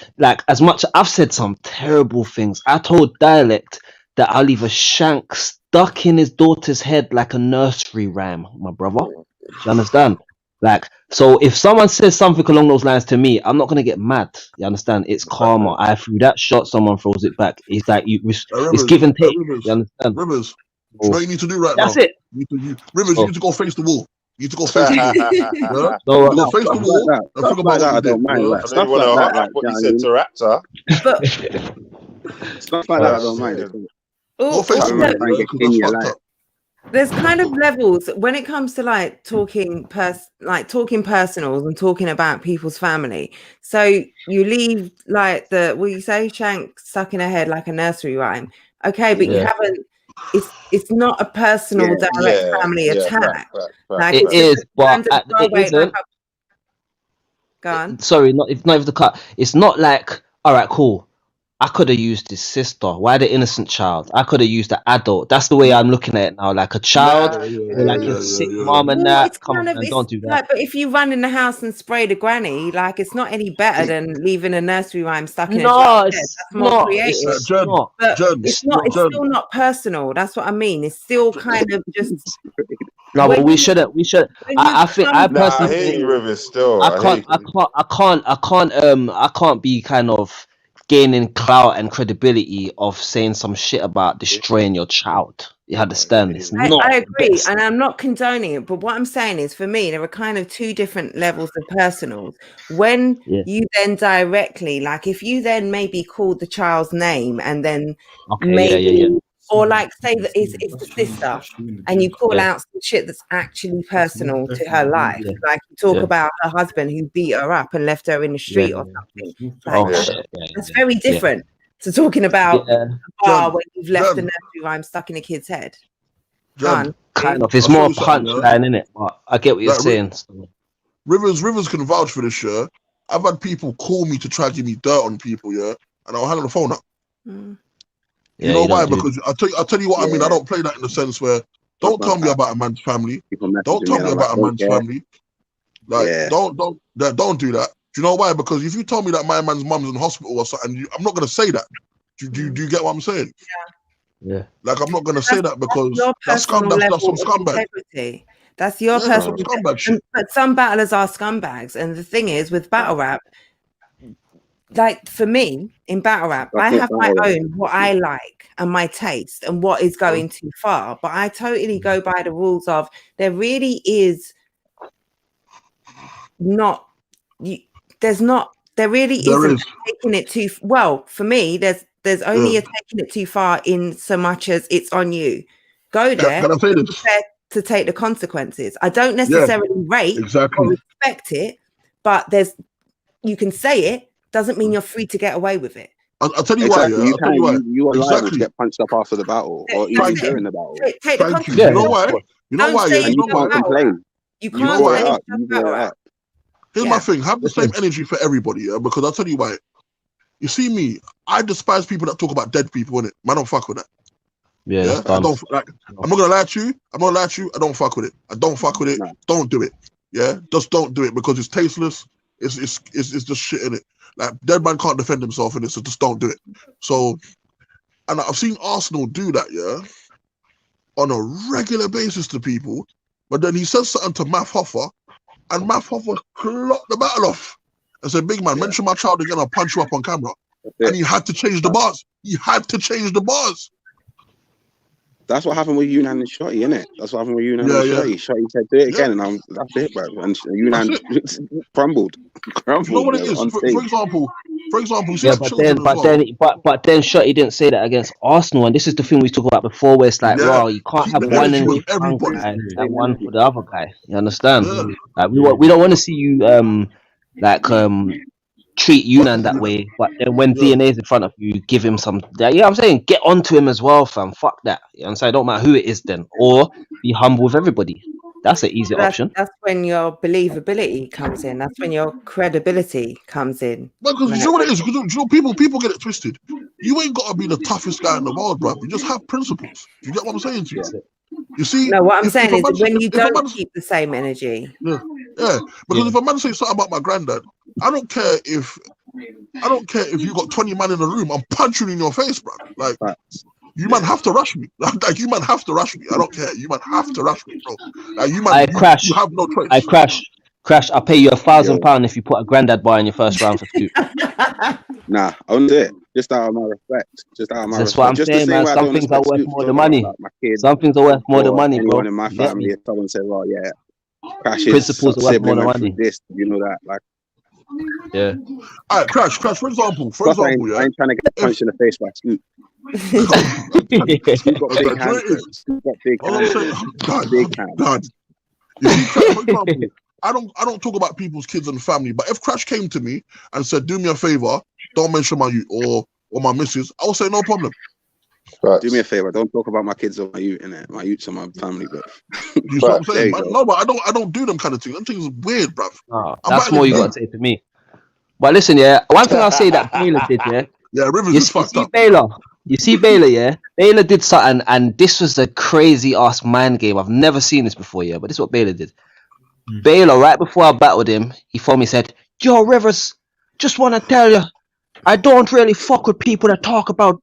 I've said some terrible things. I told Dialect that I'll leave a shank stuck in his daughter's head like a nursery rhyme, my brother. Do you understand? Like, so if someone says something along those lines to me, I'm not gonna get mad. You understand? It's karma. I threw that shot, someone throws it back. It's like it's give and take. You understand? Rivers, you know what you need to do right now? That's it. Rivers, you need to go face the wall. You need to go face the wall. Go face the wall and think about that. I don't mind. Stuff like that. What you said to Raptor. Stuff like that. I don't mind. There's kind of levels when it comes to like talking personals and talking about people's family. So you leave like what you say, shank stuck in her head like a nursery rhyme. Okay, but you haven't. It's not a personal direct family attack. Like, it is, but it isn't. Go on. Sorry, not even the cut. It's not like, all right, cool. I could have used his sister. Why the innocent child? I could have used the adult. That's the way I'm looking at it now. Like a child, like a sick mom and that. Come on, man, don't do that. Like, but if you run in the house and spray the granny, like it's not any better than leaving a nursery rhyme stuck in a child's head. That's more creative. It's still not personal. That's what I mean. It's still kind of just. No, but we shouldn't. I think I personally. I hear you, Rivers. Still, I can't be kind of gaining clout and credibility of saying some shit about destroying your child. You understand? It's not. I agree, and I'm not condoning it. But what I'm saying is, for me, there are kind of two different levels of personals. When you then directly, like, if you then maybe called the child's name and then or like say that it's the sister, and you call out some shit that's actually personal to her life, like you talk Yeah. about her husband who beat her up and left her in the street or something. Like, that's very different to talking about a bar where you've left the nursery rhyme stuck in a kid's head. Jan, Kind of. It's I'll show more you something, yeah? punchline, innit? But I get what you're Like, saying. Rivers can vouch for this, yeah. I've had people call me to try to give me dirt on people, yeah, and I'll hang on the phone up. You know why? Because I'll tell you what I mean. I don't play that in the sense where don't tell me about a man's family. Don't tell me about a man's family. Like don't do that. Do you know why? Because if you tell me that my man's mum's in hospital or something, I'm not gonna say that. Do you get what I'm saying? Yeah. Like I'm not gonna say that because that's some scumbag. Integrity. That's your personal scumbag. But some battlers are scumbags, and the thing is with battle rap, like for me in battle rap, I have my own what I like and my taste and what is going too far. But I totally go by the rules of there really is not there really isn't taking it too well. For me, there's only a taking it too far in so much as it's on you. Go there. Can I say this? To take the consequences. I don't necessarily rate or respect it, but you can say it, doesn't mean you're free to get away with it. I'll tell you why. You are liable to get punched up after the battle or even during the battle. Take the consequences. You know why? You know why? And you can't complain. You can't say Here's my thing. Have the same energy for everybody, yeah? Because I'll tell you why. You see me, I despise people that talk about dead people, innit? Man, I don't fuck with that. Yeah. I don't like. I'm not gonna lie to you. I'm not gonna lie to you. I don't fuck with it. I don't fuck with it. Don't do it. Yeah, just don't do it because it's tasteless. It's just shit in it. Like dead man can't defend himself in it, so just don't do it. So, and I've seen Arsenal do that, yeah, on a regular basis to people. But then he says something to Math Hoffa, and Math Hoffa clocked the battle off and said, "Big man, mention my child again, I'll punch you up on camera." And he had to change the bars. He had to change the bars. That's what happened with Yunnan and Shotty, innit? That's what happened with Yunnan and Shotty. Shotty said, do it again, and that's it, bro. And Yunnan crumbled. You know what it is? For example, yeah, but then Shotty didn't say that against Arsenal, and this is the thing we talked about before, where it's like, wow, you can't have one energy for one guy and one for the other guy. You understand? Like we don't want to see you treat Yunnan that way, but then when DNA's in front of you, give him some. Yeah, I'm saying get onto him as well, fam. Fuck that. You know what I'm saying? Don't matter who it is, then, or be humble with everybody. That's an easy option. That's when your believability comes in. That's when your credibility comes in. Because you know what it is? Because you know, people get it twisted. You ain't got to be the toughest guy in the world, bro. You just have principles. You get what I'm saying to you? You see? No, what I'm saying is when you don't keep the same energy. Yeah. Because if a man says something about my granddad, I don't care if you got 20 man in the room, I'm punching you in your face, bro. Like you man have to rush me. Like you man have to rush me. I don't care. You man have to rush me, bro. Like you man, you have no choice. I crash. I'll pay you £1,000 if you put a granddad bar in your first round for Scoop. Nah, I won't do it. Just out of my respect. That's what I'm saying, man. Some things are worth more than money. Some things are worth more than money, bro. Anyone in my family, if someone said, "Well, yeah, Crash is principles are worth more than money." This, you know that, like. Yeah. All right, Crash. For example, I ain't trying to get punched in the face by Scoop. Scoop got big hands. Scoop got big hands. Big hands. You see, Crash, for example, I don't talk about people's kids and family, but if Crash came to me and said, "Do me a favor, don't mention my youth or my missus," I will say no problem. Right. Do me a favor, don't talk about my kids or my youth, innit? My youths are my family, bro. You know what I'm saying? No, but I don't do them kind of things. Them things are weird, bruv. Oh, that's more you got to say to me. But listen, yeah, one thing I'll say that Baylor did, yeah. Yeah, Rivers is fucked up. You see Baylor, yeah? Baylor did something, and this was a crazy ass mind game. I've never seen this before, yeah, but this is what Baylor did. Baylor, right before I battled him, he phoned me and said, "Yo, Rivers, just want to tell you, I don't really fuck with people that talk about,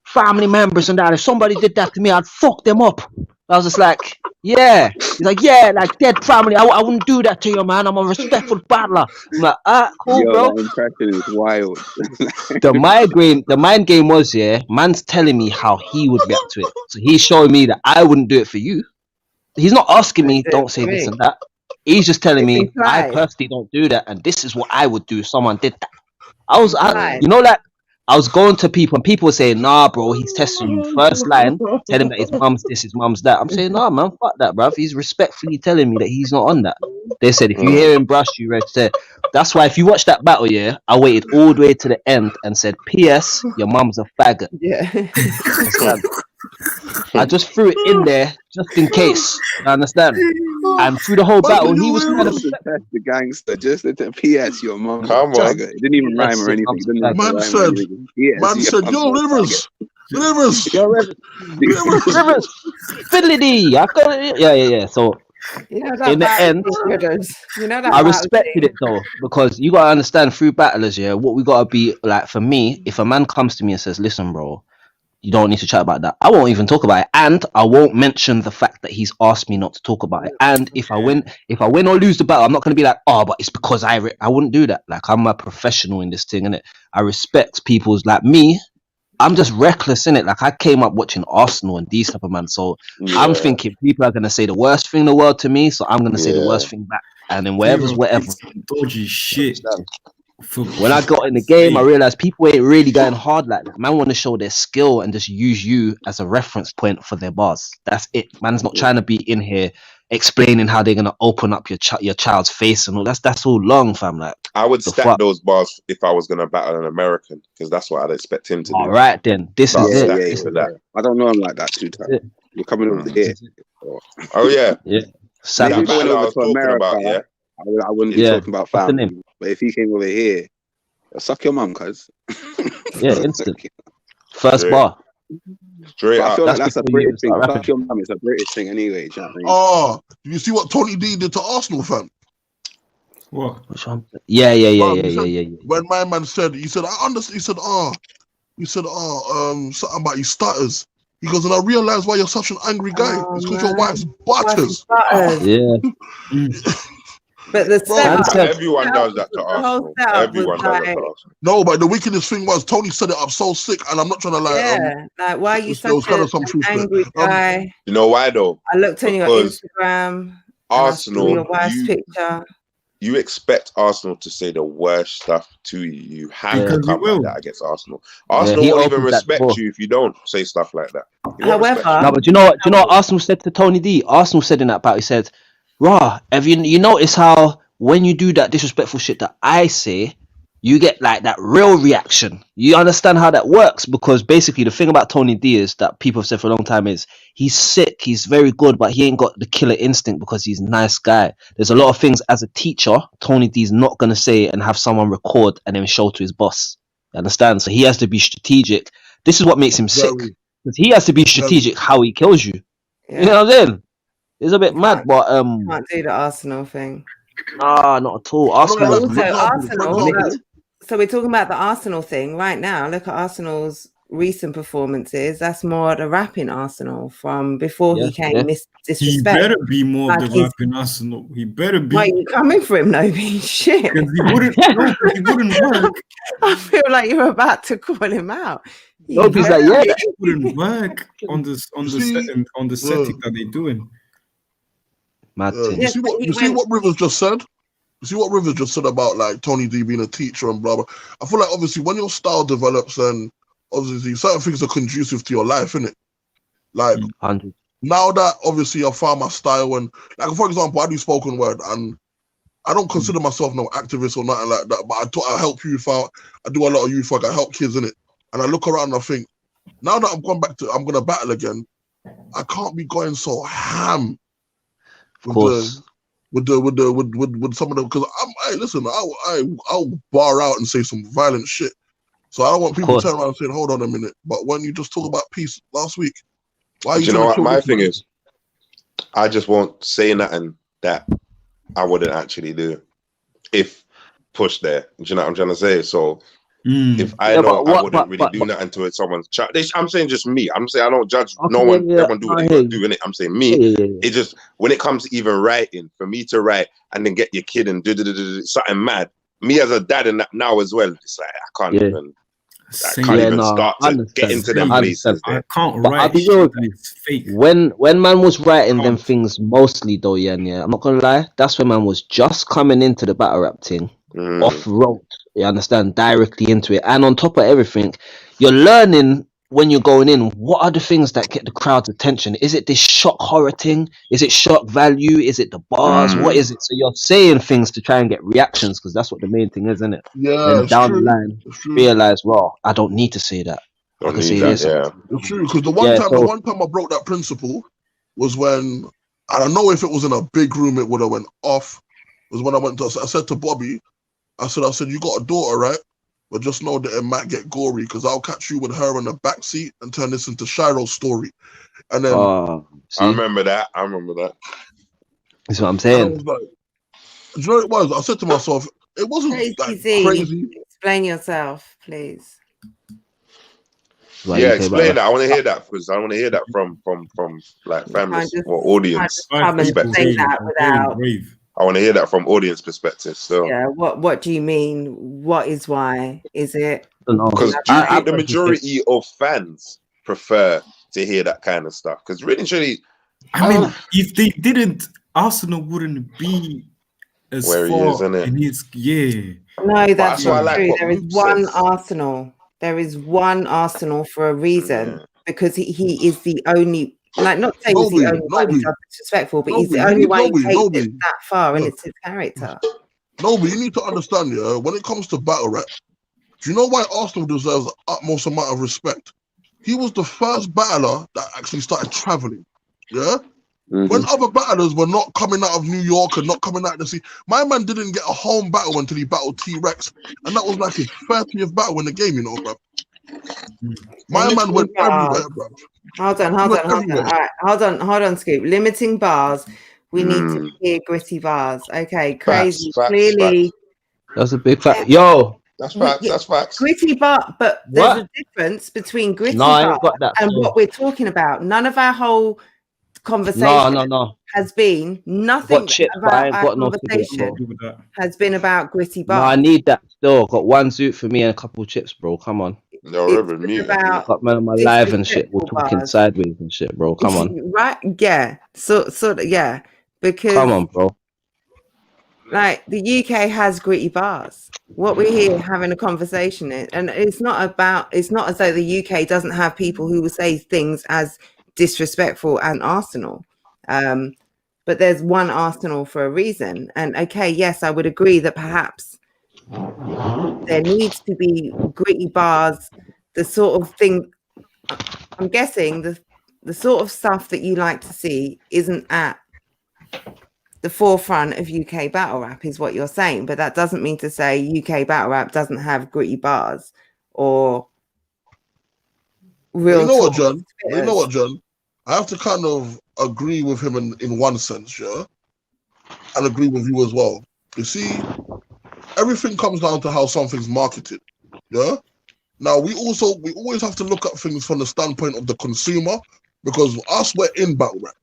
family members and that. If somebody did that to me, I'd fuck them up." I was just like, yeah. He's like, yeah, like dead family. I wouldn't do that to you, man. I'm a respectful battler. I'm like, cool, bro. That impression is wild. The mind game was, yeah, man's telling me how he would react to it. So he's showing me that I wouldn't do it for you. He's not asking me, don't say this and that. He's just telling me, I personally don't do that, and this is what I would do if someone did that. I was going to people, and people were saying, "Nah, bro, he's testing you." First line, tell him that his mum's this, his mum's that. I'm saying, "Nah, man, fuck that, bruv. He's respectfully telling me that he's not on that." They said if you hear him brush, you ready to. That's why if you watch that battle, yeah, I waited all the way to the end and said, "P.S. Your mum's a faggot." Yeah. I just threw it in there just in case. I understand. And through the whole battle, he was kind of the gangster. Just at the PS, your mom. Come on. It didn't even rhyme or anything. Man said, yo, Rivers. Fiddly-dee. I got it. Yeah. So You know that in the end, you know that I respected it though, because you gotta understand through battlers, yeah, what we gotta be like. For me, if a man comes to me and says, "Listen, bro, you don't need to chat about that," I won't even talk about it, and I won't mention the fact that he's asked me not to talk about it. And if I win or lose the battle, I'm not gonna be like, "Oh, but it's because I wouldn't do that." Like, I'm a professional in this thing, innit? I respect people's, like me. I'm just reckless in it. Like, I came up watching Arsenal and these type of man, so I'm thinking people are gonna say the worst thing in the world to me, so I'm gonna say the worst thing back, and then whatever's whatever. Dodgy shit. When I got in the game, I realized people ain't really going hard like that. Man want to show their skill and just use you as a reference point for their bars. That's it. Man's not trying to be in here explaining how they're gonna open up your child's face and all. That's all long, fam. Like, I would stack those bars if I was gonna battle an American, because that's what I'd expect him to do. All right, then this is it. I don't know him like that too. You're coming over here. Oh yeah. If he went over to America, about, I wouldn't be talking about family. But if he came over here, suck your mum, cuz. Yeah, instant. First bar. Straight I up. feel like that's a British thing. Suck your mum is a British thing anyway. Do you know what I mean? Oh, did you see what Tony D did to Arsenal, fam? What? Which one? Yeah. When my man said, he said, I understand. He said, something about your stutters. He goes, and I realize why you're such an angry guy. It's because your wife's butters. Yeah. But the everyone does that to Arsenal. Everyone does that to Arsenal. No, but the wickedest thing was Tony set it up so sick, and I'm not trying to lie. Yeah, like, why are you such an angry guy? You know why though? I looked on your Instagram. Arsenal, your wife's picture. You expect Arsenal to say the worst stuff to you. You have to come like that against Arsenal. Arsenal won't even respect you if you don't say stuff like that. However, no, but do you know what Arsenal said to Tony D? Arsenal said in that battle, he said, "Rah, have you notice how when you do that disrespectful shit that I say, you get like that real reaction? You understand how that works? Because basically the thing about Tony D is that people have said for a long time is he's sick, he's very good, but he ain't got the killer instinct because he's a nice guy. There's a lot of things as a teacher, Tony D's not going to say and have someone record and then show to his boss. You understand? So he has to be strategic. This is what makes him sick. Because he has to be strategic how he kills you. You know what I'm saying? It's a bit mad, but can't do the Arsenal thing. Nah, not at all. Arsenal. So we're talking about the Arsenal thing right now. Look at Arsenal's recent performances. That's more the rapping Arsenal from before he came. Disrespect. He better be more of the rapping Arsenal. He better be. Why are you coming for him, Nobi? Shit. He wouldn't work. I feel like you're about to call him out. Nobi's like, yeah, it wouldn't work on the setting that they're doing. You see what Rivers just said? You see what Rivers just said about like Tony D being a teacher and blah blah. I feel like obviously when your style develops and obviously certain things are conducive to your life, innit? Like 100. Now that obviously I found my style and like for example I do spoken word and I don't consider myself no activist or nothing like that, but I help youth out. I do a lot of youth work. I help kids in it, and I look around and I think now that I'm gonna battle again, I can't be going so ham. With some of them, because I'll bar out and say some violent shit. So I don't want people to turn around and say, "Hold on a minute." But when you just talk about peace last week, why are you? Do you know what my thing is? I just won't say nothing that I wouldn't actually do if pushed there. Do you know what I'm trying to say? So if I know I wouldn't really do nothing to it, someone's child. I'm saying just me. I'm saying I don't judge no one. Everyone do what they got to do in it. I'm saying me. It just when it comes to even writing, for me to write and then get your kid and do something mad. Me as a dad and that now as well. It's like I can't even start to get into them places. I can't but write. I'll be real when man was writing them things mostly though, I'm not gonna lie. That's when man was just coming into the battle rap thing off road. You understand, directly into it, and on top of everything, you're learning when you're going in, what are the things that get the crowd's attention? Is it this shock horror thing? Is it shock value? Is it the bars? What is it? So you're saying things to try and get reactions, because that's what the main thing is, isn't it? Yeah, Then it's down true. the line, It's true. realize, well, I don't need to say that. I Don't can need say that, this. yeah. It's true, because the one time I broke that principle was when, I don't know if it was in a big room, it would have went off, was when I said to Bobby, I said, you got a daughter, right? But just know that it might get gory, because I'll catch you with her in the back seat and turn this into Shiro's story. And then I remember that. That's what I'm I saying. was like, do you know what it was? I said to myself, it wasn't like crazy. Explain yourself, please. Yeah, explain that. I want to hear that, because I want to hear that from like families or audience perspective. I want to hear that from audience perspective. So yeah, what do you mean? What is why? Is it because I think the majority of fans prefer to hear that kind of stuff? Because really, truly, I mean, if they didn't, Arsenal wouldn't be as where he far is, isn't it? in his, yeah. No, that's why I not like true. what There is Mook one says. Arsenal. There is one Arsenal for a reason, because he is the only. Like, not saying he's the only one who's disrespectful, but he's the only one who takes it that far, and it's his character. No, but you need to understand, yeah, when it comes to battle rap, do you know why Arsenal deserves the utmost amount of respect? He was the first battler that actually started traveling, yeah? When other battlers were not coming out of New York and not coming out of the sea, my man didn't get a home battle until he battled T-Rex, and that was like his 30th battle in the game, you know, bro. My man went everywhere, bro. Hold on. All right, hold on, Scoop. Limiting bars. We need to hear gritty bars. Okay, crazy. Clearly, that's a big fact. Yo, that's facts. That's facts. Gritty bar, but there's a difference between gritty bar and what we're talking about. None of our whole conversation has been nothing about our conversation has been about gritty No, bars. I need that still. Got one zoot for me and a couple chips, bro. Come on. Got man on my live and shit. We're talking sideways and shit, bro. Come on. Right? Yeah. So yeah. Because Come on, bro. like the UK has gritty bars. What we're here having a conversation is, and it's not as though the UK doesn't have people who will say things as disrespectful and Arsenal. But there's one Arsenal for a reason. And okay, yes, I would agree that perhaps there needs to be gritty bars, the sort of thing. I'm guessing the sort of stuff that you like to see isn't at the forefront of UK battle rap, is what you're saying. But that doesn't mean to say UK battle rap doesn't have gritty bars or real. You know what, John? I have to kind of agree with him in one sense, yeah, and agree with you as well. You see, everything comes down to how something's marketed, yeah. Now we always have to look at things from the standpoint of the consumer, because we're in battle rap,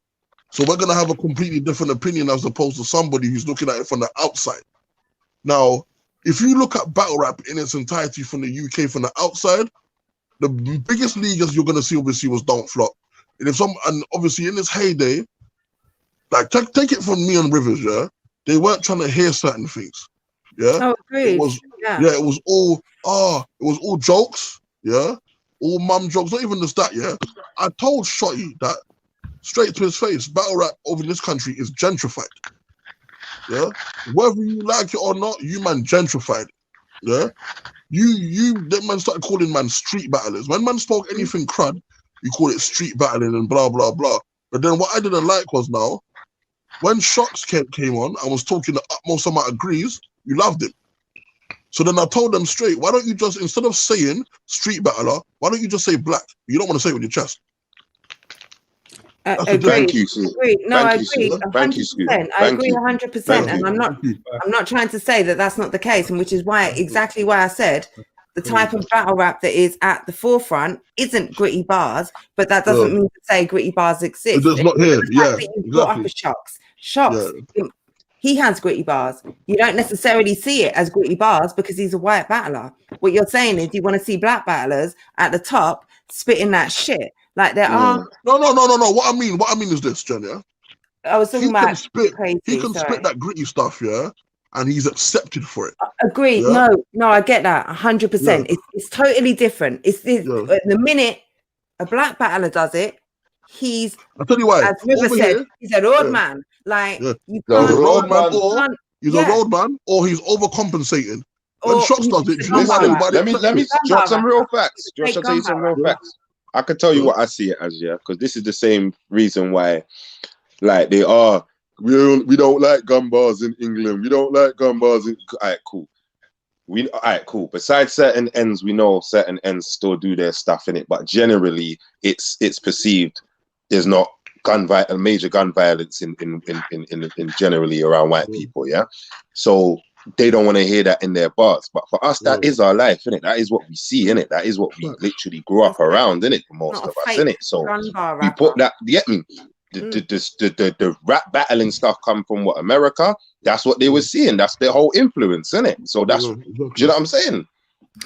so we're gonna have a completely different opinion as opposed to somebody who's looking at it from the outside. Now, if you look at battle rap in its entirety from the UK from the outside, the biggest leaguers you're gonna see obviously was Don't Flop. And obviously in its heyday, like take it from me and Rivers, yeah, they weren't trying to hear certain things, yeah. Oh, agreed. It was all jokes, yeah, all mum jokes, not even just that, yeah. I told Shotty that straight to his face, battle rap over in this country is gentrified, yeah. Whether you like it or not, you man gentrified, yeah. That man started calling man street battlers. When man spoke anything crud, you call it street battling and blah, blah, blah. But then what I didn't like was now, when Shocks came on and was talking the utmost amount of grease, you loved him. So then I told them straight, why don't you just, instead of saying street battler, why don't you just say black? You don't want to say it with your chest. Thank you, Sue. No, I agree 100%. I agree 100%, and I'm not trying to say that that's not the case, and which is exactly why I said the type of battle rap that is at the forefront isn't gritty bars, but that doesn't mean to say gritty bars exist. It's not here. Yeah, exactly. Shocks. He has gritty bars. You don't necessarily see it as gritty bars because he's a white battler. What you're saying is you want to see black battlers at the top spitting that shit. Like there are no. What I mean is this, Jen, yeah? I was talking about crazy, he can spit that gritty stuff, yeah, and he's accepted for it. Agreed. Yeah? No, I get that 100%. It's totally different. It's the minute a black battler does it, he's, I'll tell you why. as River Over said, here, he's a road yeah. man. Like, Yeah. you He's a can't, road man, you or can't- he's yeah. a road man, or he's overcompensating. When Or Shots he's does it, just do you know why Gumbar everybody rap. let me drop some real Gumbar facts. rap. Josh, I'll tell you some Gumbar real rap. facts. I can tell you what I see it as, yeah, because this is the same reason why, like, they are. We don't like gun bars in England. We don't like gun bars in. Alright, cool. Alright, cool. Besides certain ends, we know certain ends still do their stuff in it, but generally, it's perceived there's not major gun violence in generally around white people. Yeah, so they don't want to hear that in their bars. But for us, that is our life, innit? That is what we see, innit? That is what we literally grew up around, innit? For most of us, innit? So we put that. Get me? The rap battling stuff come from what, America? That's what they were seeing. That's their whole influence, innit? So that's, do you know what I'm saying?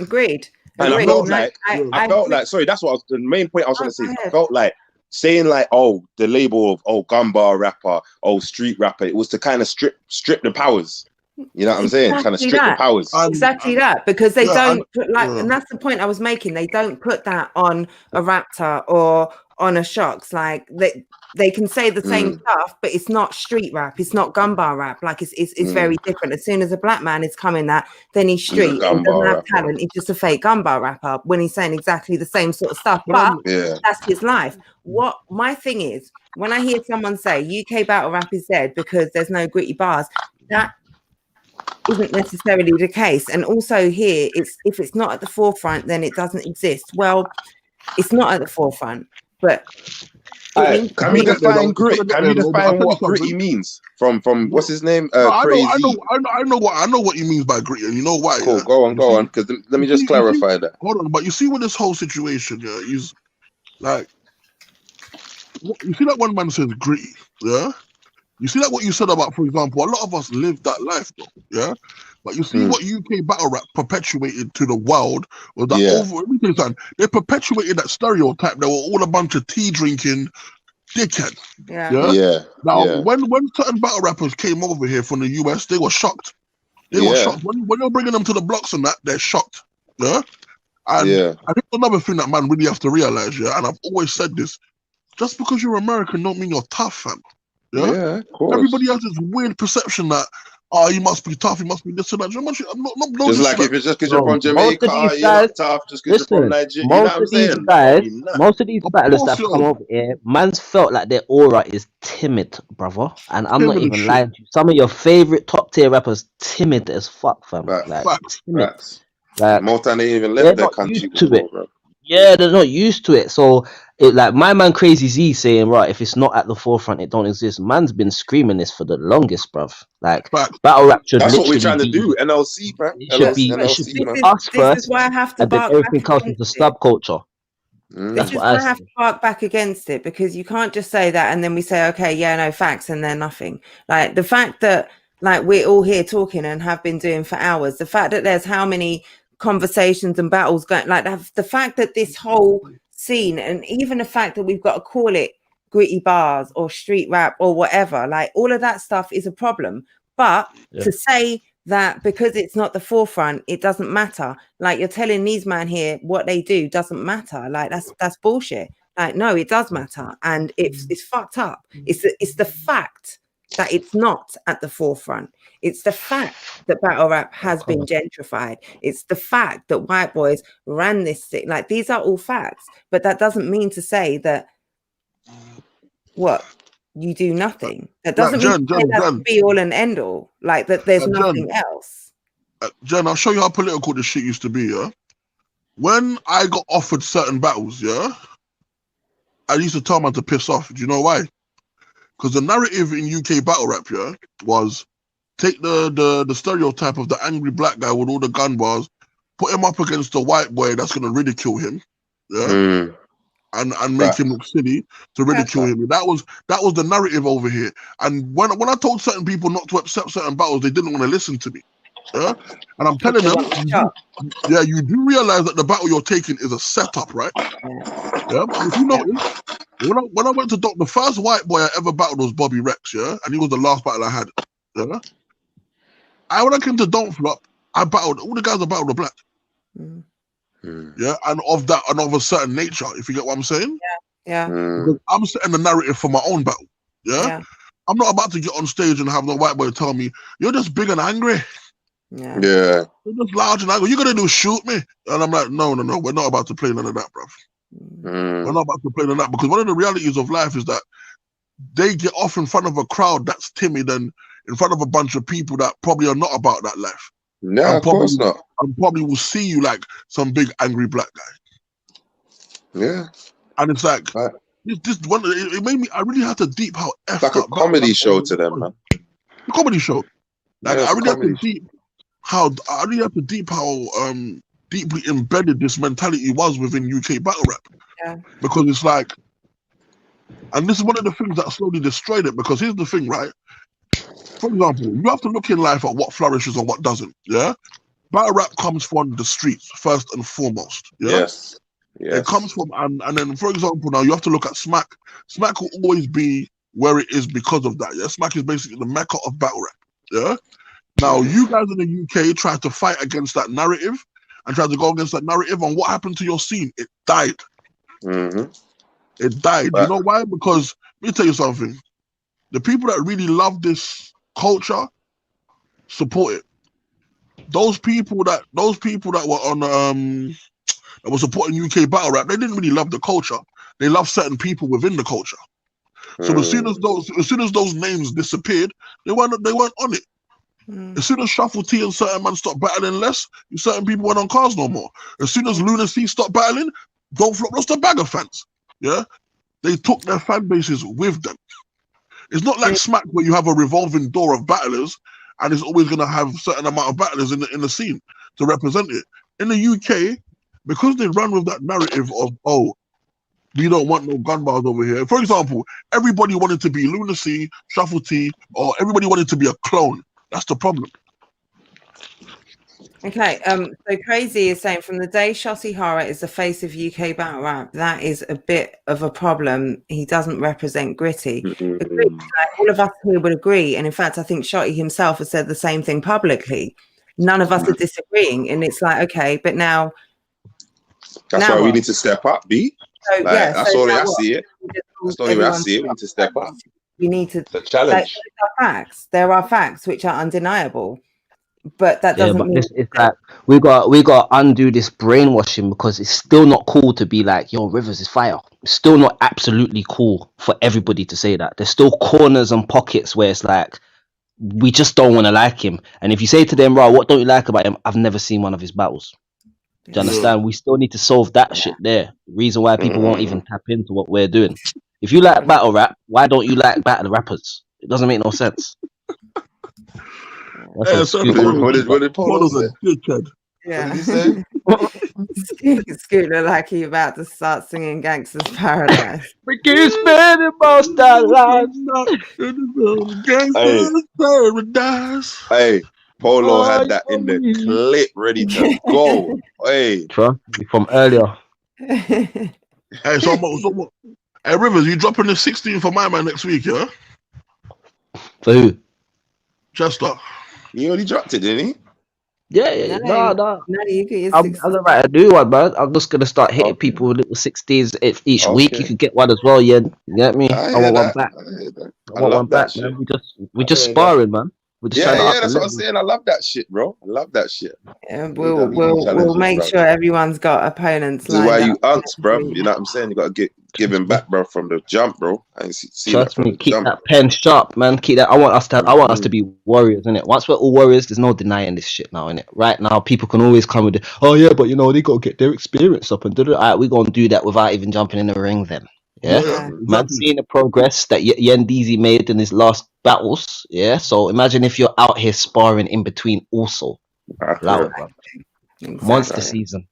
Agreed. And Agreed. I felt like, I felt like, sorry, that's what the main point I was going to say. I felt like saying like, oh, the label of, oh, gun bar rapper, oh, street rapper, it was to kind of strip the powers. You know what I'm saying? Kind of strip the powers. Exactly that, because they don't put, like, yeah. and that's the point I was making. They don't put that on a Raptor or on a Shocks. Like they can say the same stuff, but it's not street rap. It's not gun bar rap. Like it's very different. As soon as a black man is coming that, then he's street. He doesn't have talent. He's just a fake gun bar rapper when he's saying exactly the same sort of stuff. But that's his life. What my thing is, when I hear someone say UK battle rap is dead because there's no gritty bars, that isn't necessarily the case. And also here, it's if it's not at the forefront, then it doesn't exist. Well, it's not at the forefront, but can we define grit? Can we define what gritty means from what's his name? Crazy. I know what he means by gritty, and you know why. Cool. Go on. Because let me just clarify that. Hold on, but you see with this whole situation, yeah, he's like, you see that one man says gritty, yeah. You see that what you said about, for example, a lot of us live that life, though, yeah. But you see what UK battle rap perpetuated to the world was that they perpetuated that stereotype. They were all a bunch of tea drinking dickheads. Now, when certain battle rappers came over here from the US, they were shocked. They were shocked. When you're bringing them to the blocks and that, they're shocked. Yeah. And I think another thing that man really has to realize, and I've always said this, just because you're American don't mean you're tough, fam. Yeah, of course. Everybody has this weird perception that you must be tough, you must be this and that. I'm not just like if it's just because you're from Jamaica, you're not tough. Just because you're from Nigeria, you know what I'm saying? Most of these battlers that come over here, man's felt like their aura is timid, brother. And I'm not even lying to you. Some of your favorite top tier rappers, timid as fuck, fam. Timid. Like, most time they even left their country before, bro. Yeah, they're not used to it. So, like my man Crazy Z saying, right, if it's not at the forefront, it don't exist. Man's been screaming this for the longest, bruv. Like battle rap should. That's what we're trying to do. NLC, man. It should be us first, and then everything comes into subculture. This is why I have to bark back against it, because you can't just say that and then we say, okay, yeah, no facts, and they're nothing. Like the fact that, like, we're all here talking and have been doing for hours. The fact that there's how many conversations and battles going, like the fact that this whole scene, and even the fact that we've got to call it gritty bars or street rap or whatever, like all of that stuff is a problem. But to say that because it's not the forefront, it doesn't matter, like you're telling these man here what they do doesn't matter, like that's bullshit. Like, no, it does matter, and it's fucked up. It's the fact that it's not at the forefront. It's the fact that battle rap has been gentrified. It's the fact that white boys ran this thing. Like, these are all facts, but that doesn't mean to say that you do nothing. That doesn't mean that's be all and end all. Like that there's nothing else. Jen, I'll show you how political this shit used to be, yeah? When I got offered certain battles, yeah, I used to tell man to piss off. Do you know why? Because the narrative in UK battle rap, yeah, was take the stereotype of the angry black guy with all the gun bars, put him up against the white boy that's gonna ridicule him, yeah, and make him look silly to ridicule him. That was the narrative over here. And when I told certain people not to accept certain battles, they didn't want to listen to me. Yeah, and I'm telling them, you do realize that the battle you're taking is a setup, right? Yeah, but if you notice, when I went to the first white boy I ever battled was Bobby Rex, yeah, and he was the last battle I had. Yeah, when I came to Don't Flop, I battled all the guys I battled were black. Yeah, and of that and of a certain nature, if you get what I'm saying. Yeah. Because I'm setting the narrative for my own battle. Yeah? I'm not about to get on stage and have the white boy tell me, you're just big and angry. Yeah. Yeah. You're just large and angry. You're gonna do shoot me. And I'm like, no, we're not about to play none of that, bruv. We're not about to play none of that, because one of the realities of life is that they get off in front of a crowd that's timid and in front of a bunch of people that probably are not about that life. No, of course not. And probably will see you like some big angry black guy. Yeah. And it's like, this one, it made me, I really had to deep how It's like a comedy show to them, man. A comedy show. Like, Yeah, I it's a really had to comedy deep how deeply embedded this mentality was within UK battle rap. Yeah. Because it's like, and this is one of the things that slowly destroyed it, because here's the thing, right? For example, you have to look in life at what flourishes and what doesn't, yeah? Battle rap comes from the streets, first and foremost, yeah? Yes. It comes from, and then, for example, now you have to look at Smack. Smack will always be where it is because of that, yeah? Smack is basically the mecca of battle rap, yeah? Now, you guys in the UK tried to fight against that narrative and tried to go against that narrative, and what happened to your scene? It died. It died. You know why? Because, let me tell you something. The people that really love this culture support it. Those people that were on that were supporting UK battle rap, they didn't really love the culture. They loved certain people within the culture. So as soon as those names disappeared, they weren't on it. As soon as Shuffle T and certain man stopped battling less, certain people weren't on cars no more. As soon as Lunacy stopped battling, Don't Flop lost a bag of fans. Yeah, they took their fan bases with them. It's not like Smack where you have a revolving door of battlers and it's always going to have a certain amount of battlers in the scene to represent it. In the UK, because they run with that narrative of, oh, we don't want no gun bars over here. For example, everybody wanted to be Lunacy, Shuffle T, or everybody wanted to be a clone. That's the problem. Okay, so Crazy is saying, from the day Shotty Horror is the face of UK battle rap, that is a bit of a problem. He doesn't represent Gritty. Agreed, like, all of us here would agree, and in fact, I think Shotty himself has said the same thing publicly. None of us are disagreeing, and it's like, okay, but now... That's why we need to step up, B. So, like, yeah, that's so all now I see it. That's the only way I see it. We need to step up. We need to... It's a challenge. Like, there are facts. There are facts which are undeniable. But that doesn't mean it's like we got to undo this brainwashing, because it's still not cool to be like, yo, Rivers is fire. It's still not absolutely cool for everybody to say that. There's still corners and pockets where it's like, we just don't want to like him. And if you say to them, right, what don't you like about him? I've never seen one of his battles. Do you understand? We still need to solve that shit there. Reason why people won't even tap into what we're doing. If you like battle rap, why don't you like battle rappers? It doesn't make no sense. What did Paul say? Yeah. What did he say? Scooter like he about to start singing Gangster's Paradise. We keep spending most of our lives. Gangster's Paradise. Hey, Polo had that in the clip ready to go. Hey, from earlier. Hey, so hey, Rivers, you dropping the 16 for my man next week, yeah? For who? Chester. He already dropped it, didn't he? Yeah. No. You get your I'm about to do one, man. I'm just gonna start hitting people with little 60s each week. You could get one as well, yeah. You get me? I want one back. I want one back, man. We just sparring, man. We're just trying to that's what I'm saying. I love that shit, bro. I love that shit. Yeah, we'll make sure everyone's got opponents. This is why you unks, bro. You know what I'm saying? You gotta give him back, bro, from the jump, bro. I see Trust me, keep that pen sharp, man. Keep that. I want us to be warriors, innit? Once we're all warriors, there's no denying this shit now, innit? Right now, people can always come with oh yeah, but you know they gotta get their experience up and do it. Alright, we're gonna do that without even jumping in the ring then. Yeah, man, seeing the progress that Yendeezy made in his last battles. Yeah, so imagine if you're out here sparring in between also. Monster season.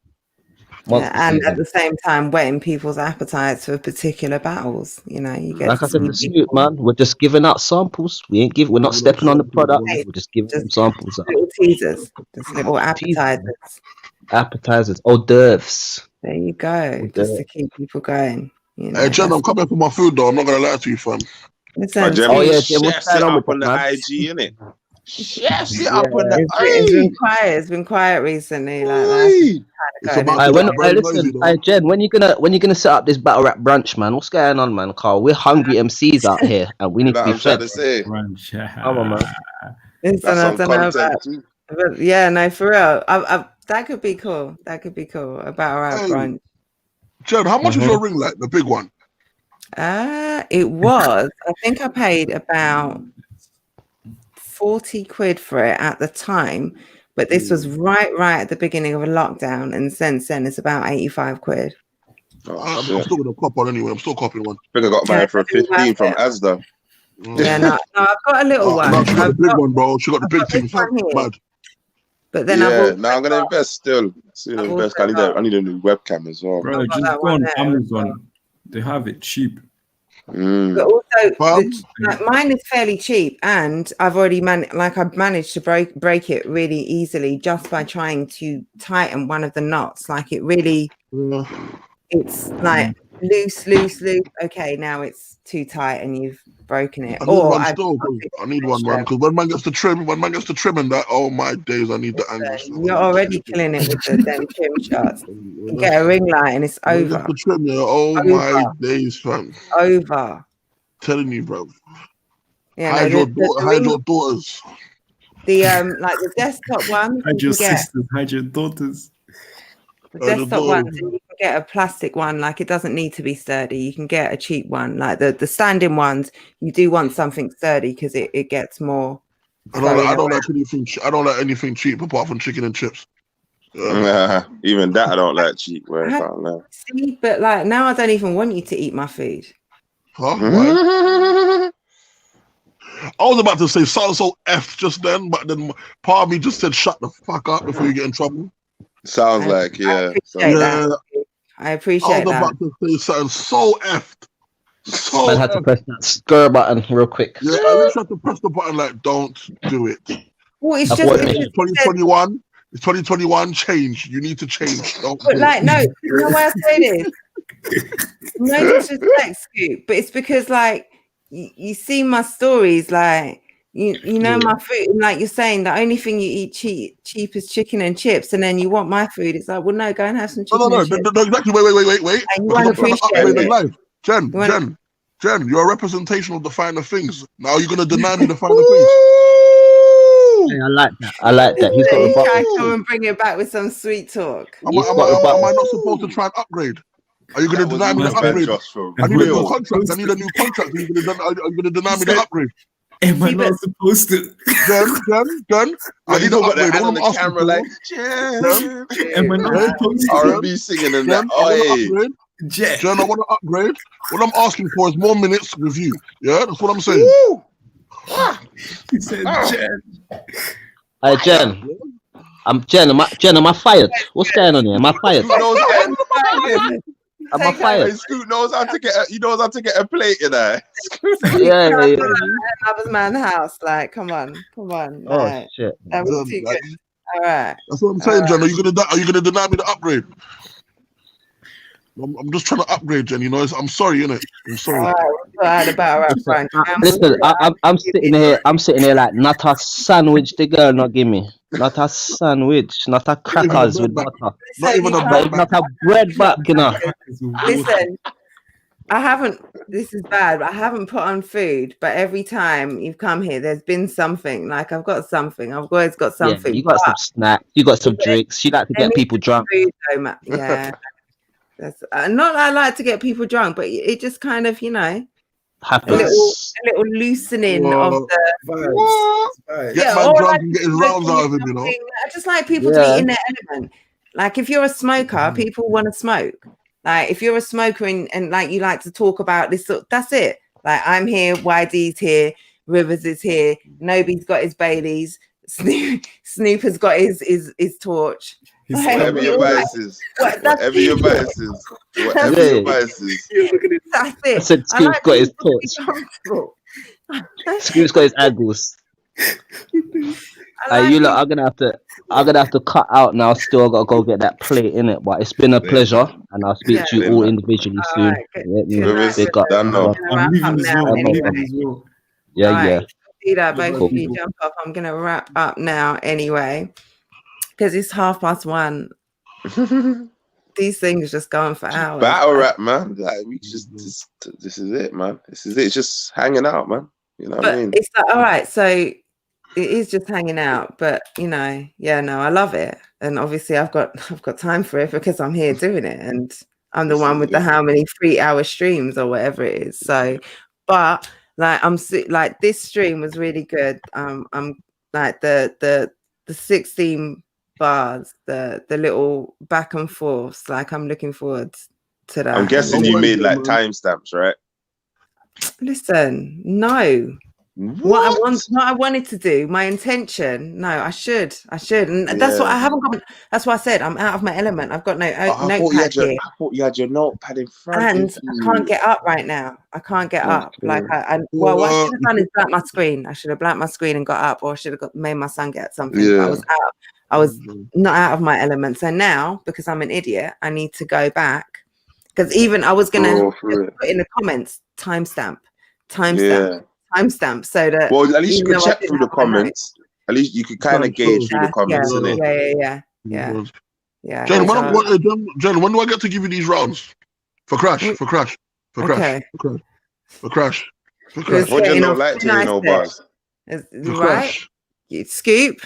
And at the same time, whetting people's appetites for particular battles. You know, you get like I said, the suit, man. We're just giving out samples. We're not stepping on the product. We're just giving them samples. Little teasers, just little appetizers. Appetizers, hors d'oeuvres. There you go, just to keep people going. You know, hey, Jen, I'm coming for my food though. I'm not gonna lie to you, fam. Listen, Jen, what's going on with the IG, innit? Chef's it up on the it's been quiet. It's been quiet recently. Like that's kind It's go about then. to get very noisy, though. Jen, when you gonna set up this battle rap brunch, man? What's going on, man? Carl, we're hungry MCs out here, and we need to be I'm trying fed. to say. Come on, man. Listen, That's I some don't know content about, too. but yeah, no, for real. That could be cool. That could be cool. A battle rap Hey, brunch. Jen, how much is your ring light? The big one. It was. I think I paid about 40 quid for it at the time, but this was right at the beginning of a lockdown, and since then it's about 85 quid. I'm still gonna cop one anyway. I'm still copying one. I think I got mine for a 15 from Asda. Yeah, no, I've got a little one. No, she got the I've big got- one, bro. She got the big got team. this one here. Mad. But then I've Yeah, also now I'm gonna invest still. Still I've invest. also I need a new webcam as well. Bro, just that go on one there. Amazon. They have it cheap. But also, like, mine is fairly cheap, and I've already I've managed to break it really easily just by trying to tighten one of the knots. Like it really, it's like loose. Okay, now it's too tight, and you've broken it. I need Or one I've still. 'Cause I need one, man. Because when man gets to trim and that, oh my days, I need the angle. You're already killing it with the them trim shots. You get a ring light, and it's When it over. gets to trim, yeah, oh my days, fam. Over. Telling you, bro. Yeah, hide no, your, the hide ring- your daughters. The like the desktop one, Hide you your can get. sisters, hide your daughters. The desktop ones, and you can get a plastic one. Like it doesn't need to be sturdy. You can get a cheap one. Like the standing ones, you do want something sturdy because it gets more. I don't like anything. I don't like anything cheap apart from chicken and chips. Even that I don't like cheap. Bro. I can't lie. See, but like now I don't even want you to eat my food. Huh? Why? I was about to say so F just then, but then part of me just said shut the fuck up before you get in trouble. Sounds like, yeah. I appreciate I was that. about to say something so effed. So Man had to press that stir button real quick. Yeah, I just had to press the button like, don't do it. Well, it's I've just watched because it. 2021. It's 2021. Change. You need to change. Don't But do like, it. no, you know why I say this? No disrespect, Scoop, but it's because like you see my stories, like you know my food, and like you're saying the only thing you eat cheap is chicken and chips, and then you want my food. It's like, well, no, go and have some chicken. No, and chips. exactly. Wait. And you Because want I'm trying to appreciate upgrade it. in life. Jen, you're a representation of the finer things. Now you're gonna deny me the finer things. Hey, I like that. I like that. He's got You try to rebuttal. come and bring it back with some sweet talk. Am I not supposed to try and upgrade? Are you going to deny me the upgrade? I need a new contract. I need a new contract. Are you going to deny me the upgrade? Am I not supposed to? Jen, I need an upgrade. All I'm asking camera for. like, Am I not supposed to? R&B singing and that. Jen, I want to Oi. upgrade. Jen, I want to upgrade. What I'm asking for is more minutes with you. Yeah, that's what I'm saying. He said, Jen. Hey, Jen. Jen, am I fired? What's going on here? Am I fired? Am I fired? Scoot knows how to get. He knows how to get a plate in there. Yeah. Another man's house. Like, come on. Oh Like, shit. that was too good. All right. That's what I'm saying, Jen. Are you gonna deny me the upgrade? I'm just trying to upgrade, Jen. You know, I'm sorry, innit? I'm sorry. All right, about right, Frank. Listen, I'm sitting here like not a sandwich the girl not give me. Not a sandwich, not a crackers with butter. Not even a not a bread back, you know. Listen, I haven't. This is bad. But I haven't put on food, but every time you've come here, there's been something. Like I've got something. I've always got something. Yeah, you got some snacks. You got some drinks. She like to get people drunk. Food, though, yeah. That's not that I like to get people drunk, but it just kind of, you know, a little loosening of the vibes. Get man drunk and get his rounds out of him, you know. I just like people to be in their element. Like if you're a smoker, people want to smoke. Like if you're a smoker and like you like to talk about this, that's it. Like I'm here, YD's here, Rivers is here, Nobi's got his Baileys, Snoop has got his torch. Whatever your vices. Whatever your vices. Whatever your vices. That's it. I said Scoop's got his torch. Scoop's got his angles. You lot, I'm gonna have to cut out now. Still gotta go get that plate in it. But it's been a pleasure, and I'll speak to you all individually soon. Big up. Yeah. See that both of you jump off. I'm gonna wrap up now anyway, because it's 1:30. These things just go on for hours. Battle rap, man. Like we just this is it, man. This is it. It's just hanging out, man. You know what I mean? It's like, all right, so it is just hanging out, but you know, yeah, no, I love it, and obviously I've got time for it because I'm here doing it, and I'm the one with the how many 3-hour streams or whatever it is. So, but like like this stream was really good. I'm like the 16 bars, the little back and forths. Like I'm looking forward to that. I'm guessing you made like timestamps, right? Listen, no. What I wanted to do, my intention. No, I should, and that's what I haven't got. That's why I said I'm out of my element. I've got no notepad here. I thought you had your notepad in front, and I can't get up right now. I can't get up. Like well, what I should have done is blanked my screen. I should have blanked my screen and got up, or I should have made my son get something. Yeah. I was out. I was not out of my element. So now, because I'm an idiot, I need to go back. Because even I was gonna put in the comments timestamp. Timestamp, so that at least you could check through the comments. At least you could kind of gauge through the comments, yeah. Jen, when do I get to give you these rounds for Crash? Okay. What do you not like to know, bars? Right, Scoop.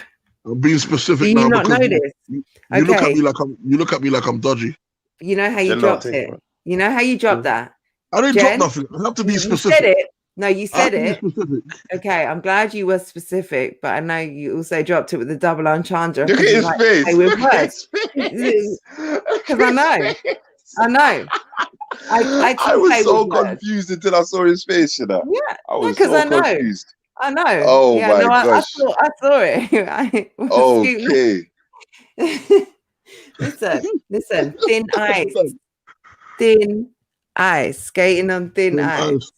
I'm being specific do you now not because know this? You look at me like I'm dodgy. You know how you dropped it. You know how you dropped that. I didn't drop nothing. I have to be specific. You said it. No, you said it. Okay, I'm glad you were specific, but I know you also dropped it with the double entendre. Look at his face. With words. Because I know. I was so confused until I saw his face, you know. Yeah, I was so confused. I know. Oh my gosh. I saw it. Okay. Listen. Thin ice. Skating on thin ice.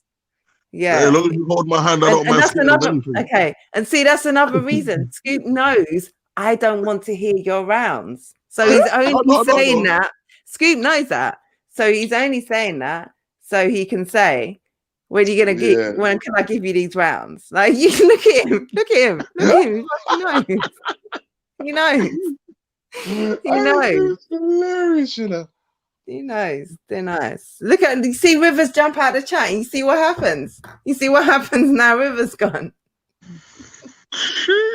Yeah. As long as you hold my hand, I don't mind. That's another. Okay, and see, that's another reason. Scoop knows I don't want to hear your rounds, so he's only saying that. Scoop knows that, so he's only saying that so he can say, "When are you gonna get? When can I give you these rounds?" Like you look at him. He knows. It's hilarious, you know. He knows. They're nice. Look at you. See Rivers jump out of the chat. You see what happens. You see what happens now. Rivers gone.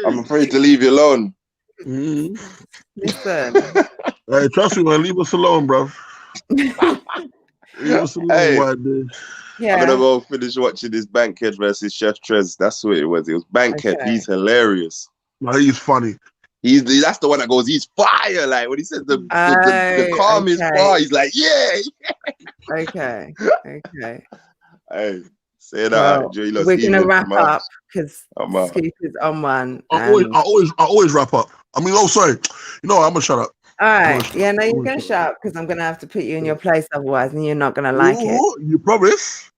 I'm afraid to leave you alone. Listen. Hey, trust me, man. Leave us alone, bro. Leave us alone, Yeah. I'm gonna go finish watching this Bankhead versus Chef Trez. That's what it was. It was Bankhead. Okay. He's hilarious. No, he's funny. That's the one that goes, he's fire. Like when he says the calmest bar, he's like, yeah. Okay. Hey, say that. Well, we're gonna wrap up because Scoop is on one. I always wrap up. I mean, sorry. You know what? I'm gonna shut up. All right. Yeah, no, you're gonna shut up because I'm gonna have to put you in your place otherwise, and you're not gonna like it. You promise?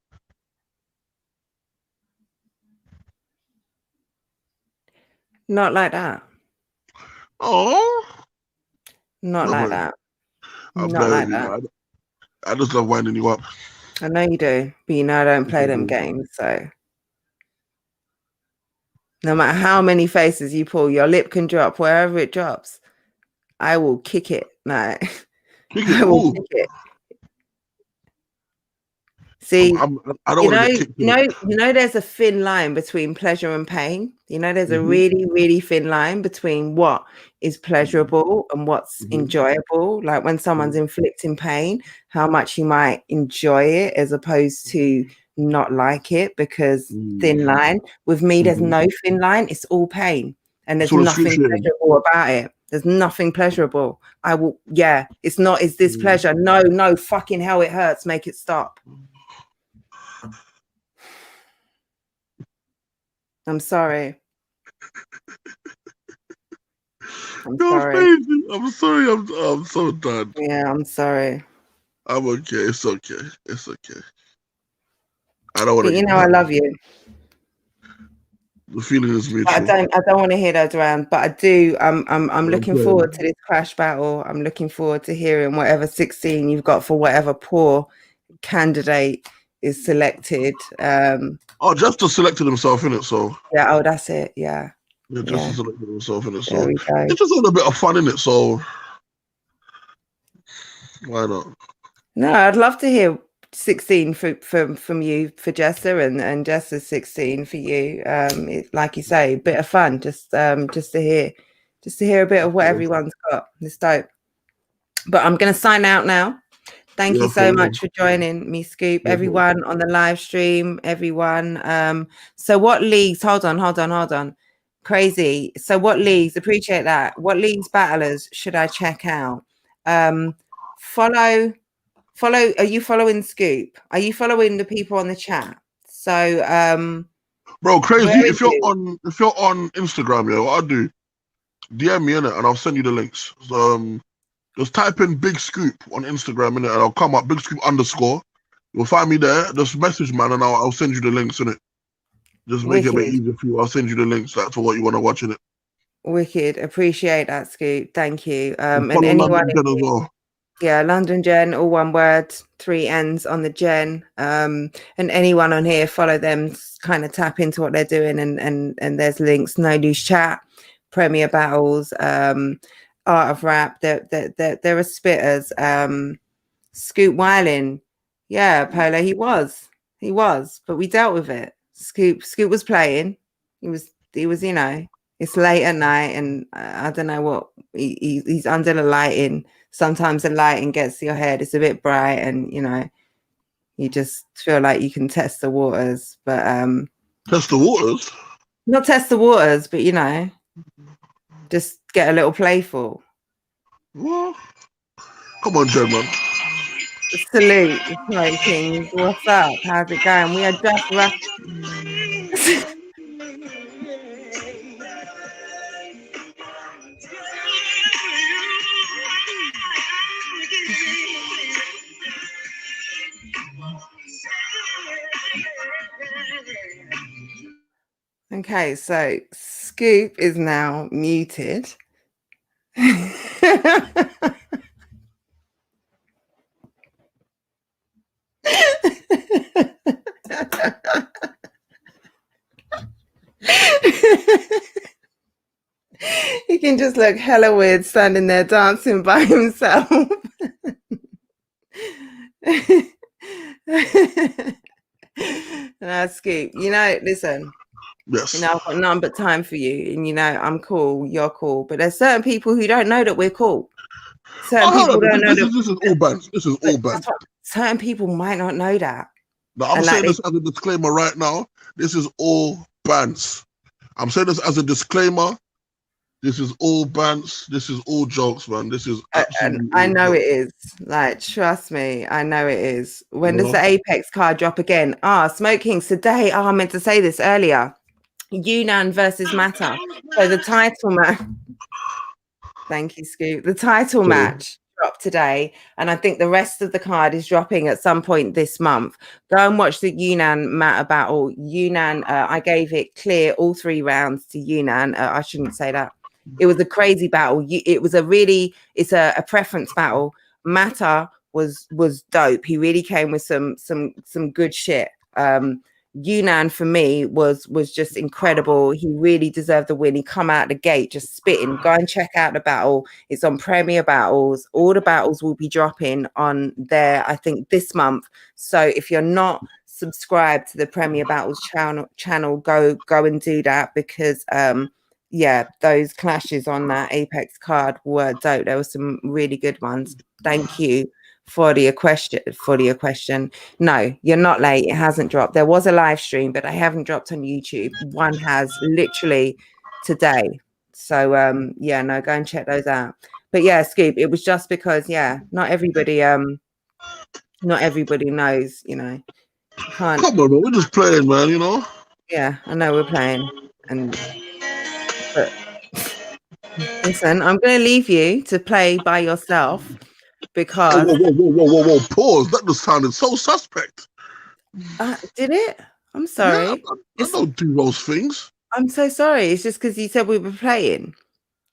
Not like that. Oh, not like that. Not like that. I just love winding you up. I know you do, but you know I don't play them games. So no matter how many faces you pull, your lip can drop wherever it drops. I will kick it. No, I will kick it. See, I don't want to you know, there's a thin line between pleasure and pain. You know, there's a really, really thin line between what is pleasurable and what's enjoyable. Like when someone's inflicting pain, how much you might enjoy it as opposed to not like it, because thin line. With me, there's no thin line. It's all pain. And there's nothing pleasurable about it. There's nothing pleasurable. It's not, is this pleasure? No, fucking hell, it hurts. Make it stop. I'm sorry. I'm sorry. I'm sorry. I'm so done. Yeah, I'm sorry. I'm okay. It's okay. It's okay. I don't want to. You know, I love you. The feeling is mutual. I don't want to hear those rounds, but I do. I'm looking forward to this crash battle. I'm looking forward to hearing whatever 16 you've got for whatever poor candidate is selected. Justice selected himself in it, so yeah. Oh, that's it. Yeah. Justice selected himself in it, so there we go. it's just a little bit of fun in it. So Why not? No, I'd love to hear 16 from you for Jessa, and Jessa's 16 for you. Like you say, a bit of fun, just to hear a bit of what everyone's got. It's dope. But I'm going to sign out now. Thank you so much for joining me, Scoop. Everyone on the live stream, everyone. So what leagues? Hold on. Crazy. So what leagues? Appreciate that. What leagues battlers should I check out? Follow. Are you following Scoop? Are you following the people on the chat? So, bro, Crazy. If you're on Instagram, yeah, what I'll do, DM me in it, and I'll send you the links. So, just type in Big Scoop on Instagram in it, and I'll come up Big Scoop _ You'll find me there. Just message, man, and I'll send you the links in it. Just make it a bit easier for you. I'll send you the links for what you want to watch in it. Wicked. Appreciate that, Scoop. Thank you. And anyone as well. Yeah, London Gen, all one word, 3 N's on the Gen. And anyone on here, follow them, kind of tap into what they're doing, and there's links. No Loose Chat, Premier Battles, Art of Rap. There are spitters. Scoop Weiling, yeah, Polo, he was, but we dealt with it. Scoop was playing. He was, you know, it's late at night, and I don't know what he's under the lighting. Sometimes the lighting gets to your head. It's a bit bright, and you know, you just feel like you can test the waters. But test the waters? Not test the waters, but you know, just get a little playful. What? Come on, Jen, Salute, Smoke Kings. What's up? How's it going? We are just Okay, so Scoop is now muted. He can just look hella weird standing there dancing by himself. Scoop, you know, listen. Yes. You know, I've got none but time for you, and you know, I'm cool, you're cool, but there's certain people who don't know that we're cool. Certain people don't know that this is all bands. This is all bands. Certain people might not know that. No, I'm saying this as a disclaimer right now. This is all bands. I'm saying this as a disclaimer. This is all bands. This is all jokes, man. This is absolutely. I know it is. Like, trust me, I know it is. When does the Apex card drop again? Smoke Kings today. I meant to say this earlier. Yunnan versus Mata. So the title match. Thank you, Scoop. The title match dropped today, and I think the rest of the card is dropping at some point this month. Go and watch the Yunnan Mata battle. Yunnan, I gave it clear all 3 rounds to Yunnan. I shouldn't say that. It was a crazy battle. It's a preference battle. Mata was dope. He really came with some good shit. Yunnan for me was just incredible. He really deserved the win. He come out the gate just spitting. Go and check out the battle. It's on Premier Battles. All the battles will be dropping on there, I think, this month. So if you're not subscribed to the Premier Battles channel, go and do that, because yeah, those clashes on that Apex card were dope. There were some really good ones. Thank you for your question. No, you're not late. It hasn't dropped. There was a live stream, but I haven't dropped on YouTube. One has literally today. So yeah, no, go and check those out. But yeah, Scoop, it was just because, yeah, not everybody knows, you know. Come on, man, we're just playing, man, you know. Yeah, I know we're playing, but listen, I'm going to leave you to play by yourself, because whoa, pause. That just sounded so suspect. Did it? I'm sorry. Yeah, I don't do those things. I'm so sorry. It's just because you said we were playing.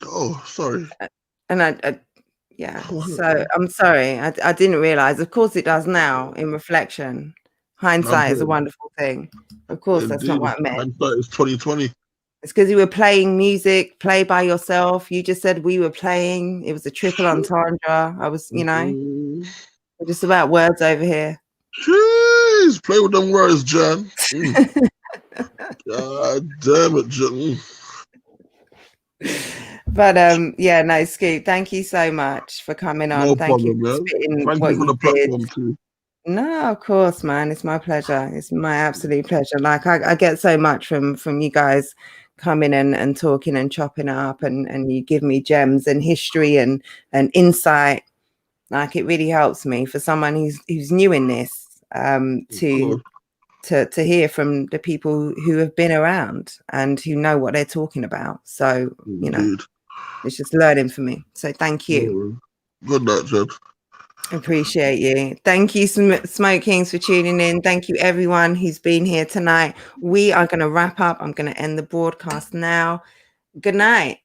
Oh, sorry. And yeah. So I'm sorry. I didn't realize. Of course, it does now. In reflection, hindsight is a wonderful thing. Of course, that's not what I meant. Hindsight is 2020. It's because you were playing music, play by yourself. You just said we were playing. It was a triple entendre. I was, you know. We're just about words over here. Jeez, play with them words, Jan. God damn it, Jan. But yeah, no, Scoop, thank you so much for coming on. No Thank problem, you for man. spitting Thank what you for the platform too. No, of course, man. It's my pleasure. It's my absolute pleasure. Like I get so much from you guys coming and talking and chopping it up, and you give me gems and history and insight. Like it really helps me for someone who's new in this to hear from the people who have been around and who know what they're talking about. So you know, it's just learning for me. So thank you. Good night, Jen. Appreciate you. Thank you, Smoke Kings, for tuning in. Thank you, everyone who's been here tonight. We are going to wrap up. I'm going to end the broadcast now. Good night.